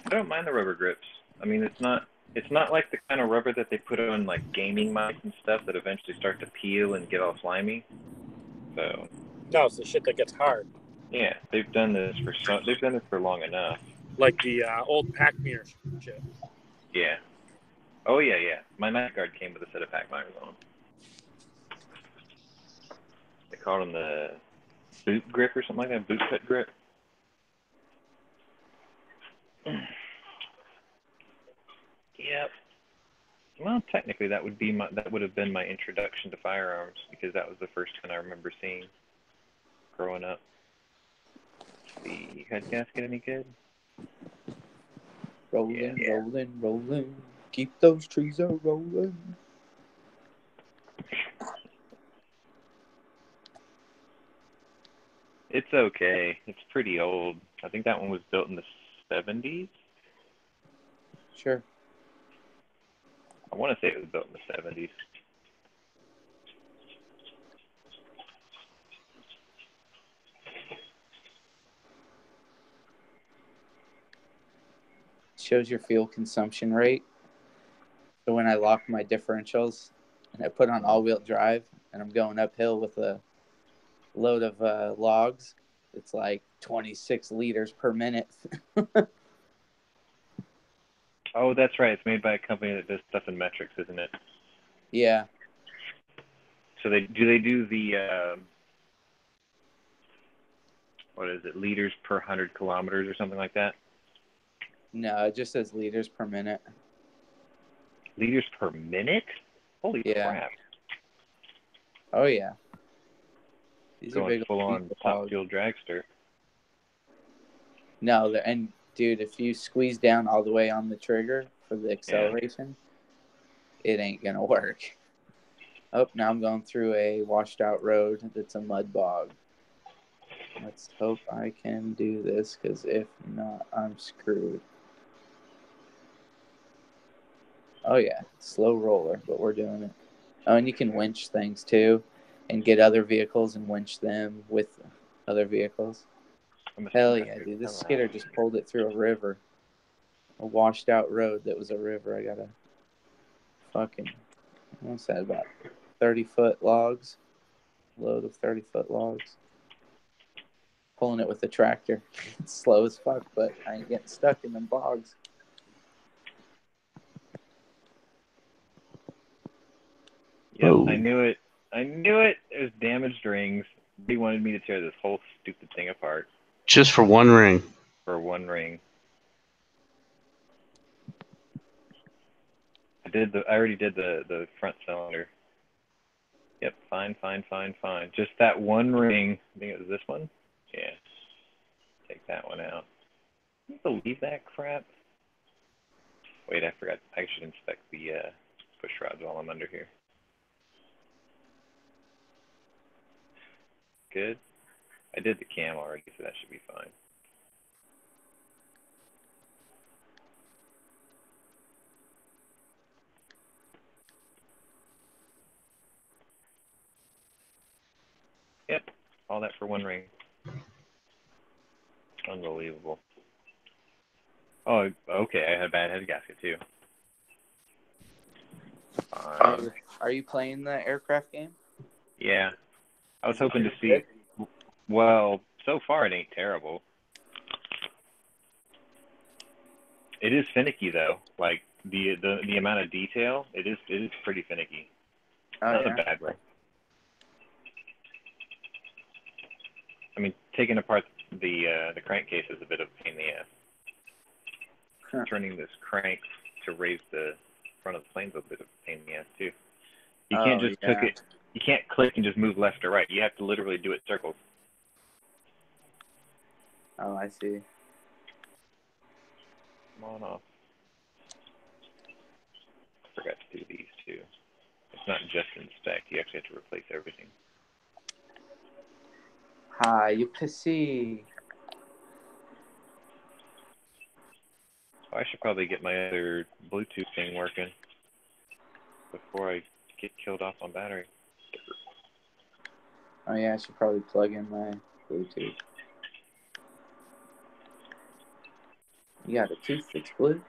I don't mind the rubber grips. I mean, it's not like the kind of rubber that they put on like gaming mice and stuff that eventually start to peel and get all slimy. So. No, it's the shit that gets hard. Yeah, they've done this for long enough. Like the old pack mirror shit. Yeah. Oh yeah. My night guard came with a set of pack mirrors on. They called them the boot grip or something like that, boot cut grip. Yep. Well, technically that would have been my introduction to firearms because that was the first one I remember seeing growing up. The head gasket any good? Rolling, rolling. Keep those trees a rolling. It's okay. It's pretty old. I think that one was built in the 70s. Sure. I want to say it was built in the 70s. Shows your fuel consumption rate. So when I lock my differentials and I put on all-wheel drive and I'm going uphill with a load of logs, it's like 26 liters per minute. Oh, that's right. It's made by a company that does stuff in metrics, isn't it? Yeah. So they do the what is it, liters per 100 kilometers or something like that? No, it just says liters per minute. Liters per minute? Holy crap. Oh, yeah. These Going are big full-on top fuel dragster. No, and dude, if you squeeze down all the way on the trigger for the acceleration, it ain't going to work. Oh, now I'm going through a washed-out road that's a mud bog. Let's hope I can do this, because if not, I'm screwed. Oh, yeah. Slow roller, but we're doing it. Oh, and you can winch things, too, and get other vehicles and winch them with other vehicles. Hell yeah, dude. This skidder just pulled it through a river. A washed-out road that was a river. I got a fucking, what's that, about 30-foot logs? Load of 30-foot logs. pulling it with a tractor. It's slow as fuck, but I ain't getting stuck in them bogs. Yep, oh. I knew it. It was damaged rings. He wanted me to tear this whole stupid thing apart. Just for one ring. For one ring. I already did the front cylinder. Yep, fine. Just that one ring. I think it was this one. Yeah. Take that one out. Can you believe that crap? Wait, I forgot. I should inspect the push rods while I'm under here. Good. I did the cam already, so that should be fine. Yep, all that for one ring. Unbelievable. Oh, okay, I had a bad head gasket too. Fine. Are you playing the aircraft game? Yeah. I was hoping to see... Well, so far it ain't terrible. It is finicky though. Like the amount of detail, it is pretty finicky. Not in a bad way. I mean, taking apart the crankcase is a bit of a pain in the ass. Huh. Turning this crank to raise the front of the plane's a bit of a pain in the ass too. You can't just click it. You can't click and just move left or right. You have to literally do it circles. Oh, I see. Come on off. I forgot to do these too. It's not just inspect. You actually have to replace everything. Hi, you pissy. Oh, I should probably get my other Bluetooth thing working before I get killed off on battery. Oh yeah, I should probably plug in my Bluetooth. You got a tooth that's blue?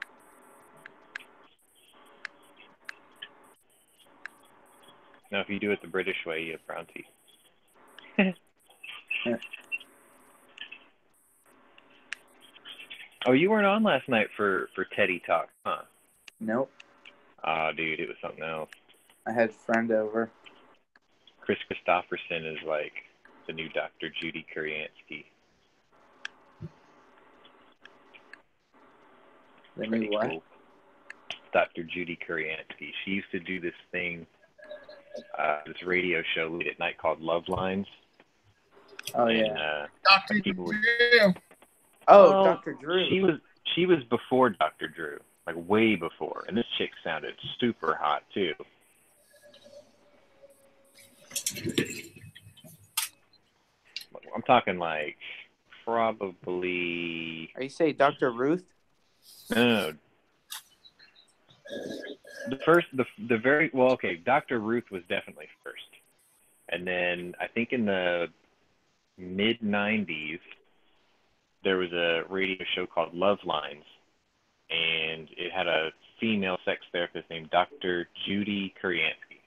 Now, if you do it the British way, you have brown teeth. Oh, you weren't on last night for Teddy Talk, huh? Nope. Ah, dude, it was something else. I had a friend over. Chris Christopherson is like the new Dr. Judy Kuriansky. The new what? Cool. Dr. Judy Kuriansky. She used to do this thing, this radio show late at night called Love Lines. Oh, yeah. Dr. Drew. Oh, Dr. Drew. She was before Dr. Drew, like way before. And this chick sounded super hot, too. I'm talking like probably... Are you saying Dr. Ruth? No. The very... Well, okay, Dr. Ruth was definitely first. And then I think in the mid-90s, there was a radio show called Love Lines, and it had a female sex therapist named Dr. Judy Kuriansky.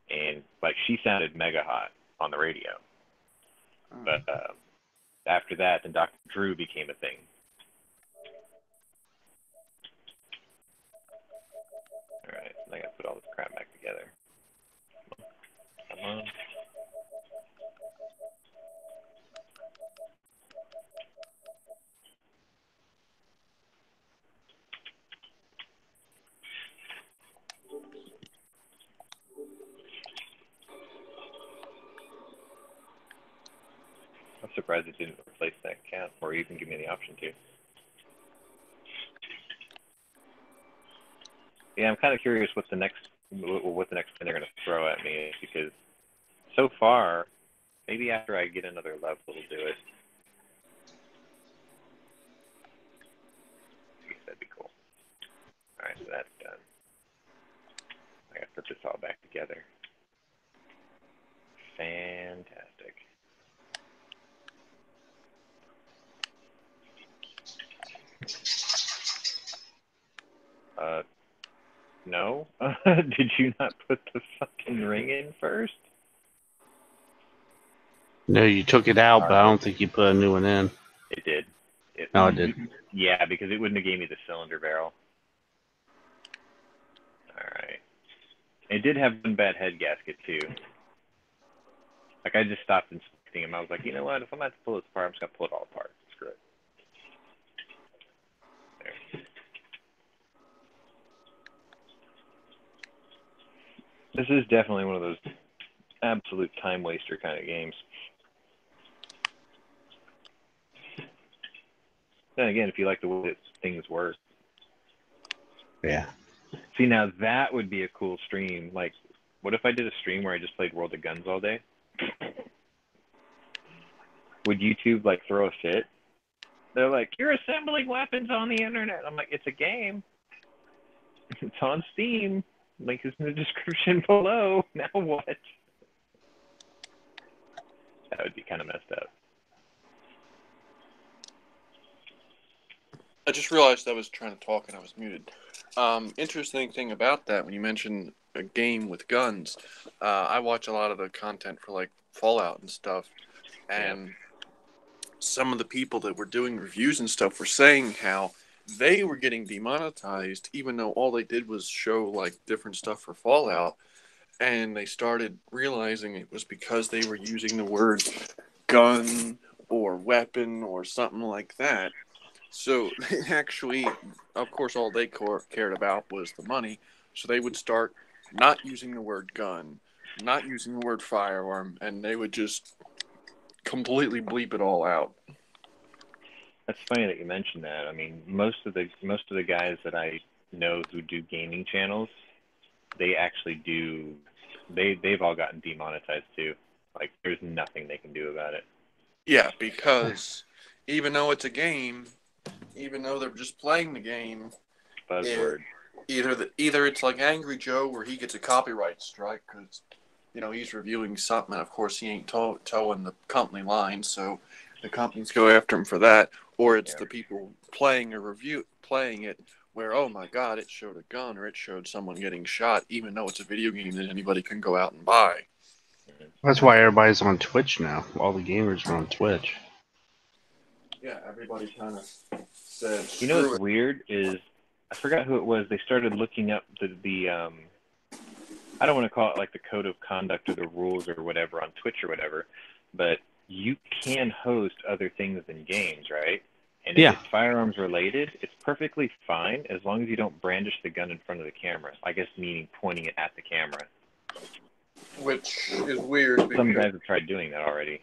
And, like, she sounded mega hot on the radio. But after that, then Dr. Drew became a thing. All right, I got to put all this crap back together. Come on. I'm surprised it didn't replace that cap, or even give me the option to. Yeah, I'm kind of curious what the next thing they're going to throw at me is, because so far, maybe after I get another level, it'll do it. I guess that'd be cool. All right, so that's done. I got to put this all back together. Fantastic. No? Did you not put the fucking ring in first? No, you took it out, but I don't think you put a new one in. It did. No, it did. Yeah, because it wouldn't have gave me the cylinder barrel. All right. It did have one bad head gasket too. Like I just stopped inspecting him. I was like, you know what? If I'm going to pull this apart, I'm just gonna pull it all apart. Screw it. There. This is definitely one of those absolute time waster kind of games. Then again, if you like the way that things work. Yeah. See, now that would be a cool stream. Like, what if I did a stream where I just played World of Guns all day? Would YouTube, like, throw a fit? They're like, you're assembling weapons on the internet. I'm like, it's a game. It's on Steam. Link is in the description below. Now what? That would be kind of messed up. I just realized I was trying to talk and I was muted. Interesting thing about that, when you mentioned a game with guns, I watch a lot of the content for like Fallout and stuff, and some of the people that were doing reviews and stuff were saying how they were getting demonetized, even though all they did was show like different stuff for Fallout, and they started realizing it was because they were using the word gun or weapon or something like that. So they actually, of course, all they cared about was the money. So they would start not using the word gun, not using the word firearm, and they would just completely bleep it all out. That's funny that you mentioned that. I mean, most of the guys that I know who do gaming channels, they actually do. They've all gotten demonetized too. Like, there's nothing they can do about it. Yeah, because even though it's a game, even though they're just playing the game, buzzword. Either it's like Angry Joe where he gets a copyright strike because he's reviewing something, and of course he ain't towing the company line, so the companies go after him for that, or it's the people playing it where, oh my god, it showed a gun or it showed someone getting shot, even though it's a video game that anybody can go out and buy. That's why everybody's on Twitch now. All the gamers are on Twitch. Yeah, everybody kind of said. You know what's weird is I forgot who it was. They started looking up the I don't want to call it like the code of conduct or the rules or whatever on Twitch or whatever, but you can host other things than games, right? And if it's firearms related, it's perfectly fine as long as you don't brandish the gun in front of the camera. I guess meaning pointing it at the camera. Which is weird. Some guys have tried doing that already.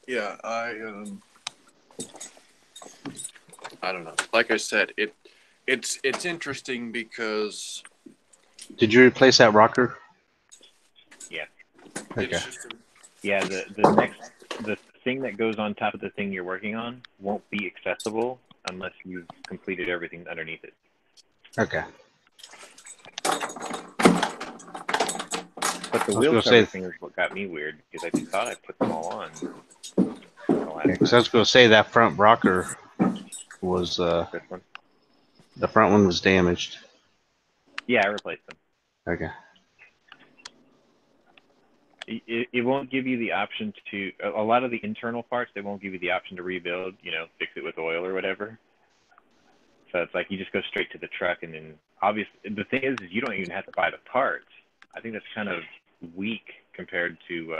Yeah, I don't know. Like I said, it's interesting because. Did you replace that rocker? Yeah. Okay. Yeah, the thing that goes on top of the thing you're working on won't be accessible unless you've completed everything underneath it. Okay. But the wheel cover thing is what got me weird because I thought I put them all on. Because I was going to say that front rocker was this one. The front one was damaged. Yeah, I replaced them. Okay. It won't give you the option to, a lot of the internal parts, they won't give you the option to rebuild, fix it with oil or whatever. So it's like you just go straight to the truck, and then obviously the thing is you don't even have to buy the parts. I think that's kind of weak compared to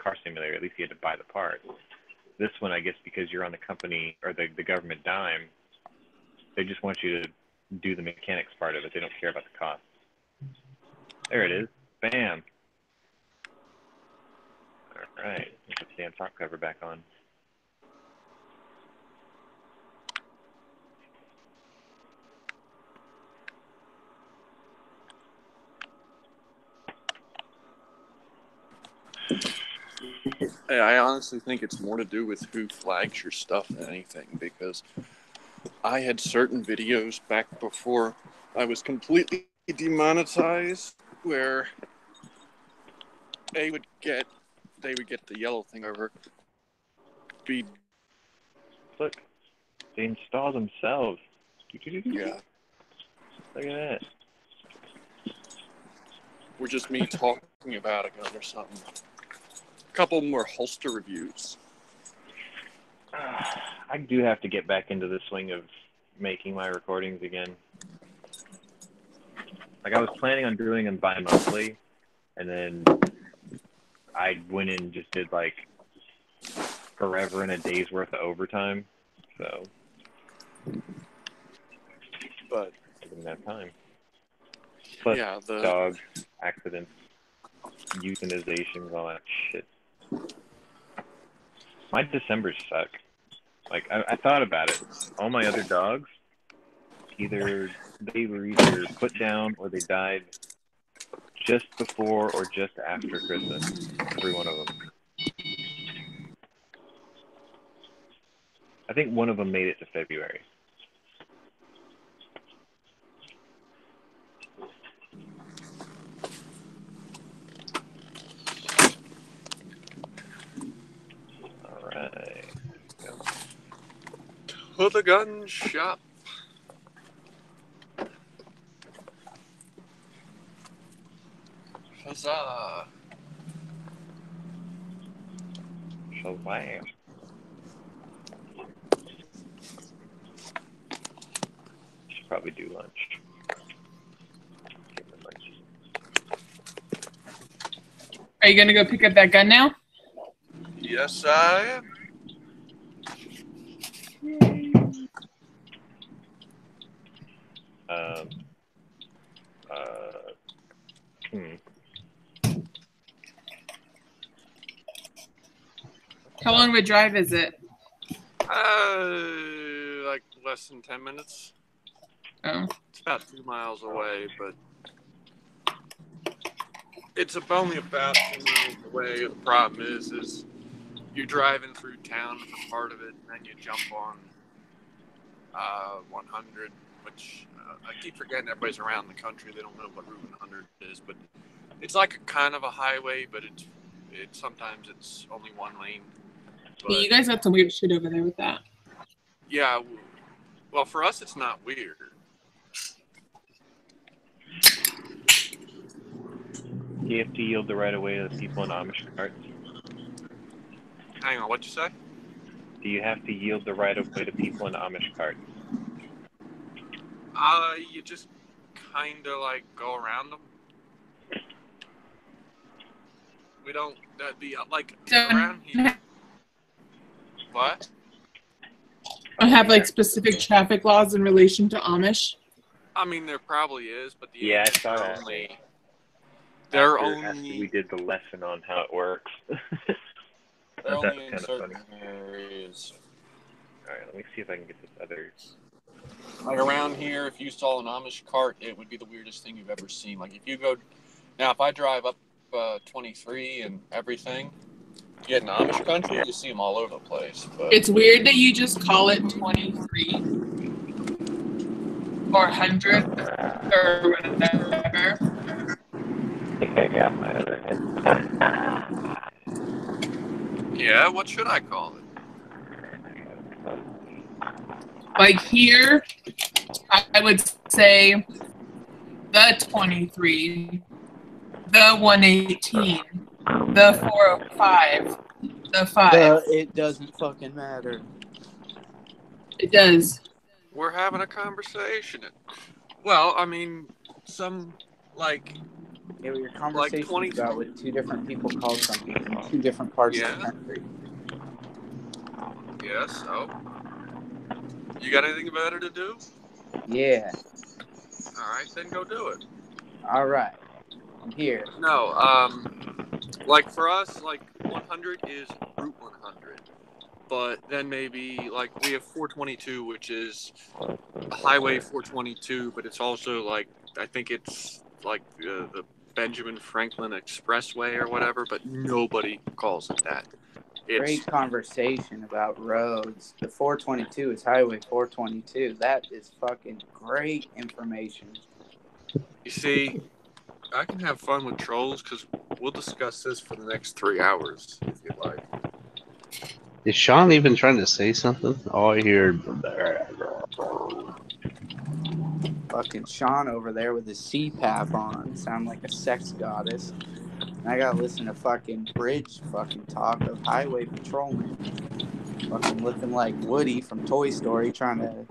Car Simulator. At least you had to buy the parts. This one, I guess, because you're on the company or the government dime, they just want you to do the mechanics part of it. They don't care about the cost. There it is. Bam. All right. Let's put the damn top cover back on. I honestly think it's more to do with who flags your stuff than anything, because I had certain videos back before I was completely demonetized where they would get the yellow thing over. Look, they install themselves. Yeah. Look at that. were just me talking about a gun or something. A couple more holster reviews. I do have to get back into the swing of making my recordings again. Like, I was planning on doing them bi-monthly, and then I went in and just did, like, forever and a day's worth of overtime, so... But... I didn't have time. Plus, yeah, dogs, accidents, euthanizations, all that shit. My Decembers suck. Like, I thought about it. All my other dogs, they were either put down or they died just before or just after Christmas. Every one of them. I think one of them made it to February. Alright. To the gun shop. Huzzah. Shazam. Should probably do lunch. Are you gonna go pick up that gun now? Yes, I am. How long of a drive is it? Like less than 10 minutes. Oh. It's about 2 miles away, but it's only about 2 miles away. The problem is you're driving through town for part of it, and then you jump on 100, which I keep forgetting everybody's around the country. They don't know what Route 100 is, but it's like a kind of a highway, but sometimes it's only one lane. But, Yeah, you guys got some weird shit over there with that. Yeah, well, for us, it's not weird. Do you have to yield the right of way to the people in Amish carts? Hang on, what'd you say? Do you have to yield the right of way to people in Amish carts? You just kind of like go around them. We don't, around here. What? I have like specific traffic laws in relation to Amish. I mean, there probably is, but I saw that. After we did the lesson on how it works. They're only in certain areas. Alright, let me see if I can get this other... Like around here, if you saw an Amish cart, it would be the weirdest thing you've ever seen. Like if you go... Now, if I drive up 23 and everything, you get in Amish country, you see them all over the place. But... It's weird that you just call it 23 or 100 or whatever. I think I got my other head. Yeah, what should I call it? Like here, I would say the 23, the 118, the 405, the 5. It doesn't fucking matter. It does. We're having a conversation. Well, I mean, some, like... Yeah, your conversation like 20... about what two different people call something in two different parts of the country. Yes, so... You got anything better to do? Yeah. Alright, then go do it. Alright. I'm here. No, like for us, like 100 is Route 100. But then maybe, like, we have 422, which is Highway 422, but it's also, like, I think it's, like, the Benjamin Franklin Expressway or whatever, but nobody calls it that. Great conversation about roads. The 422 is Highway 422. That is fucking great information. You see, I can have fun with trolls because we'll discuss this for the next 3 hours, if you'd like. Is Sean even trying to say something? All I hear... Fucking Sean over there with his CPAP on, sound like a sex goddess. And I gotta listen to fucking Bridge fucking talk of highway patrolman. Fucking looking like Woody from Toy Story trying to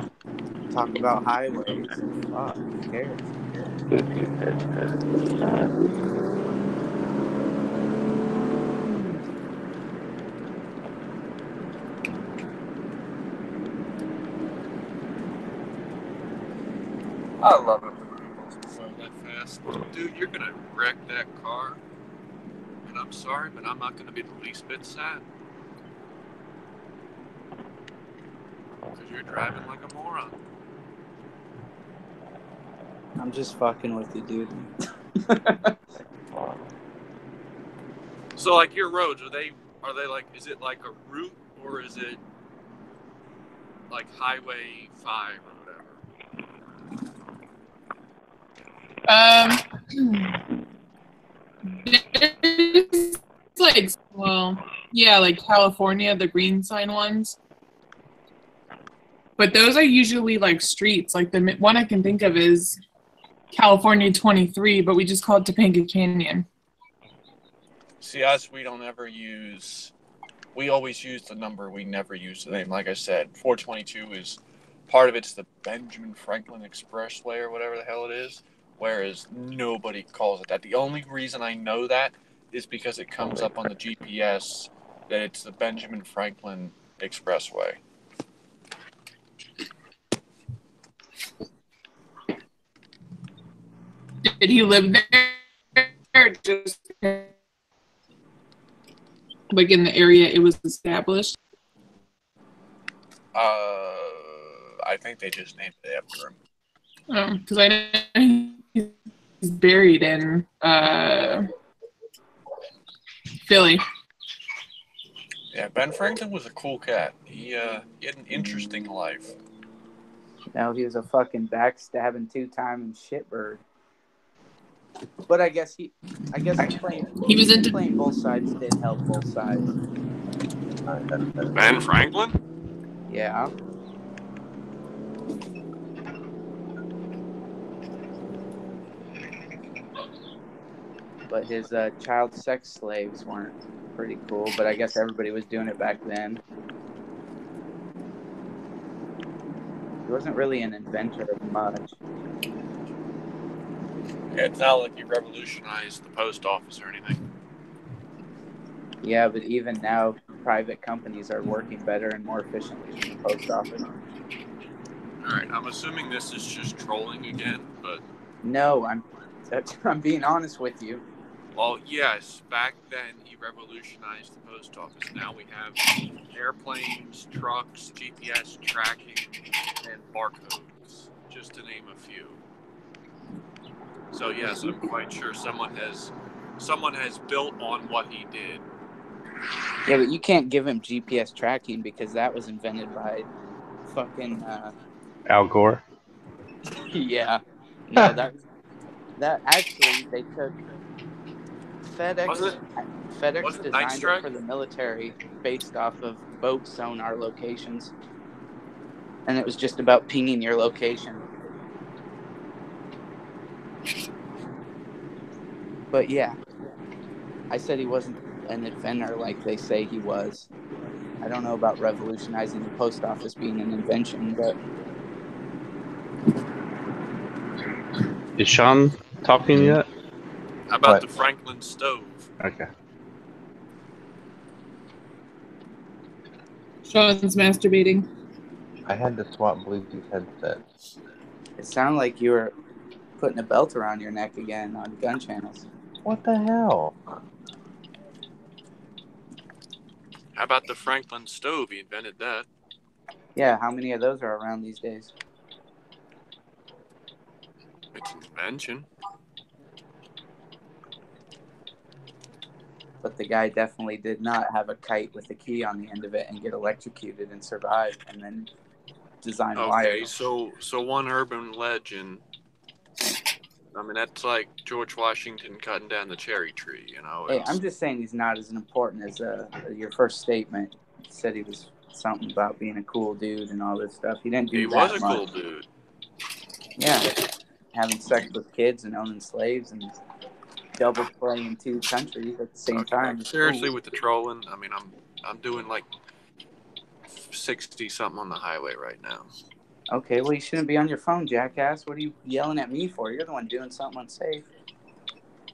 talk about highways. Fuck, who cares? I love it when people go that fast. Dude, you're gonna wreck that car. And I'm sorry, but I'm not gonna be the least bit sad. Because you're driving like a moron. I'm just fucking with you, dude. So, like, your roads, are they like, is it like a route, or is it like Highway 5 or It's like, well, yeah, like California, the green sign ones. But those are usually like streets. Like the one I can think of is California 23, but we just call it Topanga Canyon. See, us, we don't ever use, we always use the number, we never use the name. Like I said, 422 is, part of it's the Benjamin Franklin Expressway or whatever the hell it is, whereas nobody calls it that. The only reason I know that is because it comes up on the GPS that it's the Benjamin Franklin Expressway. Did he live there? Just like in the area it was established? I think they just named it after him. Oh, because I know he's buried in Philly. Yeah, Ben Franklin was a cool cat. He had an interesting life. No, he was a fucking backstabbing two-time shitbird. But I guess playing both sides did help both sides. Ben Franklin? Yeah. But his child sex slaves weren't pretty cool, but I guess everybody was doing it back then. He wasn't really an inventor of much. Yeah, it's not like he revolutionized the post office or anything. Yeah, but even now, private companies are working better and more efficiently than the post office. Alright, I'm assuming this is just trolling again, but... No, I'm being honest with you. Well, yes, back then he revolutionized the post office. Now we have airplanes, trucks, GPS tracking, and barcodes, just to name a few. So yes, I'm quite sure someone has built on what he did. Yeah, but you can't give him GPS tracking because that was invented by fucking Al Gore. Yeah. No, that actually they took FedEx designed it for the military based off of boat sonar locations. And it was just about pinging your location. But yeah, I said he wasn't an inventor like they say he was. I don't know about revolutionizing the post office being an invention, but... Is Sean talking yet? How about the Franklin stove? Okay. Sean's masturbating. I had to swap Bluetooth headsets. It sounded like you were putting a belt around your neck again on gun channels. What the hell? How about the Franklin stove? He invented that. Yeah, how many of those are around these days? It's an invention. But the guy definitely did not have a kite with a key on the end of it and get electrocuted and survive and then design wires. Okay, so one urban legend. I mean, that's like George Washington cutting down the cherry tree, you know. Hey, I'm just saying he's not as important as your first statement. He said he was something about being a cool dude and all this stuff. He didn't do that much. He was a cool dude. Yeah, having sex with kids and owning slaves and double play in 2 countries at the same time. Seriously, with the trolling, I mean, I'm doing like 60 something on the highway right now. Okay, well, you shouldn't be on your phone, jackass. What are you yelling at me for? You're the one doing something unsafe.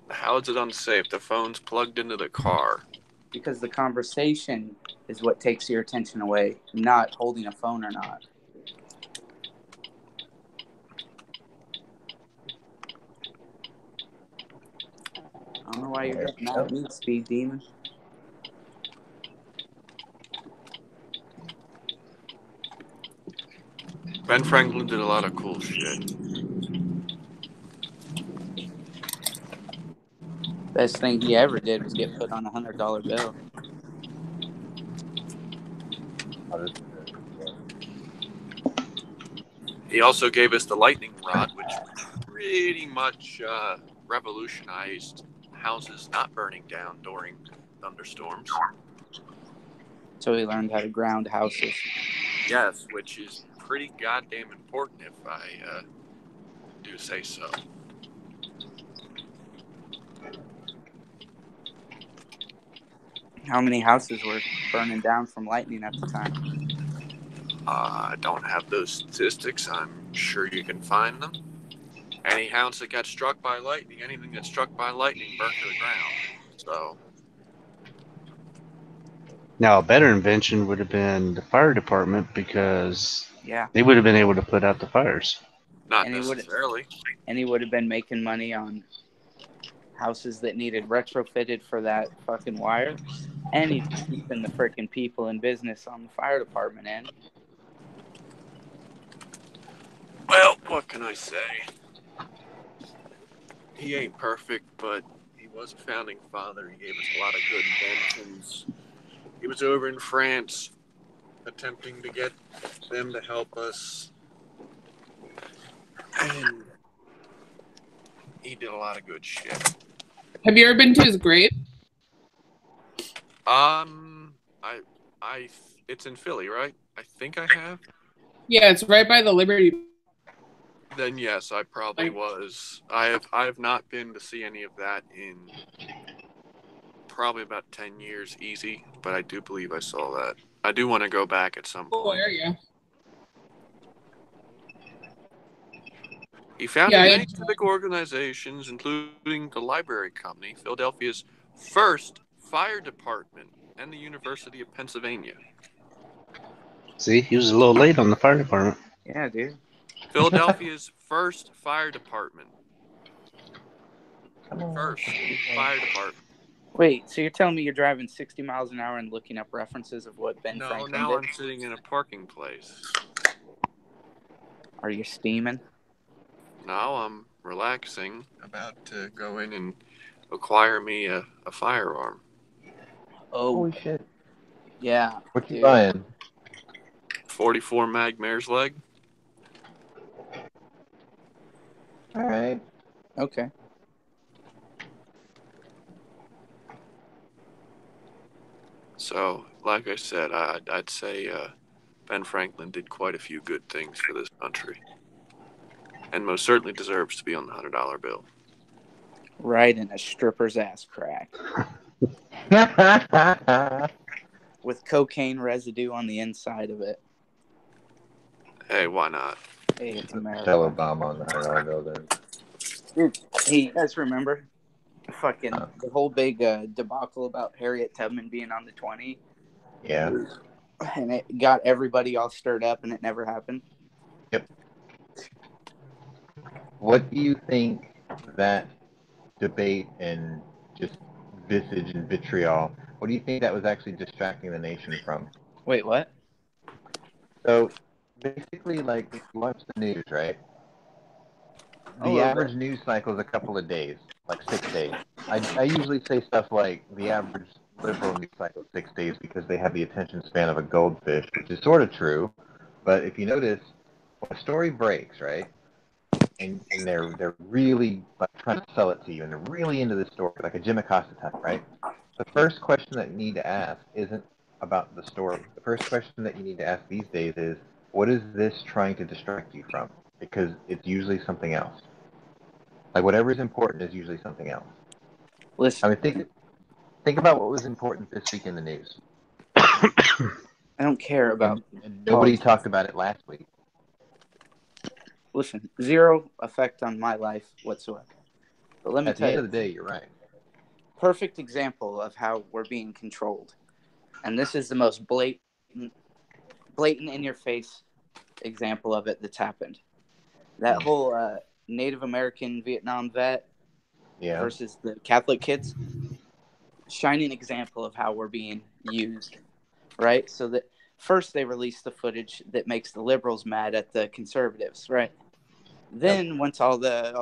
How is it unsafe? The phone's plugged into the car. Because the conversation is what takes your attention away, not holding a phone or not. I don't know why you're getting mad at me, Speed Demon. Ben Franklin did a lot of cool shit. Best thing he ever did was get put on a $100 bill. He also gave us the lightning rod, which pretty much revolutionized houses not burning down during thunderstorms. So he learned how to ground houses. Yes, which is pretty goddamn important if I do say so. How many houses were burning down from lightning at the time? I don't have those statistics. I'm sure you can find them. Any house that got struck by lightning, anything that's struck by lightning burned to the ground. So. Now, a better invention would have been the fire department because they would have been able to put out the fires. Not necessarily. And he would have been making money on houses that needed retrofitted for that fucking wire. And he'd be keeping the freaking people in business on the fire department end. Well, what can I say? He ain't perfect, but he was a founding father. He gave us a lot of good inventions. He was over in France attempting to get them to help us. And he did a lot of good shit. Have you ever been to his grave? It's in Philly, right? I think I have. Yeah, it's right by the Liberty. Then yes, I probably was. I have not been to see any of that in probably about 10 years easy, but I do believe I saw that. I do want to go back at some point. Cool area. He founded many civic organizations, including the Library Company, Philadelphia's first fire department, and the University of Pennsylvania. See, he was a little late on the fire department. Yeah, dude. Philadelphia's first fire department. First fire department. Wait, so you're telling me you're driving 60 miles an hour and looking up references of what Ben Franklin did? No, now I'm sitting in a parking place. Are you steaming? No, I'm relaxing, about to go in and acquire me a firearm. Oh. Holy shit. Yeah. What you buying? 44 mag mare's leg. All right. Okay. So, like I said, I'd say Ben Franklin did quite a few good things for this country. And most certainly deserves to be on the $100 bill. Right in a stripper's ass crack. With cocaine residue on the inside of it. Hey, why not? Hey, it's America. Tell Obama on the $100 bill then. Dude, hey, you guys remember fucking the whole big debacle about Harriet Tubman being on the 20? Yeah. And it got everybody all stirred up and it never happened? Yep. What do you think that debate and just visage and vitriol, what do you think that was actually distracting the nation from? Wait, what? So basically, like, if you watch the news, right? The average news cycle is a couple of days, like 6 days. I usually say stuff like the average liberal news cycle is 6 days because they have the attention span of a goldfish, which is sort of true. But if you notice, when a story breaks, right, and they're really like trying to sell it to you, and they're really into the story, like a Jim Acosta type, right? The first question that you need to ask isn't about the story. The first question that you need to ask these days is, what is this trying to distract you from? because it's usually something else. Like whatever is important is usually something else. Listen, I mean, think about what was important this week in the news. I don't care about and nobody talked about it last week. Listen, zero effect on my life whatsoever. But let me At tell the you, end of the day, you're right. Perfect example of how we're being controlled. And this is the most blatant in your face example of it that's happened. That whole Native American Vietnam vet versus the Catholic kids, shining example of how we're being used, right? So that first they release the footage that makes the liberals mad at the conservatives, right? Then once all the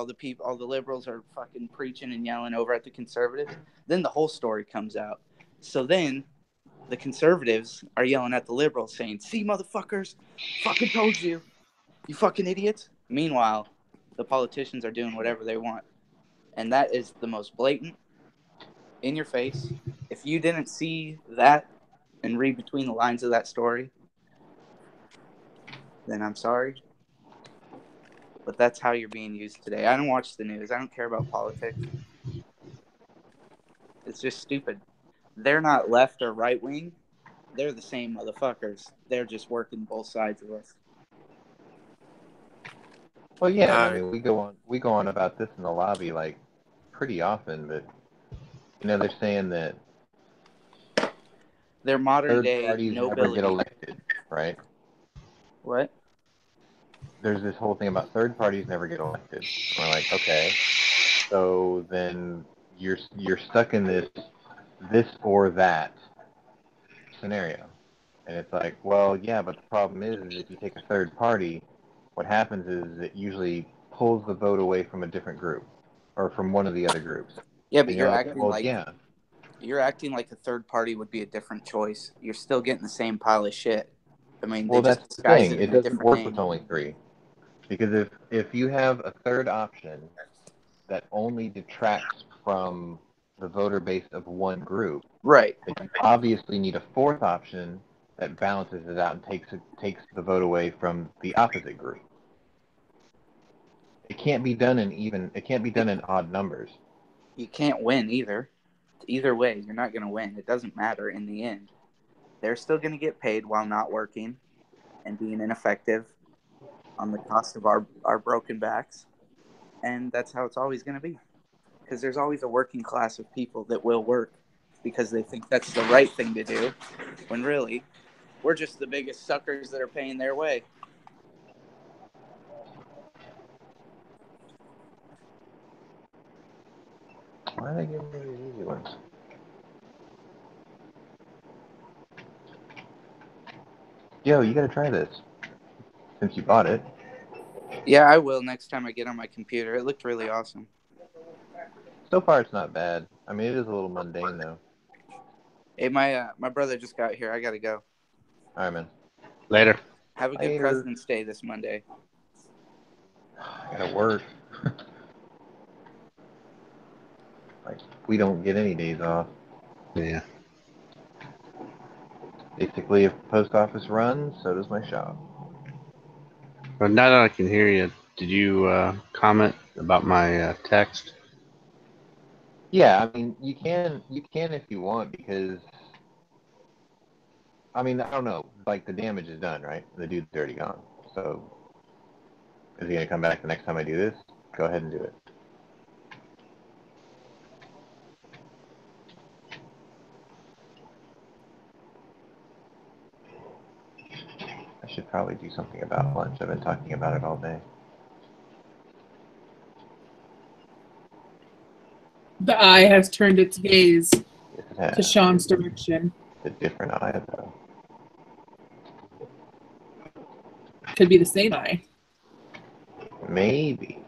liberals are fucking preaching and yelling over at the conservatives, then the whole story comes out. So then the conservatives are yelling at the liberals saying, "See, motherfuckers, fucking told you, you fucking idiots." Meanwhile, the politicians are doing whatever they want. And that is the most blatant, in your face. If you didn't see that and read between the lines of that story, then I'm sorry. But that's how you're being used today. I don't watch the news. I don't care about politics. It's just stupid. They're not left or right wing. They're the same motherfuckers. They're just working both sides of us. Well, yeah, I mean, we go on about this in the lobby like pretty often, but they're saying that they're modern day third parties nobility. never get elected, right? What? There's this whole thing about third parties never get elected. We're like, okay, so then you're stuck in this or that scenario, and it's like, well, yeah, but the problem is if you take a third party, what happens is it usually pulls the vote away from a different group or from one of the other groups. Yeah, but you're acting like yeah. You're acting like a third party would be a different choice. You're still getting the same pile of shit. I mean, Well, they just that's the disguise thing. it It in a doesn't different work name. with only 3, because if you have a third option that only detracts from the voter base of one group, right? Then you obviously need a fourth option that balances it out and takes the vote away from the opposite group. It can't be done in odd numbers. You can't win either. Either way, you're not going to win. It doesn't matter in the end. They're still going to get paid while not working and being ineffective on the cost of our broken backs. And that's how it's always going to be. Because there's always a working class of people that will work because they think that's the right thing to do, when really, we're just the biggest suckers that are paying their way. Why are they giving me these easy ones? Yo, you gotta try this. Since you bought it. Yeah, I will next time I get on my computer. It looked really awesome. So far, it's not bad. I mean, it is a little mundane, though. Hey, my brother just got here. I gotta go. All right, man. Later. Have a good President's Day this Monday. I gotta work. Like, we don't get any days off. Yeah. Basically, if the post office runs, so does my shop. But now that I can hear you, did you comment about my text? Yeah, I mean, you can if you want, because I mean, I don't know, like the damage is done, right? The dude's already gone. So is he gonna come back the next time I do this? Go ahead and do it. I should probably do something about lunch. I've been talking about it all day. The eye has turned its gaze to Sean's direction. A different eye, though. Could be the same eye. Maybe.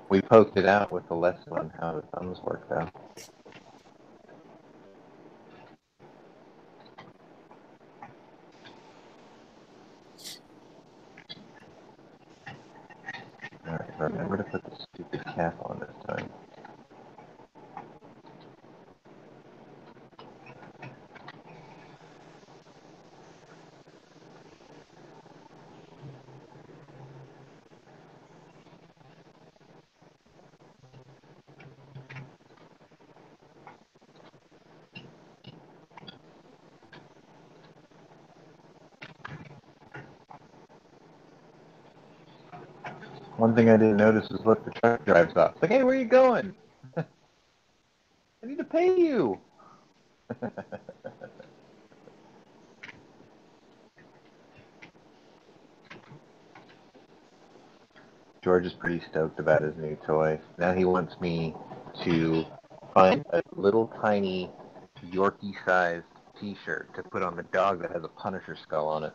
We poked it out with the lesson on how the thumbs work, though. Alright, remember to put the stupid cap on this time. One thing I didn't notice is, look, the truck drives off. It's like, hey, where are you going? I need to pay you. George is pretty stoked about his new toy. Now he wants me to find a little tiny Yorkie-sized T-shirt to put on the dog that has a Punisher skull on it.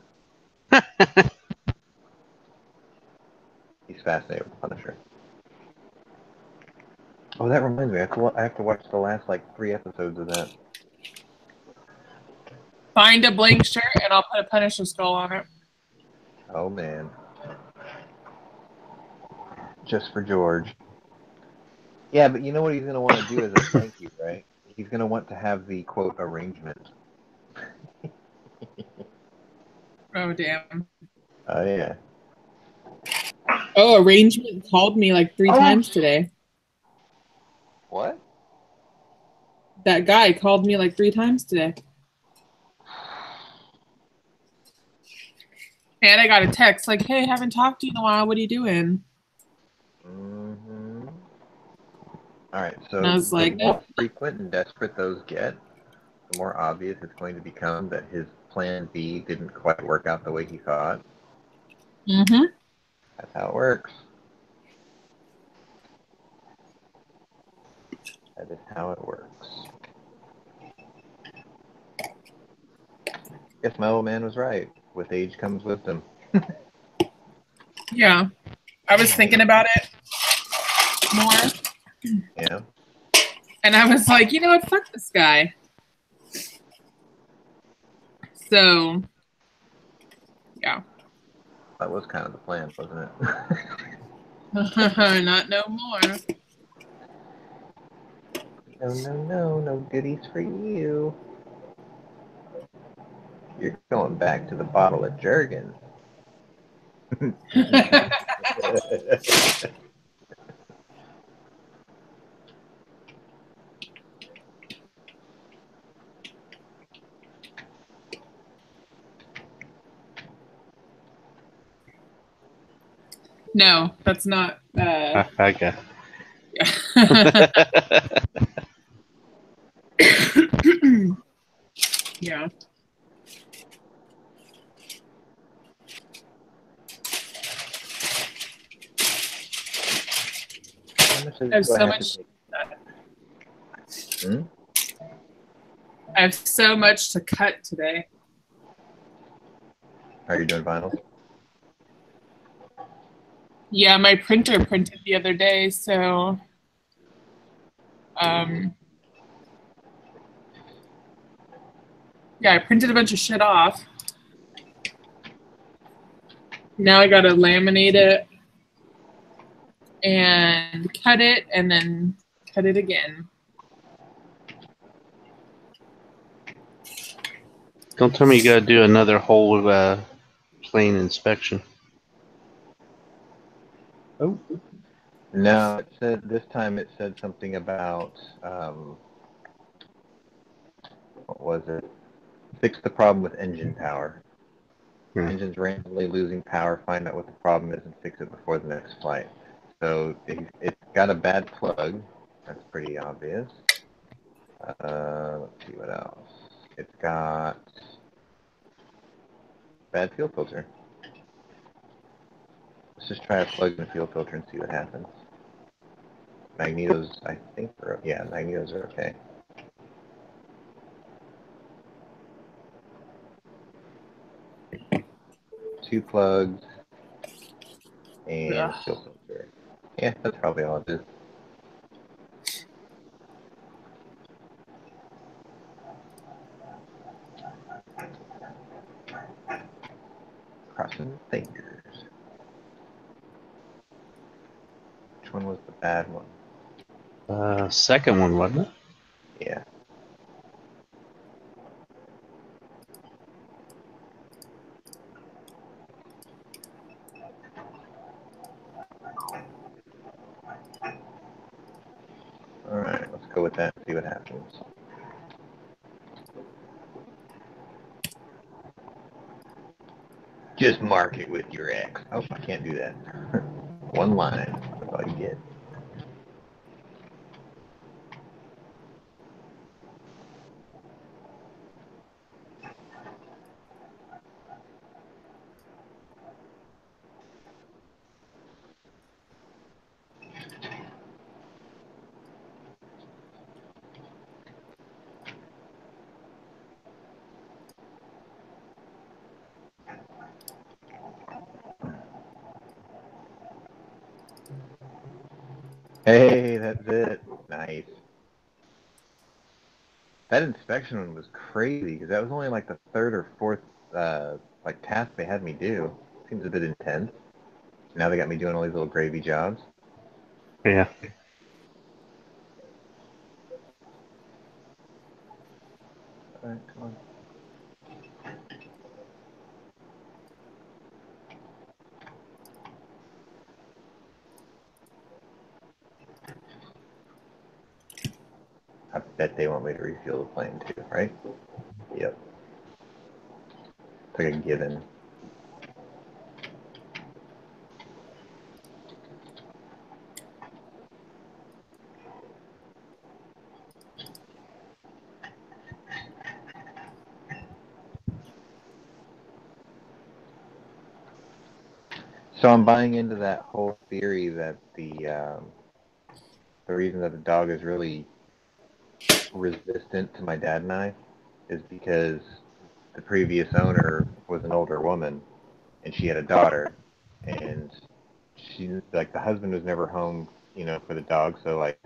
He's fascinated with Punisher. Oh, that reminds me. I have to watch the last, 3 episodes of that. Find a blank shirt and I'll put a Punisher skull on it. Oh, man. Just for George. Yeah, but you know what he's going to want to do as a thank you, right? He's going to want to have the, quote, arrangement. Oh, damn. Oh, yeah. Oh, arrangement called me 3 times today. What? That guy called me 3 times today. And I got a text hey, haven't talked to you in a while. What are you doing? Mm-hmm. All right, so and I was the more frequent and desperate those get, the more obvious it's going to become that his plan B didn't quite work out the way he thought. Mm-hmm. That's how it works. That is how it works. Guess my old man was right. With age comes wisdom. Yeah. I was thinking about it more. Yeah. And I was like, you know what? Fuck this guy. So, yeah. That was kind of the plan, wasn't it? Not no more. No goodies for you. You're going back to the bottle of Jergens. No, that's not. Okay. Yeah. I have so much. I have so much to cut today. Are you doing vinyls? Yeah, my printer printed the other day, so yeah, I printed a bunch of shit off. Now I gotta laminate it and cut it and then cut it again. Don't tell me you gotta do another whole plane inspection. Oh. No, it said this time it said something about what was it? Fix the problem with engine power. Engine's randomly losing power. Find out what the problem is and fix it before the next flight. So it's got a bad plug. That's pretty obvious. Let's see what else. It's got bad fuel filter. Let's just try a plug in the fuel filter and see what happens. Magnetos, I think, magnetos are okay. Two plugs and fuel filter. Yeah, that's probably all it is. Crossing fingers. Which one was the bad one? Second one, wasn't it? Yeah. Alright, let's go with that and see what happens. Just mark it with your X. Oh, I can't do that. One line. That's all you get. Hey, that's it. Nice. That inspection one was crazy because that was only like the third or fourth like task they had me do. Seems a bit intense. Now they got me doing all these little gravy jobs. Yeah. All right, come on. I bet they want me to refuel the plane too, right? Yep. It's like a given. So I'm buying into that whole theory that the reason that the dog is really resistant to my dad and I is because the previous owner was an older woman and she had a daughter, and she, like, the husband was never home, you know, for the dog, so like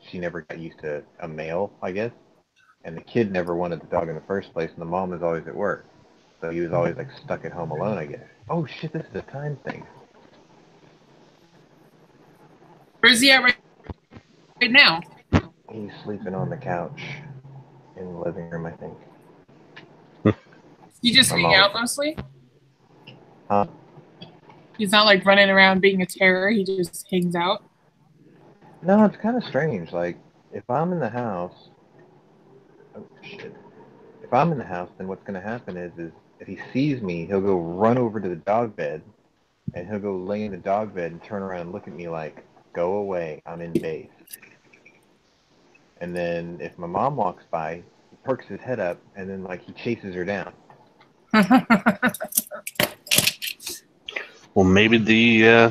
she never got used to a male, I guess, and the kid never wanted the dog in the first place, and the mom was always at work, so he was always like stuck at home alone, I guess. Oh shit, this is a time thing. Where's he at right now? He's sleeping on the couch in the living room, I think. You just hang out mostly? Huh? He's not like running around being a terror. He just hangs out. No, it's kind of strange. Like, if I'm in the house, oh shit. If I'm in the house, then what's going to happen is if he sees me, he'll go run over to the dog bed, and he'll go lay in the dog bed and turn around and look at me like, "Go away, I'm in base." And then if my mom walks by, he perks his head up, and then like he chases her down. Well, maybe the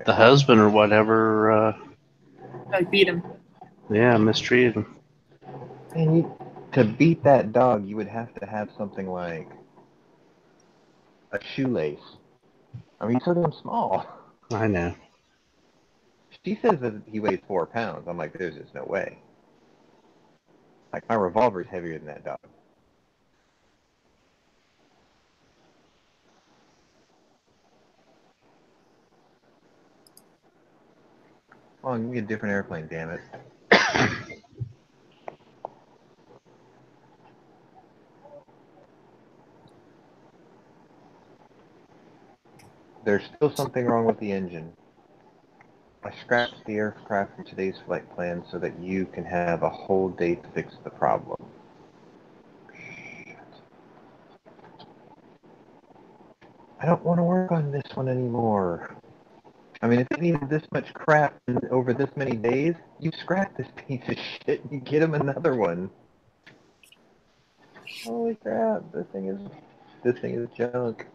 husband or whatever. Like beat him. Yeah, mistreated him. And to beat that dog, you would have to have something like a shoelace. I mean, he's so damn small. I know. She says that he weighs 4 pounds. I'm like, there's just no way. Like, my revolver's heavier than that dog. Oh, give me a different airplane, damn it. There's still something wrong with the engine. I scrapped the aircraft from today's flight plan so that you can have a whole day to fix the problem. Shit. I don't want to work on this one anymore. I mean, if it needed this much crap over this many days, you scrap this piece of shit and you get him another one. Holy crap, this thing is junk.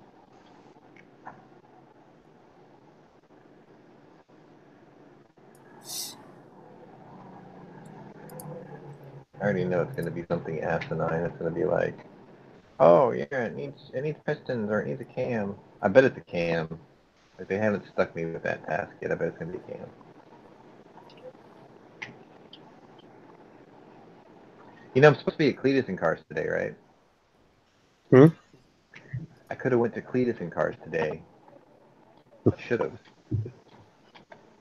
I already know it's going to be something asinine. It's going to be like, oh yeah, it needs pistons or it needs a cam. I bet it's a cam. Like, they haven't stuck me with that task yet. I bet it's going to be a cam. You know, I'm supposed to be at Cletus and Cars today, right? Hmm? I could have went to Cletus and Cars today. I should have.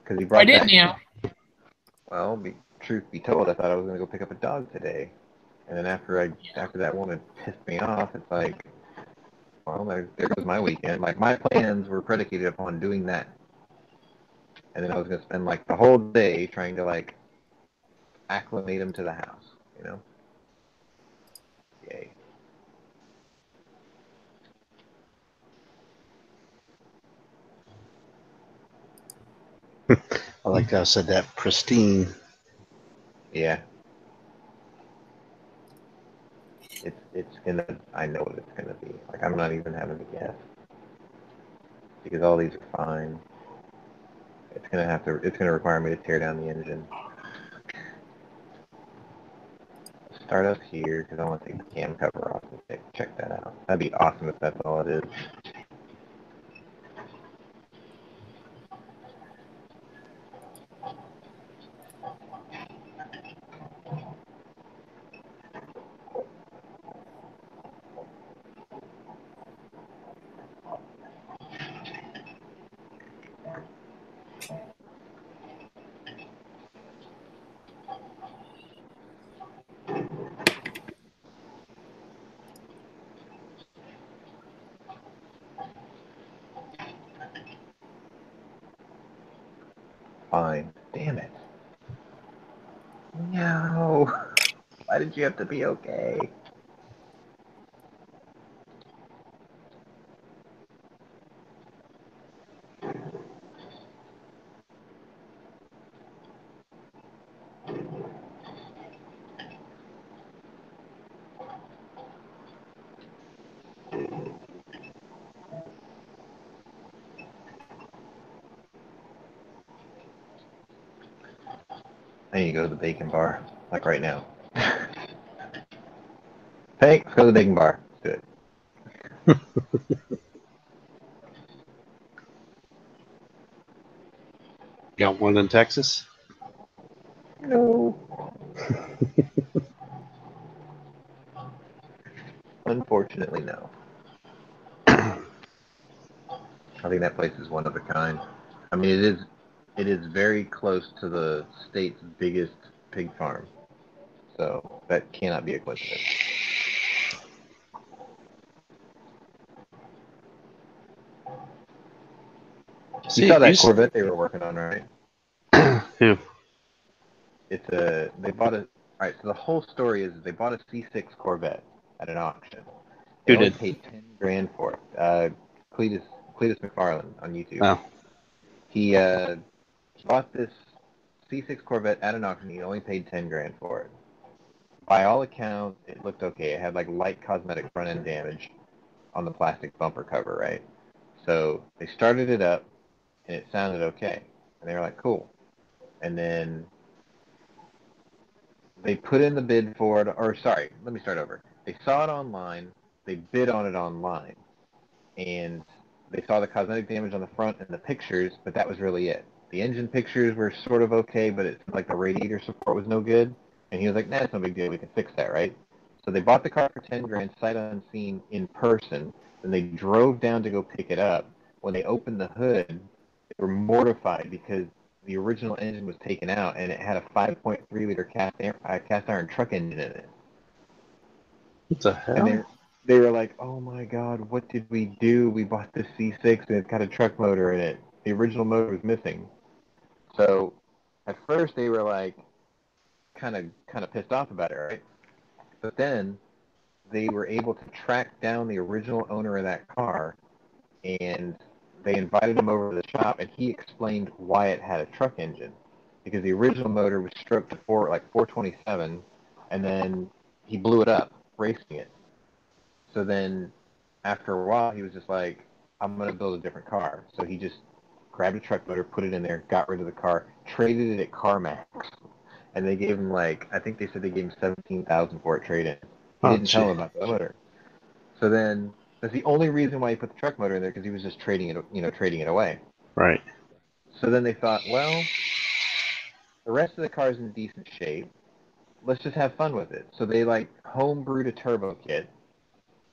Because he brought Why didn't you? Well, truth be told, I thought I was going to go pick up a dog today. And then after that woman pissed me off, it's like, well, there goes my weekend. Like, my plans were predicated upon doing that. And then I was going to spend, like, the whole day trying to, like, acclimate him to the house, you know? Yay. I like how I said that. Pristine. Yeah. It's gonna. I know what it's gonna be. Like I'm not even having to guess because all these are fine. It's gonna require me to tear down the engine. Start up here because I want to take the cam cover off and check that out. That'd be awesome if that's all it is. Fine. Damn it. No. Why did you have to be okay? I need to go to the bacon bar, like right now. Hey, let's go to the bacon bar. Good. Got one in Texas? No. Unfortunately, no. I think that place is one of a kind. I mean, it is very close to the state's biggest pig farm, so that cannot be a coincidence. You saw that Corvette they were working on, right? Who? They bought a. All right, so the whole story is they bought a C6 Corvette at an auction. They only paid $10,000 for it. Cletus McFarland on YouTube. Oh. He bought this C6 Corvette at an auction. He only paid $10,000 for it. By all accounts, it looked okay. It had like light cosmetic front end damage on the plastic bumper cover, right? So they started it up, and it sounded okay. And they were like, cool. And then they put in the bid for it, or sorry, let me start over. They saw it online, they bid on it online, and they saw the cosmetic damage on the front and the pictures, but that was really it. The engine pictures were sort of okay, but it's like the radiator support was no good. And he was like, nah, it's no big deal, we can fix that, right? So they bought the car for $10,000, sight unseen, in person. Then they drove down to go pick it up. When they opened the hood, they were mortified because the original engine was taken out and it had a 5.3 liter cast iron truck engine in it. What the hell? And they were like, oh my god, what did we do? We bought this C6 and it's got a truck motor in it. The original motor was missing. So at first they were like kind of pissed off about it, right? But then they were able to track down the original owner of that car, and they invited him over to the shop, and he explained why it had a truck engine. Because the original motor was stroked to 427, and then he blew it up, racing it. So then, after a while, he was just like, I'm going to build a different car. So he just grabbed a truck motor, put it in there, got rid of the car, traded it at CarMax. And they gave him I think they said they gave him $17,000 for it trade-in. He didn't tell him about the motor. So then, that's the only reason why he put the truck motor in there, because he was just trading it away. Right. So then they thought, well, the rest of the car's in decent shape. Let's just have fun with it. So they homebrewed a turbo kit,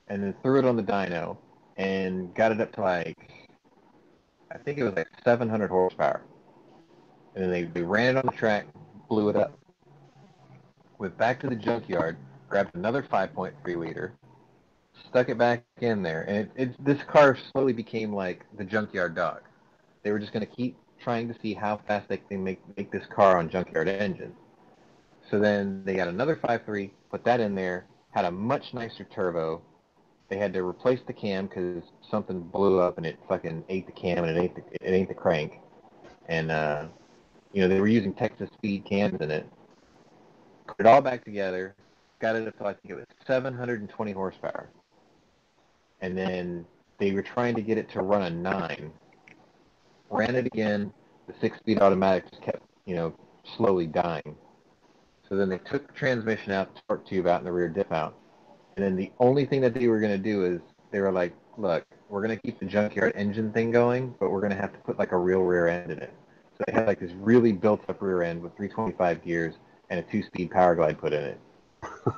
and then threw it on the dyno, and got it up to I think it was 700 horsepower. And then they ran it on the track, blew it up. Went back to the junkyard, grabbed another 5.3 liter, stuck it back in there, and this car slowly became like the junkyard dog. They were just going to keep trying to see how fast they can make this car on junkyard engines. So then they got another 5.3, put that in there, had a much nicer turbo. They had to replace the cam because something blew up and it fucking ate the cam and it ate the crank. and they were using Texas speed cams in it. Put it all back together, got it up to I think it was 720 horsepower, and then they were trying to get it to run a 9. Ran it again, the 6-speed automatic just kept slowly dying. So then they took the transmission out, the torque tube out, and the rear diff out. And then the only thing that they were going to do is they were like, look, we're going to keep the junkyard engine thing going, but we're going to have to put like a real rear end in it. So they had like this really built-up rear end with 325 gears and a 2-speed power glide put in it.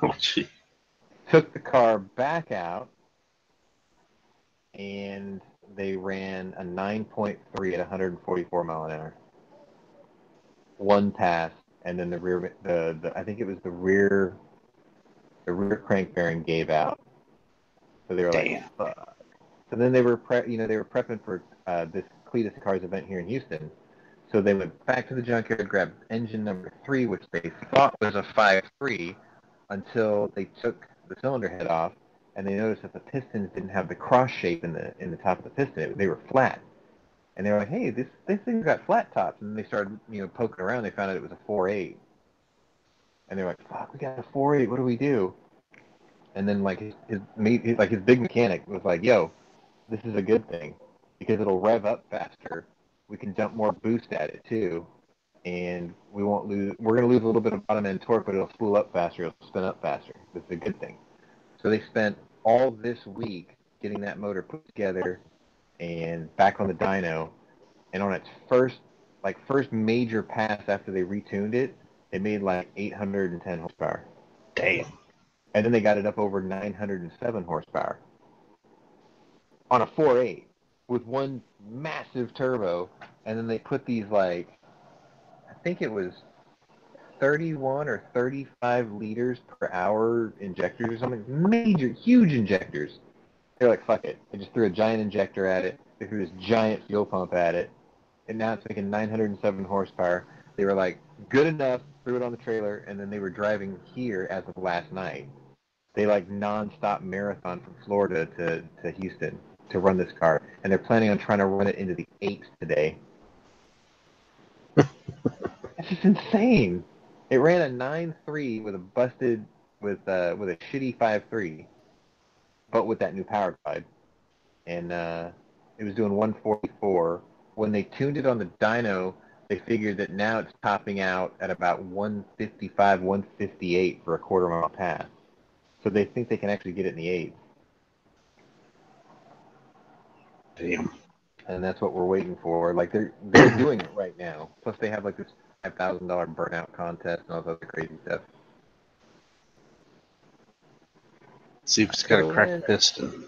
Oh, gee. Took the car back out, and they ran a 9.3 at 144 mile an hour. One pass, and then the rear, I think it was the rear crank bearing gave out. So they were like, fuck. So then they were prepping for this Cletus Cars event here in Houston. So they went back to the junkyard, grabbed engine number 3, which they thought was a 5.3, until they took the cylinder head off, and they noticed that the pistons didn't have the cross shape in the top of the piston. They were flat. And they were like, hey, this thing's got flat tops. And they started, poking around. They found out it was a 4.8. And they're like, fuck, we got a 4.8. What do we do? And then like his big mechanic was like, yo, this is a good thing because it'll rev up faster. We can dump more boost at it too, and we won't lose. We're gonna lose a little bit of bottom end torque, but it'll spool up faster. It'll spin up faster. This is a good thing. So they spent all this week getting that motor put together and back on the dyno, and on its first major pass after they retuned it, it made like 810 horsepower. Damn. And then they got it up over 907 horsepower on a 4.8 with one massive turbo. And then they put these I think it was 31 or 35 liters per hour injectors or something. Major, huge injectors. They're like, fuck it. They just threw a giant injector at it. They threw this giant fuel pump at it. And now it's making 907 horsepower. They were like, good enough, threw it on the trailer, and then they were driving here as of last night. They non-stop marathon from Florida to Houston to run this car. And they're planning on trying to run it into the 8s today. It's just insane. It ran a 9.3 with a shitty 5.3, but with that new power glide, and it was doing 144. When they tuned it on the dyno, they figured that now it's topping out at about 155, 158 for a quarter mile pass. So they think they can actually get it in the 8s. Damn. And that's what we're waiting for. Like they're doing it right now. Plus they have like this $5,000 burnout contest and all this other crazy stuff. See if it's got a cracked piston.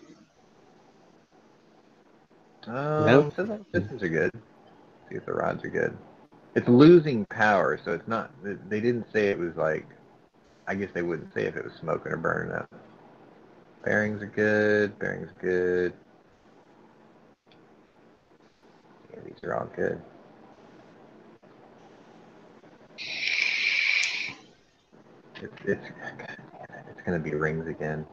Nope. Says all the pistons are good. See if the rods are good. It's losing power, so it's not. They didn't say it was like. I guess they wouldn't say if it was smoking or burning up. Bearings are good. Bearings are good. Yeah, these are all good. It's gonna be rings again.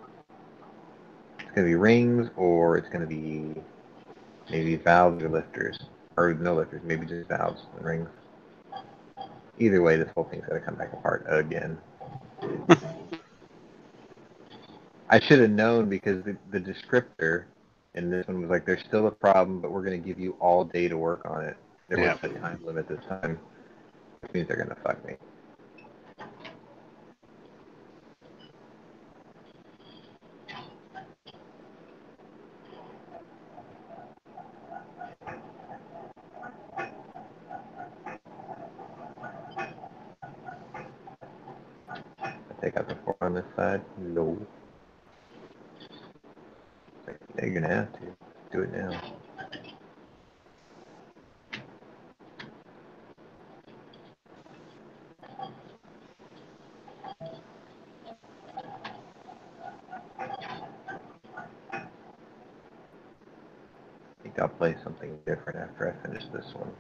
It's gonna be rings, or it's gonna be maybe valves or lifters, or no lifters, maybe just valves and rings. Either way, this whole thing's gonna come back apart again. I should have known because the descriptor in this one was like, there's still a problem, but we're going to give you all day to work on it. There was a time limit this time, which means they're going to fuck me. I take out the 4 on this side. No. Yeah, you're going to have to. Do it now. I think I'll play something different after I finish this one.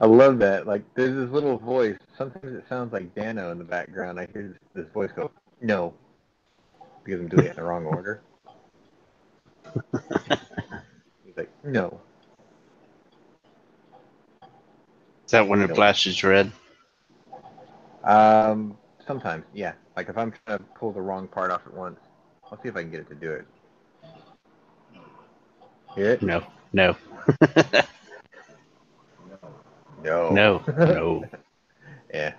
I love that. Like, there's this little voice. Sometimes it sounds like Dano in the background. I hear this voice go, no, because I'm doing it in the wrong order. He's like, no. Is that when it flashes red? Sometimes, yeah. Like, if I'm trying to pull the wrong part off at once, I'll see if I can get it to do it. Hear it? No. No. No. No. No. Yeah.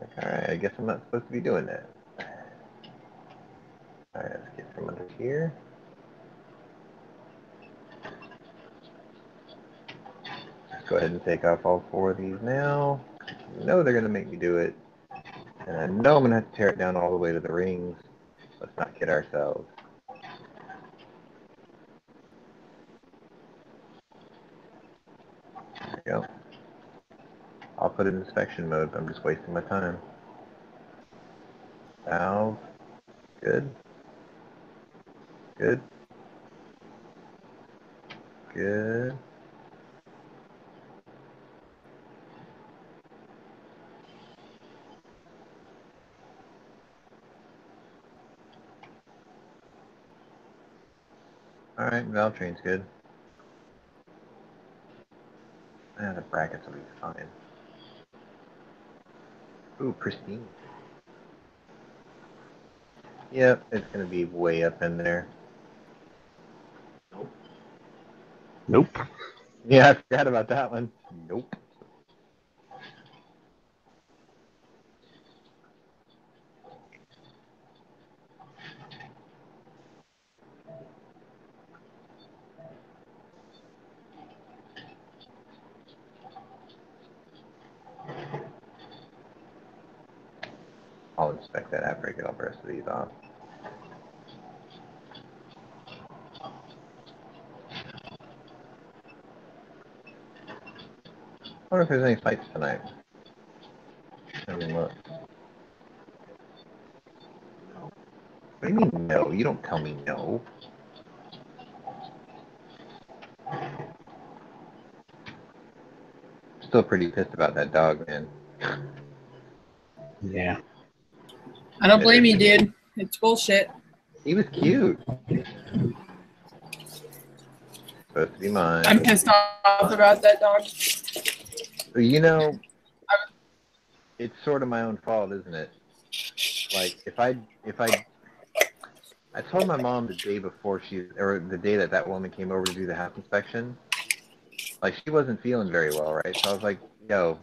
Like, alright, I guess I'm not supposed to be doing that. Alright, let's get from under here. Just go ahead and take off all 4 of these now. I know they're going to make me do it. And I know I'm going to have to tear it down all the way to the rings. Let's not kid ourselves. There we go. I'll put it in inspection mode. I'm just wasting my time. Valve. Good. Good. Good. Alright, valve train's good. The brackets will be fine. Ooh, pristine. Yep, it's going to be way up in there. Nope. Yeah, I forgot about that one. Nope. I'll inspect that after I get all the rest of these off. I wonder if there's any fights tonight. Let me look. What do you mean no? You don't tell me no. Still pretty pissed about that dog, man. Yeah. I don't blame you, dude. It's bullshit. He was cute. Supposed to be mine. I'm pissed off about that dog. You know, it's sort of my own fault, isn't it? Like, I told my mom the day before or the day that woman came over to do the house inspection, like, she wasn't feeling very well, right? So I was like, yo,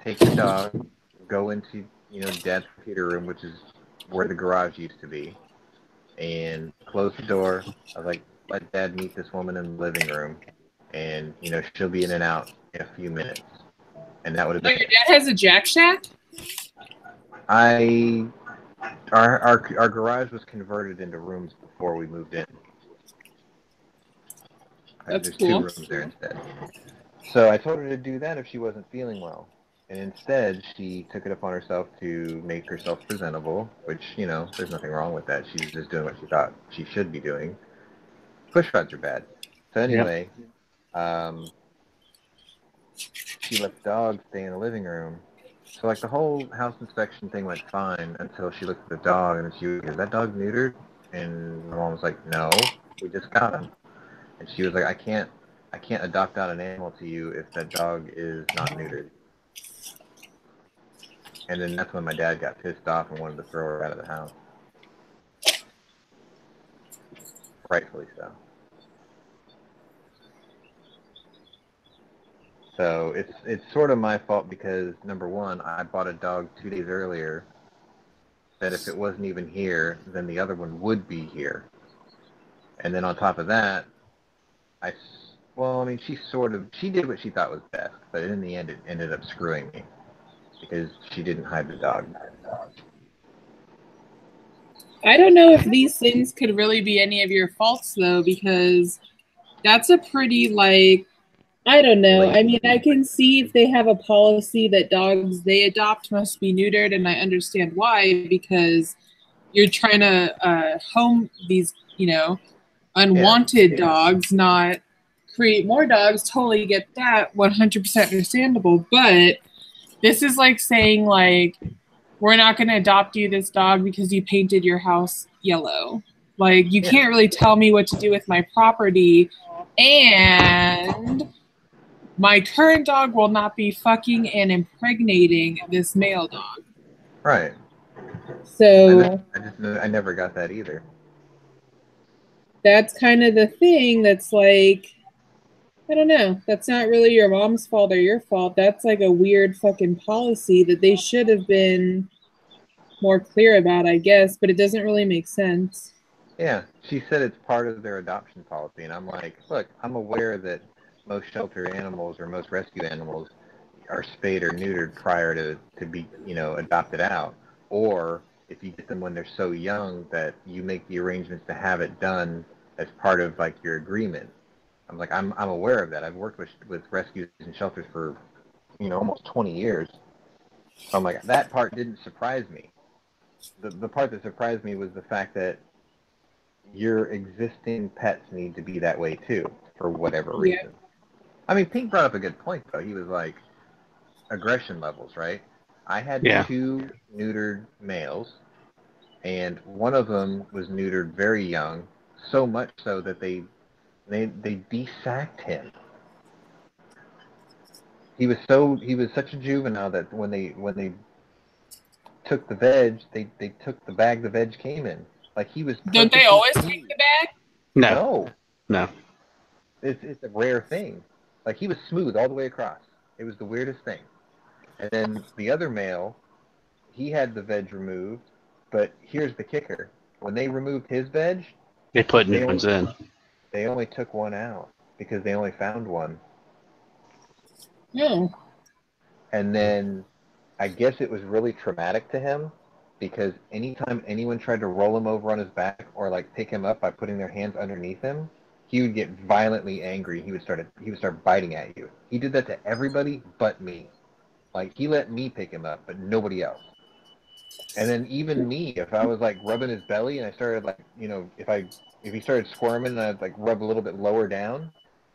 take the dog, go into, Dad's computer room, which is where the garage used to be, and close the door. I was like, let Dad meet this woman in the living room, and, she'll be in and out in a few minutes. And that would have been... Oh, your dad has a Jack Shack? Our garage was converted into rooms before we moved in. That's There's cool. 2 rooms there instead. So I told her to do that if she wasn't feeling well. And instead, she took it upon herself to make herself presentable, which, there's nothing wrong with that. She's just doing what she thought she should be doing. Push rods are bad. So anyway, she let the dog stay in the living room. So, like, the whole house inspection thing went fine until she looked at the dog, and she was like, is that dog neutered? And my mom was like, no, we just got him. And she was like, I can't adopt out an animal to you if that dog is not neutered. And then that's when my dad got pissed off and wanted to throw her out of the house. Rightfully so. So it's sort of my fault because, number one, I bought a dog 2 days earlier that if it wasn't even here, then the other one would be here. And then on top of that, she did what she thought was best, but in the end it ended up screwing me because she didn't hide the dog. I don't know if these things could really be any of your faults, though, because that's a pretty, I don't know. I mean, I can see if they have a policy that dogs they adopt must be neutered, and I understand why, because you're trying to home these, unwanted dogs, not create more dogs, totally get that, 100% understandable. But this is like saying, like, we're not going to adopt you this dog because you painted your house yellow. Like, you can't really tell me what to do with my property, and my current dog will not be fucking and impregnating this male dog. Right. So I never got that either. That's kind of the thing that's like, I don't know. That's not really your mom's fault or your fault. That's like a weird fucking policy that they should have been more clear about, I guess, but it doesn't really make sense. Yeah, she said it's part of their adoption policy, and I'm like, look, I'm aware that most shelter animals or most rescue animals are spayed or neutered prior to be, adopted out. Or if you get them when they're so young that you make the arrangements to have it done as part of like your agreement. I'm like, I'm aware of that. I've worked with rescues and shelters for, almost 20 years. So I'm like, that part didn't surprise me. The part that surprised me was the fact that your existing pets need to be that way too, for whatever reason. I mean, Pink brought up a good point, though. He was like, aggression levels, right? I had 2 neutered males, and one of them was neutered very young, so much so that they desacked him. He was such a juvenile that when they took the veg, they took the bag the veg came in. Like, he was Don't they always take the bag? No. No. It's a rare thing. Like, he was smooth all the way across. It was the weirdest thing. And then the other male, he had the veg removed, but here's the kicker. When they removed his veg, they put new ones in. They only took one out because they only found one. Yeah. And then I guess it was really traumatic to him because anytime anyone tried to roll him over on his back or like pick him up by putting their hands underneath him, he would get violently angry. He would start biting at you. He did that to everybody but me. Like, he let me pick him up, but nobody else. And then even me, if I was like rubbing his belly and I started like, if he started squirming and I'd like rub a little bit lower down,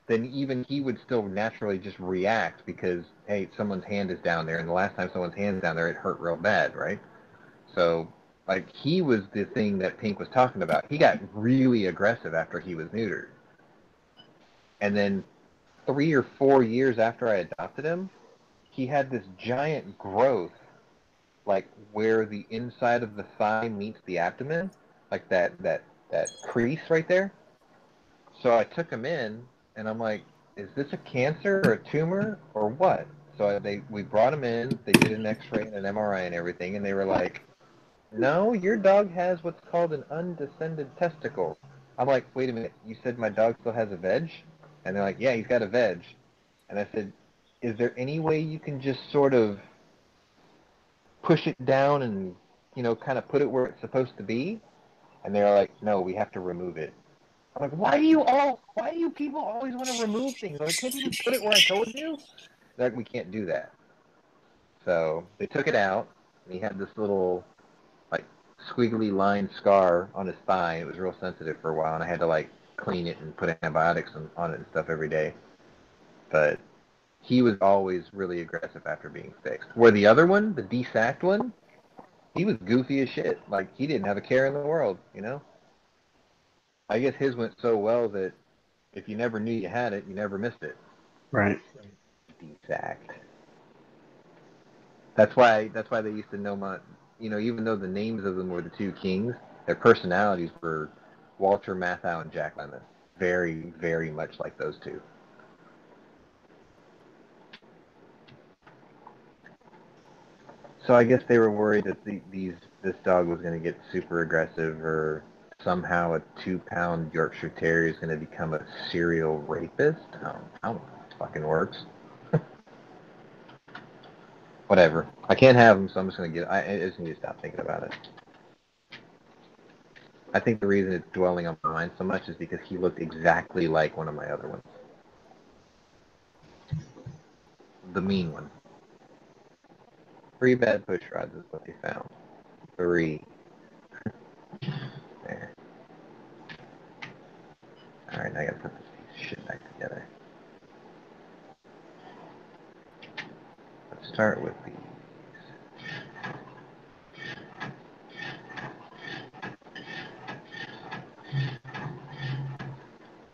then even he would still naturally just react because, hey, someone's hand is down there, and the last time someone's hand is down there, it hurt real bad, right? So, like, he was the thing that Pink was talking about. He got really aggressive after he was neutered. And then 3 or 4 years after I adopted him, he had this giant growth, like where the inside of the thigh meets the abdomen, like that crease right there. So I took him in, and I'm like, is this a cancer or a tumor or what? So we brought him in, they did an x-ray and an MRI and everything, and they were like, no, your dog has what's called an undescended testicle. I'm like, wait a minute, you said my dog still has a veg? And they're like, yeah, he's got a veg. And I said, is there any way you can just sort of push it down and, kind of put it where it's supposed to be? And they're like, no, we have to remove it. I'm like, why do you people always want to remove things? Like, can't you just put it where I told you? They're like, we can't do that. So they took it out, and he had this little, like, squiggly line scar on his thigh. It was real sensitive for a while, and I had to, like, clean it and put antibiotics on it and stuff every day. But he was always really aggressive after being fixed. Where the other one, the desacked one, he was goofy as shit. Like, he didn't have a care in the world, I guess his went so well that if you never knew you had it, you never missed it. Right. Desacked. That's why they used to know my, even though the names of them were the 2 kings, their personalities were Walter Matthau and Jack Lemmon. Very, very much like those 2. So I guess they were worried that this dog was going to get super aggressive, or somehow a 2-pound Yorkshire Terrier is going to become a serial rapist. I don't know how it fucking works. Whatever. I can't have him, so I'm just going to I just need to stop thinking about it. I think the reason it's dwelling on my mind so much is because he looked exactly like one of my other ones. The mean one. 3 bad push rods is what they found. 3. There. Alright, now I gotta put this piece of shit back together. start with these.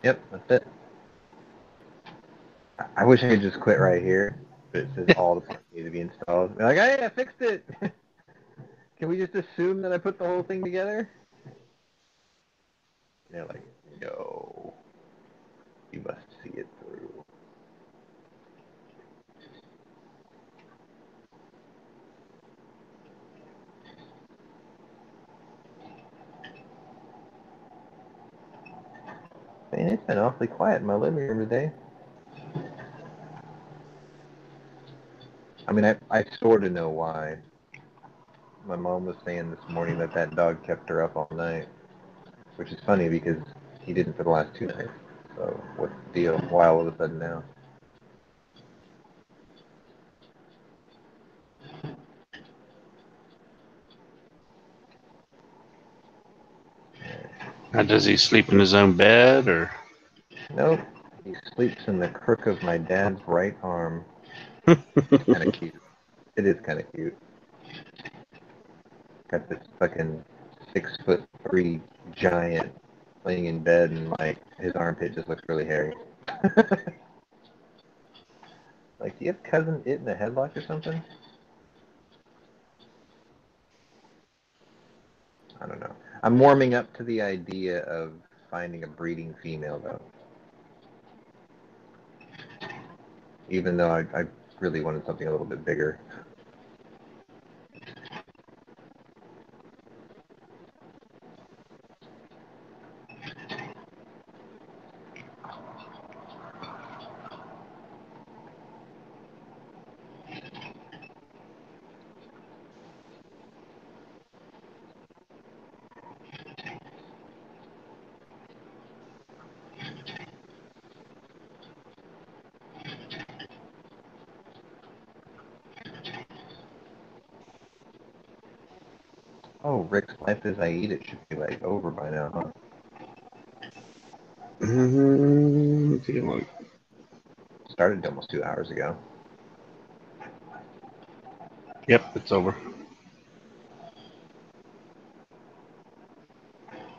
Yep, that's it. I wish I could just quit right here, but it says all the parts need to be installed. They're like, hey, I fixed it. Can we just assume that I put the whole thing together? And they're like, no, you must see it through. Man, it's been awfully quiet in my living room today. I mean, I sort of know why. My mom was saying this morning that that dog kept her up all night, which is funny because he didn't for the last 2 nights. So what's the deal? Why all of a sudden now? Now, does he sleep in his own bed, or? Nope. He sleeps in the crook of my dad's right arm. It's kind of cute. It is kind of cute. Got this fucking 6'3" giant laying in bed, and like his armpit just looks really hairy. Like, do you have cousin It in a headlock or something? I don't know. I'm warming up to the idea of finding a breeding female, though. Even though I really wanted something a little bit bigger. Oh, Rick's Life as I Eat It should be like over by now, huh? Started almost 2 hours ago. Yep, it's over.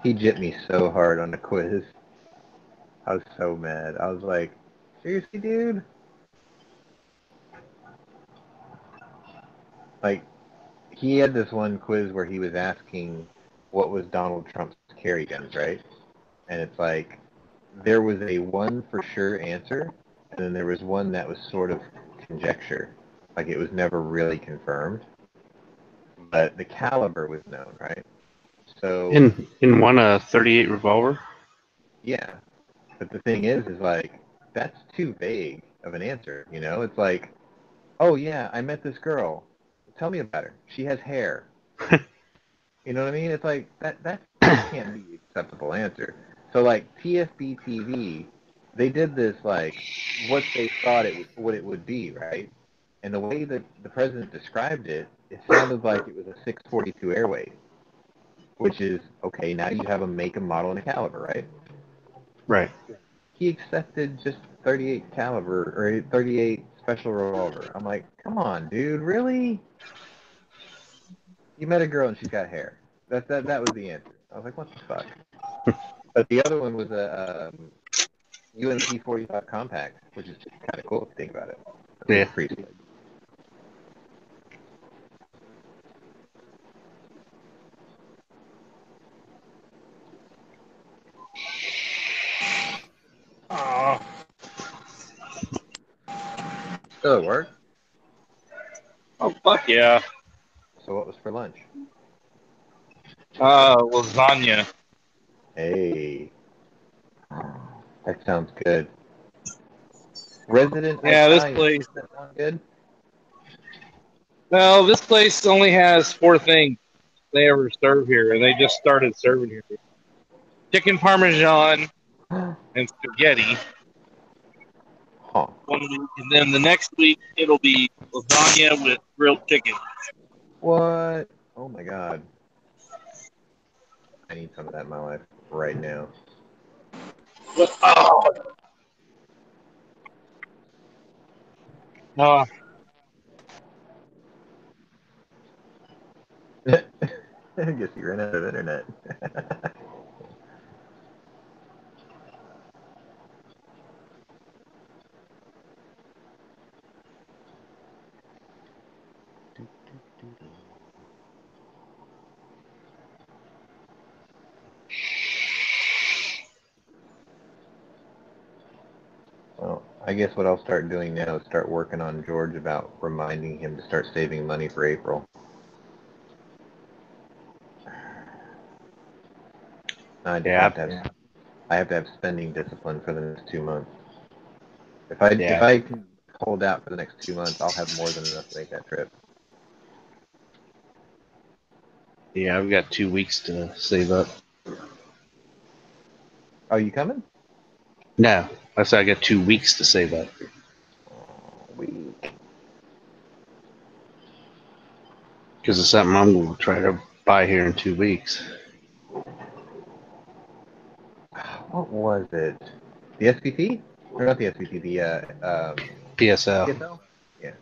He jipped me so hard on the quiz. I was so mad. I was like, seriously, dude? Like, he had this one quiz where he was asking what was Donald Trump's carry guns, right? And it's like, there was a one for sure answer, and then there was one that was sort of conjecture. Like, it was never really confirmed. But the caliber was known, right? So In one 38 revolver. yeah, but the thing is like, that's too vague of an answer. You know, it's like, oh yeah, I met this girl. Tell me about her. She has hair. You know what I mean? It's like that can't be an acceptable answer. So like TFB TV, they did this like what they thought what it would be, right? And the way that the president described it, it sounded like it was a 642 airweight, which is okay. Now you have a make, a model, and a caliber, right? Right. He accepted just 38 caliber or 38 special revolver. I'm like, come on, dude, really? You met a girl and she's got hair. That was the answer. I was like, what the fuck? But the other one was a UMP 45 compact, which is kind of cool if you think about it. Yeah. Pretty slick. Still at work? Oh, fuck yeah. So what was for lunch? Lasagna. Hey. That sounds good. Resident Yeah, this Italian. place. Does that sound good? Well, this place only has 4 things they ever serve here, and they just started serving here. Chicken parmesan and spaghetti. Huh. And then the next week, it'll be lasagna with grilled chicken. What? Oh my god. I need some of that in my life right now. Oh. I guess you ran out of internet. Well, I guess what I'll start doing now is start working on George about reminding him to start saving money for April. I have to have spending discipline for the next 2 months. If I can hold out for the next 2 months, I'll have more than enough to make that trip. Yeah, I've got 2 weeks to save up. Oh, you coming? No, I said I got 2 weeks to save up. Week. Because it's something I'm going to try to buy here in 2 weeks. What was it? The SPT? Or not the SPT, the PSL. PSL? Yeah.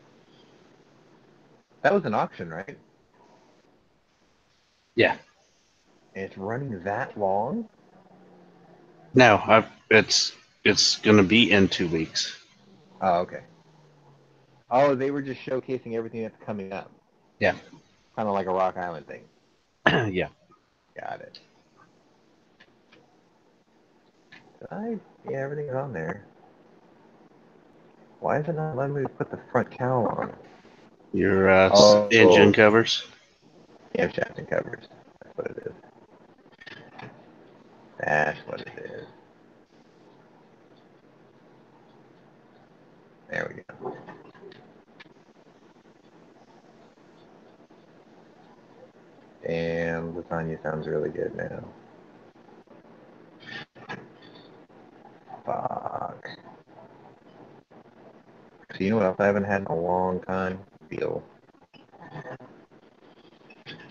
That was an auction, right? Yeah. And it's running that long? No, it's going to be in 2 weeks. Oh, okay. Oh, they were just showcasing everything that's coming up. Yeah. Kind of like a Rock Island thing. Yeah. Got it. Yeah, everything's on there. Why is it not letting me put the front cowl on? Your engine covers? Yeah, shaft and covers. That's what it is. That's what it is. There we go. And lasagna sounds really good now. Fuck. So you know what else I haven't had in a long time? Veal.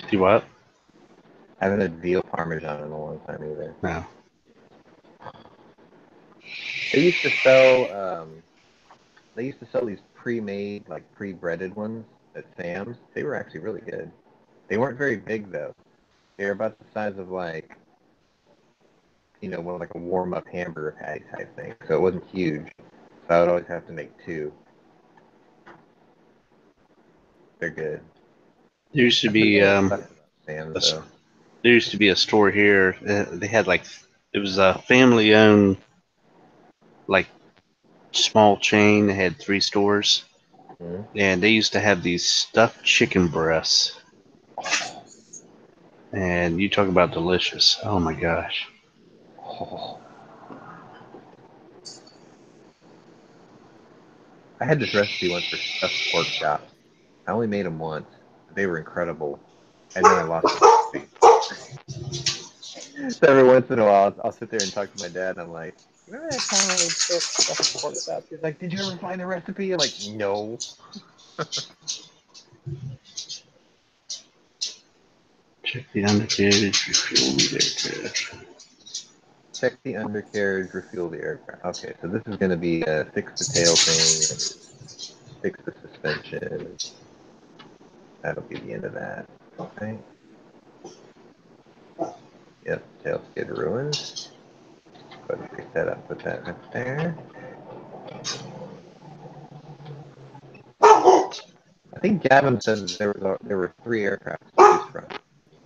Do what? I haven't had veal parmesan in a long time either. No. They used to sell these pre-made, like pre-breaded ones at Sam's. They were actually really good. They weren't very big though. They were about the size of like, like a warm-up hamburger patty type thing. So it wasn't huge. So I would always have to make 2. They're good. There used to be Sam's, though. There used to be a store here. They had it was a family-owned small chain. They had 3 stores, and they used to have these stuffed chicken breasts. And you talk about delicious. Oh my gosh. Oh. I had this recipe once for stuffed pork chops. I only made them once. They were incredible. And then I lost the recipe. So every once in a while, I'll sit there and talk to my dad, and I'm like, remember that time I made stuffed pork chops? He's like, did you ever find the recipe? I'm like, no. Check the undercarriage, refuel the aircraft. Check the undercarriage, refuel the aircraft. Okay, so this is going to be a fix the tail thing, fix the suspension. That'll be the end of that. Okay. Yep, tail skid ruined. Go ahead and pick that up, put that right there. I think Gavin said there were 3 aircraft to choose from.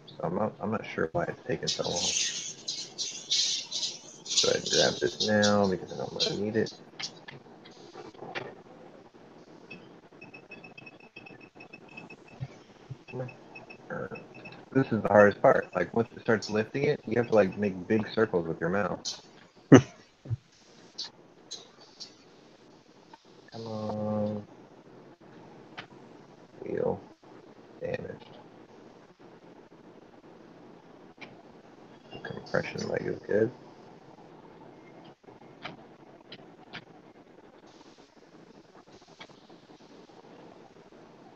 So I'm not sure why it's taking so long. Go ahead and grab this now because I don't really need it. This is the hardest part. Like once it starts lifting it, you have to like make big circles with your mouth. Come on. Wheel damaged. Compression leg is good.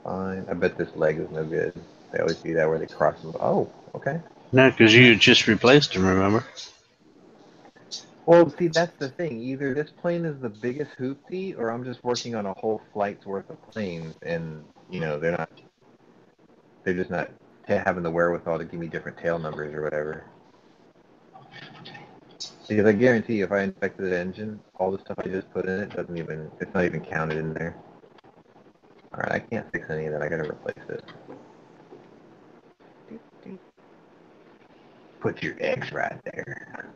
Fine. I bet this leg is no good. They always do that where they cross them. Oh, okay. No, because you just replaced them, remember? Well, see, that's the thing. Either this plane is the biggest hoopty, or I'm just working on a whole flight's worth of planes, and they're just not having the wherewithal to give me different tail numbers or whatever. Because I guarantee you, if I infected the engine, all the stuff I just put in it it's not even counted in there. Alright, I can't fix any of that, I gotta replace it. Put your X right there.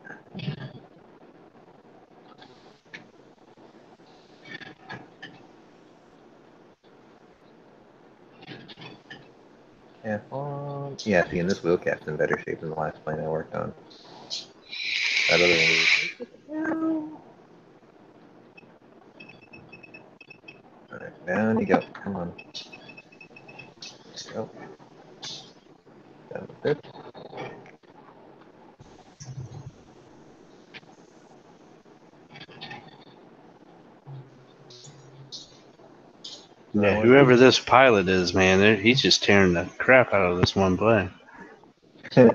Yeah, see, and this wheel cap's in better shape than the last plane I worked on. That other one was... Alright, down you go. Come on. Go. Down with this. Yeah, whoever this pilot is, man, he's just tearing the crap out of this one plane. It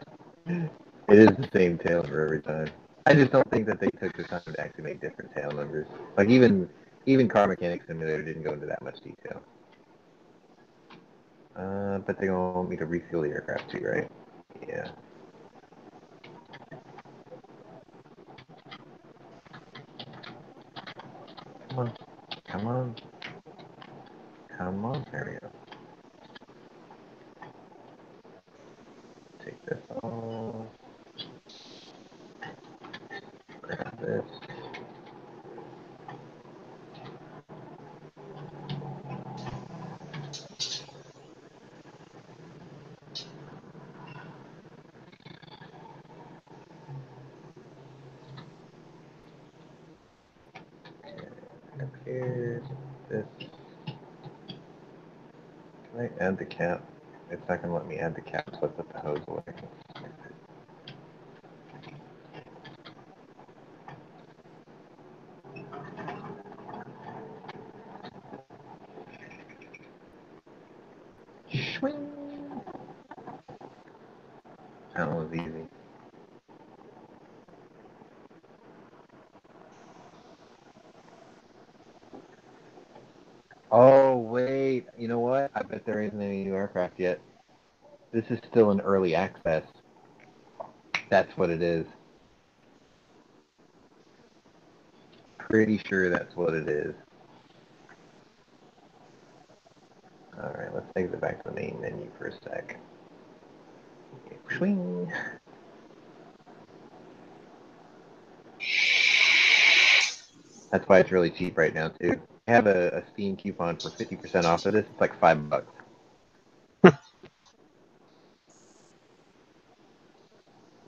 is the same tail for every time. I just don't think that they took the time to actually make different tail numbers. Like even Car Mechanic Simulator didn't go into that much detail. But they gonna want me to refuel the aircraft too, right? Yeah. Come on. Come on. Come on. There we go. Take this off. Grab this. Up here. This. Can I add the cap? It's not gonna let me add the cap, so I put the hose away. Swing. That one was easy. Oh, wait. You know what? I bet there isn't any new aircraft yet. This is still in early access. That's what it is. Pretty sure that's what it is. Alright, let's exit back to the main menu for a sec. Swing. That's why it's really cheap right now, too. I have a Steam coupon for 50% off of this. It's like $5.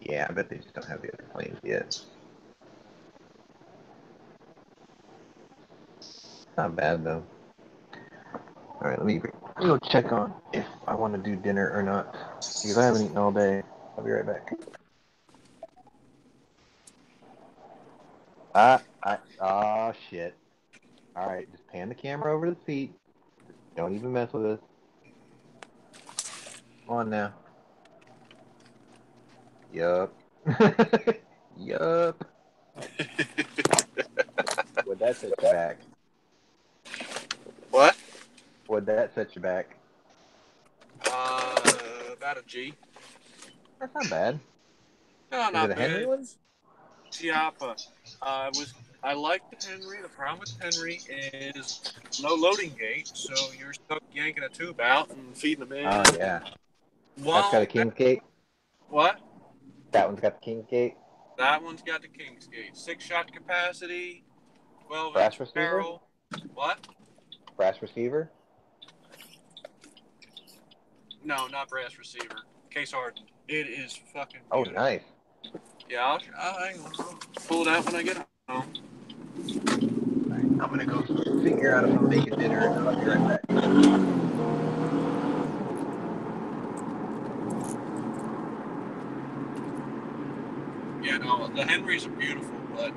Yeah, I bet they just don't have the other planes yet. Not bad, though. Alright, let me go check on if I want to do dinner or not. Because I haven't eaten all day. I'll be right back. Oh, shit. Alright, just pan the camera over the seat. Don't even mess with us. Come on now. Yup. Yup. Would that set you back? What? Would that set you back? About a G. That's not bad. No, Is not it a Henry bad. one? Yeah, but I like the Henry. The problem with the Henry is no loading gate, so you're stuck yanking a tube out and feeding them in. Oh, yeah. That's got a King's Gate? What? That one's got the King's Gate? That one's got the King's Gate. 6-shot capacity, 12-inch Brass receiver? barrel. What? Brass receiver? No, not brass receiver. Case hardened. It is fucking beautiful. Oh, nice. Yeah, I'll pull it out when I get home. Right, I'm gonna go figure out if I'm making dinner or not. I'll be right back. Yeah, no, the Henrys are beautiful, but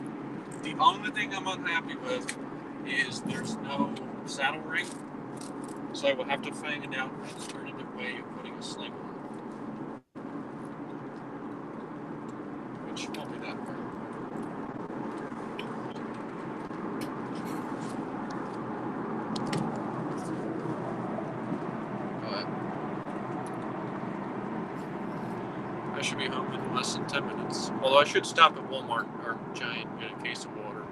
the only thing I'm unhappy with is there's no saddle ring. So we'll have to find an alternative way of putting a sling on. Which won't be that hard. I should be home in less than 10 minutes. Although I should stop at Walmart or Giant and get a case of water.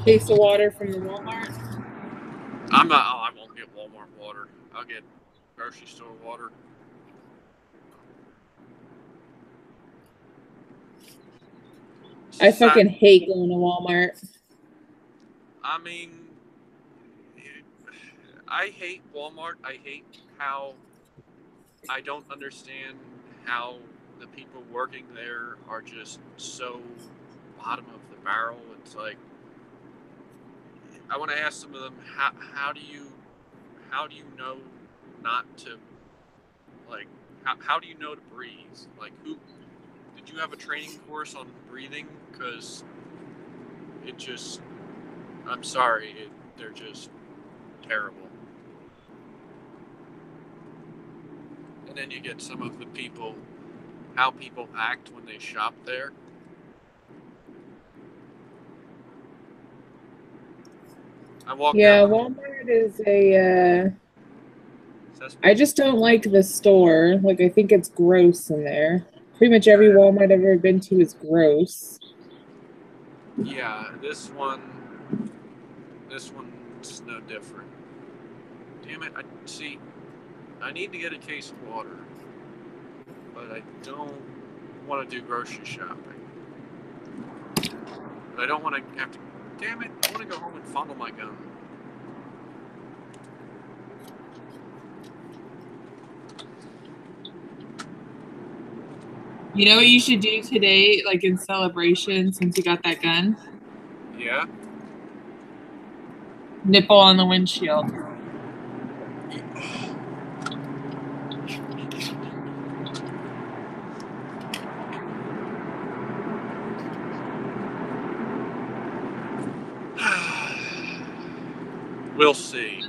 Case of water from the Walmart? I won't get Walmart water. I'll get grocery store water. I fucking hate going to Walmart. I mean, I hate Walmart. I hate how I don't understand how the people working there are just so bottom of the barrel. It's like, I want to ask some of them, how do you know not to, like, how do you know to breathe? Like, did you have a training course on breathing? Because it just, I'm sorry, they're just terrible. And then you get some of the people, how people act when they shop there. Walmart is I just don't like the store. Like, I think it's gross in there. Pretty much every Walmart I've ever been to is gross. Yeah, this one's no different. Damn it, I need to get a case of water, but I don't want to do grocery shopping. But I don't want to have to, damn it, I want to go home and fondle my gun. You know what you should do today, like in celebration, since you got that gun? Yeah? Nipple on the windshield. We'll see.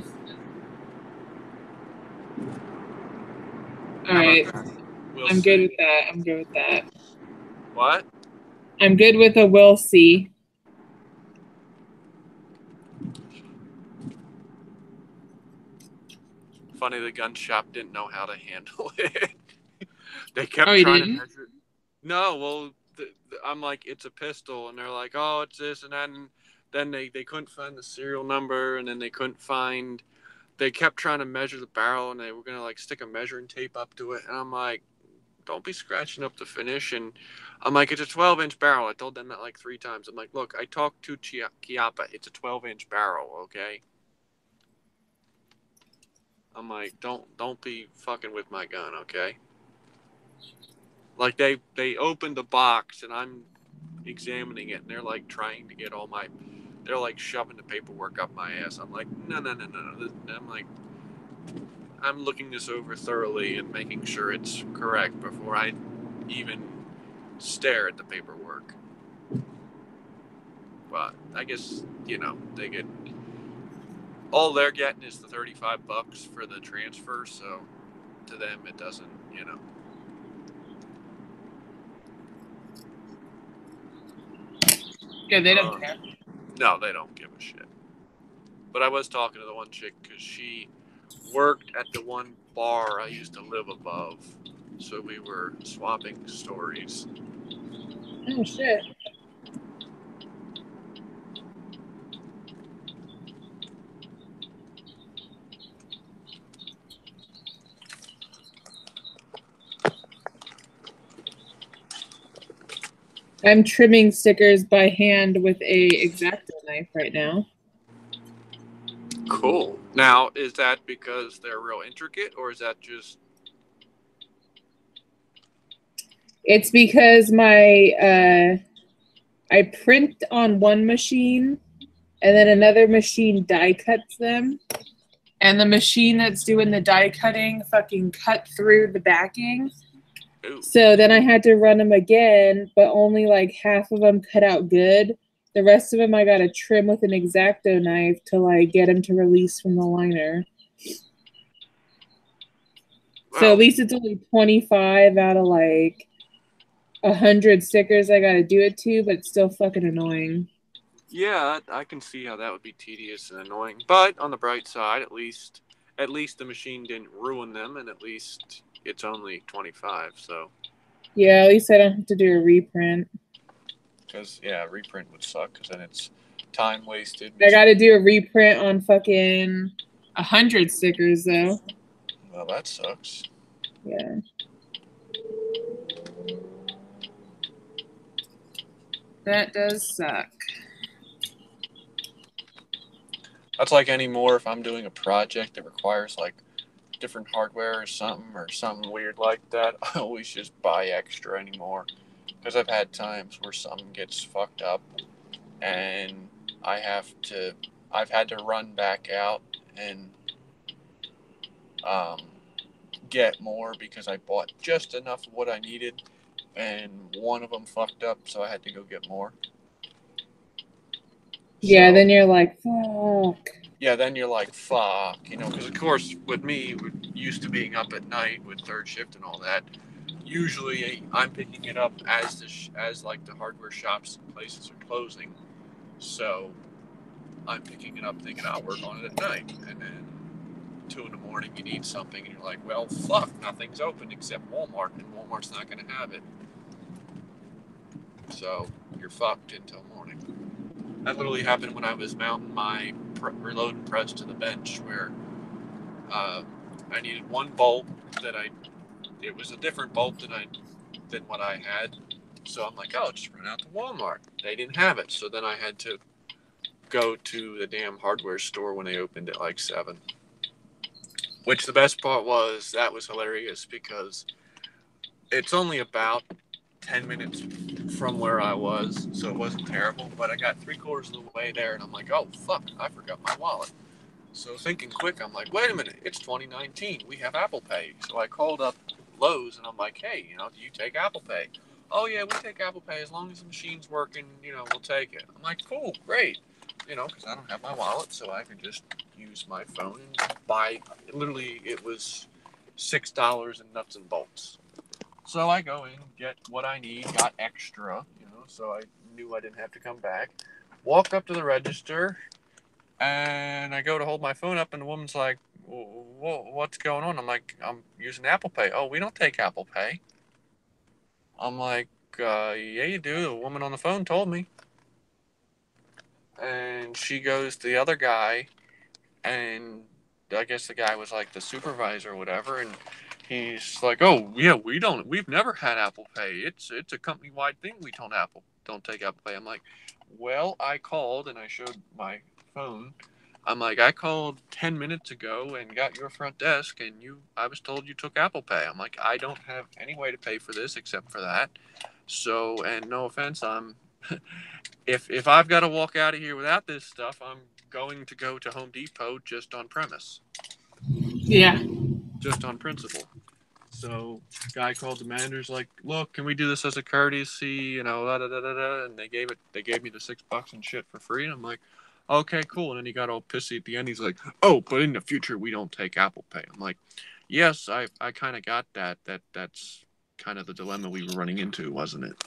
All right. I'm good with that. What? I'm good with a we'll see. Funny, the gun shop didn't know how to handle it. They kept trying to measure. No, well, I'm like, it's a pistol, and they're like, oh, it's this, and then they couldn't find the serial number, and then they kept trying to measure the barrel, and they were gonna like stick a measuring tape up to it, and I'm like, don't be scratching up the finish, and I'm like, it's a 12-inch barrel. I told them that like 3 times. I'm like, look, I talked to Chiappa. It's a 12-inch barrel, okay? I'm like, don't be fucking with my gun, okay? Like they opened the box and I'm examining it and they're like trying to get they're like shoving the paperwork up my ass. I'm like, no. I'm like, I'm looking this over thoroughly and making sure it's correct before I even stare at the paperwork. But I guess, they get, all they're getting is the $35 for the transfer, so to them it doesn't, Yeah, they don't care. No, they don't give a shit. But I was talking to the one chick because she worked at the one bar I used to live above. So we were swapping stories. Oh, shit. I'm trimming stickers by hand with a X-Acto knife right now. Cool. Now, is that because they're real intricate, or is that just... It's because I print on one machine, and then another machine die cuts them. And the machine that's doing the die cutting fucking cut through the backing. Ooh. So then I had to run them again, but only like half of them cut out good. The rest of them I got to trim with an X-Acto knife to like get them to release from the liner. Wow. So at least it's only 25 out of like 100 stickers I got to do it to, but it's still fucking annoying. Yeah, I can see how that would be tedious and annoying. But on the bright side, at least the machine didn't ruin them, and at least it's only 25. So. Yeah, at least I don't have to do a reprint. Because yeah, reprint would suck. Because then it's time wasted. I got to do a reprint on fucking 100 stickers though. Well, that sucks. Yeah. That does suck. That's like anymore if I'm doing a project that requires like different hardware or something weird like that, I always just buy extra anymore. Because I've had times where something gets fucked up and I've had to run back out and get more because I bought just enough of what I needed and one of them fucked up, so I had to go get more. Yeah, So, then you're like, fuck. Yeah, then you're like, fuck, because of course with me, used to being up at night with third shift and all that, usually I'm picking it up as like the hardware shops and places are closing, so I'm picking it up thinking I'll work on it at night, and then 2 in the morning you need something and you're like, well, fuck, nothing's open except Walmart, and Walmart's not going to have it, so you're fucked until morning. That literally happened when I was mounting my reload and press to the bench, where I needed one bolt it was a different bolt than what I had, so I'm like, oh, just run out to Walmart. They didn't have it, so then I had to go to the damn hardware store when they opened at like 7. Which the best part was, that was hilarious because it's only about 10 minutes from where I was, so it wasn't terrible, but I got 3/4 of the way there and I'm like, oh fuck, I forgot my wallet. So thinking quick, I'm like, wait a minute, it's 2019, we have Apple Pay. So I called up Lowe's and I'm like, hey, do you take Apple Pay? Oh yeah, we take Apple Pay as long as the machine's working, we'll take it. I'm like, cool, great, because I don't have my wallet, so I can just use my phone and buy. Literally, it was $6 in nuts and bolts. So I go in, get what I need, got extra, so I knew I didn't have to come back. Walk up to the register, and I go to hold my phone up, and the woman's like, what's going on? I'm like, I'm using Apple Pay. Oh, we don't take Apple Pay. I'm like, yeah, you do. The woman on the phone told me. And she goes to the other guy, and I guess the guy was like the supervisor or whatever, and he's like, oh yeah, we've never had Apple Pay. It's a company-wide thing. We don't take Apple Pay. I'm like, well, I called and I showed my phone. I'm like, I called 10 minutes ago and got your front desk, and I was told you took Apple Pay. I'm like, I don't have any way to pay for this except for that. So, and no offense, if I've got to walk out of here without this stuff, I'm going to go to Home Depot just on premise. Yeah. Just on principle. So, guy called the manager's like, look, can we do this as a courtesy? And they gave me the $6 and shit for free. And I'm like, okay, cool. And then he got all pissy at the end. He's like, oh, but in the future we don't take Apple Pay. I'm like, yes, I kind of got that. That's kind of the dilemma we were running into, wasn't it?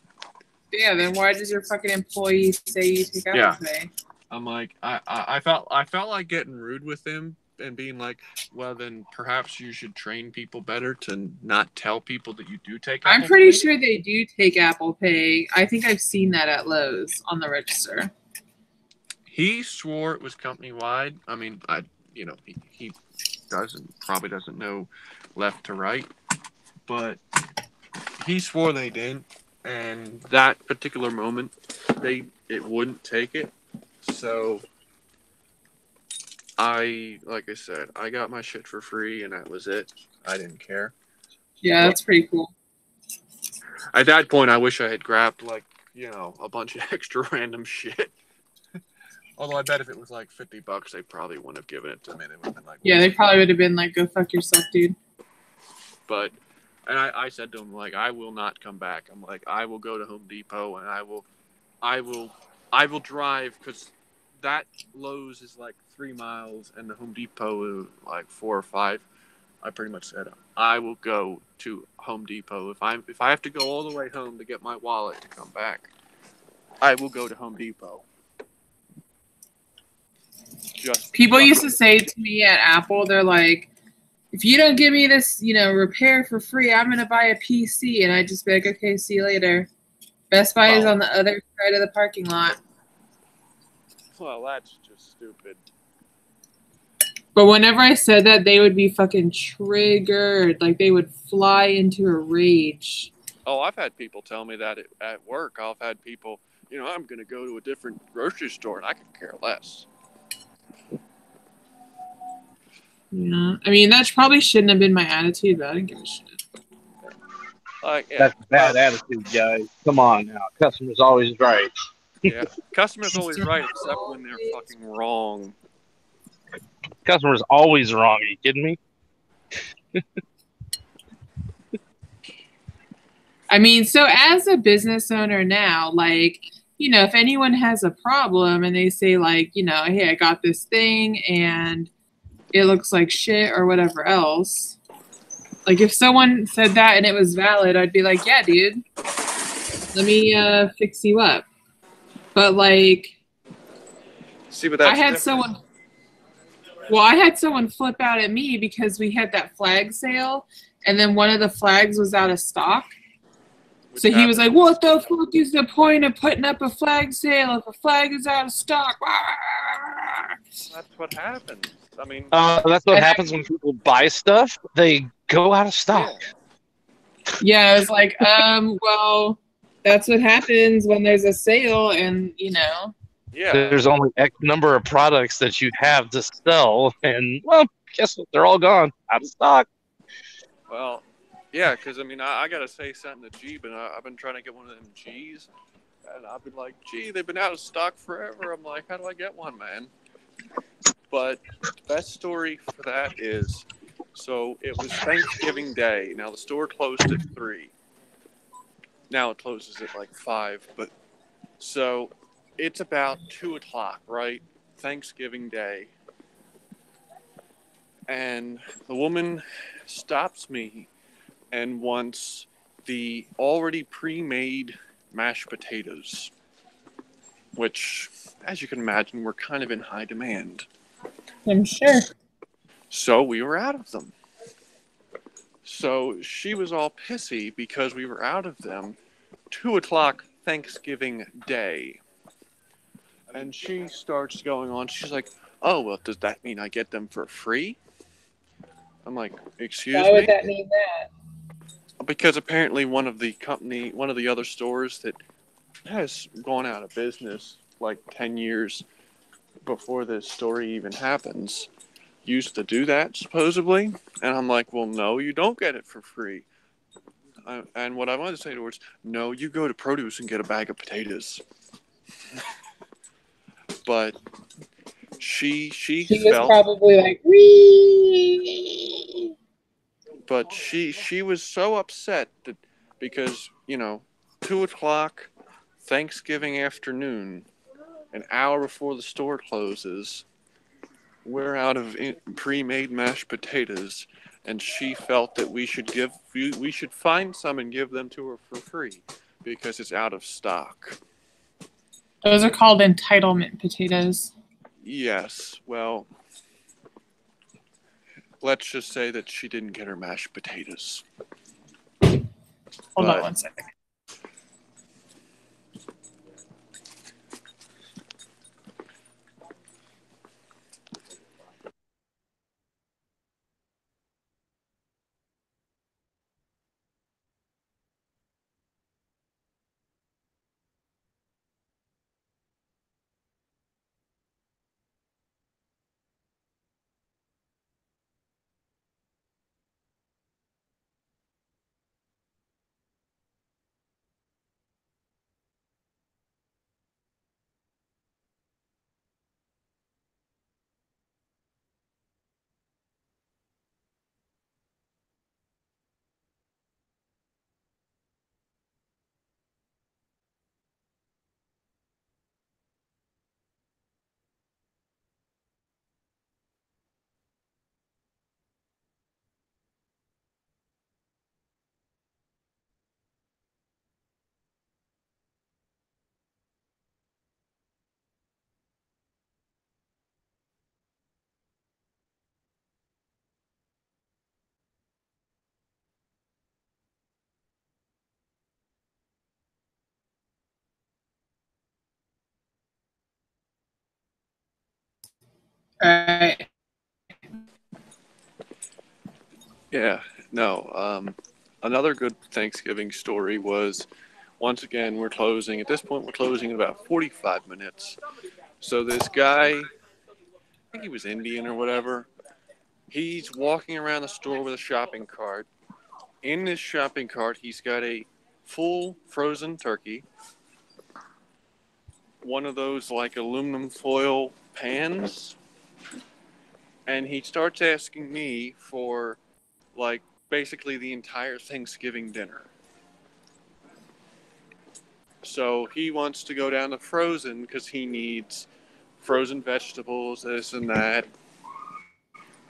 Yeah, then why does your fucking employee say you take Apple Pay? I'm like, I felt like getting rude with him and being like, well, then perhaps you should train people better to not tell people that you do take Apple Pay. I'm pretty sure they do take Apple Pay. I think I've seen that at Lowe's on the register. He swore it was company wide. I mean, he probably doesn't know left to right, but he swore they didn't. And that particular moment, it wouldn't take it. So like I said, I got my shit for free, and that was it. I didn't care. Yeah, that's pretty cool. At that point, I wish I had grabbed a bunch of extra random shit. Although I bet if it was like $50, they probably wouldn't have given it to me. They would have been like, yeah, they probably would have been like, go fuck yourself, dude. But, and I said to him, like, I will not come back. I'm like, I will go to Home Depot and I will drive, because that Lowe's is like 3 miles and the Home Depot is like 4 or 5. I pretty much said, I will go to Home Depot. If I have to go all the way home to get my wallet to come back, I will go to Home Depot. People used to say to me at Apple, they're like, if you don't give me this, repair for free, I'm going to buy a PC. And I'd just be like, okay, see you later. Best Buy is on the other side of the parking lot. Well, that's just stupid. But whenever I said that, they would be fucking triggered. Like, they would fly into a rage. Oh, I've had people tell me that at work. I've had people, I'm going to go to a different grocery store, and I could care less. Yeah. I mean, that probably shouldn't have been my attitude, but I didn't give a shit. Yeah. That's a bad attitude, guys. Come on now. Customer's always right. Yeah. Customer's always right, except when they're fucking wrong. Customer's always wrong. Are you kidding me? I mean, so as a business owner now, like, if anyone has a problem and they say, like, hey, I got this thing and it looks like shit or whatever else. Like, if someone said that and it was valid, I'd be like, yeah, dude, let me fix you up. But, like, see, but that's I had someone flip out at me because we had that flag sale and then one of the flags was out of stock. So he was like, what the fuck is the point of putting up a flag sale if a flag is out of stock? That's what happens. I mean... that's what happens when people buy stuff. They go out of stock. Yeah, I was like, well, that's what happens when there's a sale and, Yeah. There's only X number of products that you have to sell. And, well, guess what? They're all gone. Out of stock. Well... Yeah, because, I got to say something to G, but I've been trying to get one of them Gs, and I've been like, gee, they've been out of stock forever. I'm like, how do I get one, man? But the best story for that is, so it was Thanksgiving Day. Now, the store closed at 3. Now it closes at, 5, but, so it's about 2 o'clock, right? Thanksgiving Day. And the woman stops me and wants the already pre-made mashed potatoes, which, as you can imagine, were kind of in high demand. I'm sure. So we were out of them. So she was all pissy because we were out of them 2 o'clock Thanksgiving Day. And she starts going on. She's like, oh, well, does that mean I get them for free? I'm like, excuse me? Why would that mean that? Because apparently one of the other stores that has gone out of business 10 years before this story even happens used to do that, supposedly. And I'm like, well, no, you don't get it for free. And what I wanted to say to her is, no, you go to produce and get a bag of potatoes. But she was felt... probably like, wee. But she was so upset that because, 2 o'clock Thanksgiving afternoon, an hour before the store closes, we're out of pre-made mashed potatoes, and she felt that we should find some and give them to her for free because it's out of stock. Those are called entitlement potatoes. Yes, well, let's just say that she didn't get her mashed potatoes. Hold on one second. Right. Yeah, no. Another good Thanksgiving story was, once again, we're closing. At this point, we're closing in about 45 minutes. So this guy, I think he was Indian or whatever, he's walking around the store with a shopping cart. In this shopping cart, he's got a full frozen turkey, one of those like aluminum foil pans, and he starts asking me for like basically the entire Thanksgiving dinner. So he wants to go down to frozen because he needs frozen vegetables, this and that.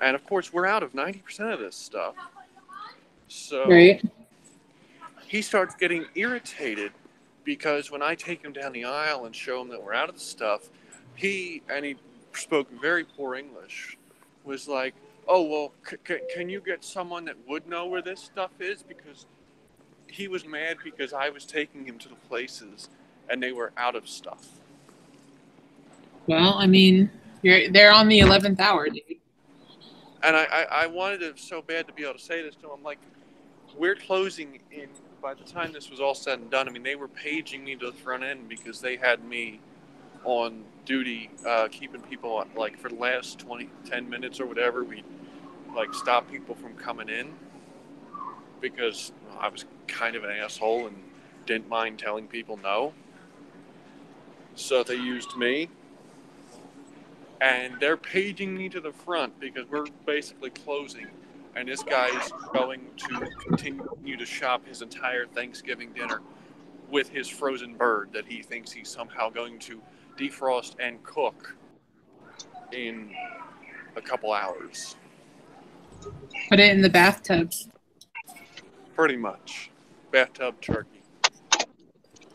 And of course, we're out of 90% of this stuff. So Right. he starts getting irritated because when I take him down the aisle and show him that we're out of the stuff, he spoke very poor English, was like, oh, well, can you get someone that would know where this stuff is? Because he was mad because I was taking him to the places and they were out of stuff. Well, I mean, they're on the 11th hour, dude. And I wanted to so bad to be able to say this to him. I'm like, we're closing in, by the time this was all said and done, I mean, they were paging me to the front end because they had me on duty, keeping people, like, for the last 10 minutes or whatever, we like stop people from coming in because I was kind of an asshole and didn't mind telling people no. So they used me. And they're paging me to the front because we're basically closing. And this guy's going to continue to shop his entire Thanksgiving dinner with his frozen bird that he thinks he's somehow going to defrost and cook in a couple hours. Put it in the bathtub. Pretty much. Bathtub turkey.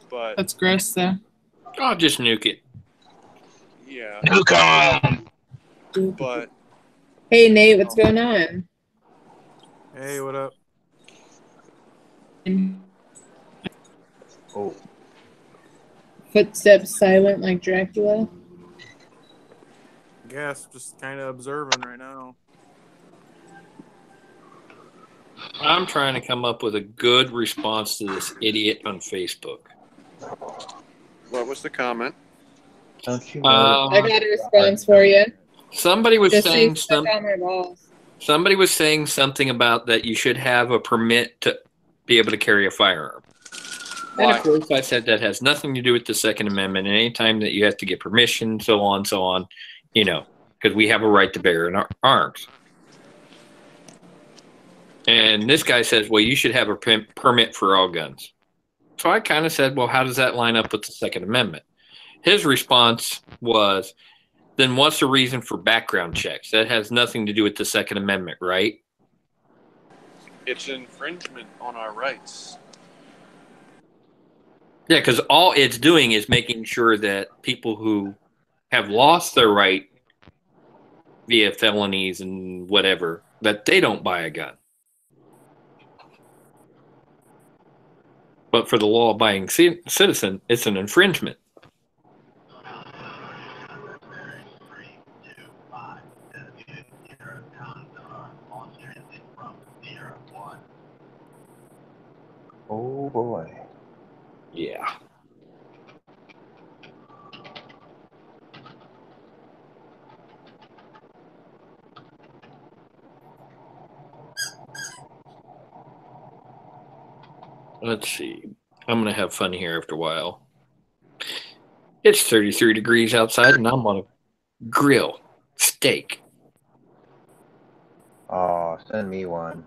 But that's gross, though. I'll just nuke it. Yeah. Nuke on! But hey, Nate, what's going on? Hey, what up? Oh. Footsteps silent like Dracula. Guess just kind of observing right now. I'm trying to come up with a good response to this idiot on Facebook. What was the comment? Don't you know I got a response for you. Somebody was Just saying stuck on my balls. Somebody was saying something about that you should have a permit to be able to carry a firearm. Why? And of course, I said that has nothing to do with the Second Amendment. And anytime that you have to get permission, so on, you know, because we have a right to bear in arms. And this guy says, well, you should have a permit for all guns. So I kind of said, well, how does that line up with the Second Amendment? His response was, then what's the reason for background checks? That has nothing to do with the Second Amendment, right? It's infringement on our rights. Yeah, because all it's doing is making sure that people who have lost their right via felonies and whatever, that they don't buy a gun. But for the law-abiding citizen, it's an infringement. Oh boy. Yeah. Let's see. I'm going to have fun here after a while. It's 33 degrees outside, and I'm on a grill steak. Oh, send me one.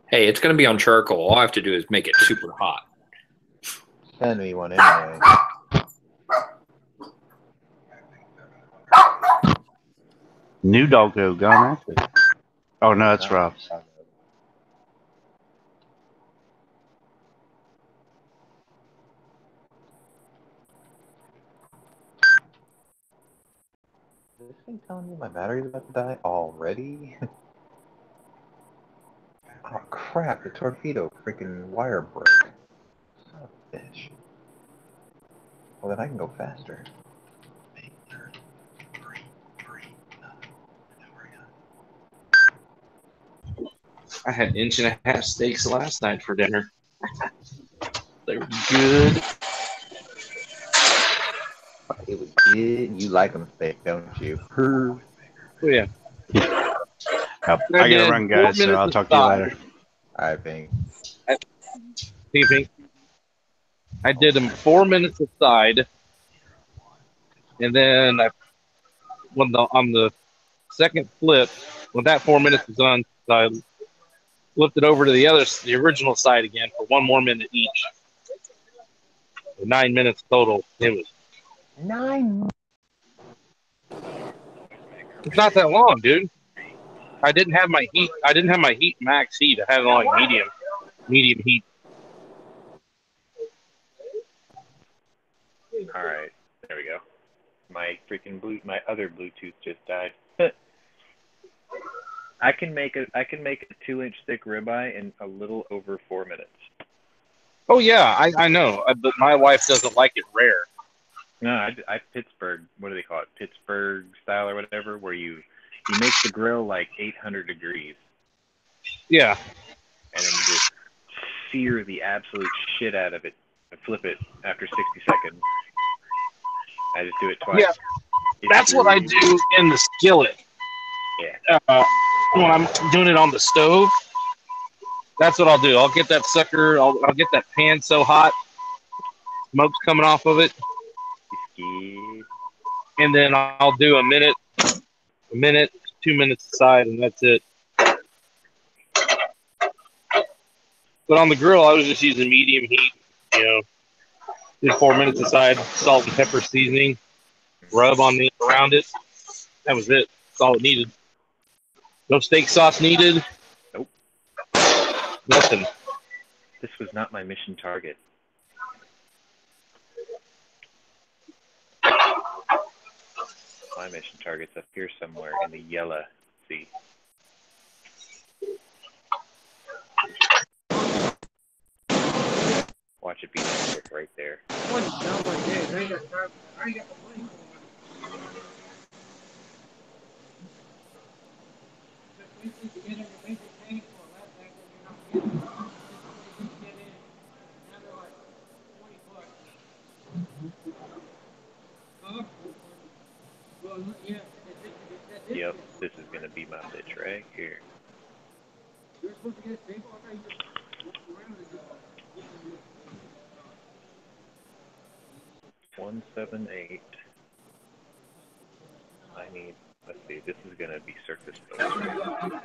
Hey, it's going to be on charcoal. All I have to do is make it super hot. Send me one anyway. New doggo gone after. Oh no, that's Rob's. Is this thing telling me my battery's about to die already? Oh crap, the torpedo freaking wire broke. Son of a bitch. Well then I can go faster. I had 1.5-inch steaks last night for dinner. They were good. It was good. You like them steak, don't you? Oh, yeah. I gotta run, guys, so I'll talk to you later. All right, Pink. Pink. I did them 4 minutes aside, and then on the second flip, when that 4 minutes was done, I flipped it over to the original side again for 1 more minute each. 9 minutes total. It was 9. It's not that long, dude. I didn't have my heat. Max heat. I had it on like medium heat. All right, there we go. My other Bluetooth just died. I can make a 2-inch thick ribeye in a little over 4 minutes. Oh yeah, I know, but my wife doesn't like it rare. No, I Pittsburgh. What do they call it? Pittsburgh style or whatever, where you make the grill like 800 degrees. Yeah. And then you just sear the absolute shit out of it and flip it after 60 seconds. I just do it twice. Yeah. That's what I do in the skillet. Yeah. When I'm doing it on the stove, that's what I'll do. I'll get that sucker. I'll get that pan so hot, smoke's coming off of it, and then I'll do a minute, 2 minutes aside, and that's it. But on the grill, I was just using medium heat. Did 4 minutes aside, salt and pepper seasoning, rub around it. That was it. That's all it needed. No steak sauce needed. Nope. Nothing. This was not my mission target. My mission target's up here somewhere in the yellow sea. Watch it be right there. Yep, this is gonna be my bitch right here. 178. I need. Let's see. This is gonna be surface filter.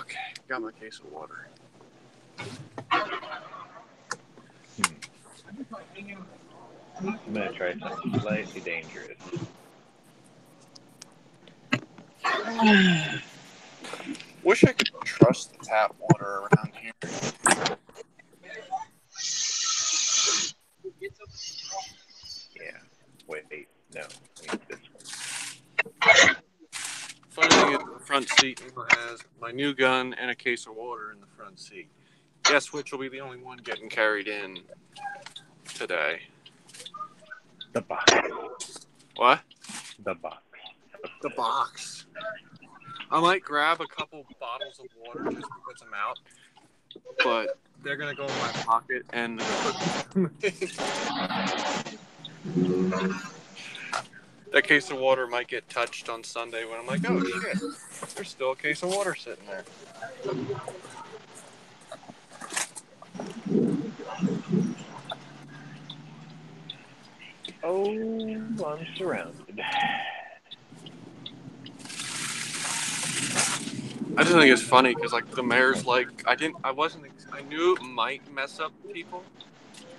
Okay, got my case of water. I'm gonna try something slightly dangerous. Wish I could trust the tap water around here. Yeah. Wait. No. I need this one. Funny thing is, the front seat has my new gun and a case of water in the front seat. Guess which will be the only one getting carried in today? The box. What? The box. The box. I might grab a couple bottles of water just because I'm out, but they're gonna go in my pocket and that case of water might get touched on Sunday when I'm like, oh shit, there's still a case of water sitting there. Oh, I'm surrounded. I just think it's funny because like the mayor's like, I knew it might mess up people,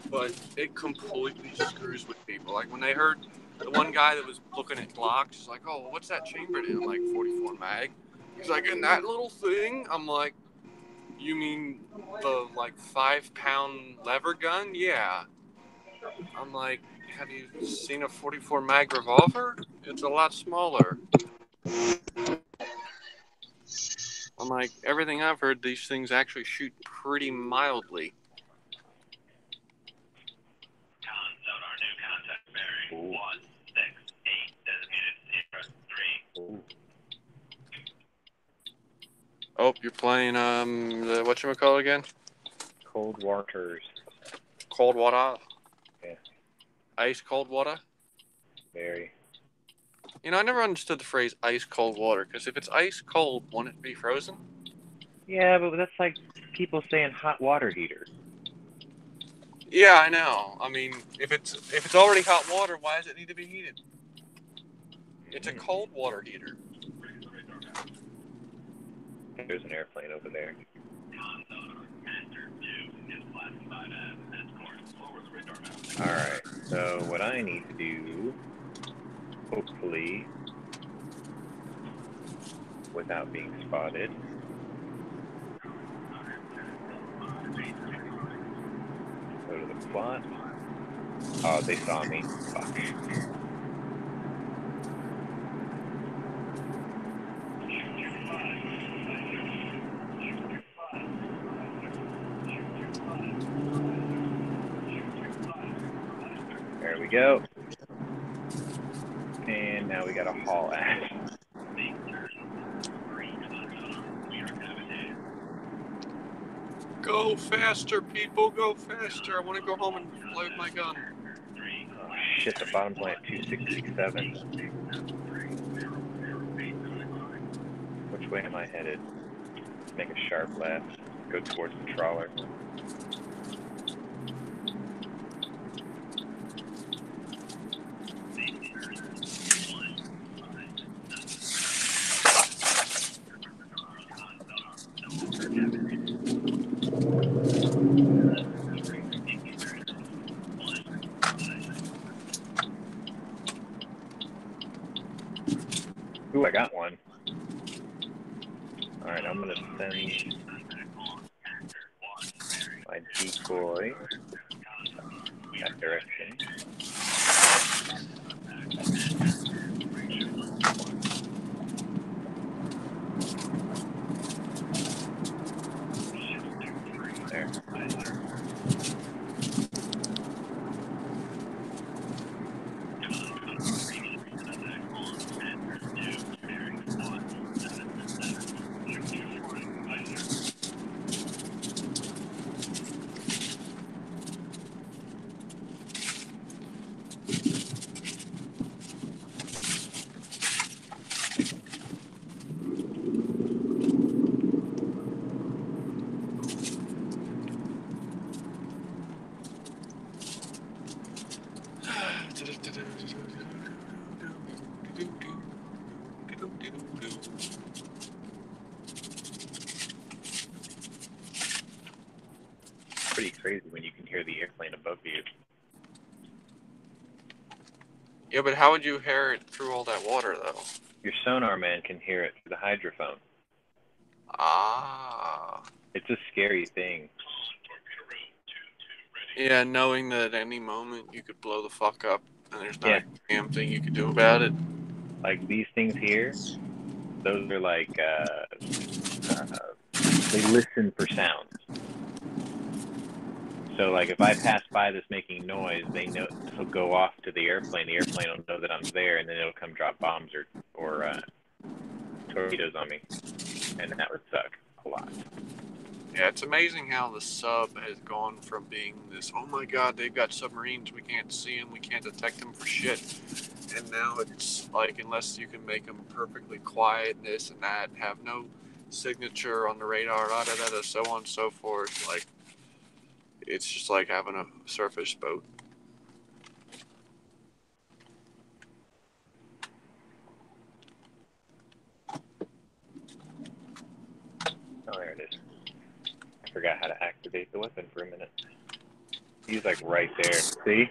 but it completely screws with people. Like when they heard the one guy that was looking at Glocks, he's like, oh, what's that chambered in? I'm like, 44 mag. He's like, in that little thing? I'm like, you mean the like 5-pound lever gun? Yeah. I'm like, have you seen a 44 mag revolver? It's a lot smaller. I'm like, everything I've heard, these things actually shoot pretty mildly. Oh, you're playing the whatchamacallit again? Cold waters. Cold water? Yeah. Ice cold water? Very. You know, I never understood the phrase ice cold water, because if it's ice cold, won't it be frozen? Yeah, but that's like people saying hot water heater. Yeah, I know. I mean, if it's already hot water, why does it need to be heated? It's a cold water heater. There's an airplane over there. Alright, so what I need to do, hopefully, without being spotted, go to the plot. Oh, they saw me. Fuck. There we go. And now we gotta haul ass. Go faster, people, go faster. I want to go home and load my gun. Oh shit, the bottom's only at 267. Which way am I headed? Make a sharp left. Go towards the trawler. Ooh, I got one. Alright, I'm gonna send my decoy that direction. There. Pretty crazy when you can hear the airplane above you. Yeah, but how would you hear it through all that water, though? Your sonar man can hear it through the hydrophone. Ah. It's a scary thing. Yeah, knowing that at any moment you could blow the fuck up and there's not a damn thing you could do about it. Like these things here, those are like, they listen for sounds. So like if I pass by this making noise, they know it'll go off to the airplane. The airplane will know that I'm there, and then it'll come drop bombs or torpedoes on me, and that would suck a lot. Yeah, it's amazing how the sub has gone from being this, oh my god, they've got submarines, we can't see them, we can't detect them for shit. And now it's like, unless you can make them perfectly quiet, this and that, have no signature on the radar, so on and so forth, like, it's just like having a surface boat. Oh, there it is. I forgot how to activate the weapon for a minute. He's like right there. See?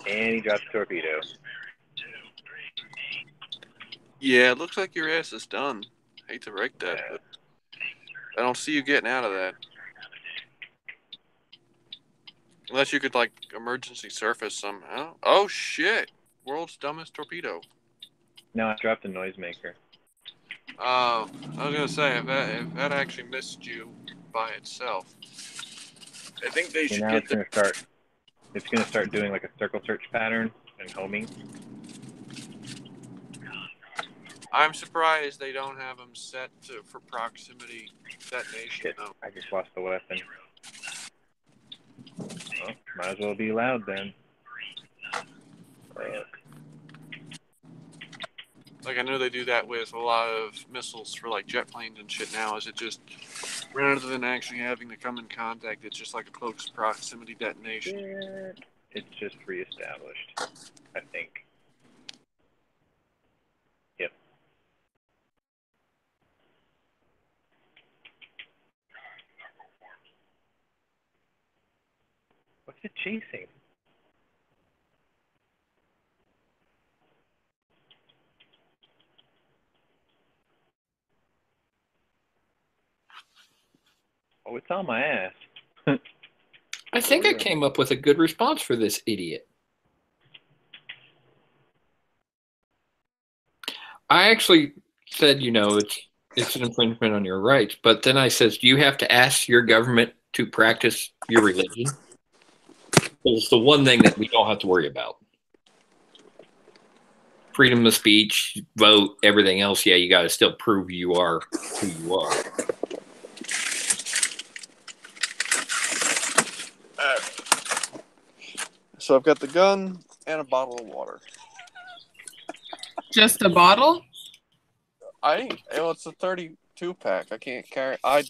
And he drops a torpedo. Yeah, it looks like your ass is done. Hate to break that, but I don't see you getting out of that. Unless you could, like, emergency surface somehow. Oh, shit! World's dumbest torpedo. No, I dropped a noisemaker. I was gonna say, if that actually missed you by itself, I think they should now get it's gonna start doing like a circle search pattern and homing. I'm surprised they don't have them set for proximity detonation. Shit, Though. I just lost the weapon. Well, might as well be loud then. Like, I know they do that with a lot of missiles for, like, jet planes and shit now. Is it just, rather than actually having to come in contact, it's just like a close proximity detonation? Yeah, it's just reestablished, I think. Yep. What's it chasing? Oh, it's on my ass. I think I came up with a good response for this idiot. I actually said, you know, it's an infringement on your rights, but then I says, do you have to ask your government to practice your religion? It's the one thing that we don't have to worry about. Freedom of speech, vote, everything else, yeah, you got to still prove you are who you are. So I've got the gun and a bottle of water. Just a bottle? It's a 32 pack. I can't carry. I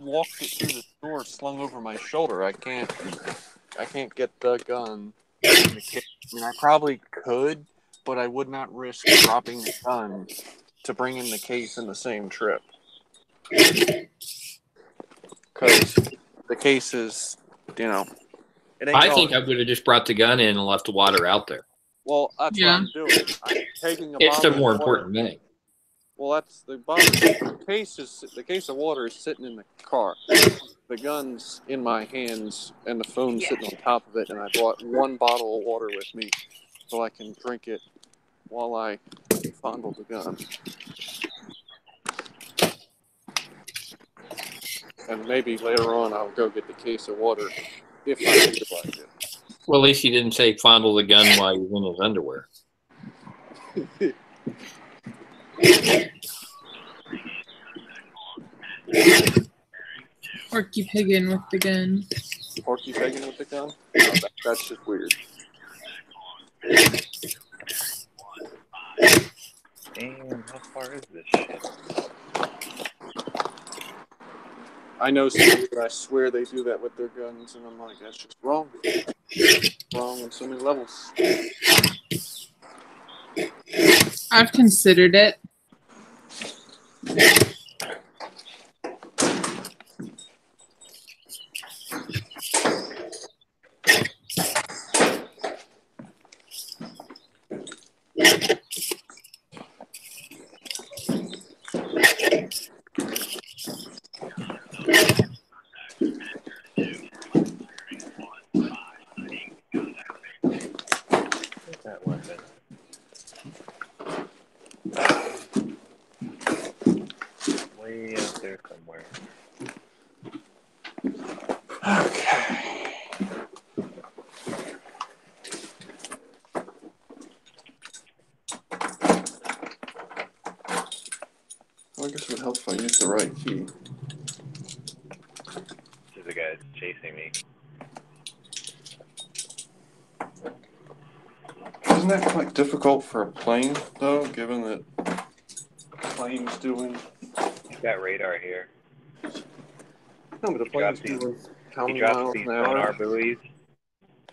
walked it through the door, slung over my shoulder. I can't get the gun in the case. I mean, I probably could, but I would not risk dropping the gun to bring in the case in the same trip. Because the case is, you know, it ain't I going. think I would have just brought the gun in and left the water out there. Well, that's what I'm doing. I'm taking a It's the bottle more of water. important thing. Well, that's the bottle. The case of water is sitting in the car. The gun's in my hands, and the phone's sitting on top of it. And I brought one bottle of water with me, so I can drink it while I fondle the gun. And maybe later on, I'll go get the case of water if I feel like it. Well, at least he didn't say fondle the gun while he was in his underwear. Porky piggin with the gun. Porky piggin with the gun? No, that's just weird. Damn, how far is this shit? I know some people, I swear they do that with their guns, and I'm like, that's just wrong. Wrong on so many levels. I've considered it. That weapon. Way out there somewhere. Okay. Well, I guess it would help if I used the right key. There's a guy chasing me. Isn't that quite difficult for a plane, though, given that planes doing... He's got radar here. No, but the plane's doing how many he drops miles these an hour? sonar buoys.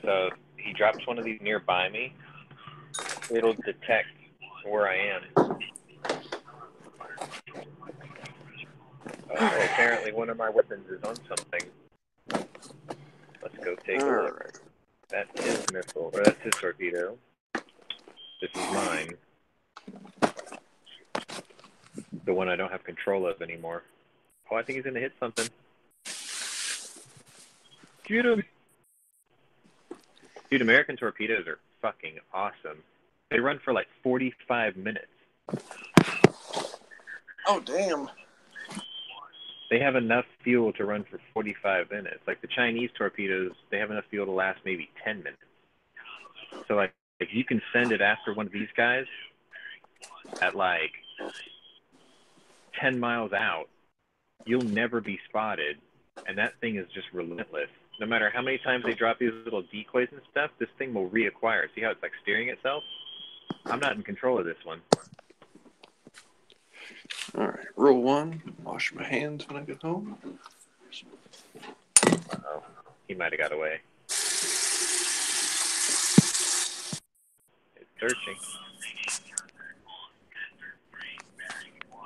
So he drops one of these nearby me. It'll detect where I am. Oh, apparently one of my weapons is on something. Let's go take a look. Right. That's his missile, or that's his torpedo. This is mine. The one I don't have control of anymore. Oh, I think he's gonna hit something. Shoot him! Dude, American torpedoes are fucking awesome. They run for like 45 minutes. Oh, damn. They have enough fuel to run for 45 minutes. Like the Chinese torpedoes, they have enough fuel to last maybe 10 minutes. So like if you can send it after one of these guys, at like 10 miles out, you'll never be spotted, and that thing is just relentless. No matter how many times they drop these little decoys and stuff, this thing will reacquire. See how it's like steering itself? I'm not in control of this one. All right, rule 1, wash my hands when I get home. Uh-oh, he might have got away. It's searching.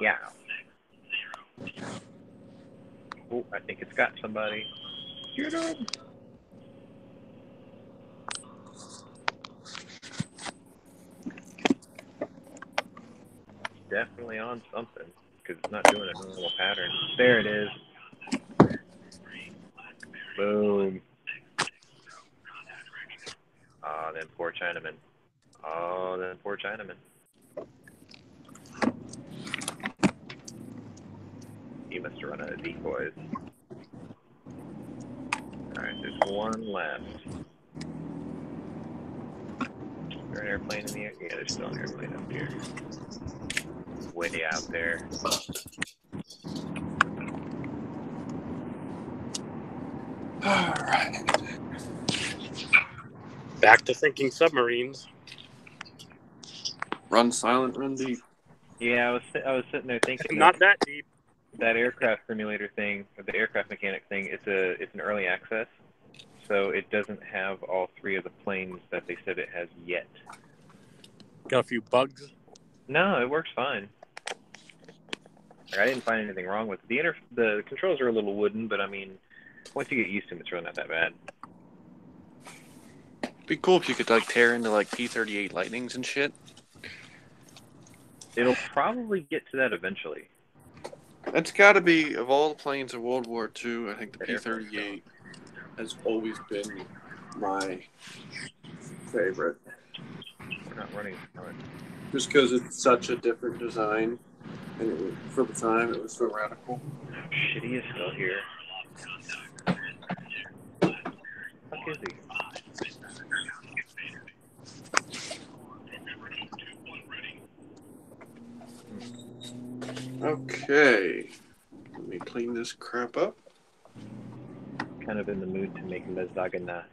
Yeah. Oh, I think it's got somebody. Get him! Definitely on something, because it's not doing a normal pattern. There it is. Boom. Oh, them poor Chinamen. Oh, them poor Chinamen. He must have run out of decoys. Alright, there's one left. Is there an airplane in the air? Yeah, there's still an airplane up here. Way out there. Alright. Back to thinking submarines. Run silent, run deep. Yeah, I was sitting there thinking Not that deep. That aircraft simulator thing, or the aircraft mechanic thing, it's an early access, so it doesn't have all 3 of the planes that they said it has yet. Got a few bugs? No, it works fine. Like, I didn't find anything wrong with it. The controls are a little wooden, but I mean, once you get used to them, it's really not that bad. It'd be cool if you could like tear into like P-38 Lightnings and shit. It'll probably get to that eventually. That's got to be, of all the planes of World War II, I think the P-38 has always been my favorite. We're not running from it. Just because it's such a different design, and for the time, it was so radical. Shitty is still here. Fuck is he? Okay. Let me clean this crap up. Kind of in the mood to make lasagna.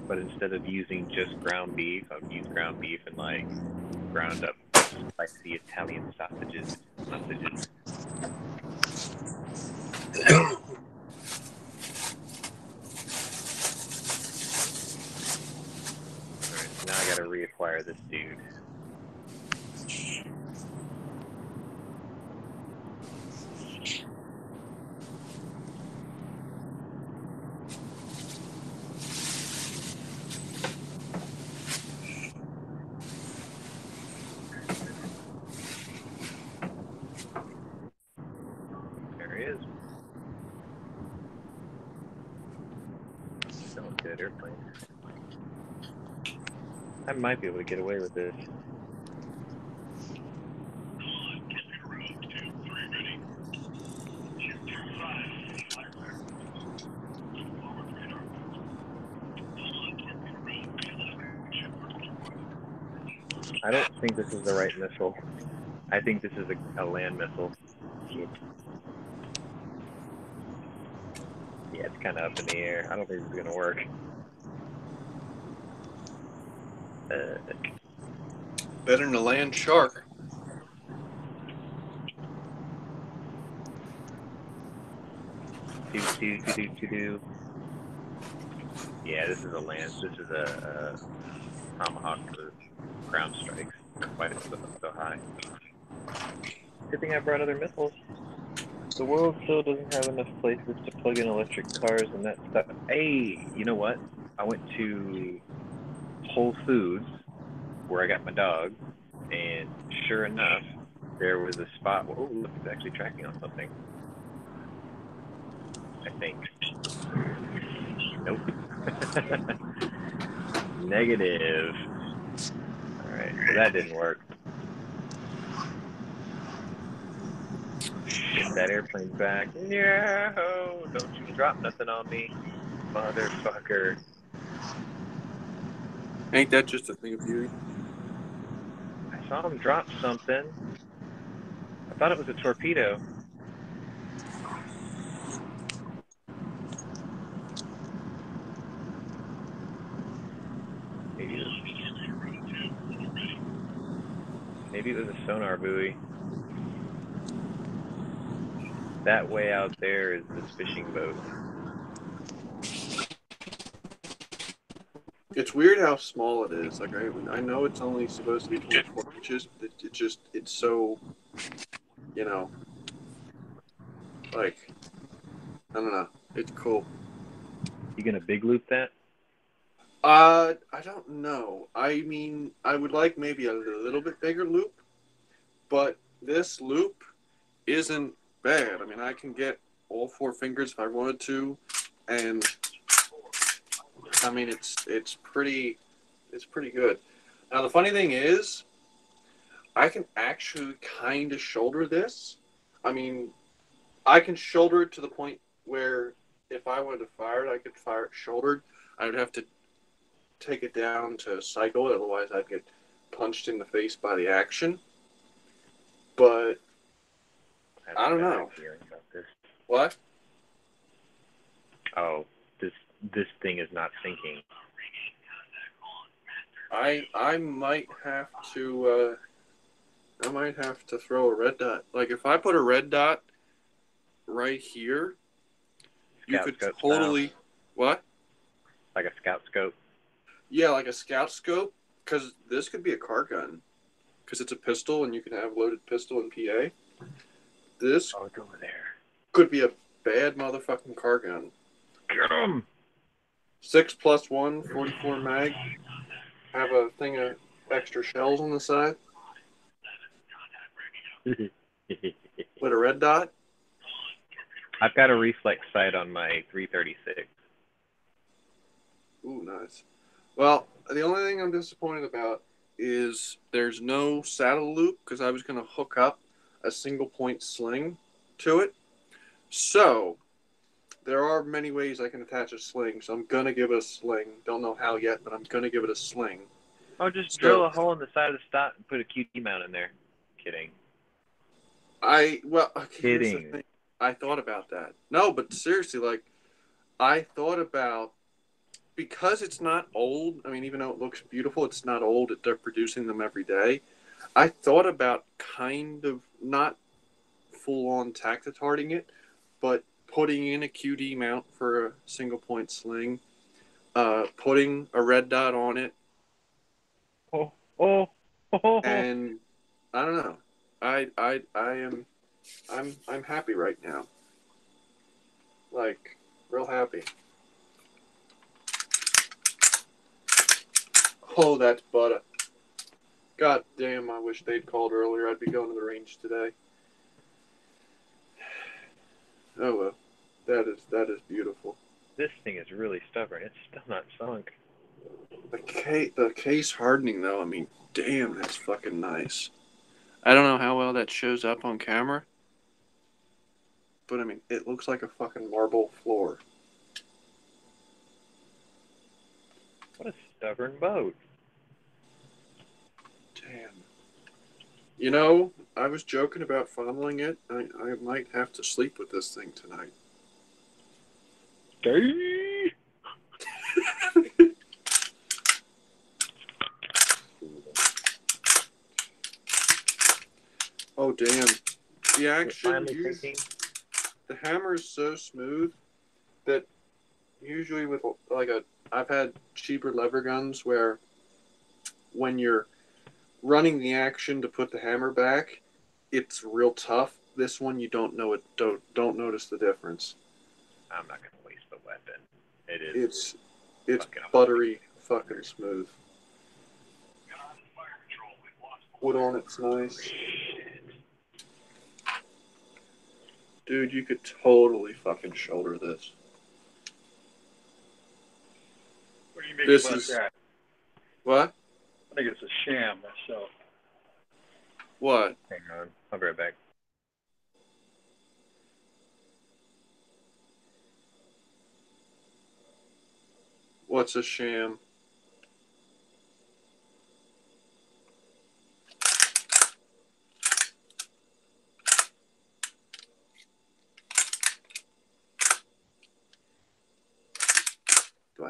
But instead of using just ground beef, I would use ground beef and like ground up spicy Italian sausages. Alright, so now I gotta reacquire this dude. There he is. Still a good airplane. I might be able to get away with this. I don't think this is the right missile. I think this is a land missile. Yeah, it's kind of up in the air. I don't think this is going to work. Better than a land shark. Do. Yeah, this is a land. This is a tomahawk for ground strikes. Why is it so high? Good thing I brought other missiles. The world still doesn't have enough places to plug in electric cars and that stuff. Hey, you know what? I went to Whole Foods where I got my dog, and sure enough, there was a spot where, oh, look, it's actually tracking on something. I think. Nope. Negative. Alright, so that didn't work. Get that airplane back. No! Don't you drop nothing on me, motherfucker. Ain't that just a thing of beauty? I saw him drop something. I thought it was a torpedo. Maybe it was a sonar buoy. That way out there is this fishing boat. It's weird how small it is. Like I know it's only supposed to be 24 inches, but it's so, you know, like I don't know. It's cool. You gonna big loop that? I don't know. I mean, I would like maybe a little bit bigger loop, but this loop isn't bad. I mean, I can get all 4 fingers if I wanted to, and I mean it's pretty good. Now the funny thing is, I can actually kind of shoulder this. I mean, I can shoulder it to the point where if I wanted to fire it, I could fire it shouldered. I would have to take it down to cycle it, otherwise I'd get punched in the face by the action. But I don't know. About this. What? Oh, this thing is not sinking. I might have to throw a red dot. Like if I put a red dot right here, you could totally style. What? Like a scout scope. Yeah, like a scout scope, because this could be a car gun, because it's a pistol and you can have loaded pistol and PA. This go over there. Could be a bad motherfucking car gun. Get him! 6+1, 44 mag. Have a thing of extra shells on the side. With a red dot. I've got a reflex sight on my 336. Ooh, nice. Well, the only thing I'm disappointed about is there's no saddle loop, because I was going to hook up a single point sling to it. So, there are many ways I can attach a sling, so I'm going to give it a sling. Don't know how yet, but I'm going to give it a sling. Oh, just drill a hole in the side of the stock and put a QT mount in there. Kidding. Here's the thing. I thought about that. No, but seriously, like, I thought about, because it's not old, I mean, even though it looks beautiful, it's not old, they're producing them every day. I thought about kind of not full-on tactitarding it, but putting in a QD mount for a single-point sling, putting a red dot on it, and I don't know. I'm happy right now. Like, real happy. Oh, that's butter. God damn, I wish they'd called earlier. I'd be going to the range today. Oh well. That is beautiful. This thing is really stubborn. It's still not sunk. The case hardening though, I mean, damn, that's fucking nice. I don't know how well that shows up on camera, but I mean, it looks like a fucking marble floor. What a stubborn boat. Damn. You know, I was joking about fondling it. I might have to sleep with this thing tonight. Gay. Oh, damn. The action, the hammer is so smooth that usually with I've had cheaper lever guns where when you're running the action to put the hammer back, it's real tough. This one, you don't notice the difference. I'm not going to waste the weapon. It's buttery fucking smooth. Wood on it's nice. Dude, you could totally fucking shoulder this. What do you make about that? What? I think it's a sham myself. What? Hang on. I'll be right back. What's a sham?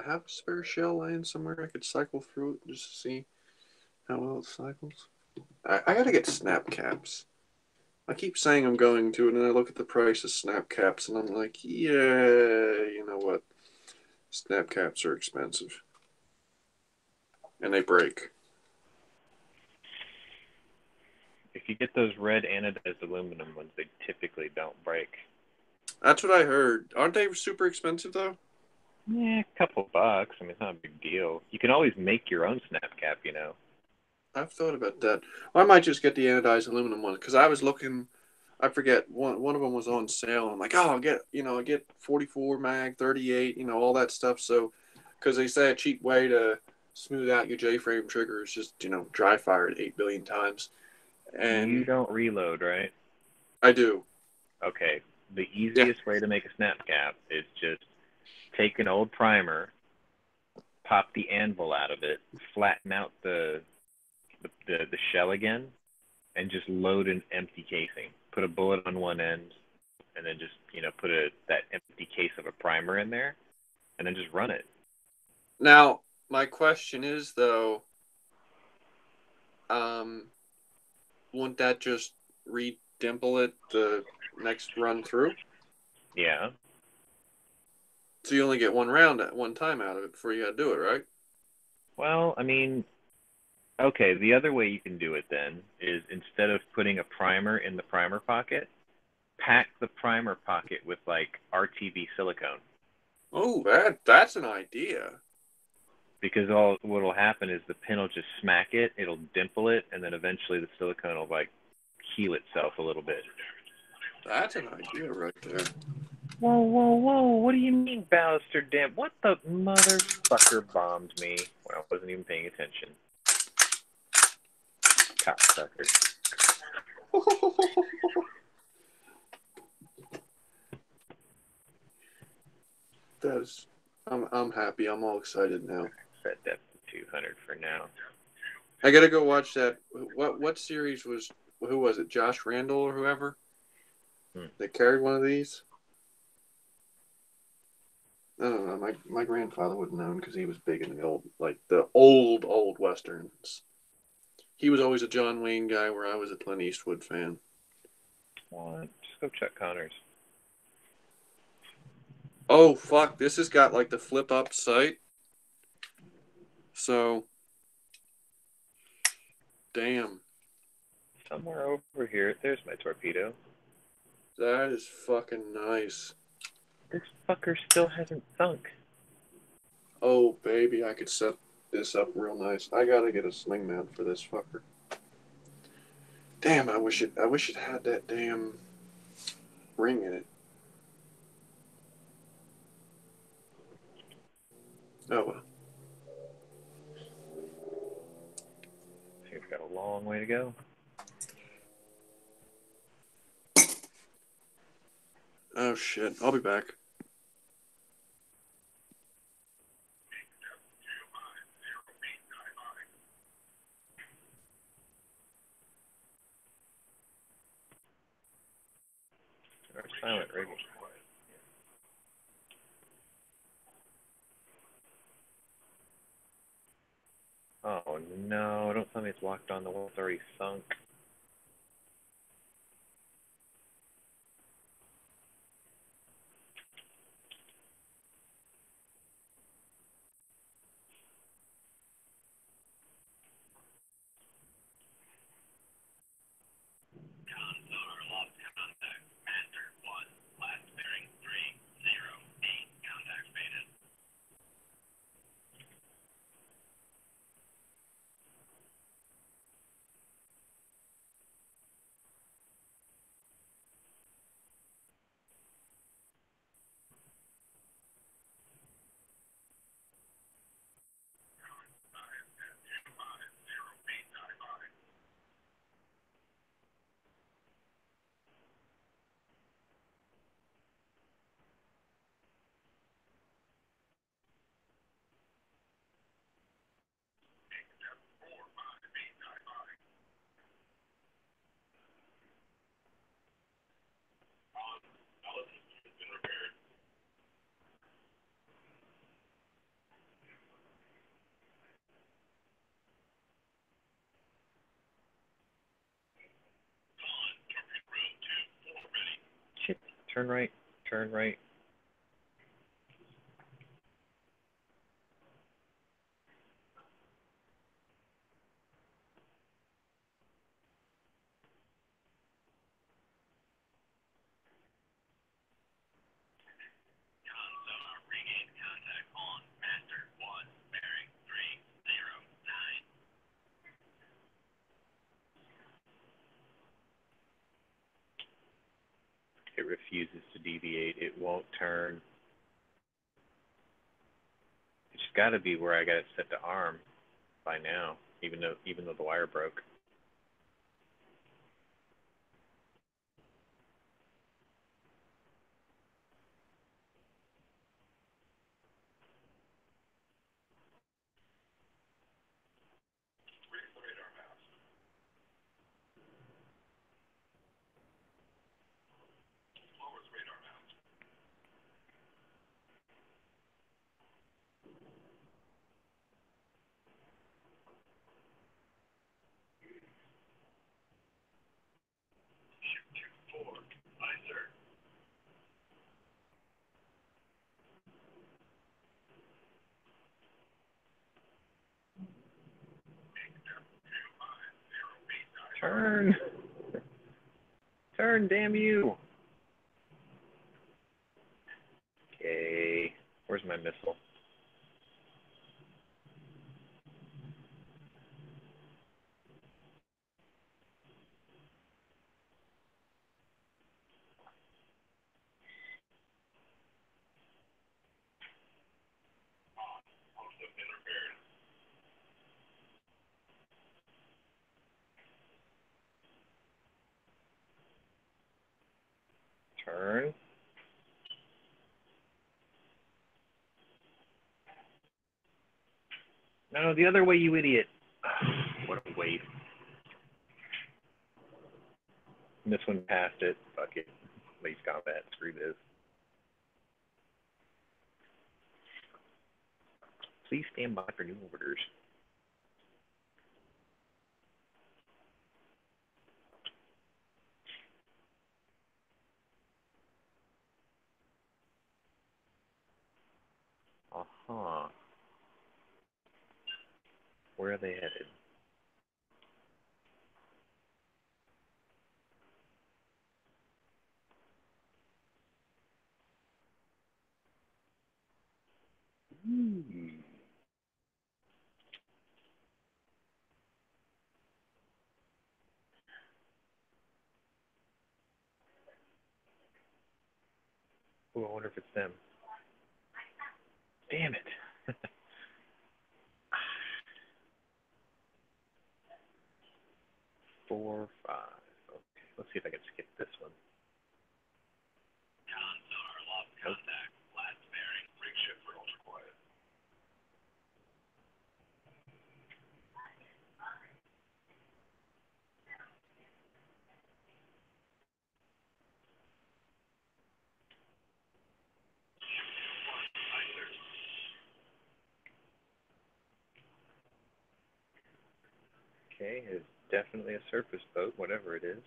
I have a spare shell laying somewhere I could cycle through it just to see how well it cycles? I gotta get snap caps. I keep saying I'm going to, and then I look at the price of snap caps, and I'm like, yeah, you know what? Snap caps are expensive. And they break. If you get those red anodized aluminum ones, they typically don't break. That's what I heard. Aren't they super expensive, though? Yeah, a couple bucks. I mean, it's not a big deal. You can always make your own snap cap, you know. I've thought about that. Well, I might just get the anodized aluminum one, because I was looking, I forget, one of them was on sale, and I'm like, oh, I get 44 mag, 38, all that stuff, so, because they say a cheap way to smooth out your J-frame trigger is just, dry fire it 8 billion times. And you don't reload, right? I do. Okay. The easiest way to make a snap cap is just take an old primer, pop the anvil out of it, flatten out the shell again, and just load an empty casing. Put a bullet on one end, and then just put that empty case of a primer in there, and then just run it. Now, my question is though, won't that just re-dimple it the next run through? Yeah. So you only get one round at one time out of it before you gotta do it, right? Well, I mean, okay, the other way you can do it then is instead of putting a primer in the primer pocket, pack the primer pocket with like RTB silicone. Oh, that's an idea. Because what'll happen is the pin will just smack it, it'll dimple it, and then eventually the silicone will like heal itself a little bit. That's an idea right there. Whoa, whoa, whoa! What do you mean, Ballister Damp? What the motherfucker bombed me when I wasn't even paying attention? Cocksucker. I'm happy. I'm all excited now. Set that to 200 for now. I gotta go watch that. What series was? Who was it? Josh Randall or whoever? That carried one of these. I don't know. My grandfather would have known because he was big in the old westerns. He was always a John Wayne guy, where I was a Clint Eastwood fan. Well, just go check Connors. Oh fuck! This has got like the flip up sight. So, damn. Somewhere over here, there's my torpedo. That is fucking nice. This fucker still hasn't sunk. Oh baby, I could set this up real nice. I gotta get a sling mount for this fucker. Damn, I wish it had that damn ring in it. Oh well. We've got a long way to go. Oh shit, I'll be back. Our silent rigging. Oh no, don't tell me it's locked on the one that's already sunk. Turn right. Turn right. It refuses to deviate. It won't turn. It's got to be where I got it set to arm by now, even though the wire broke. Turn! Turn, damn you! Okay, where's my missile? Turn. No, the other way, you idiot. What a waste. And this one passed it. Fuck it. Least combat. Screw this. Please stand by for new orders. Uh-huh. Where are they headed? Oh, I wonder if it's them. Damn it. 4, 5. Okay, let's see if I can skip this one. Nope. Okay, it's definitely a surface boat, whatever it is.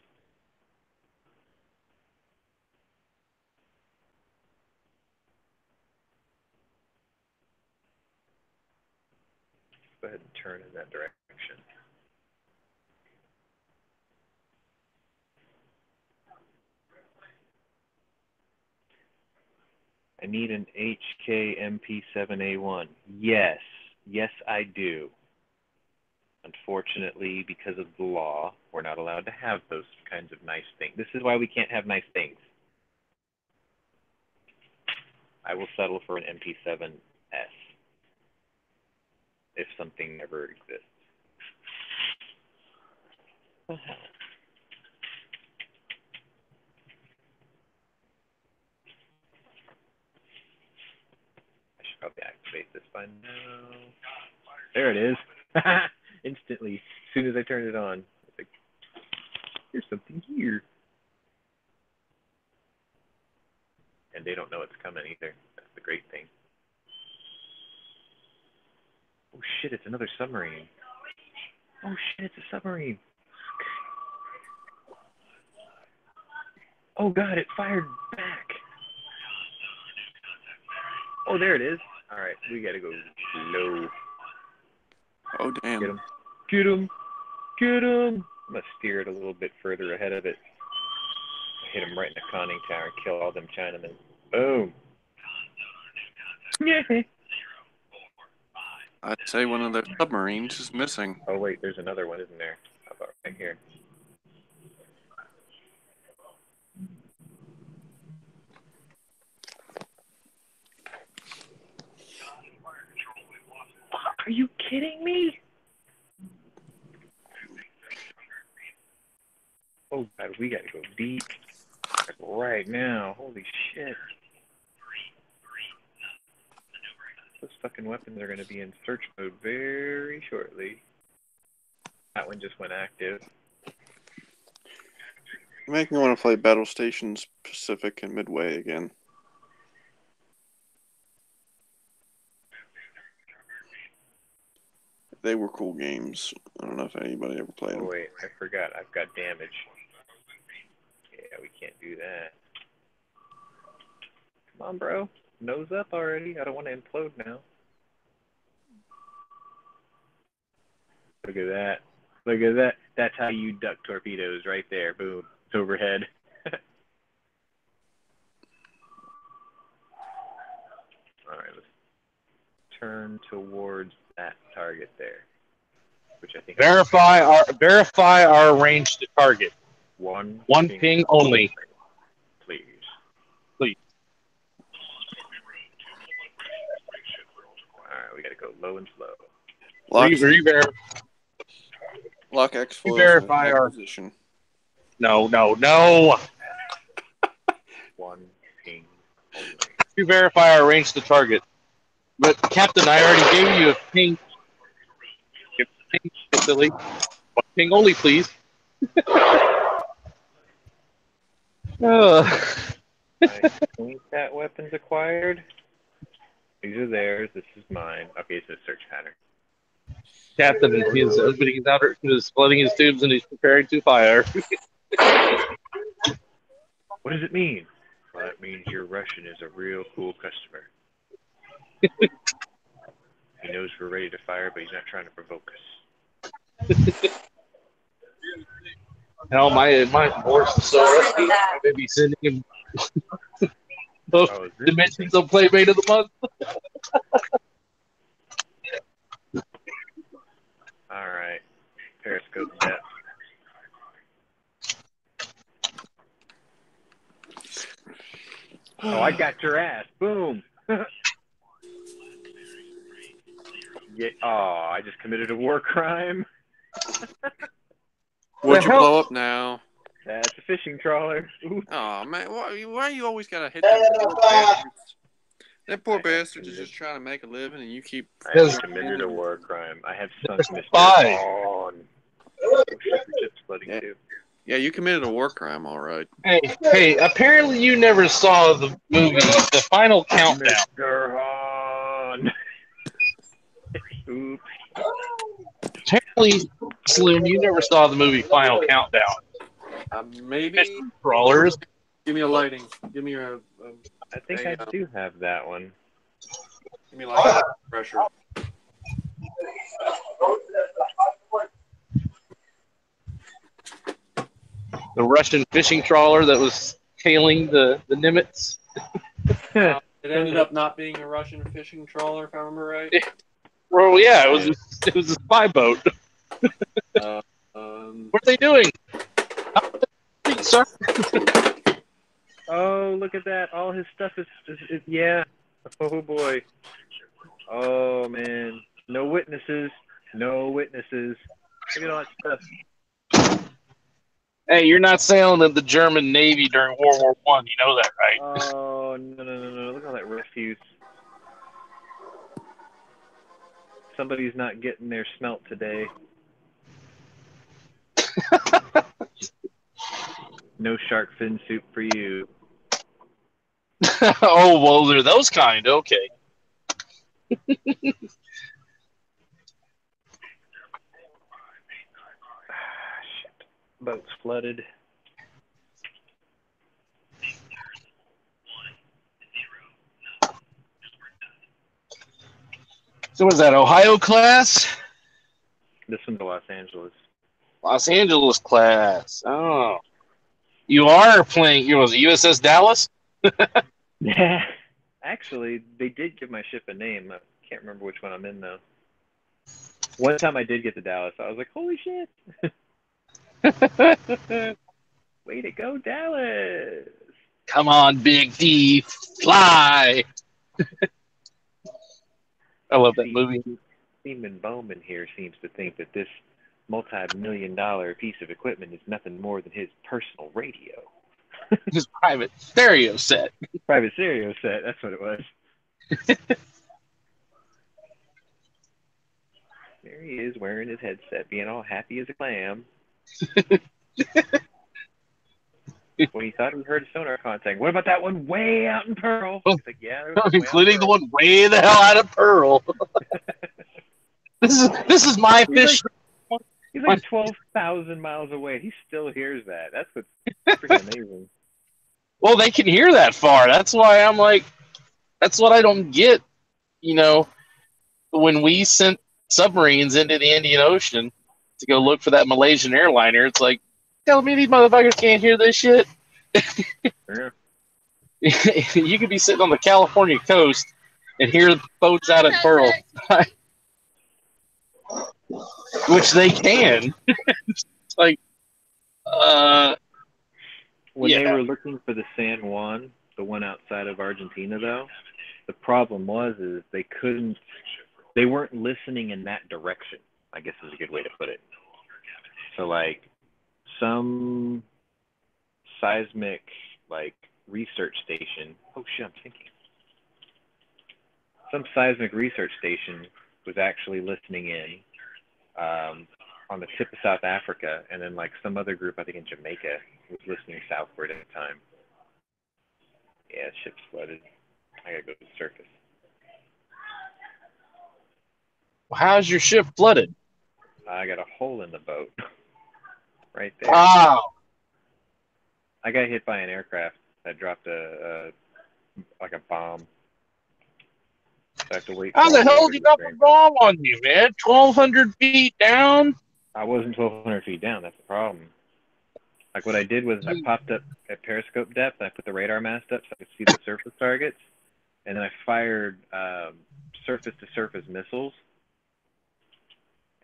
Go ahead and turn in that direction. I need an HKMP7A1. Yes. Yes, I do. Unfortunately, because of the law, we're not allowed to have those kinds of nice things. This is why we can't have nice things. I will settle for an MP7S if something never exists. I should probably activate this by now. There it is. Instantly, as soon as I turned it on. It's like, there's something here. And they don't know it's coming either. That's the great thing. Oh shit, it's another submarine. Oh shit, it's a submarine. Oh god, it fired back. Oh, there it is. All right, we gotta go low. Oh, damn. Get him. Get him. Get him. I'm gonna steer it a little bit further ahead of it. Hit him right in the conning tower and kill all them Chinamen. Boom. Yeah. I'd say one of their submarines is missing. Oh, wait, there's another one, isn't there? How about right here? Are you kidding me? Oh, God, we gotta go deep. Like right now. Holy shit. Those fucking weapons are gonna be in search mode very shortly. That one just went active. You make me want to play Battle Stations Pacific and Midway again. They were cool games. I don't know if anybody ever played them. Oh, wait, I forgot. I've got damage. Yeah, we can't do that. Come on, bro. Nose up already. I don't want to implode now. Look at that. Look at that. That's how you duck torpedoes right there. Boom. It's overhead. All right, let's turn towards that target there, which I think verify our range to target. One ping only. Please. Please. All right, we got to go low and slow. Lock X verify our position. No. One ping only. You verify our range to target. But Captain, I already gave you a ping. Silly. One ping only, please. I think that weapon's acquired. These are theirs. This is mine. Okay, it's a search pattern. Captain is opening his outer, is splitting his tubes, and he's preparing to fire. What does it mean? Well, that means your Russian is a real cool customer. He knows we're ready to fire, but he's not trying to provoke us. Hell, my horse is so rusty. I may be sending him both dimensions of Playmate of the Month. All right. Periscope depth. Oh, I got your ass. Boom. Yeah. Oh, I just committed a war crime. Would you blow up now? That's a fishing trawler. Ooh. Oh, man. Why you always got to hit them poor bastards? That poor bastard is just trying to make a living, and you keep... I have committed a war crime. I have sunk Mr. Vaughn. Yeah, you committed a war crime, all right. Hey, apparently you never saw the movie The Final Countdown. Mr. Vaughn. Oops. Apparently, Slim, you never saw the movie Final Countdown. Maybe. Crawlers. Give me a lighting. Give me a I think I do have that one. Give me lighting pressure. The Russian fishing trawler that was tailing the Nimitz. It ended up not being a Russian fishing trawler, if I remember right. Well, yeah, it was a spy boat. What are they doing? Sir? Oh, look at that. All his stuff is yeah. Oh, boy. Oh, man. No witnesses. No witnesses. Look at all that stuff. Hey, you're not sailing in the German Navy during World War One. You know that, right? Oh, no. Look at all that refuse. Somebody's not getting their smelt today. No shark fin soup for you. Oh, well, they're those kind. Okay. Shit. Boat's flooded. So was that Ohio class? This one's Los Angeles. Los Angeles class. Oh. You are playing, was it USS Dallas? Yeah. Actually, they did give my ship a name. I can't remember which one I'm in, though. One time I did get to Dallas. I was like, holy shit. Way to go, Dallas. Come on, Big D, fly. I love that movie. Seaman Bowman here seems to think that this multi-million-dollar piece of equipment is nothing more than his personal radio. His private stereo set. Private stereo set, that's what it was. There he is wearing his headset, being all happy as a clam. When he thought he heard a sonar contact. What about that one way out in Pearl? He's like, yeah, including the one way the hell out of Pearl. This is my fish. He's like 12,000 miles away. He still hears that. That's what's freaking amazing. Well, they can hear that far. That's why I'm like, that's what I don't get. You know, when we sent submarines into the Indian Ocean to go look for that Malaysian airliner, it's like, tell me these motherfuckers can't hear this shit. Yeah. You could be sitting on the California coast and hear boats out at Pearl. Which they can. It's like, when they were looking for the San Juan, the one outside of Argentina, though, the problem is they weren't listening in that direction, I guess is a good way to put it. So, like, some seismic, like, research station, some seismic research station was actually listening in on the tip of South Africa, and then like some other group, I think in Jamaica, was listening southward at the time. Yeah, ship's flooded. I gotta go to the surface. Well, how's your ship flooded? I got a hole in the boat. Right there. Wow. I got hit by an aircraft that dropped a bomb. So I have to wait. How the hell did you drop a bomb on you, man? 1,200 feet down? I wasn't 1,200 feet down. That's the problem. Like, what I did was I popped up at periscope depth. I put the radar mast up so I could see the surface targets. And then I fired surface-to-surface missiles.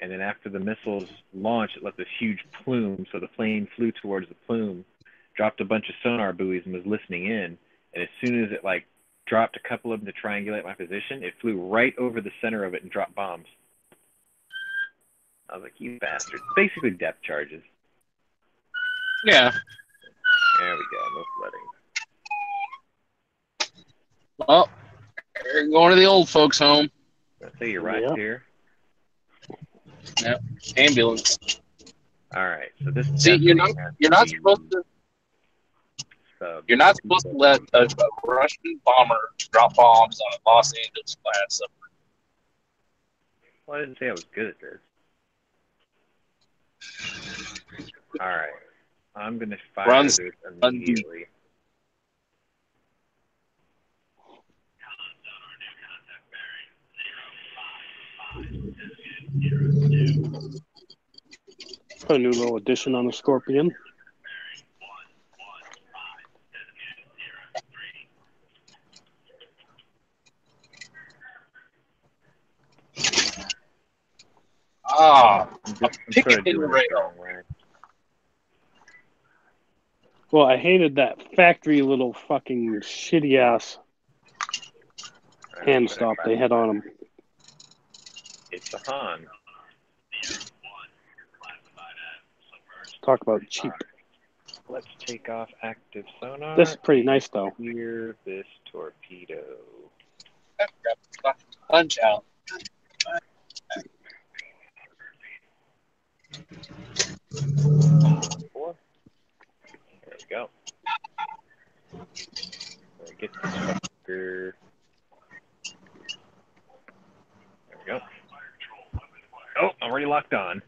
And then after the missiles launched, it left this huge plume. So the plane flew towards the plume, dropped a bunch of sonar buoys, and was listening in. And as soon as it, like, dropped a couple of them to triangulate my position, it flew right over the center of it and dropped bombs. I was like, you bastards. Basically depth charges. Yeah. There we go. No flooding. Well, you're going to the old folks' home. Let's say your ride's here. Yep. Ambulance. All right. So this. See, you're not supposed to. You're not supposed to let a Russian bomber drop bombs on a Los Angeles class submarine. Well, I didn't say I was good at this. All right. I'm going to fire this immediately. Put a new little addition on the Scorpion. Ah, a picket in the rail. Well, I hated that factory little fucking shitty ass hand stop they had on them. It's a Han. Talk about cheap. Let's take off active sonar. This is pretty nice, though. Clear this torpedo. Punch out. There we go. Get this fucker. There we go. Oh, I'm already locked on.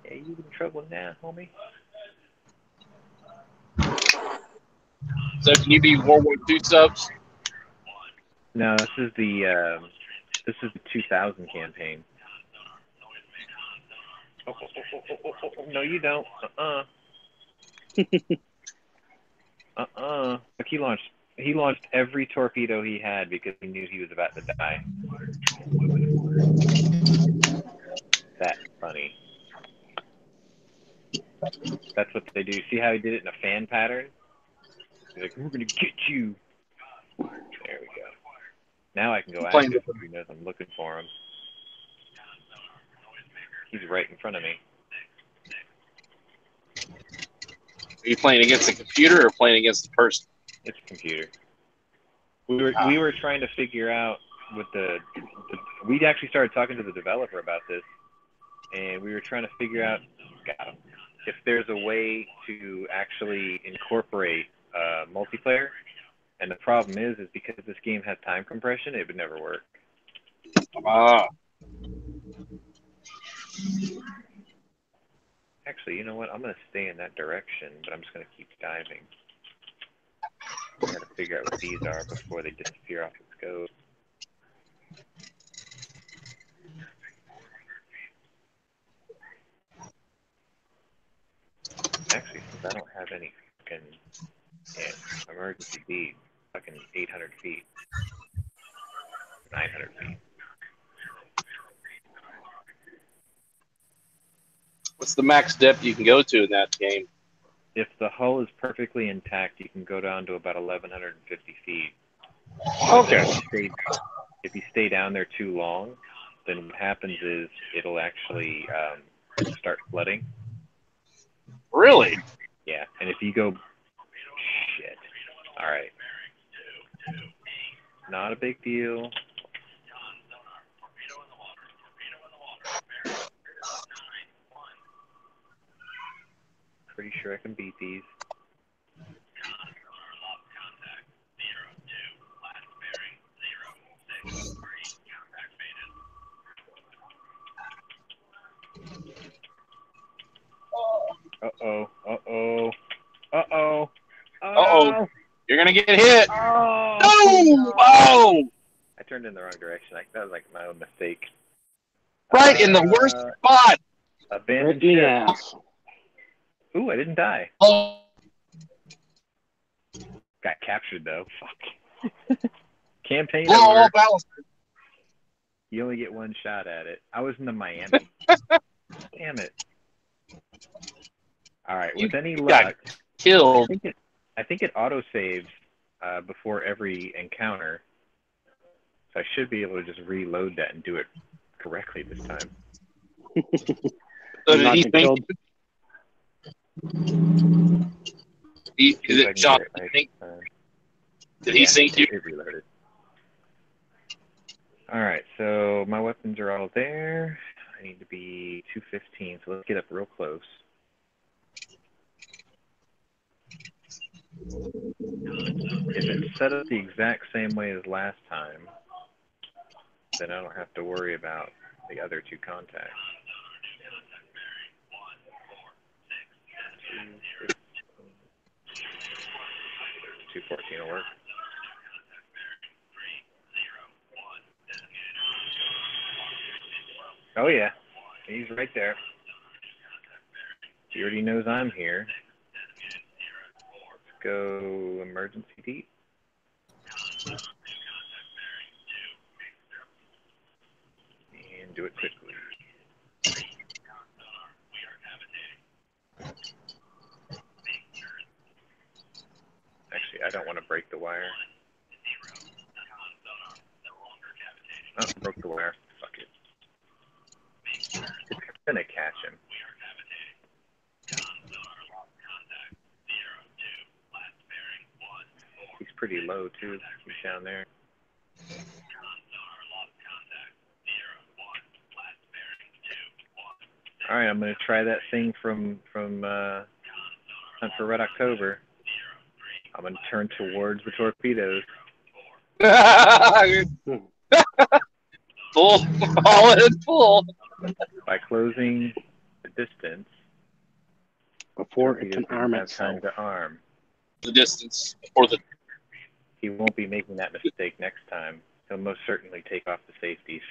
Yeah, you in trouble now, homie? So can you be World War II subs? No, this is the 2000 campaign. Oh, no, you don't. Look, he launched every torpedo he had because he knew he was about to die. That's funny. That's what they do. See how he did it in a fan pattern? He's like, we're gonna get you. There we go. Now I can go active if he knows I'm looking for him. He's right in front of me. Are you playing against a computer or playing against a person? It's a computer. We were trying to figure out with we'd actually started talking to the developer about this, and we were trying to figure out if there's a way to actually incorporate multiplayer. And the problem is because this game has time compression, it would never work. Actually, you know what? I'm going to stay in that direction, but I'm just going to keep diving. I got to figure out what these are before they disappear off the scope. Actually, since I don't have any fucking emergency bead, fucking 800 feet, 900 feet. What's the max depth you can go to in that game? If the hull is perfectly intact, you can go down to about 1,150 feet. Okay. If you stay down there too long, then what happens is it'll actually start flooding. Really? Yeah, and if you go, shit. All right. Not a big deal. Pretty sure I can beat these. Uh-oh. Uh-oh. Uh-oh. Uh-oh. You're going to get hit. Oh, no! Oh! I turned in the wrong direction. That was like my own mistake. Right in the worst spot. Abandoned ship. Ooh, I didn't die. Oh. Got captured, though. Fuck. Campaign Blow over. up Alistair. You only get one shot at it. I was in the Miami. Damn it. All right, with any luck, killed. I think it auto-saves before every encounter. So I should be able to just reload that and do it correctly this time. So did he think? Is it John? Did he sink you? It reloaded. All right, so my weapons are all there. I need to be 215, so let's get up real close. If it's set up the exact same way as last time, then I don't have to worry about the other two contacts. 214 will work. Oh yeah, he's right there. He already knows I'm here. Let's go emergency deep. And do it quickly. Actually, I don't want to break the wire. Oh, broke the wire. Fuck it. It's gonna catch him. He's pretty low too. He's down there. All right, I'm gonna try that thing from Hunt for Red October. I'm gonna turn towards the torpedoes. Full, all in full. By closing the distance before it can arm have itself. time to arm. The distance before the He won't be making that mistake next time. He'll most certainly take off the safeties,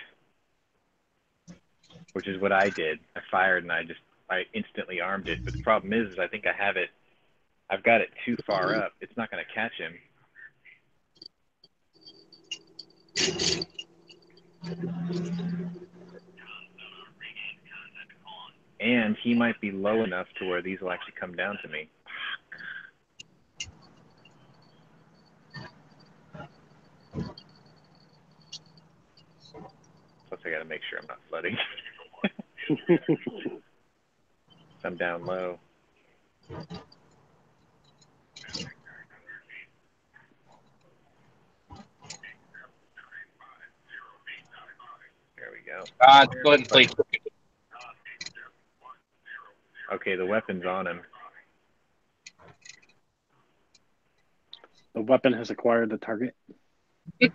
which is what I did. I fired and I instantly armed it. But the problem is I think I've got it too far up. It's not going to catch him. And he might be low enough to where these will actually come down to me. Plus, I got to make sure I'm not flooding. I'm down low. There we go. Go ahead and play. Okay, the weapon's on him. The weapon has acquired the target. The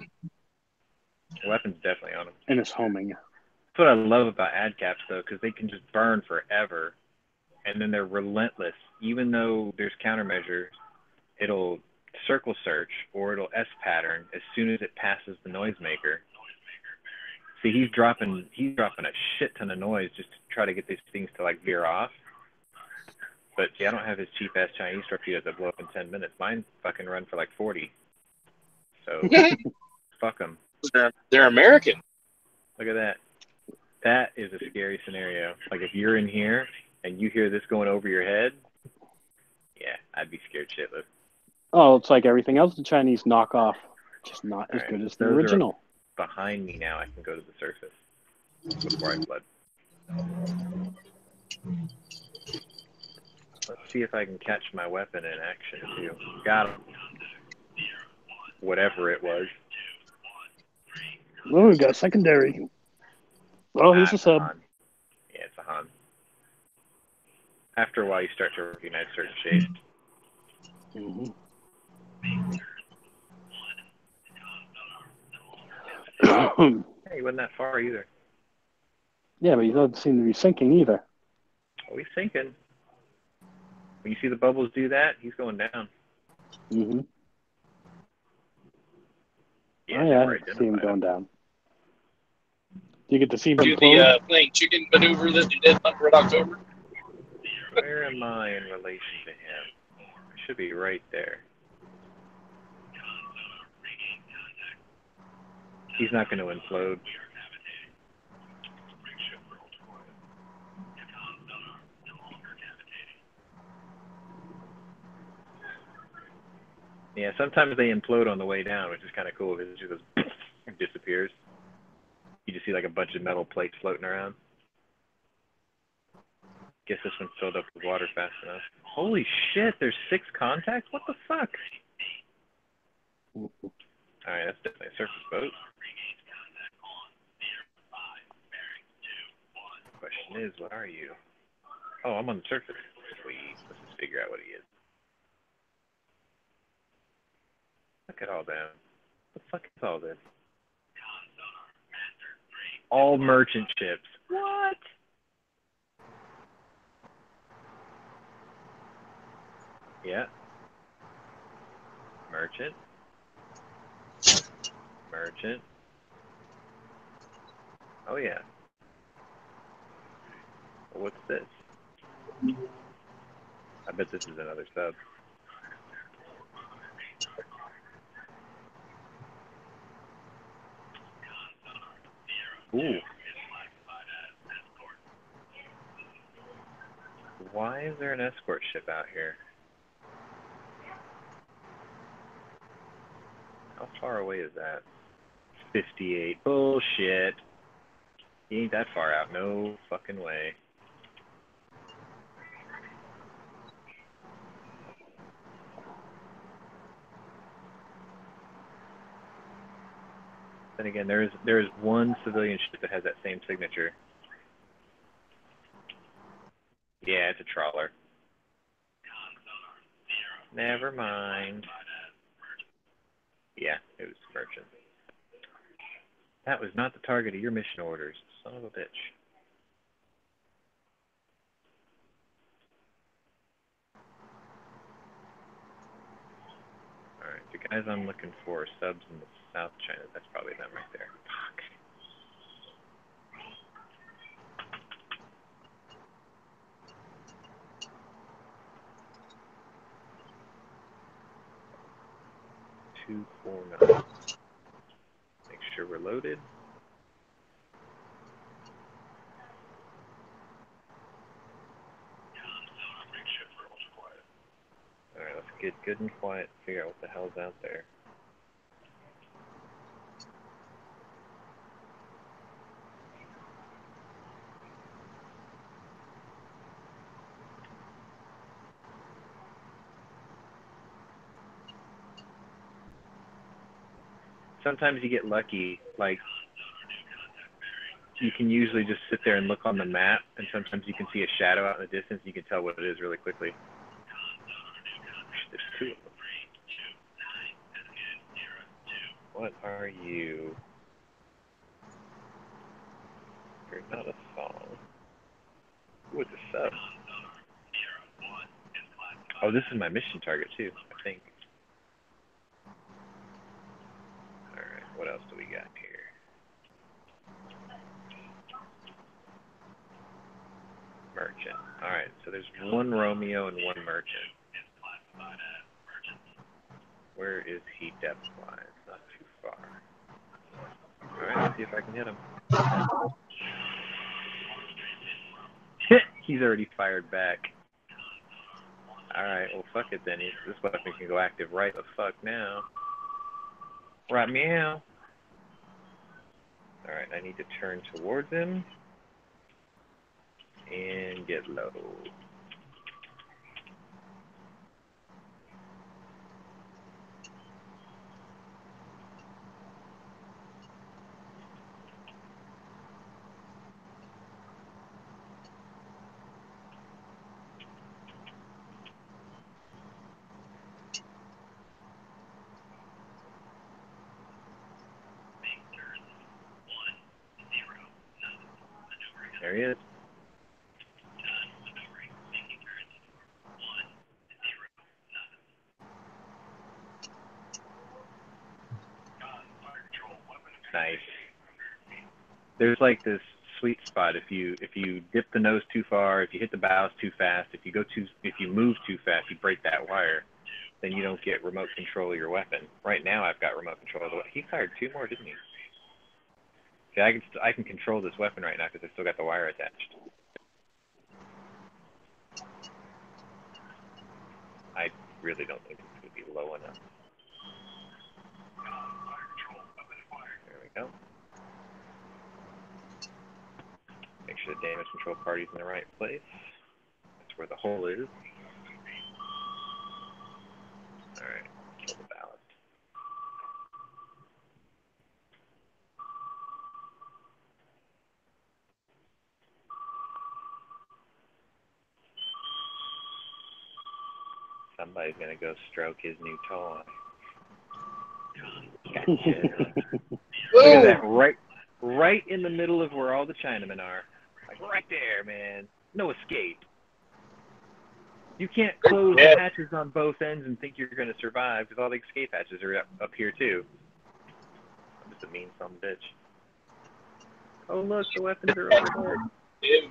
weapon's definitely on him. And it's homing. That's what I love about ad caps, though, because they can just burn forever, and then they're relentless. Even though there's countermeasures, it'll circle search or it'll S-pattern as soon as it passes the noisemaker. See, he's dropping a shit ton of noise just to try to get these things to like veer off. But see, I don't have his cheap-ass Chinese torpedoes that blow up in 10 minutes. Mine fucking run for like 40. So, fuck them. They're American. Look at that. That is a scary scenario. Like, if you're in here and you hear this going over your head, yeah, I'd be scared shitless. Oh, it's like everything else the Chinese knock off. Just not as good as the original. Behind me now, I can go to the surface before I flood. Let's see if I can catch my weapon in action, too. Got him. Whatever it was. Oh, we got a secondary. Oh, here's a sub. Han. Yeah, it's a Han. After a while, you start to recognize certain shapes. Mm-hmm. Hey, he wasn't that far either. Yeah, but he doesn't seem to be sinking either. Oh, he's sinking. When you see the bubbles do that, he's going down. Mm-hmm. Yeah, oh, yeah, I see him going down. You get to see him Do the playing chicken maneuver that you did on Red October? Where am I in relation to him? I should be right there. He's not going to implode. Yeah, sometimes they implode on the way down, which is kind of cool because it just goes and disappears. You just see like a bunch of metal plates floating around. Guess this one's filled up with water fast enough. Holy shit, there's 6 contacts? What the fuck? Alright, that's definitely a surface boat. Question is, what are you? Oh, I'm on the surface. Sweet. Let's just figure out what he is. Look at all that. What the fuck is all this? All merchant ships. What? Yeah. Merchant. Merchant. Oh, yeah. Well, what's this? I bet this is another sub. Ooh. Why is there an escort ship out here? How far away is that? 58. Bullshit. He ain't that far out. No fucking way. Then again, there is one civilian ship that has that same signature. Yeah, it's a trawler. Never mind. Yeah, it was merchant. That was not the target of your mission orders, son of a bitch. Alright, The guys I'm looking for are subs in the South China. That's probably them right there. Fuck. Two, 4, 9. Make sure we're loaded. Alright, let's get good and quiet and figure out what the hell's out there. Sometimes you get lucky, like, you can usually just sit there and look on the map, and sometimes you can see a shadow out in the distance, and you can tell what it is really quickly. There's 2 of them. What are you? You're not a song. Ooh, it's a sub. Oh, this is my mission target too, I think. Alright, what else do we got here? Merchant. Alright, so there's 1 Romeo and 1 merchant. Where is he depth-wise? Not too far. Alright, let's see if I can hit him. He's already fired back. Alright, well fuck it then. This weapon can go active right the fuck now. Right meow. Alright, I need to turn towards him. And get low. There he is. Nice. There's like this sweet spot. If you dip the nose too far, if you hit the bows too fast, if you move too fast, you break that wire, then you don't get remote control of your weapon. Right now, I've got remote control of the weapon. He fired 2 more, didn't he? See, I can control this weapon right now because I still got the wire attached. I really don't think this would be low enough. There we go. Make sure the damage control party's in the right place. That's where the hole is. Alright, kill the ballast. Somebody's gonna go stroke his new toy. Gotcha. Look at that, right in the middle of where all the Chinamen are. Like right there, man. No escape. You can't close the hatches on both ends and think you're gonna survive because all the escape hatches are up here too. I'm just a mean son of a bitch. Oh look, the weapons are over there.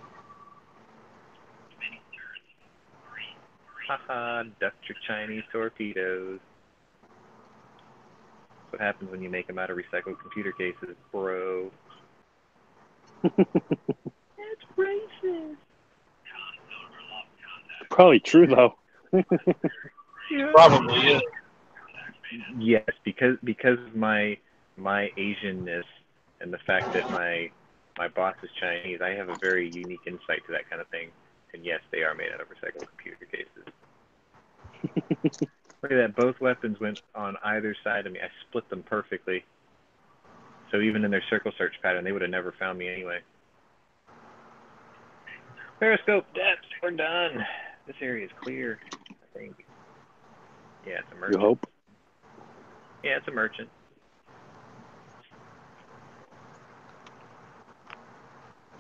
Haha, ducked your Chinese torpedoes. That's what happens when you make them out of recycled computer cases, bro. That's racist. Probably true though. Probably is. Yes, because of my Asianness and the fact that my boss is Chinese, I have a very unique insight to that kind of thing. And yes, they are made out of recycled computer cases. Look at that, both weapons went on either side of me. I split them perfectly. So even in their circle search pattern, they would have never found me anyway. Periscope depth, we're done. This area is clear, I think. Yeah, it's a merchant. You hope? Yeah, it's a merchant.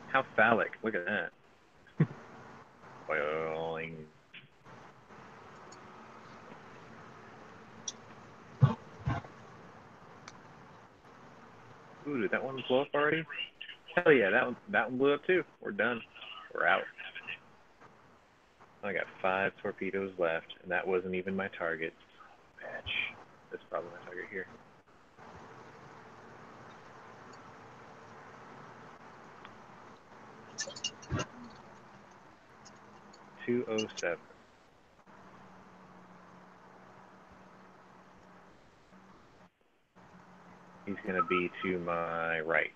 How phallic, look at that. Boing. that one blow up already? Hell yeah, that one blew up too. We're done. We're out. I got 5 torpedoes left, and that wasn't even my target. Bitch. That's probably my target here. .207. He's going to be to my right.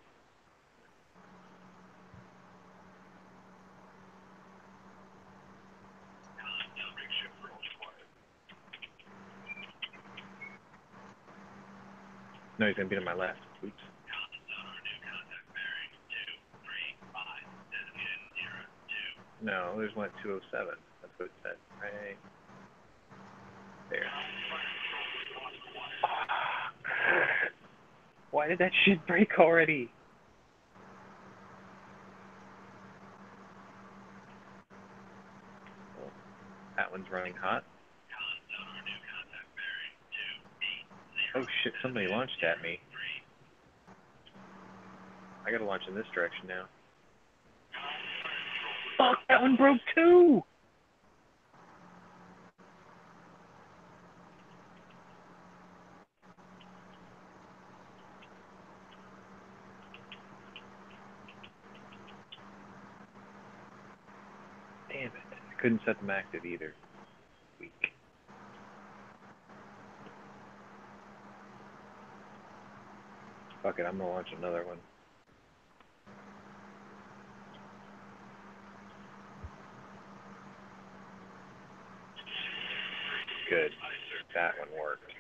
No, he's going to be to my left. Oops. No, there's one at 207. That's what it said. Right there. Why did that shit break already? Oh, that one's running hot. Oh shit, somebody launched at me. I gotta launch in this direction now. Fuck, that one broke too! Damn it. I couldn't set them active either. Weak. Fuck it, I'm gonna launch another one. Good. That one worked.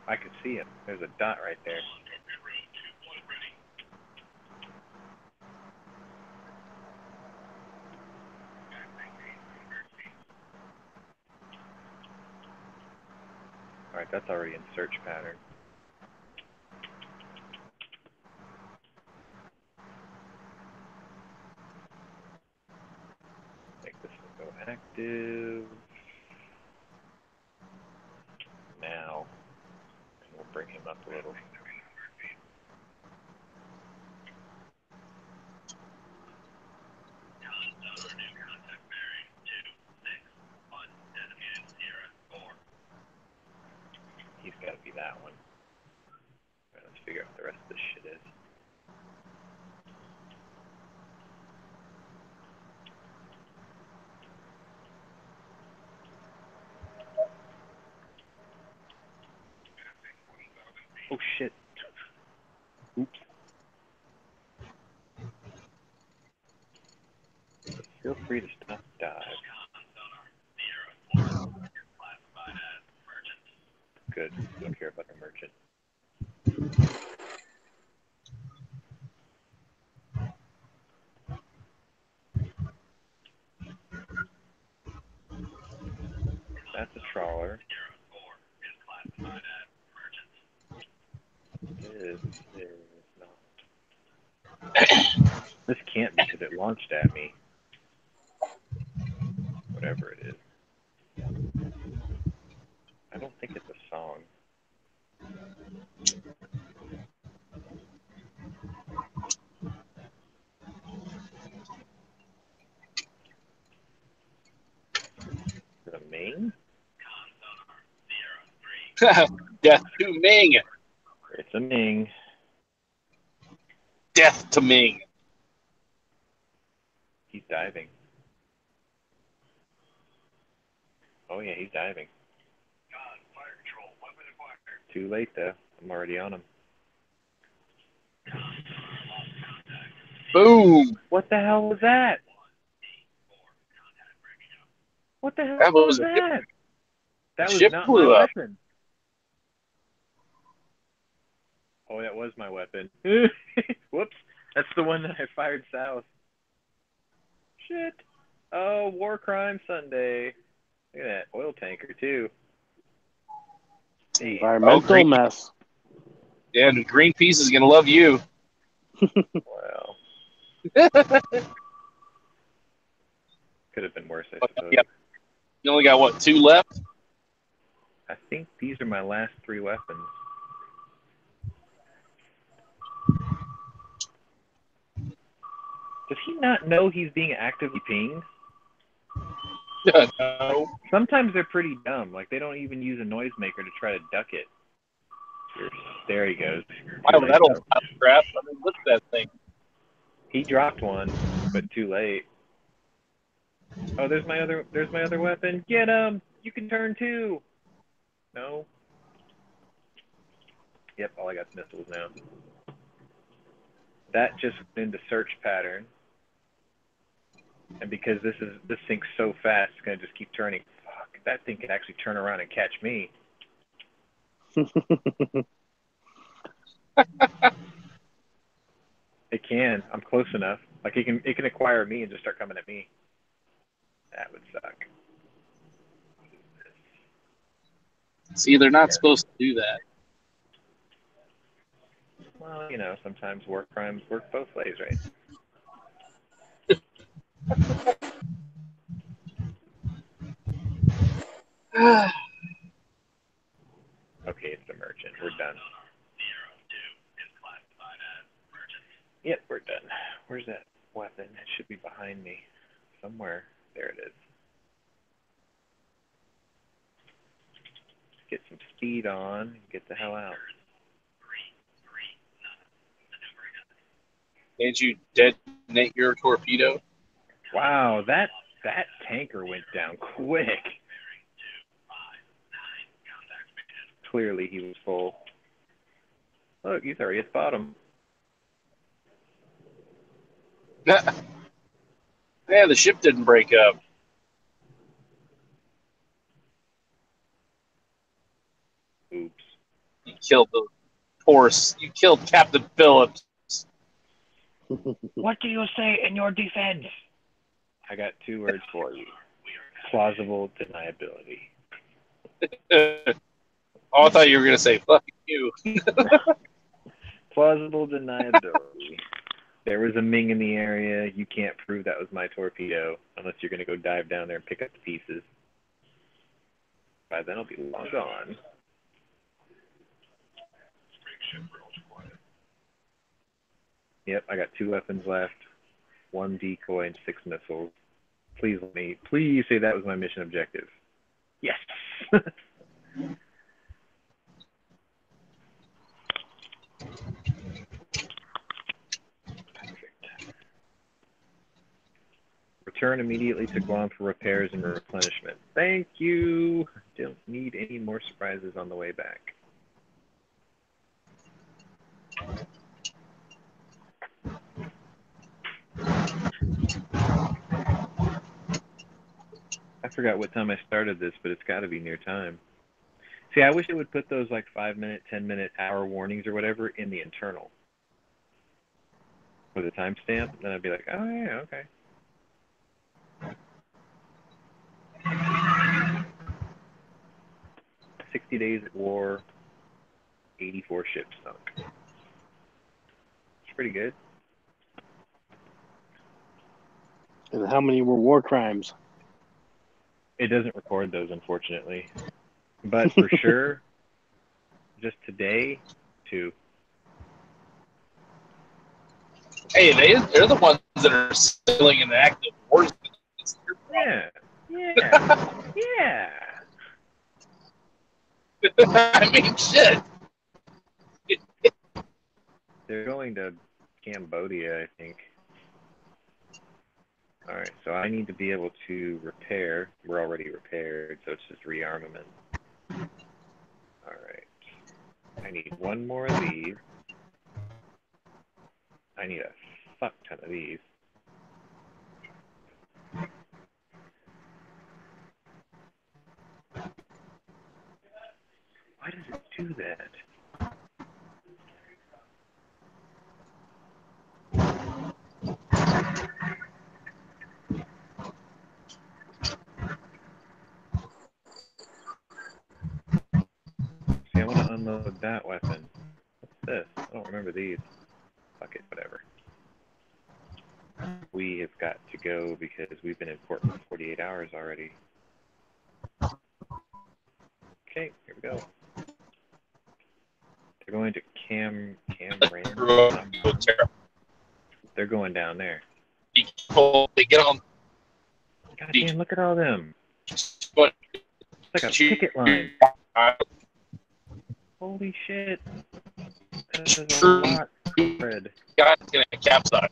I could see him. There's a dot right there. Alright, that's already in search pattern. Make this one go active. Now. And we'll bring him up a little. He's got to be that one. Right, let's figure out what the rest of this shit is. Oh shit. Oops. Feel free to stop dive. Good. Don't care about the merchant. That's a trawler. This is not. This can't be because it launched at me. Whatever it is. I don't think it's a song. Is it a Ming? Death to Ming. It's a Ming. Death to Ming. He's diving. Oh yeah, he's diving. Too late though. I'm already on him. Boom. What the hell was that? What the hell was that? That was not my weapon. Oh, that was my weapon. Whoops. That's the one that I fired south. Shit. Oh, War Crime Sunday. Look at that. Oil tanker, too. Environmental mess. Yeah, and Greenpeace is going to love you. Well. Could have been worse, I suppose. Yeah. You only got, what, 2 left? I think these are my last 3 weapons. Does he not know he's being actively pinged? No. Sometimes they're pretty dumb. Like, they don't even use a noisemaker to try to duck it. There he goes. Why would that old crap? I mean, look at that thing. He dropped one, but too late. Oh, there's my other weapon. Get him! You can turn too. No. Yep, all I got is missiles now. That just went into search pattern. And because this syncs so fast, it's gonna just keep turning. Fuck, that thing can actually turn around and catch me. It can. I'm close enough. Like it can acquire me and just start coming at me. That would suck. See, they're not supposed to do that. Well, you know, sometimes war crimes work both ways, right? Okay, it's the merchant. We're done. Yep, we're done. Where's that weapon? It should be behind me. Somewhere. There it is. Get some speed on and get the hell out. Did you detonate your torpedo? Wow, that tanker went down quick. Clearly he was full. Look, he's already at the bottom. Yeah, the ship didn't break up. Oops. You killed you killed Captain Phillips. What do you say in your defense? I got 2 words for you. Plausible deniability. Oh, I thought you were going to say, fuck you. Plausible deniability. There was a Ming in the area. You can't prove that was my torpedo unless you're going to go dive down there and pick up the pieces. By then, I'll be long gone. Yep, I got 2 weapons left, 1 decoy, and 6 missiles. Please say that was my mission objective. Yes. Return immediately to Guam for repairs and replenishment. Thank you. Don't need any more surprises on the way back. I forgot what time I started this, but it's got to be near time. See, I wish it would put those like 5-minute, 10-minute, hour warnings or whatever in the internal with a timestamp. Then I'd be like, oh yeah, okay. "60 days at war, 84 ships sunk." It's pretty good. And how many were war crimes? It doesn't record those, unfortunately. But for sure, just today, 2. Hey, they're the ones that are selling an active wars. Yeah. Yeah. I mean, shit. They're going to Cambodia, I think. All right, so I need to be able to repair. We're already repaired, so it's just rearmament. All right. I need 1 more of these. I need a fuck ton of these. Why does it do that? See, I want to unload that weapon. What's this? I don't remember these. Fuck it, whatever. We have got to go because we've been in port for 48 hours already. Okay, here we go. They're going to Cameron. They're going down there. They get on. God damn, look at all them. It's like a picket line. Holy shit. This is a lot of bread. Guy's gonna capsize.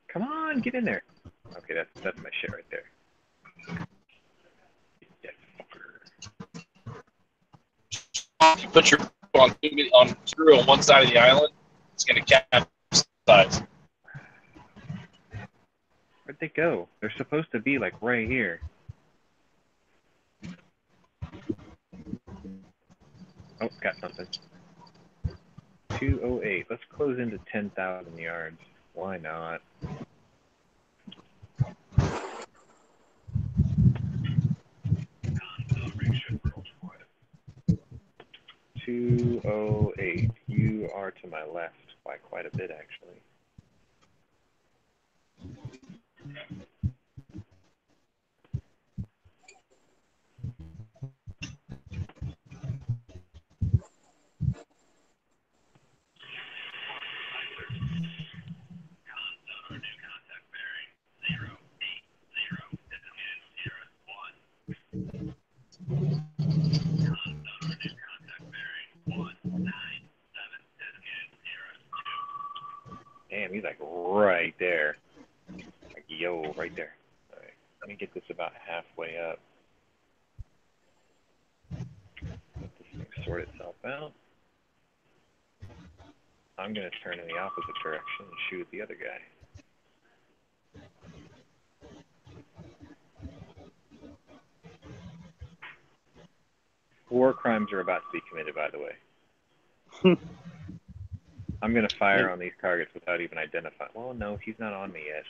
Come on, get in there. Okay, that's my shit right there. If you put your on screw on one side of the island, it's gonna capsize. Where'd they go? They're supposed to be like right here. Oh, got something. 208. Let's close into 10,000 yards. Why not? $208. You are to my left by quite a bit, actually. Damn, he's like right there. Like, yo, right there. All right, let me get this about halfway up. Let this thing sort itself out. I'm going to turn in the opposite direction and shoot at the other guy. War crimes are about to be committed, by the way. I'm going to fire on these targets without even identifying. Well, no, he's not on me yet.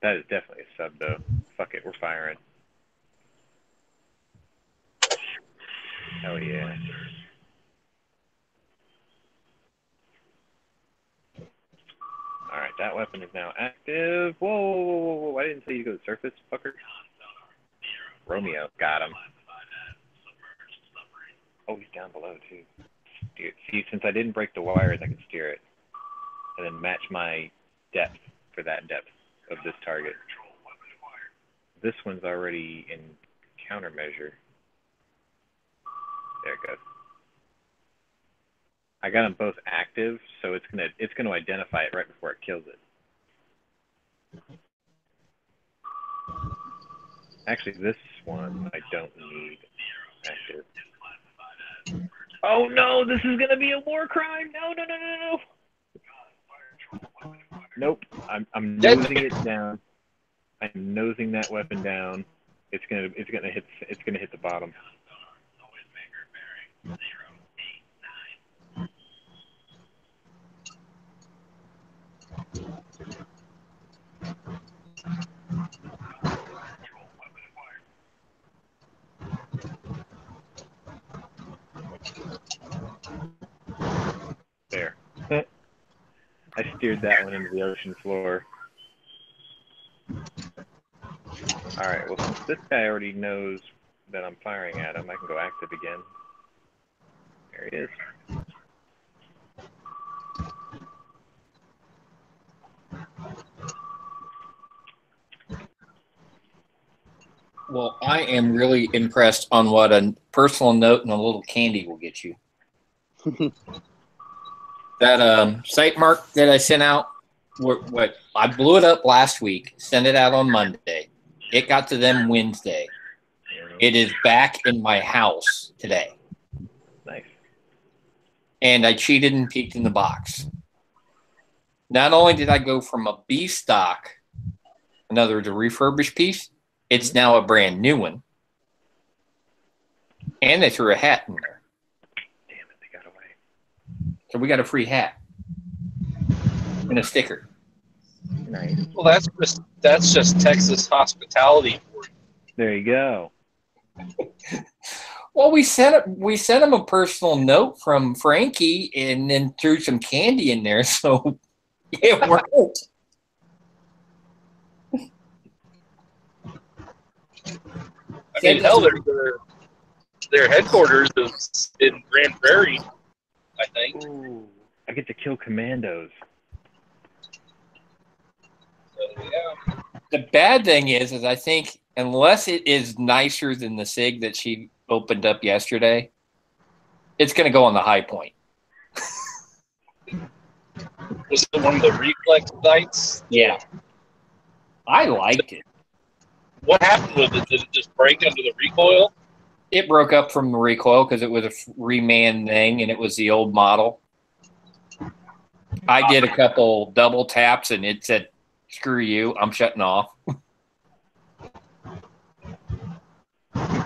That is definitely a sub, though. Fuck it, we're firing. Hell yeah. Alright, that weapon is now active. Whoa, whoa, whoa, whoa, I didn't say you go to the surface, fucker. Romeo, got him. Oh, he's down below, too. Dude, see, since I didn't break the wires, I can steer it. And then match my depth for that depth of this target. This one's already in countermeasure. There it goes. I got them both active, so it's gonna identify it right before it kills it. Actually, this one I don't need active. Oh no, this is gonna be a war crime! No, no, no, no, no! Nope, I'm nosing it down. I'm nosing that weapon down. It's gonna hit the bottom. There. I steered that one into the ocean floor. Alright, well, since this guy already knows that I'm firing at him, I can go active again. There he is. Well, I am really impressed on what a personal note and a little candy will get you. That site mark that I sent out, what I blew it up last week, sent it out on Monday. It got to them Wednesday. It is back in my house today. Nice. And I cheated and peeked in the box. Not only did I go from a B stock, in other words, a refurbished piece, it's now a brand new one. And they threw a hat in there. Damn it, they got away. So we got a free hat. And a sticker. Nice. Well, that's just Texas hospitality for you. There you go. Well, we sent him a personal note from Frankie and then threw some candy in there, so it worked. I mean, hell, their headquarters is in Grand Prairie, I think. Ooh, I get to kill commandos. So, yeah. The bad thing is I think unless it is nicer than the SIG that she opened up yesterday, it's going to go on the high point. Was it one of the reflex sights? Yeah. I liked it. What happened with it? Did it just break under the recoil? It broke up from the recoil because it was a reman thing and it was the old model. I did a couple double taps and it said, "Screw you, I'm shutting off."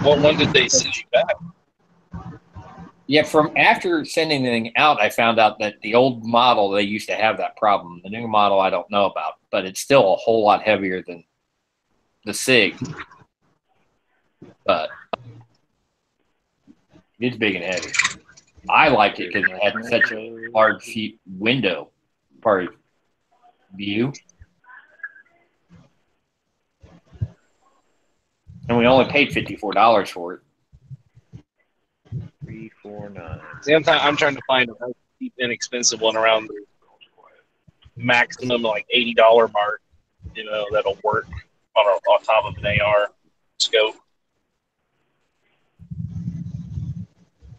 What one did they send you back? Yeah, from after sending the thing out, I found out that the old model, they used to have that problem. The new model, I don't know about, but it's still a whole lot heavier than the SIG. But it's big and heavy. I liked it because it had such a large window part view. And we only paid $54 for it. 349. See, I'm trying to find a cheap, inexpensive one around the maximum like $80 mark. You know, that'll work on top of an AR scope.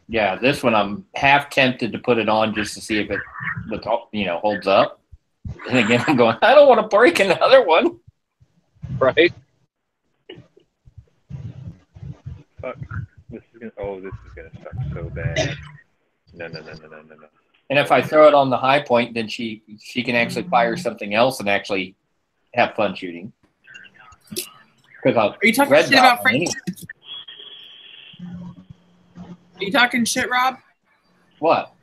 Yeah, this one I'm half tempted to put it on just to see if it, holds up. And again, I'm going, I don't want to break another one. Right? Fuck. This is gonna suck so bad. No. And if I throw it on the high point, then she can actually fire something else and actually have fun shooting. Are you talking shit about Frankie? Are you talking shit, Rob? What?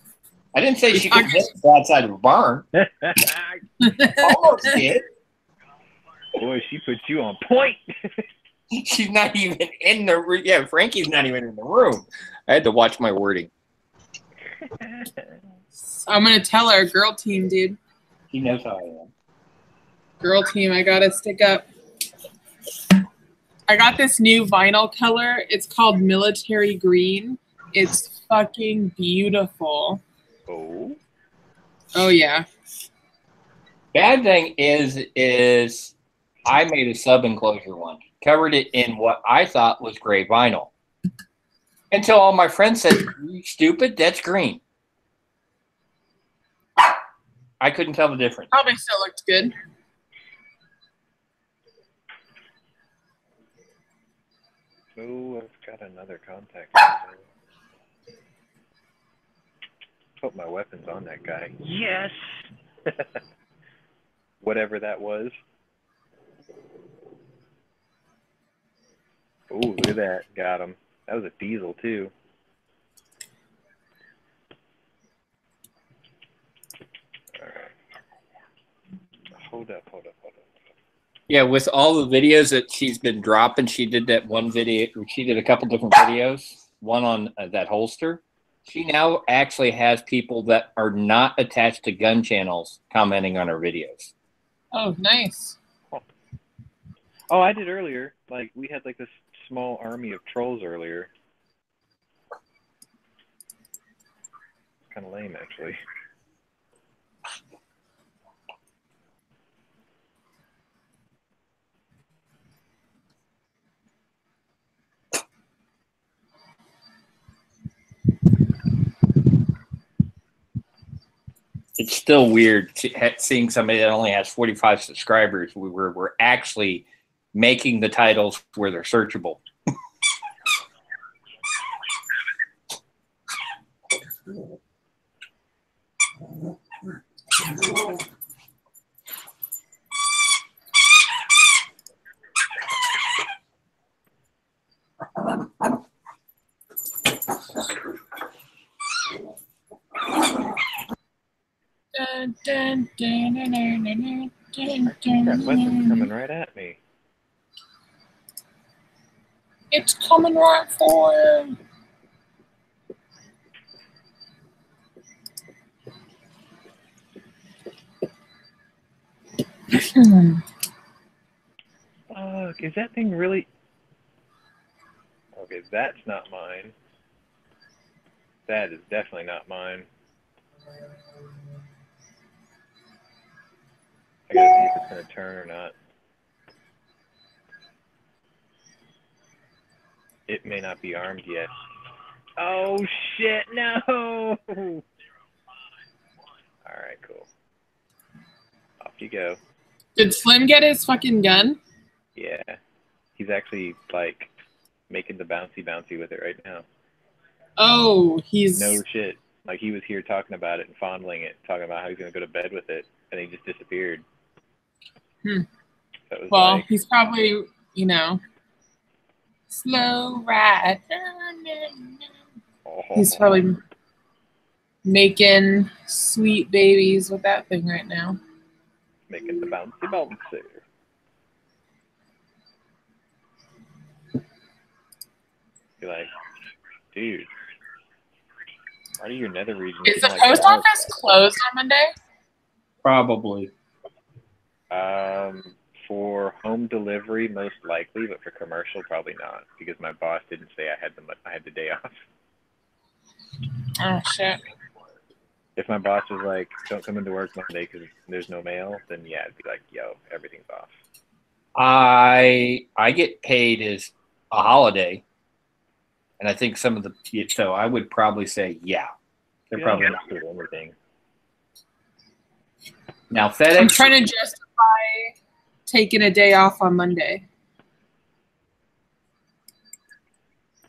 I didn't say she could hit the outside of a barn. Almost did. Boy, she put you on point. She's not even in the room. Yeah, Frankie's not even in the room. I had to watch my wording. I'm going to tell her, girl team, dude. She knows how I am. Girl team, I got to stick up. I got this new vinyl color. It's called Military Green. It's fucking beautiful. Oh? Oh, yeah. Bad thing is I made a sub-enclosure one. Covered it in what I thought was gray vinyl. Until all my friends said, "You stupid, that's green." I couldn't tell the difference. Probably still looked good. Oh, I've got another contact. Put my weapons on that guy. Yes! Whatever that was. Oh, look at that. Got him. That was a diesel, too. Alright. Hold up. Yeah, with all the videos that she's been dropping, she did that one video. She did a couple different videos. One on that holster. She now actually has people that are not attached to gun channels commenting on her videos. Oh, nice. Oh, I did earlier. Like, we had like this small army of trolls earlier. Kind of lame, actually. It's still weird seeing somebody that only has 45 subscribers. We're actually making the titles where they're searchable. That weapon's coming right at me. It's coming right for him. Fuck, is that thing really... That's not mine. That is definitely not mine. I gotta see if it's gonna turn or not. It may not be armed yet. Oh shit, no! Alright, cool. Off you go. Did Slim get his fucking gun? Yeah. He's actually, like, making the bouncy with it right now. Oh, he's... No shit. Like, he was here talking about it and fondling it, talking about how he's gonna go to bed with it, and he just disappeared. Hmm. So it was well, like, he's probably, you know, slow ride. He's probably making sweet babies with that thing right now. Making the bouncy. You're like, dude, why do your nether regions Is the smell like post garlic? office closed on Monday? Probably. For home delivery, most likely, but for commercial, probably not, because my boss didn't say I had the day off. Oh shit. If my boss was like, don't come into work Monday because there's no mail, then yeah, I'd be like, yo, everything's off. I get paid as a holiday, and I think some of the so I would probably say yeah. They're probably not doing anything. Now FedEx. I'm trying to justify taking a day off on Monday.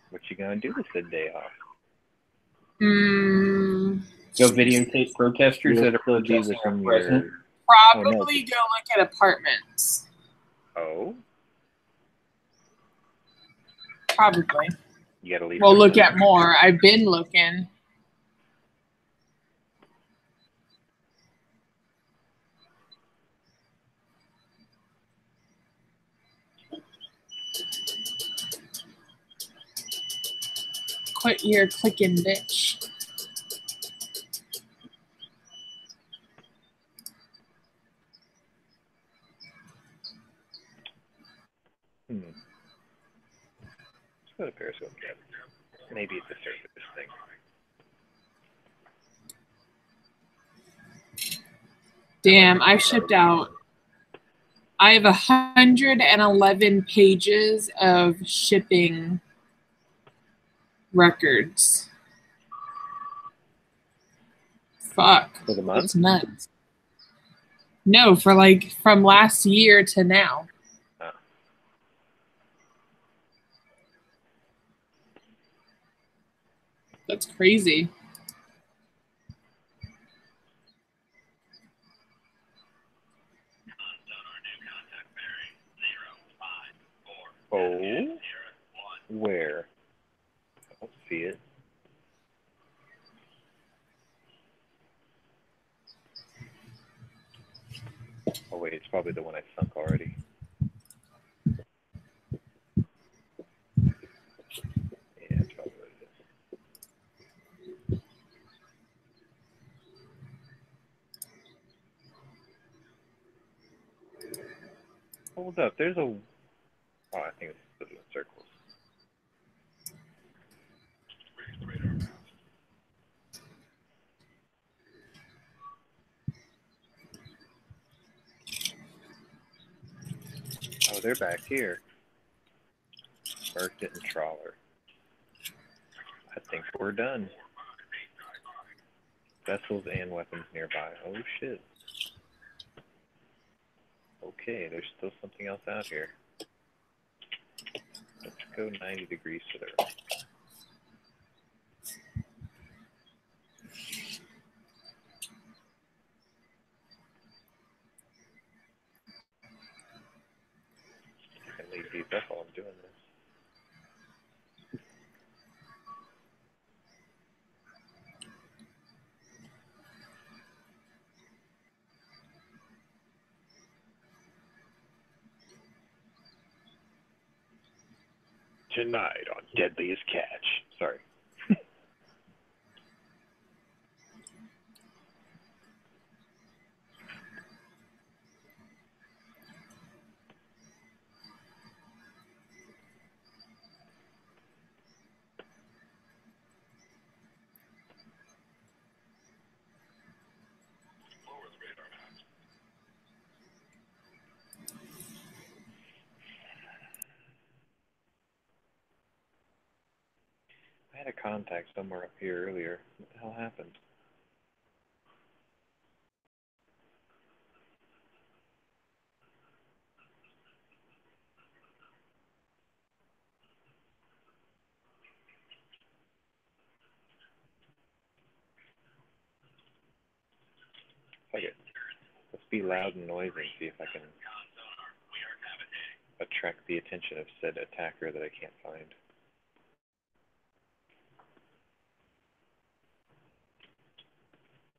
What you gonna do with the day off? Go videotape protesters that are protesting our president. Probably go look at apartments. Oh? Probably. You gotta leave. Well, look at more. I've been looking. Quit your clicking, bitch. Let's go to Periscope again. Maybe it's a surface thing. Damn, I've shipped out. I have 111 pages of shipping records. Fuck. For the month? That's nuts. No, for like from last year to now. Oh. That's crazy. Oh? Where? I don't see it. Oh wait, it's probably the one I sunk already. Yeah, it's probably what it is. Hold up, there's a... Oh, I think it's split in circles. Oh, they're back here. Merchant and trawler. I think we're done. Vessels and weapons nearby. Oh shit. Okay, there's still something else out here. Let's go 90 degrees to the right. I can leave these up while I'm doing this. Tonight on Deadliest Catch. Sorry. had a contact somewhere up here earlier. What the hell happened? Fuck it. Let's be loud and noisy and see if I can attract the attention of said attacker that I can't find.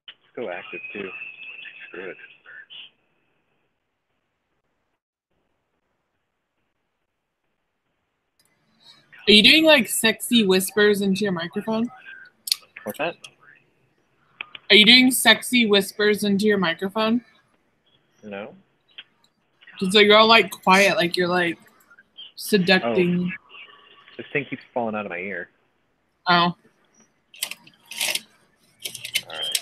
Let's go active too. Screw it. Are you doing like sexy whispers into your microphone? What's that? Are you doing sexy whispers into your microphone? No. So you're all like quiet, like you're like seducting. Oh. This thing keeps falling out of my ear. Oh. Alright.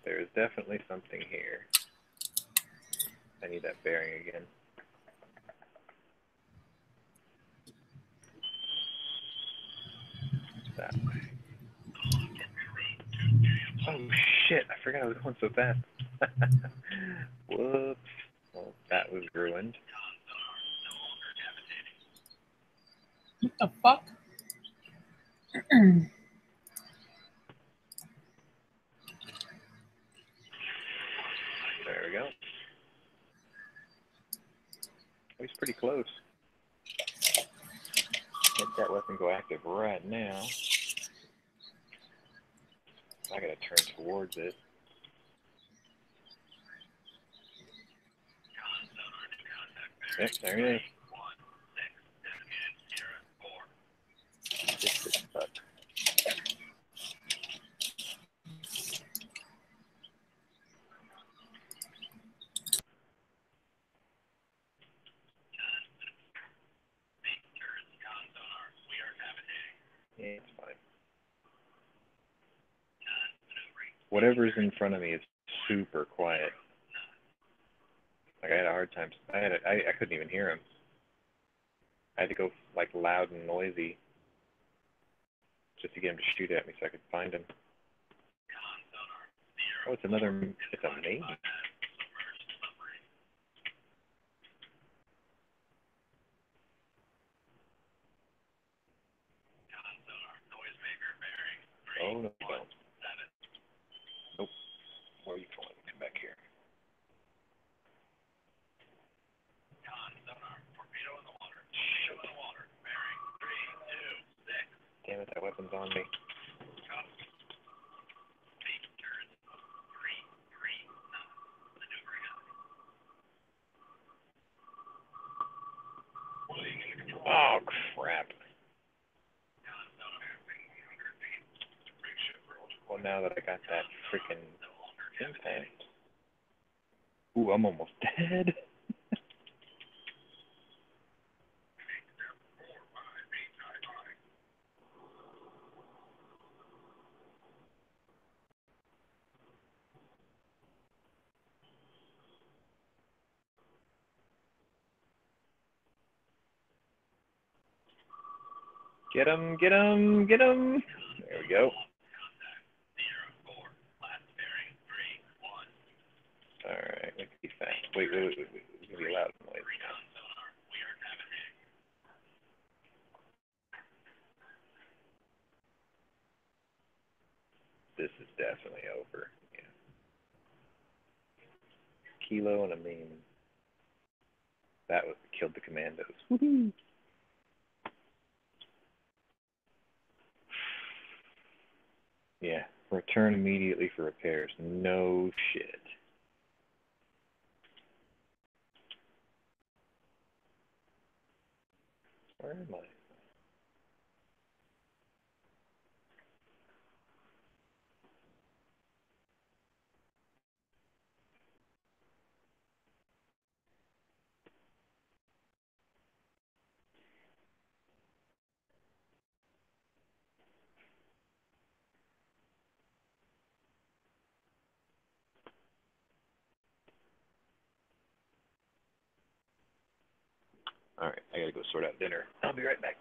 There is definitely something here. I need that bearing again. That way. Oh shit, I forgot I was going so fast. Whoops. Well, that was ruined. What the fuck? There we go. He's pretty close. Let that weapon go active right now. I gotta turn towards it. Yep, there it is. This is stuck. Yeah, it's fine. Whatever's in front of me is super quiet. Like I had a hard time. I couldn't even hear him. I had to go like loud and noisy just to get him to shoot at me so I could find him. Oh, it's a maiden. Oh, no, don't. Nope. Where are you going? Come back here. Damn it, that weapon's on me. Oh, crap. Well, now that I got that freaking impact. Ooh, I'm almost dead. Get him, get him, get him. There we go. Alright, let's be fast. Wait. It's gonna be loud noise. This is definitely over. Yeah. Kilo and a meme. That was killed the commandos. Woohoo! Yeah. Return immediately for repairs. No shit. Where am I? Alright, I gotta go sort out dinner. I'll be right back.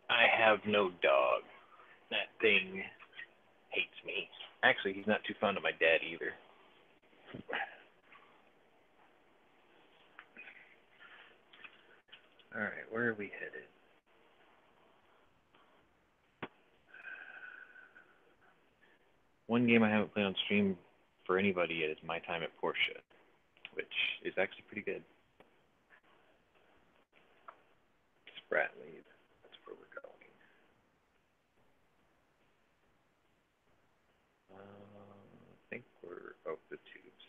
I have no dog. That thing hates me. Actually, he's not too fond of my dad either. Alright, where are we headed? One game I haven't played on stream for anybody yet is My Time at Porsche, which is actually pretty good. Spratly, that's where we're going. I think we're the tubes.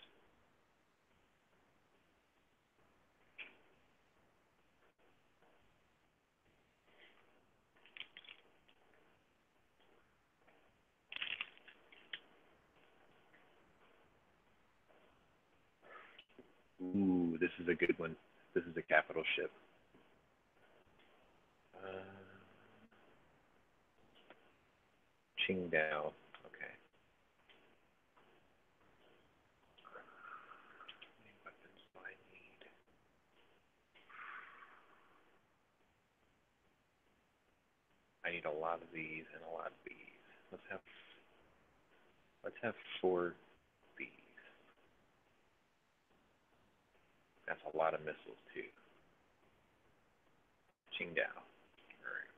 Ooh, this is a good one. This is a capital ship. Qingdao. Okay. How many weapons do I need? I need a lot of these and a lot of these. Let's have 4 of these. That's a lot of missiles too. Qingdao. Alright.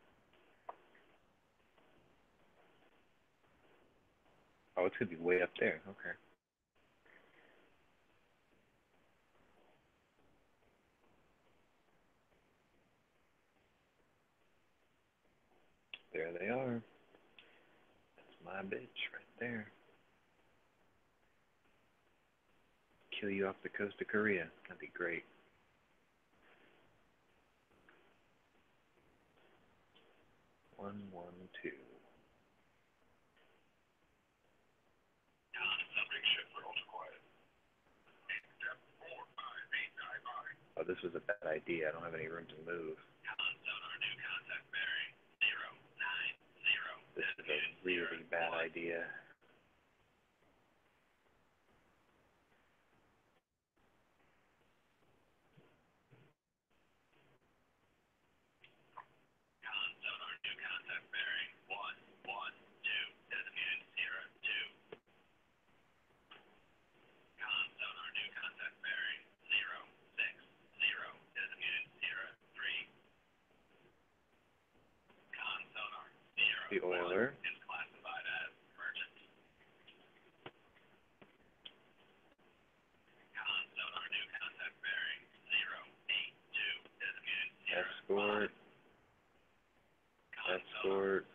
Oh, it's gonna be way up there. Okay. There they are. That's my bitch right there. Kill you off the coast of Korea. That'd be great. One, two. Oh, this was a bad idea. I don't have any room to move. This is a really bad idea. The oiler. Escort. Escort.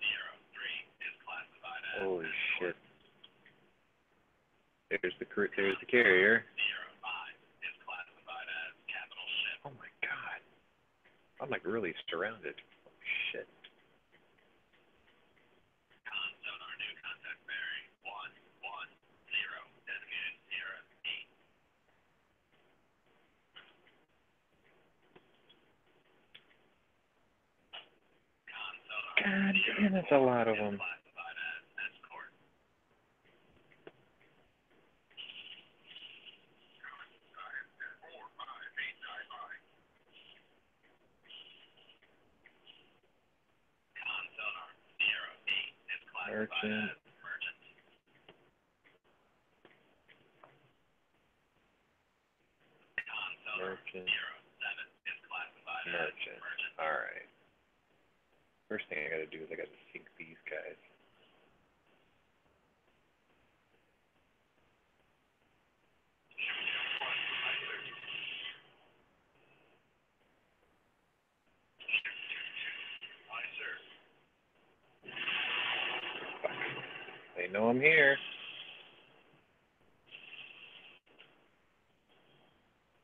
Holy shit. There's the carrier. Oh my god. I'm like really surrounded. Holy shit. God damn, that's a lot of them. Merchant. Merchant. Merchant. Alright. First thing I gotta do is I gotta sink these guys. They know I'm here.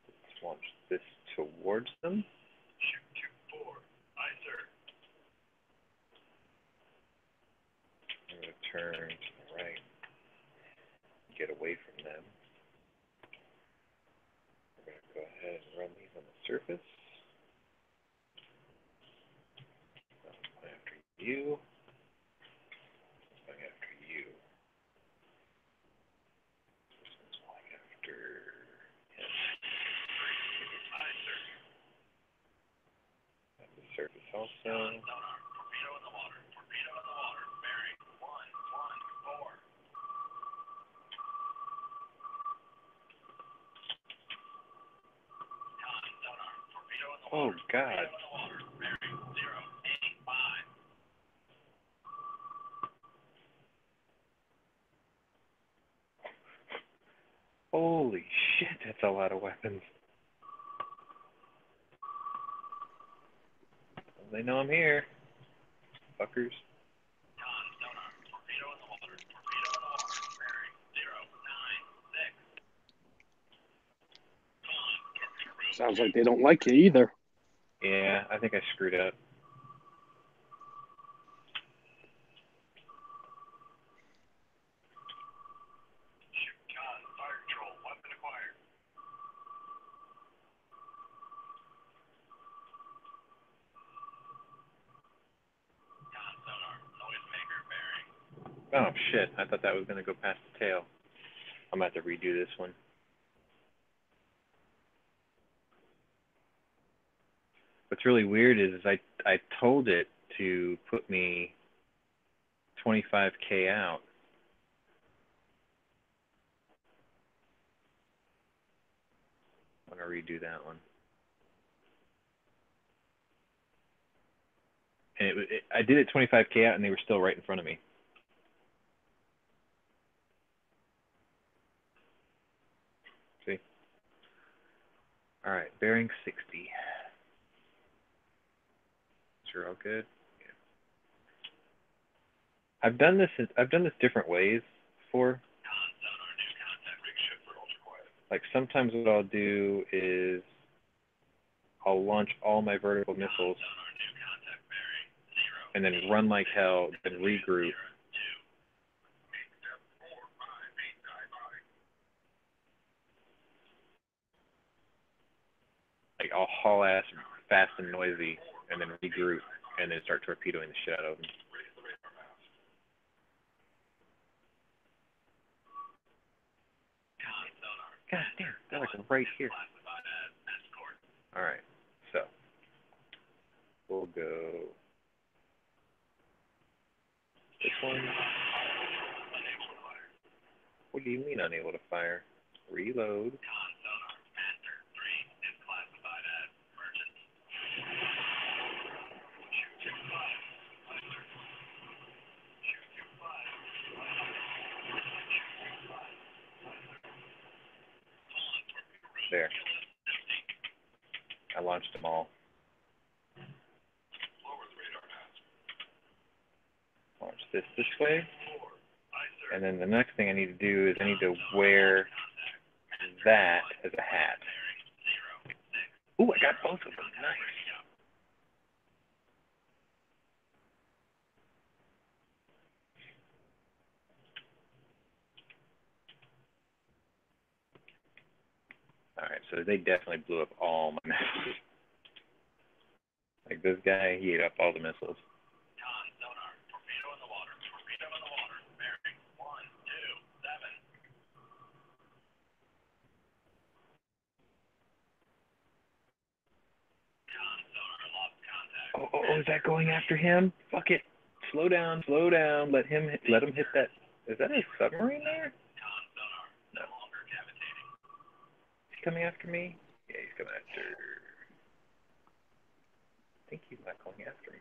Let's launch this towards them. I'm going to turn to the right. Get away from them. We're going to go ahead and run these on the surface. After you. Going after you. This one's going after him. At the surface also. Oh, God. Holy shit, that's a lot of weapons. They know I'm here. Fuckers. Sounds like they don't like you either. Yeah, I think I screwed up. Oh shit, I thought that was going to go past the tail. I'm going to have to redo this one. What's really weird is I told it to put me 25K out. I'm going to redo that one. And I did it 25K out and they were still right in front of me. See? All right, bearing 60. Sure, all good. Yeah. I've done this different ways before. Like sometimes what I'll do is I'll launch all my vertical missiles and then run like hell, then regroup. Like I'll haul ass fast and noisy and then regroup and then start torpedoing the shit out of them. God damn, they're like right here. Alright, so we'll go this one. What do you mean unable to fire? Reload. There. I launched them all. Launch this way. And then the next thing I need to do is I need to wear that as a hat. Ooh, I got both of them. Nice. Alright, so they definitely blew up all my missiles. Like this guy, he ate up all the missiles. Oh, is that going after him? Fuck it. Slow down. Let him hit that. Is that a submarine there? No. Is he coming after me? Yeah, he's coming after. I think he's not going after me.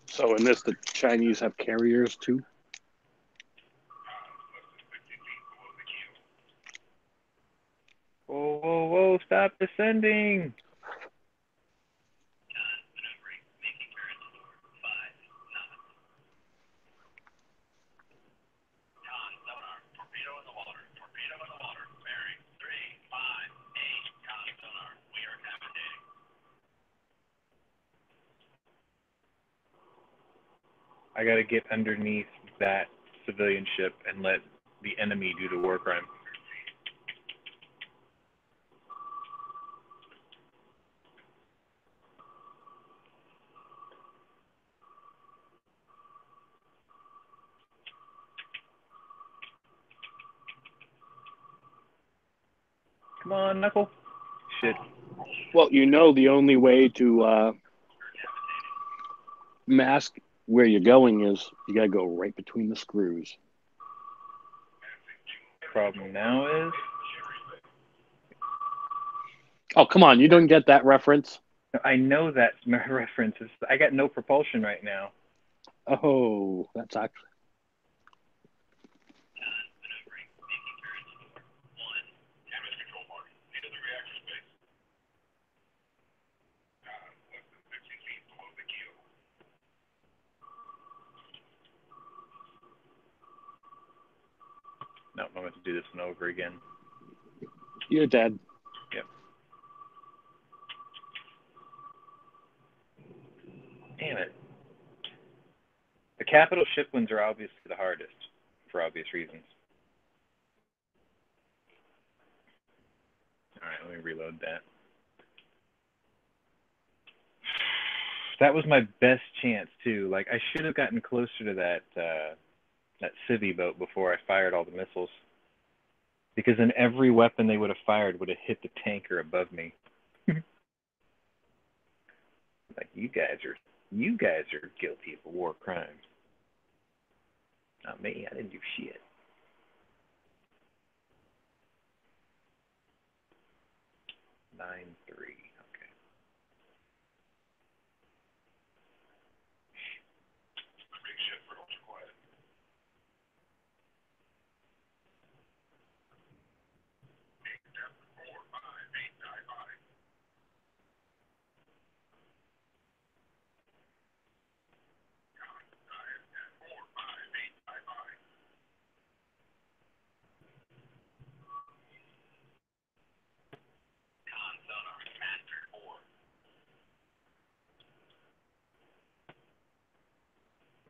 So in this, the Chinese have carriers too? Whoa, stop descending! I gotta get underneath that civilian ship and let the enemy do the war crime. Come on, Knuckle. Shit. Well, you know the only way to mask where you're going is you gotta go right between the screws. problem now is... Oh, come on. You don't get that reference? I know that reference. I got no propulsion right now. Oh, that's actually... No, I'm going to do this one over again. You're dead. Yep. Damn it. The capital ship ones are obviously the hardest, for obvious reasons. Alright, let me reload that. That was my best chance, too. Like, I should have gotten closer to that civvy boat before I fired all the missiles. Because then every weapon they would have fired would have hit the tanker above me. Like, you guys are guilty of war crimes. Not me, I didn't do shit. Nine, 3, okay.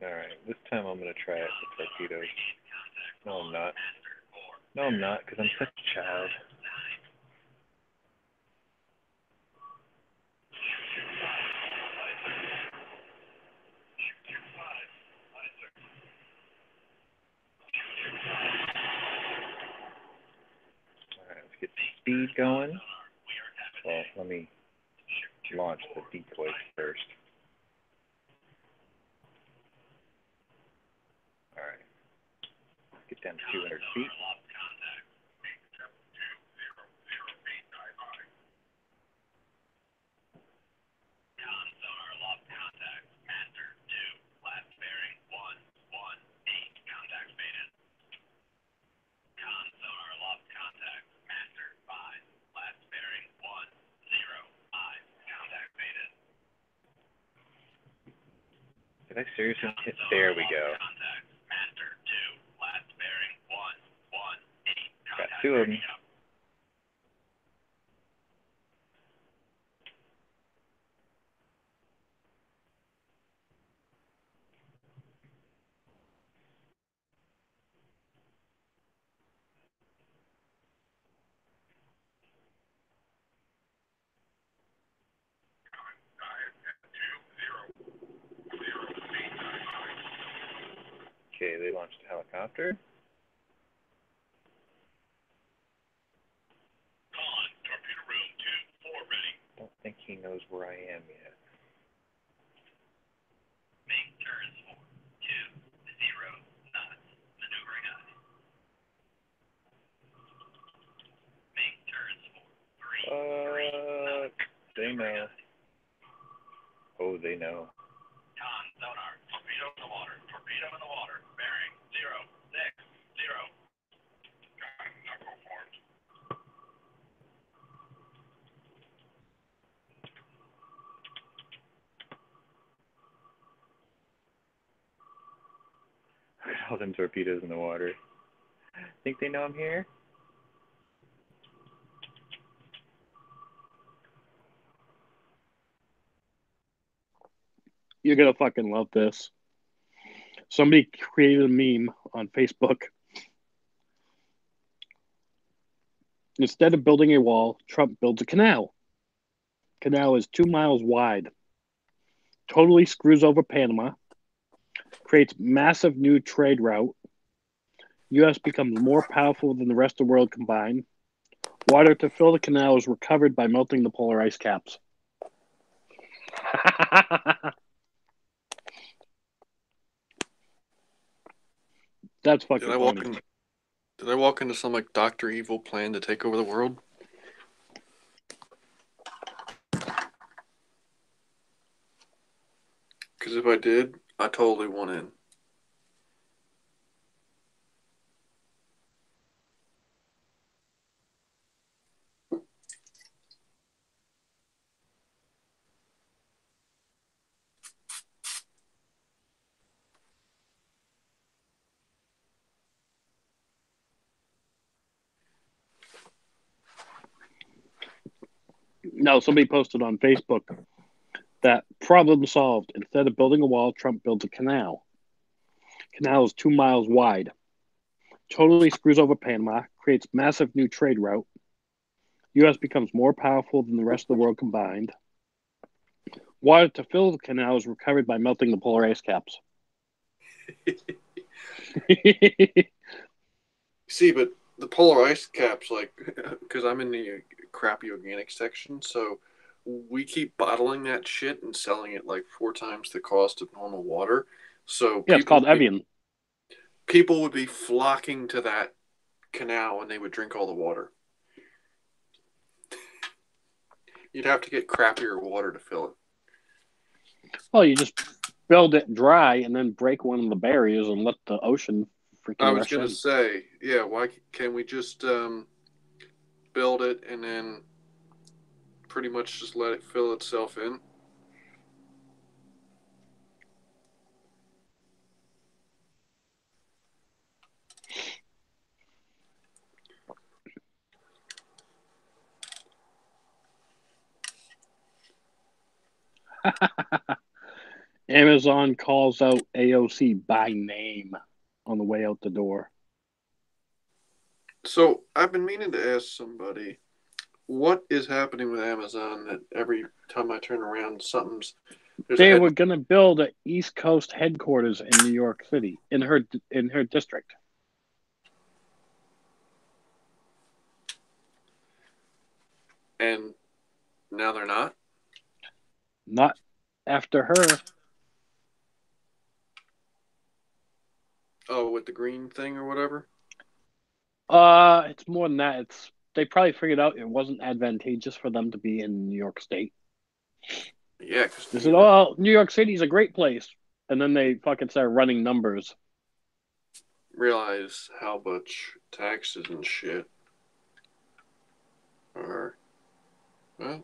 Alright, this time I'm going to try it with torpedoes. No, I'm not. No, I'm not, because I'm such a child. Alright, let's get speed going. Well, let me launch the decoys first. Alright. Get down to 200 feet. Did I seriously hit? There we go. Got 2 of them. Okay, they launched a helicopter. Don't think he knows where I am yet. They know. Oh, they know. All them torpedoes in the water. Think they know I'm here? You're going to fucking love this. Somebody created a meme on Facebook. Instead of building a wall, Trump builds a canal. Canal is 2 miles wide. Totally screws over Panama. Creates massive new trade route. U.S. becomes more powerful than the rest of the world combined. Water to fill the canal is recovered by melting the polar ice caps. That's fucking funny. Did I walk into some like Dr. Evil plan to take over the world? Because if I did, I totally want in. No, somebody posted on Facebook that problem solved. Instead of building a wall, Trump builds a canal. Canal is 2 miles wide. Totally screws over Panama, creates massive new trade route. U.S. becomes more powerful than the rest of the world combined. Water to fill the canal is recovered by melting the polar ice caps. See, but the polar ice caps, like, because I'm in the crappy organic section, so we keep bottling that shit and selling it like 4 times the cost of normal water. So yeah, it's called Evian. People would be flocking to that canal and they would drink all the water. You'd have to get crappier water to fill it. Well, you just build it dry and then break one of the barriers and let the ocean freaking I was rush going in. to say, yeah, why can't we just build it and then pretty much just let it fill itself in? Amazon calls out AOC by name on the way out the door. So I've been meaning to ask somebody, what is happening with Amazon that every time I turn around, They were going to build an East Coast headquarters in New York City, in her district. And now they're not? Not after her. Oh, with the green thing or whatever? It's more than that. They probably figured out it wasn't advantageous for them to be in New York State. Yeah, because they said, "Oh, New York City's a great place," and then they fucking started running numbers. Realize how much taxes and shit are. Well,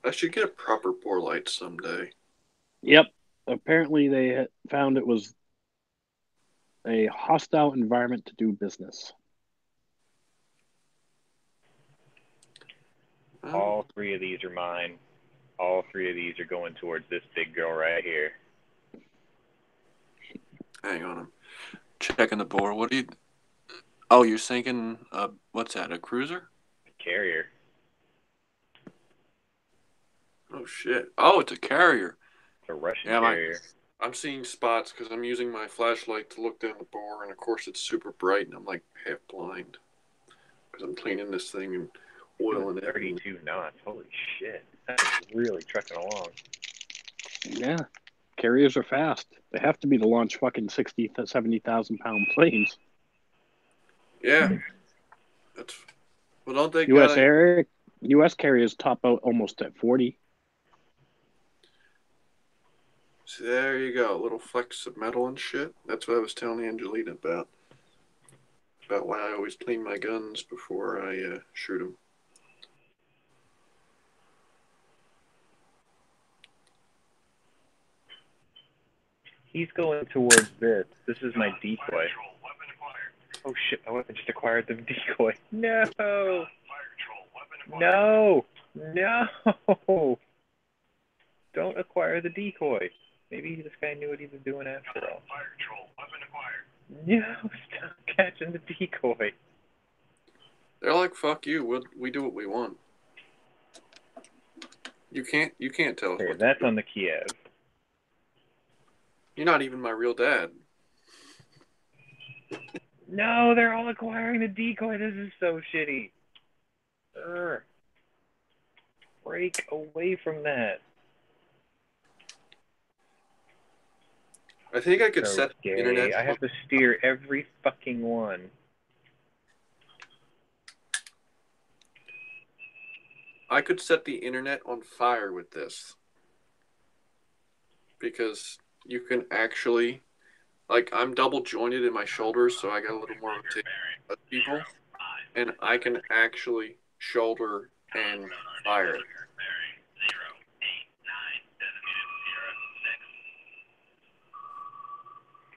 I should get a proper pour light someday. Yep. Apparently, they found it was a hostile environment to do business. All 3 of these are mine. All 3 of these are going towards this big girl right here. Hang on, I'm checking the bore. What are you? Oh, you're sinking. What's that? A cruiser? A carrier. Oh shit! Oh, it's a carrier. A Russian carrier. I'm seeing spots because I'm using my flashlight to look down the bore, and of course it's super bright, and I'm like half blind because I'm cleaning this thing and oiling it. 32 knots. Holy shit! That's really trucking along. Yeah, carriers are fast. They have to be to launch fucking 60 to 70,000 pound planes. Yeah, that's. Well, don't they? U.S. carriers top out almost at 40. See, there you go. A little flecks of metal and shit. That's what I was telling Angelina about. About why I always clean my guns before I shoot them. He's going towards this. This is my decoy. Oh shit, my weapon just acquired the decoy. No! No! No! Don't acquire the decoy. Maybe this guy knew what he was doing after all. No, stop catching the decoy. They're like, fuck you, we do what we want. You can't tell us Okay, what that's to do. on the Kiev. You're not even my real dad. No, they're all acquiring the decoy. This is so shitty. Break away from that. I think I could So set the gay. internet. I have to steer every fucking one. I could set the internet on fire with this. Because you can actually, like, I'm double jointed in my shoulders, so I got a little more rotation than people. And I can actually shoulder and fire it.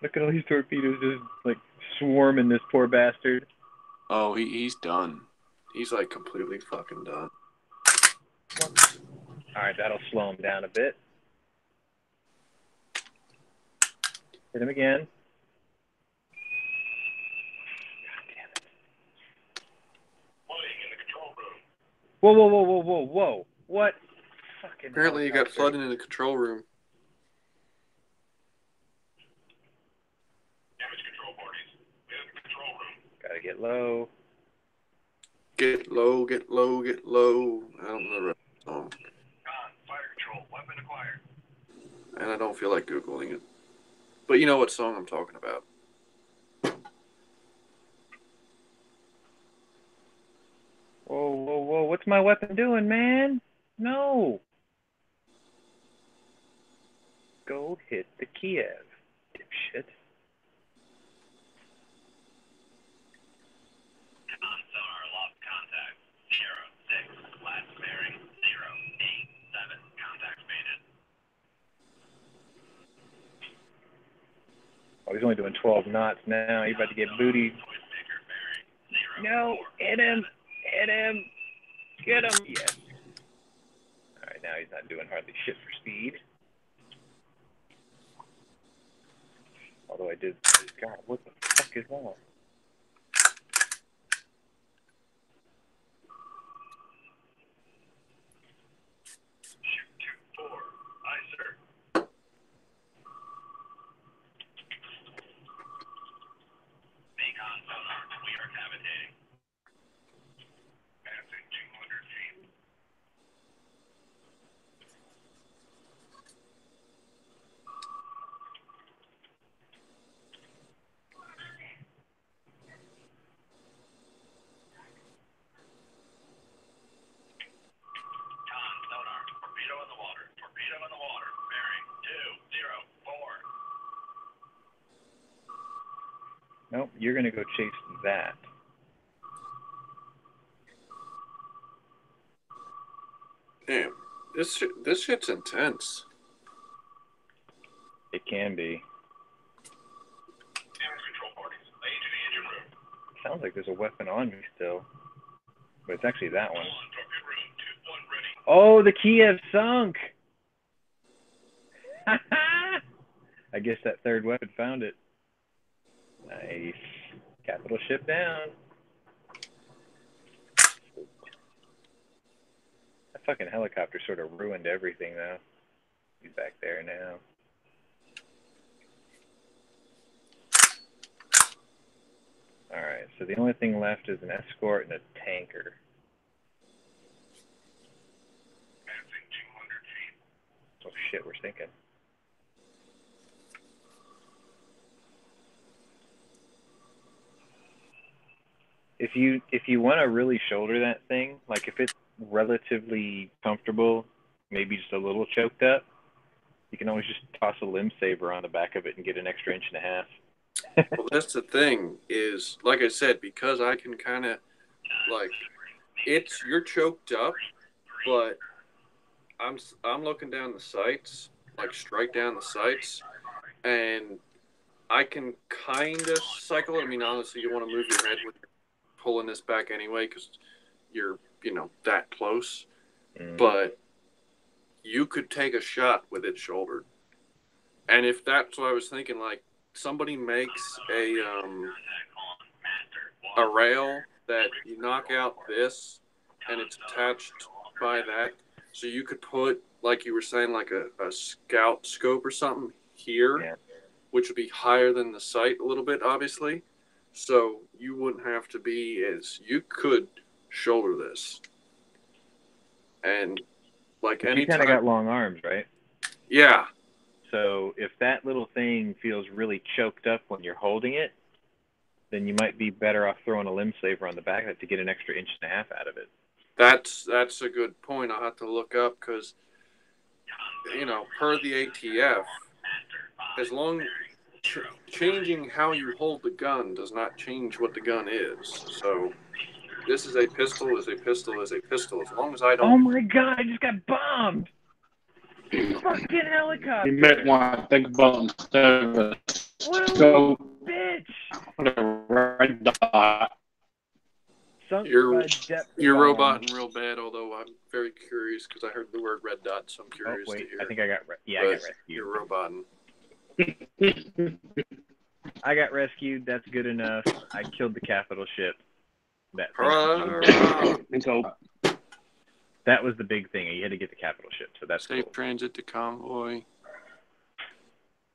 Look at all these torpedoes just, like, swarming this poor bastard. Oh, he's done. He's, like, completely fucking done. Alright, that'll slow him down a bit. Hit him again. God damn it. Whoa, whoa, whoa, whoa, whoa, whoa. What? Fucking Apparently you got flooded in the control room. Gotta get low. Get low, get low, get low. I don't know the rest of the song. Fire control, weapon acquired. And I don't feel like Googling it. But you know what song I'm talking about. Whoa, whoa, whoa. What's my weapon doing, man? No. Go hit the Kiev, dipshit. Sonar lost contact. 06, last bearing 087. Contact faded. Oh, he's only doing 12 knots now. He's about to get booty. No, hit him. Hit him. Get him. Yes. All right, now he's not doing hardly shit for speed. Although I did. God, what the fuck is that? Shoot 2-4. Aye, sir. Beacon sonar, we are cavitating. Passing 200 feet. Con sonar, torpedo in the water. Torpedo in the water. Bearing 204. Nope, you're gonna go chase that. Damn, this shit's intense. It can be. Damage control parties. Lane to the engine room. Sounds like there's a weapon on me still. But it's actually that one. Torpedo room 2-1 ready. Oh, the Kiev sunk! I guess that third weapon found it. Nice. Capital ship down. That fucking helicopter sort of ruined everything, though. He's back there now. Alright, so the only thing left is an escort and a tanker. Passing 200 feet. Oh shit, we're sinking. If you want to really shoulder that thing, like if it's relatively comfortable, maybe just a little choked up, you can always just toss a limb saver on the back of it and get an extra 1.5 inches. Well, that's the thing is, like I said, because I can kind of, like, you're choked up, but I'm looking down the sights, like straight down the sights, and I can kind of cycle. I mean, honestly, you want to move your head with pulling this back anyway because you're, that close. But you could take a shot with it shouldered. And if that's what I was thinking, like, somebody makes a rail that you knock out this and it's attached by that. So you could put, like you were saying, like a scout scope or something here, which would be higher than the sight a little bit, obviously. So you wouldn't have to you could shoulder this. And like You kind of got long arms, right? Yeah. So if that little thing feels really choked up when you're holding it, then you might be better off throwing a limb saver on the back of it to get an extra 1.5 inches out of it. That's a good point. I'll have to look up because, per the ATF, as long changing how you hold the gun does not change what the gun is. So this is a pistol, is a pistol, is a pistol. As long as I don't. Oh my god! I just got bombed. Fucking helicopter. You might want to think about instead of a scope, bitch. Put a red dot. You're roboting real bad, although I'm very curious because I heard the word red dot, so I'm curious to hear. I think I got I got rescued. You're roboting. I got rescued. That's good enough. I killed the capital ship. That was the big thing. You had to get the capital ship, so that's safe cool. Transit to convoy.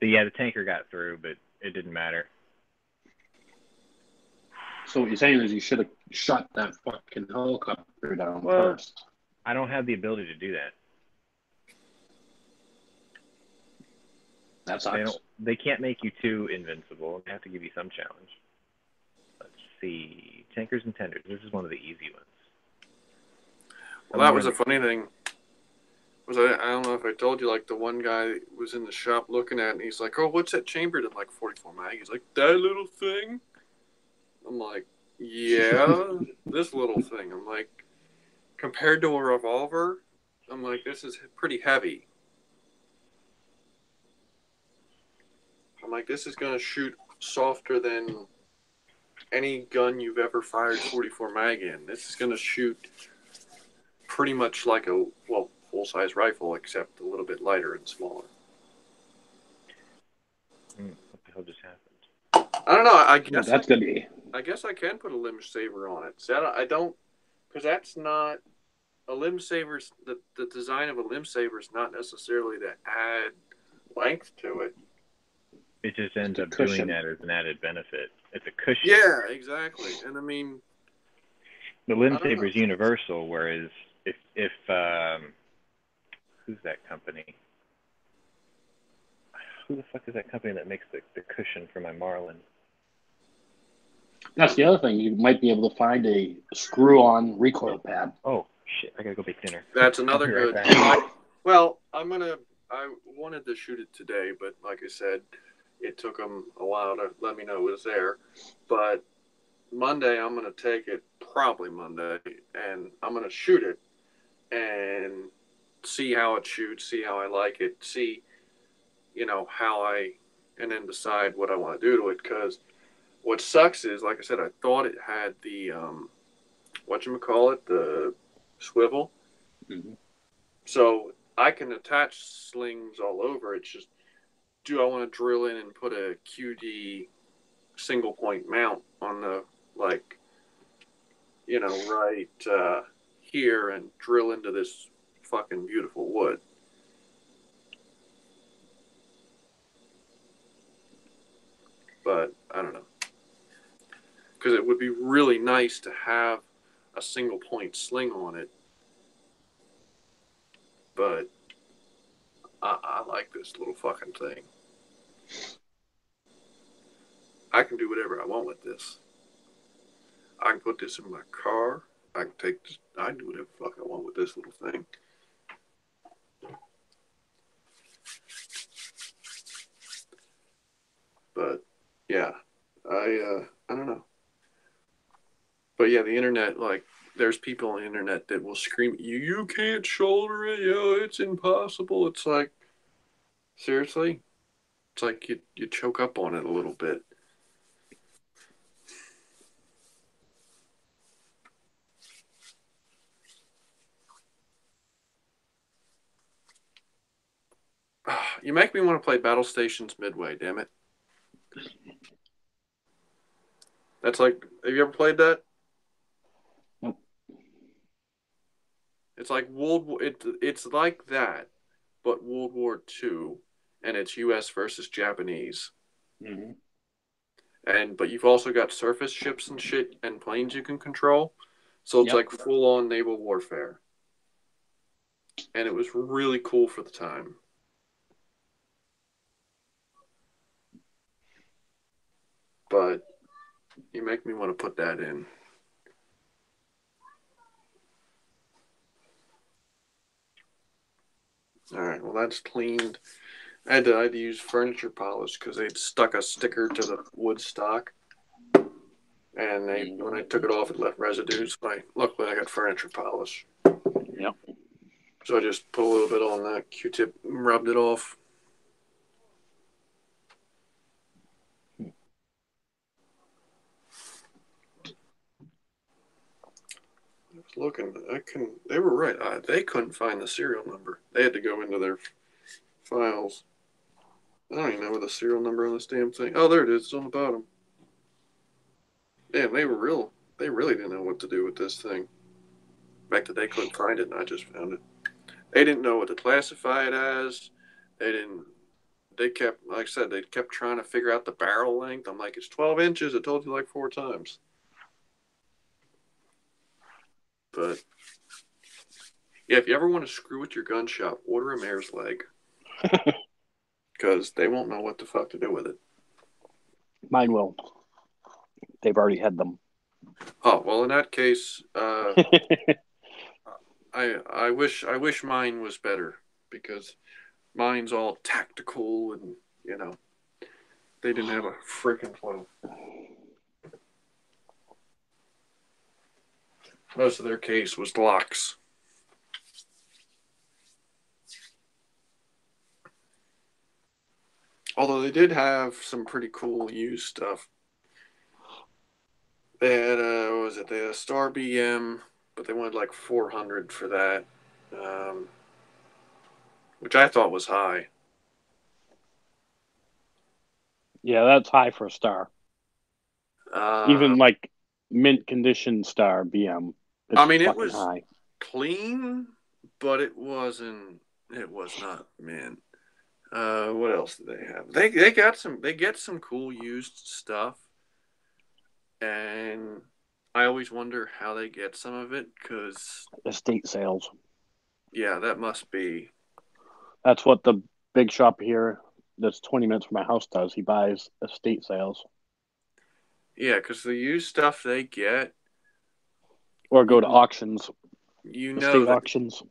But yeah, the tanker got through, but it didn't matter. So what you're saying is you should have shot that fucking helicopter down first. I don't have the ability to do that. That sucks. They can't make you too invincible. They have to give you some challenge. Let's see. Tankers and tenders. This is one of the easy ones. Well, that was a funny thing. I don't know if I told you, like, the one guy was in the shop looking at it, and he's like, oh, what's that chambered in, like, 44 mag? He's like, that little thing? I'm like, yeah, this little thing. I'm like, compared to a revolver, I'm like, this is pretty heavy. I'm like, this is going to shoot softer than any gun you've ever fired 44 mag in. This is going to shoot pretty much like a, full-size rifle, except a little bit lighter and smaller. What the hell just happened? I don't know. I guess that's going to be... I guess I can put a limb saver on it. So I don't, because that's not a limb saver. The design of a limb saver is not necessarily to add length to it. It just ends up doing that as an added benefit. It's a cushion. Yeah, exactly. And I mean, the limb saver is universal, whereas if who's that company? Who the fuck is that company that makes the cushion for my Marlin? That's the other thing. You might be able to find a screw-on recoil pad. Oh, shit. I gotta go make dinner. That's another good. Well, I wanted to shoot it today, but like I said, it took them a while to let me know it was there. But Monday, I'm going to take it, probably Monday, and I'm going to shoot it and see how it shoots, see how I like it, see, and then decide what I want to do to it. Because what sucks is, like I said, I thought it had the, the swivel. Mm-hmm. So I can attach slings all over. It's just, do I want to drill in and put a QD single point mount on the, right here and drill into this fucking beautiful wood? But I don't know. Because it would be really nice to have a single point sling on it. But I like this little fucking thing. I can do whatever I want with this. I can put this in my car. I can take this. I can do whatever the fuck I want with this little thing. But yeah, I don't know. But yeah, the internet, there's people on the internet that will scream, you can't shoulder it, it's impossible. It's like, seriously? It's like you choke up on it a little bit. You make me want to play Battle Stations Midway, damn it. That's like, have you ever played that? Nope. It's like it's like that, but World War II, and it's U.S. versus Japanese. Mm-hmm. But you've also got surface ships and shit and planes you can control. So it's like full-on naval warfare. And it was really cool for the time. but you make me want to put that in. All right, well, that's cleaned. I had to use furniture polish because they'd stuck a sticker to the wood stock. And when I took it off, it left residues. Luckily, I got furniture polish. Yep. So I just put a little bit on the Q-tip and rubbed it off. I was looking. They were right. They couldn't find the serial number. They had to go into their files. I don't even know what the serial number on this damn thing. Oh, there it is. It's on the bottom. Damn, they really didn't know what to do with this thing. The fact that they couldn't find it and I just found it. They didn't know what to classify it as. They kept, like I said, they kept trying to figure out the barrel length. I'm like, it's 12 inches. I told you like 4 times. But, yeah, if you ever want to screw with your gun shop, order a mare's leg. Because they won't know what the fuck to do with it. Mine will. They've already had them. Oh, well, in that case, I wish mine was better, because mine's all tactical and, they didn't have a freaking clue. Most of their case was locks. Although they did have some pretty cool used stuff. They had they had a Star BM, but they wanted like 400 for that, which I thought was high. Yeah, that's high for a Star. Even like mint condition Star BM. It was high. Clean, but it was not mint. What else did they have? They get some cool used stuff, and I always wonder how they get some of it, because estate sales. Yeah, that must be. That's what the big shop here that's 20 minutes from my house does. He buys estate sales. Yeah, because the used stuff they get, or go to auctions. Estate auctions.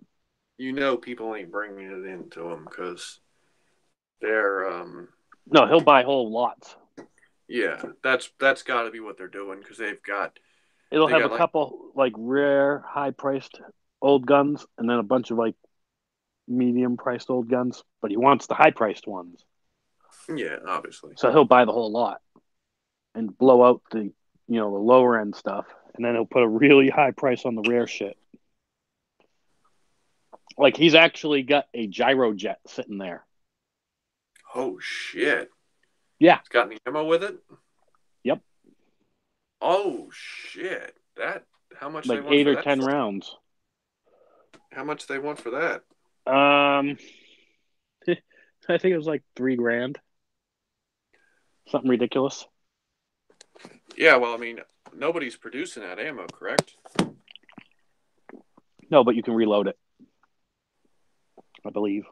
People ain't bringing it into them because they're No, he'll buy whole lots. Yeah, that's got to be what they're doing, because they've got. It'll have a couple like rare, high-priced old guns, and then a bunch of like medium-priced old guns. But he wants the high-priced ones. Yeah, obviously. So he'll buy the whole lot and blow out the the lower end stuff, and then he'll put a really high price on the rare shit. Like he's actually got a gyro jet sitting there. Oh shit! Yeah, it's got any ammo with it. Yep. Oh shit! How much? Like they want 8 for or that 10 rounds. How much they want for that? I think it was like $3,000. Something ridiculous. Yeah, well, nobody's producing that ammo, correct? No, but you can reload it, I believe.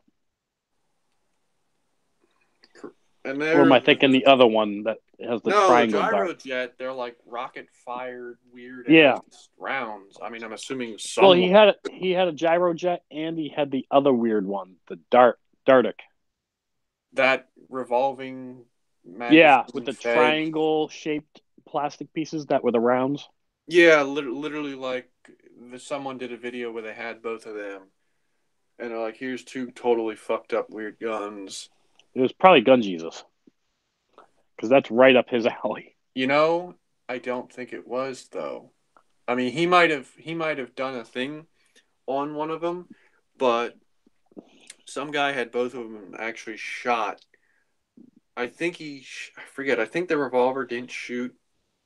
And or am I thinking the other one that has the triangle gyro dart? jet, they're like rocket-fired, weird rounds. I'm assuming some. Well, he had a gyro jet, and he had the other weird one, the Dartic. That revolving magazine. Yeah, with the triangle-shaped plastic pieces that were the rounds. Yeah, literally like someone did a video where they had both of them. And they're like, here's 2 totally fucked up weird guns. It was probably Gun Jesus. Because that's right up his alley. I don't think it was, though. He might have done a thing on one of them, but some guy had both of them actually shot. I think I forget. I think the revolver didn't shoot,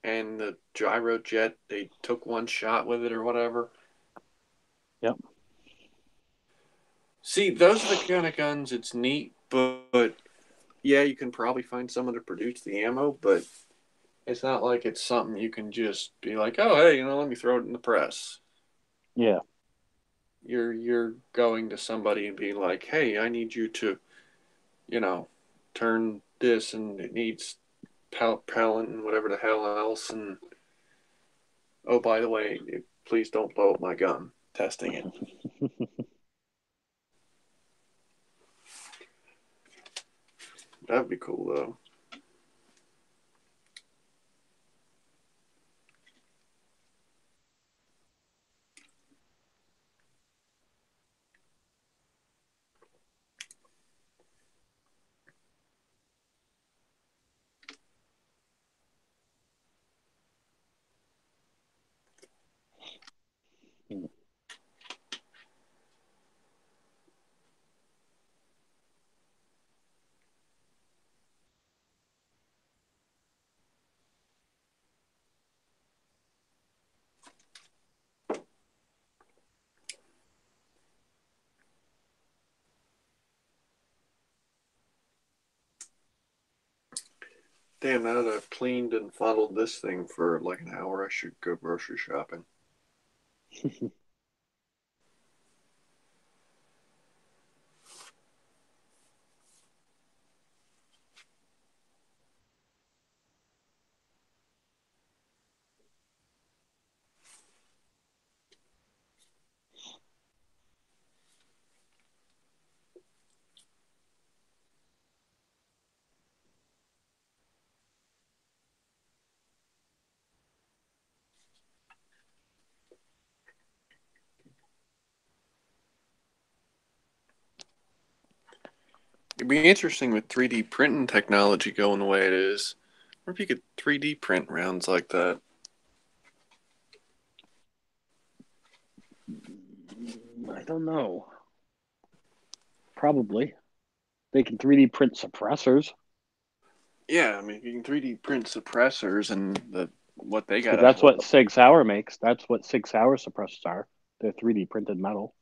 and the gyro jet, they took one shot with it or whatever. Yep. See, those are the kind of guns. It's neat, but yeah, you can probably find someone to produce the ammo, but it's not like it's something you can just be like, oh, hey, let me throw it in the press. Yeah. You're going to somebody and be like, hey, I need you to, turn this, and it needs propellant and whatever the hell else. And oh, by the way, please don't blow up my gun testing it. That would be cool, though. Damn, now that I've cleaned and funneled this thing for like an hour, I should go grocery shopping. It'd be interesting with 3D printing technology going the way it is. Or if you could 3D print rounds like that. I don't know. Probably. They can 3D print suppressors. Yeah, I mean, you can 3D print suppressors and what they got. That's what Sig Sauer makes. That's what Sig Sauer suppressors are. They're 3D printed metal.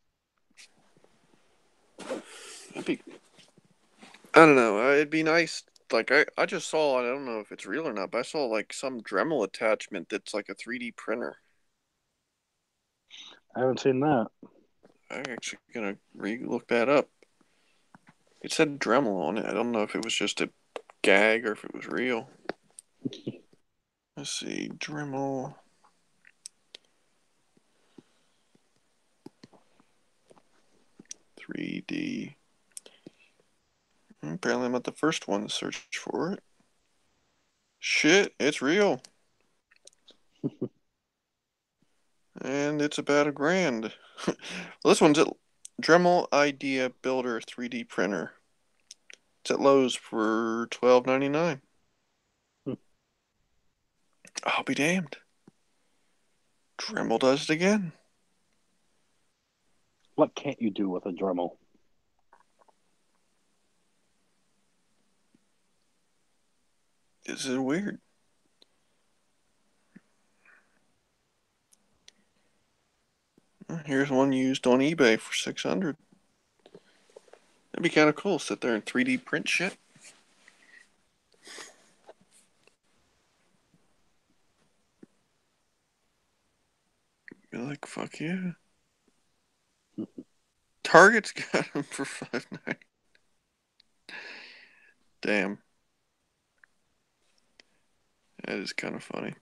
I don't know. It'd be nice. Like, I just saw, I don't know if it's real or not, but I saw like some Dremel attachment that's like a 3D printer. I haven't seen that. I'm actually going to look that up. It said Dremel on it. I don't know if it was just a gag or if it was real. Let's see. Dremel. "3D." Apparently, I'm not the first one to search for it. Shit, it's real. And it's about $1,000. Well, this one's at Dremel Idea Builder 3D printer. It's at Lowe's for $12.99. I'll be damned. Dremel does it again. What can't you do with a Dremel? This is weird. Here's one used on eBay for $600. That'd be kind of cool. Sit there and 3D print shit. You're like, fuck yeah. Target's got them for $5.99. Damn. That is kind of funny.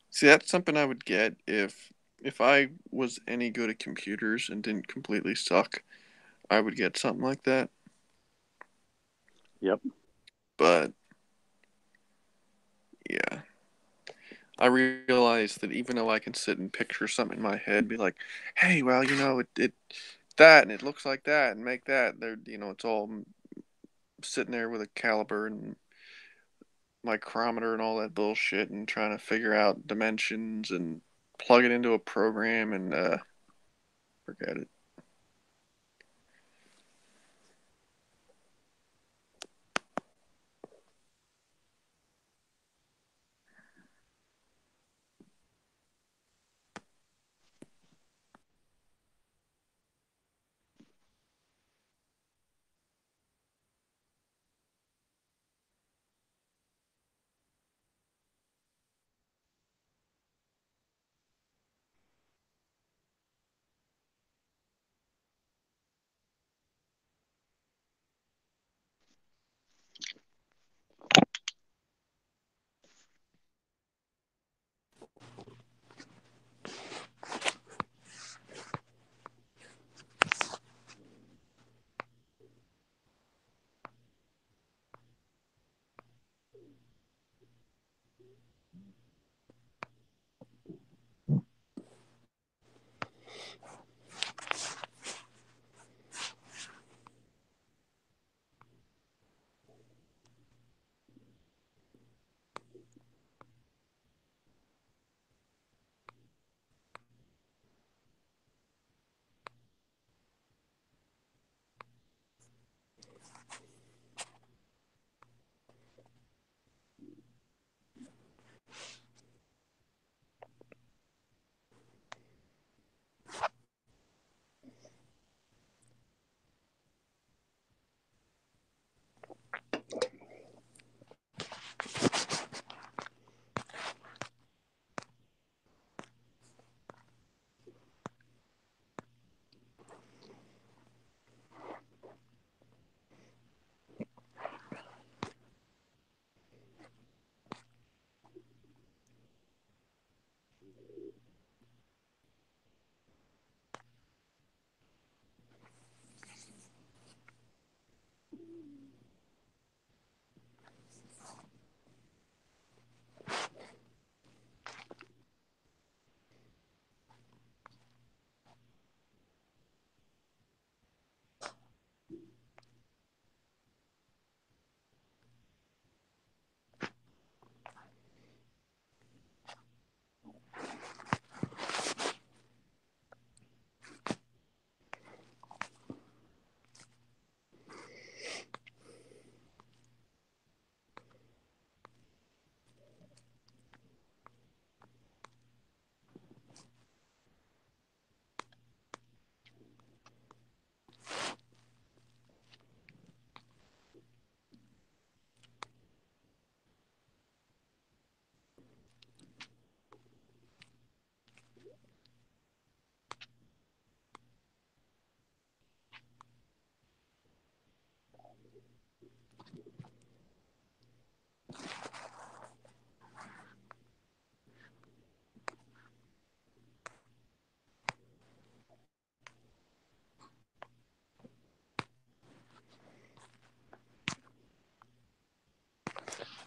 See, that's something I would get if I was any good at computers and didn't completely suck. I would get something like that. Yep. But yeah, I realize that even though I can sit and picture something in my head, be like, hey, well, you know, it that and it looks like that and make that. There, you know, it's all sitting there with a caliber and micrometer and all that bullshit and trying to figure out dimensions and plug it into a program and forget it.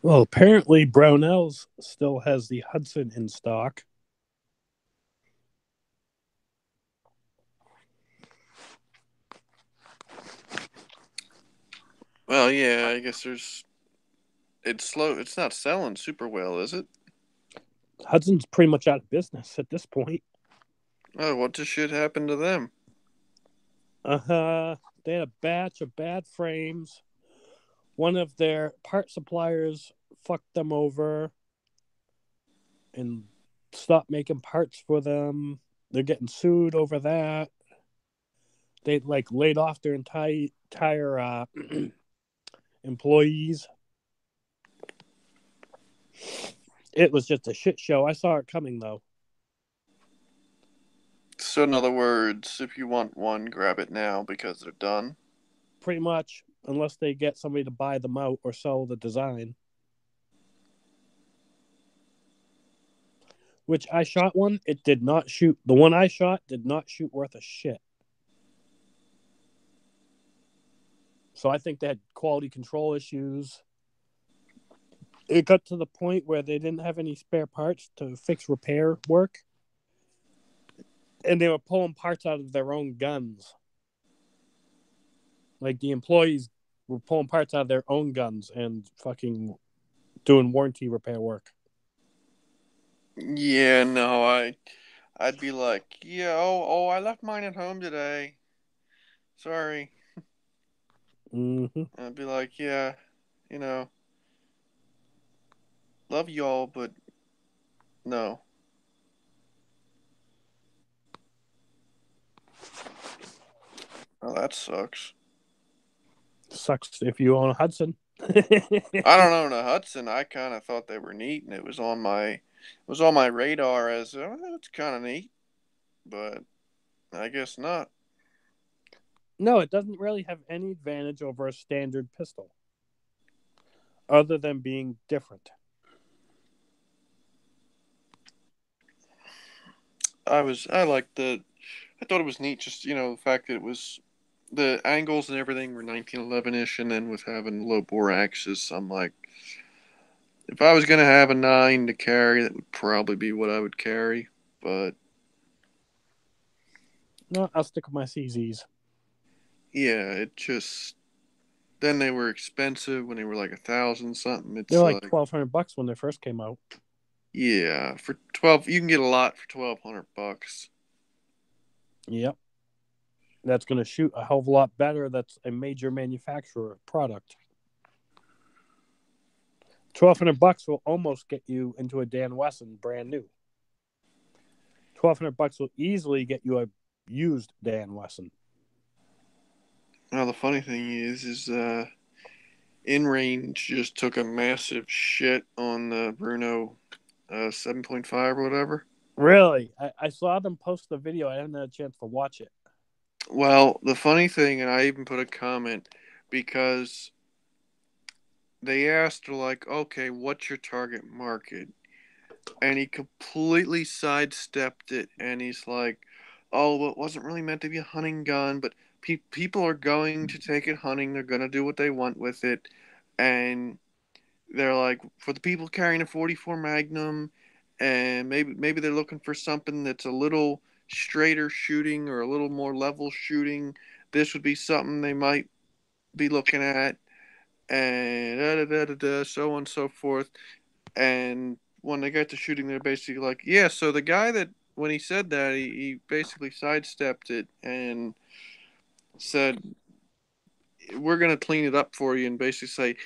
Well, apparently Brownells still has the Hudson in stock. Well, yeah, I guess it's slow. It's not selling super well, is it? Hudson's pretty much out of business at this point. Oh, what the shit happened to them? They had a batch of bad frames. One of their part suppliers fucked them over and stopped making parts for them. They're getting sued over that. They laid off their entire employees. It was just a shit show. I saw it coming though. So, in other words, if you want one, grab it now because they're done. Pretty much, unless they get somebody to buy them out or sell the design. Which I shot one. It did not shoot. The one I shot did not shoot worth a shit. So I think they had quality control issues. It got to the point where they didn't have any spare parts to fix repair work. And they were pulling parts out of their own guns. Like the employees were pulling parts out of their own guns and fucking doing warranty repair work. Yeah, no, I'd be like, yeah, I left mine at home today. Sorry. Mm-hmm. I'd be like, yeah, love y'all, but no. Oh, that sucks. Sucks if you own a Hudson. I don't own a Hudson. I kind of thought they were neat, and it was on my radar as it's kind of neat, but I guess not. No, it doesn't really have any advantage over a standard pistol, other than being different. I thought it was neat, just the fact that it was the angles and everything were 1911ish, and then with having low bore axis, I'm like, If I was gonna have a 9 to carry, that would probably be what I would carry. But no, I'll stick with my CZs. yeah, it just then they were expensive when they were like 1,000 something. It's They were like $1,200 when they first came out. Yeah, for 12, you can get a lot for $1,200. Yep. That's going to shoot a hell of a lot better. That's a major manufacturer product. $1,200 will almost get you into a Dan Wesson brand new. $1,200 will easily get you a used Dan Wesson. Now the funny thing is In Range just took a massive shit on the Bruno 7.5 or whatever. Really? I saw them post the video. I haven't had a chance to watch it. Well, the funny thing, and I even put a comment, because they asked, like, okay, what's your target market? And he completely sidestepped it, and he's like, oh, well, it wasn't really meant to be a hunting gun, but people are going to take it hunting. They're going to do what they want with it. And they're like, for the people carrying a 44 Magnum, and maybe they're looking for something that's a little straighter shooting or a little more level shooting, this would be something they might be looking at, and so on and so forth. And when they got to shooting, they're basically like, yeah, so the guy that, when he said that, he basically sidestepped it and said, we're going to clean it up for you, and basically say,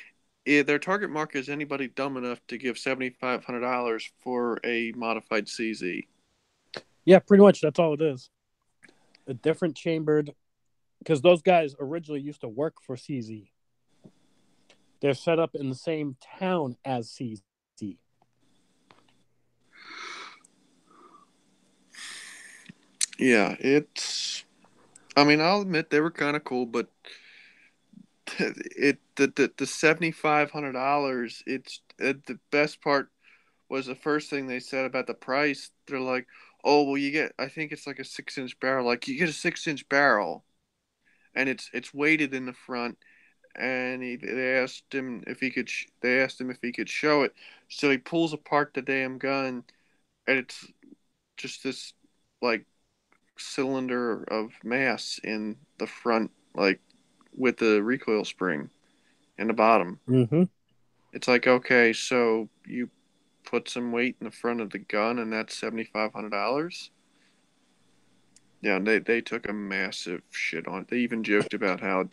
yeah, their target market is anybody dumb enough to give $7,500 for a modified CZ. Yeah, pretty much. That's all it is. A different chambered, because those guys originally used to work for CZ. They're set up in the same town as CZ. Yeah, it's. I mean, I'll admit they were kind of cool, but the $7,500. The best part was the first thing they said about the price. They're like, "Oh, well, you get. I think it's like a 6-inch barrel. Like you get a 6-inch barrel, and it's weighted in the front." And they asked him if he could. They asked him if he could show it. So he pulls apart the damn gun, and it's just this like cylinder of mass in the front, like with the recoil spring in the bottom. Mm-hmm. It's like, okay, so you put some weight in the front of the gun, and that's $7,500. Yeah, they took a massive shit on it. They even joked about how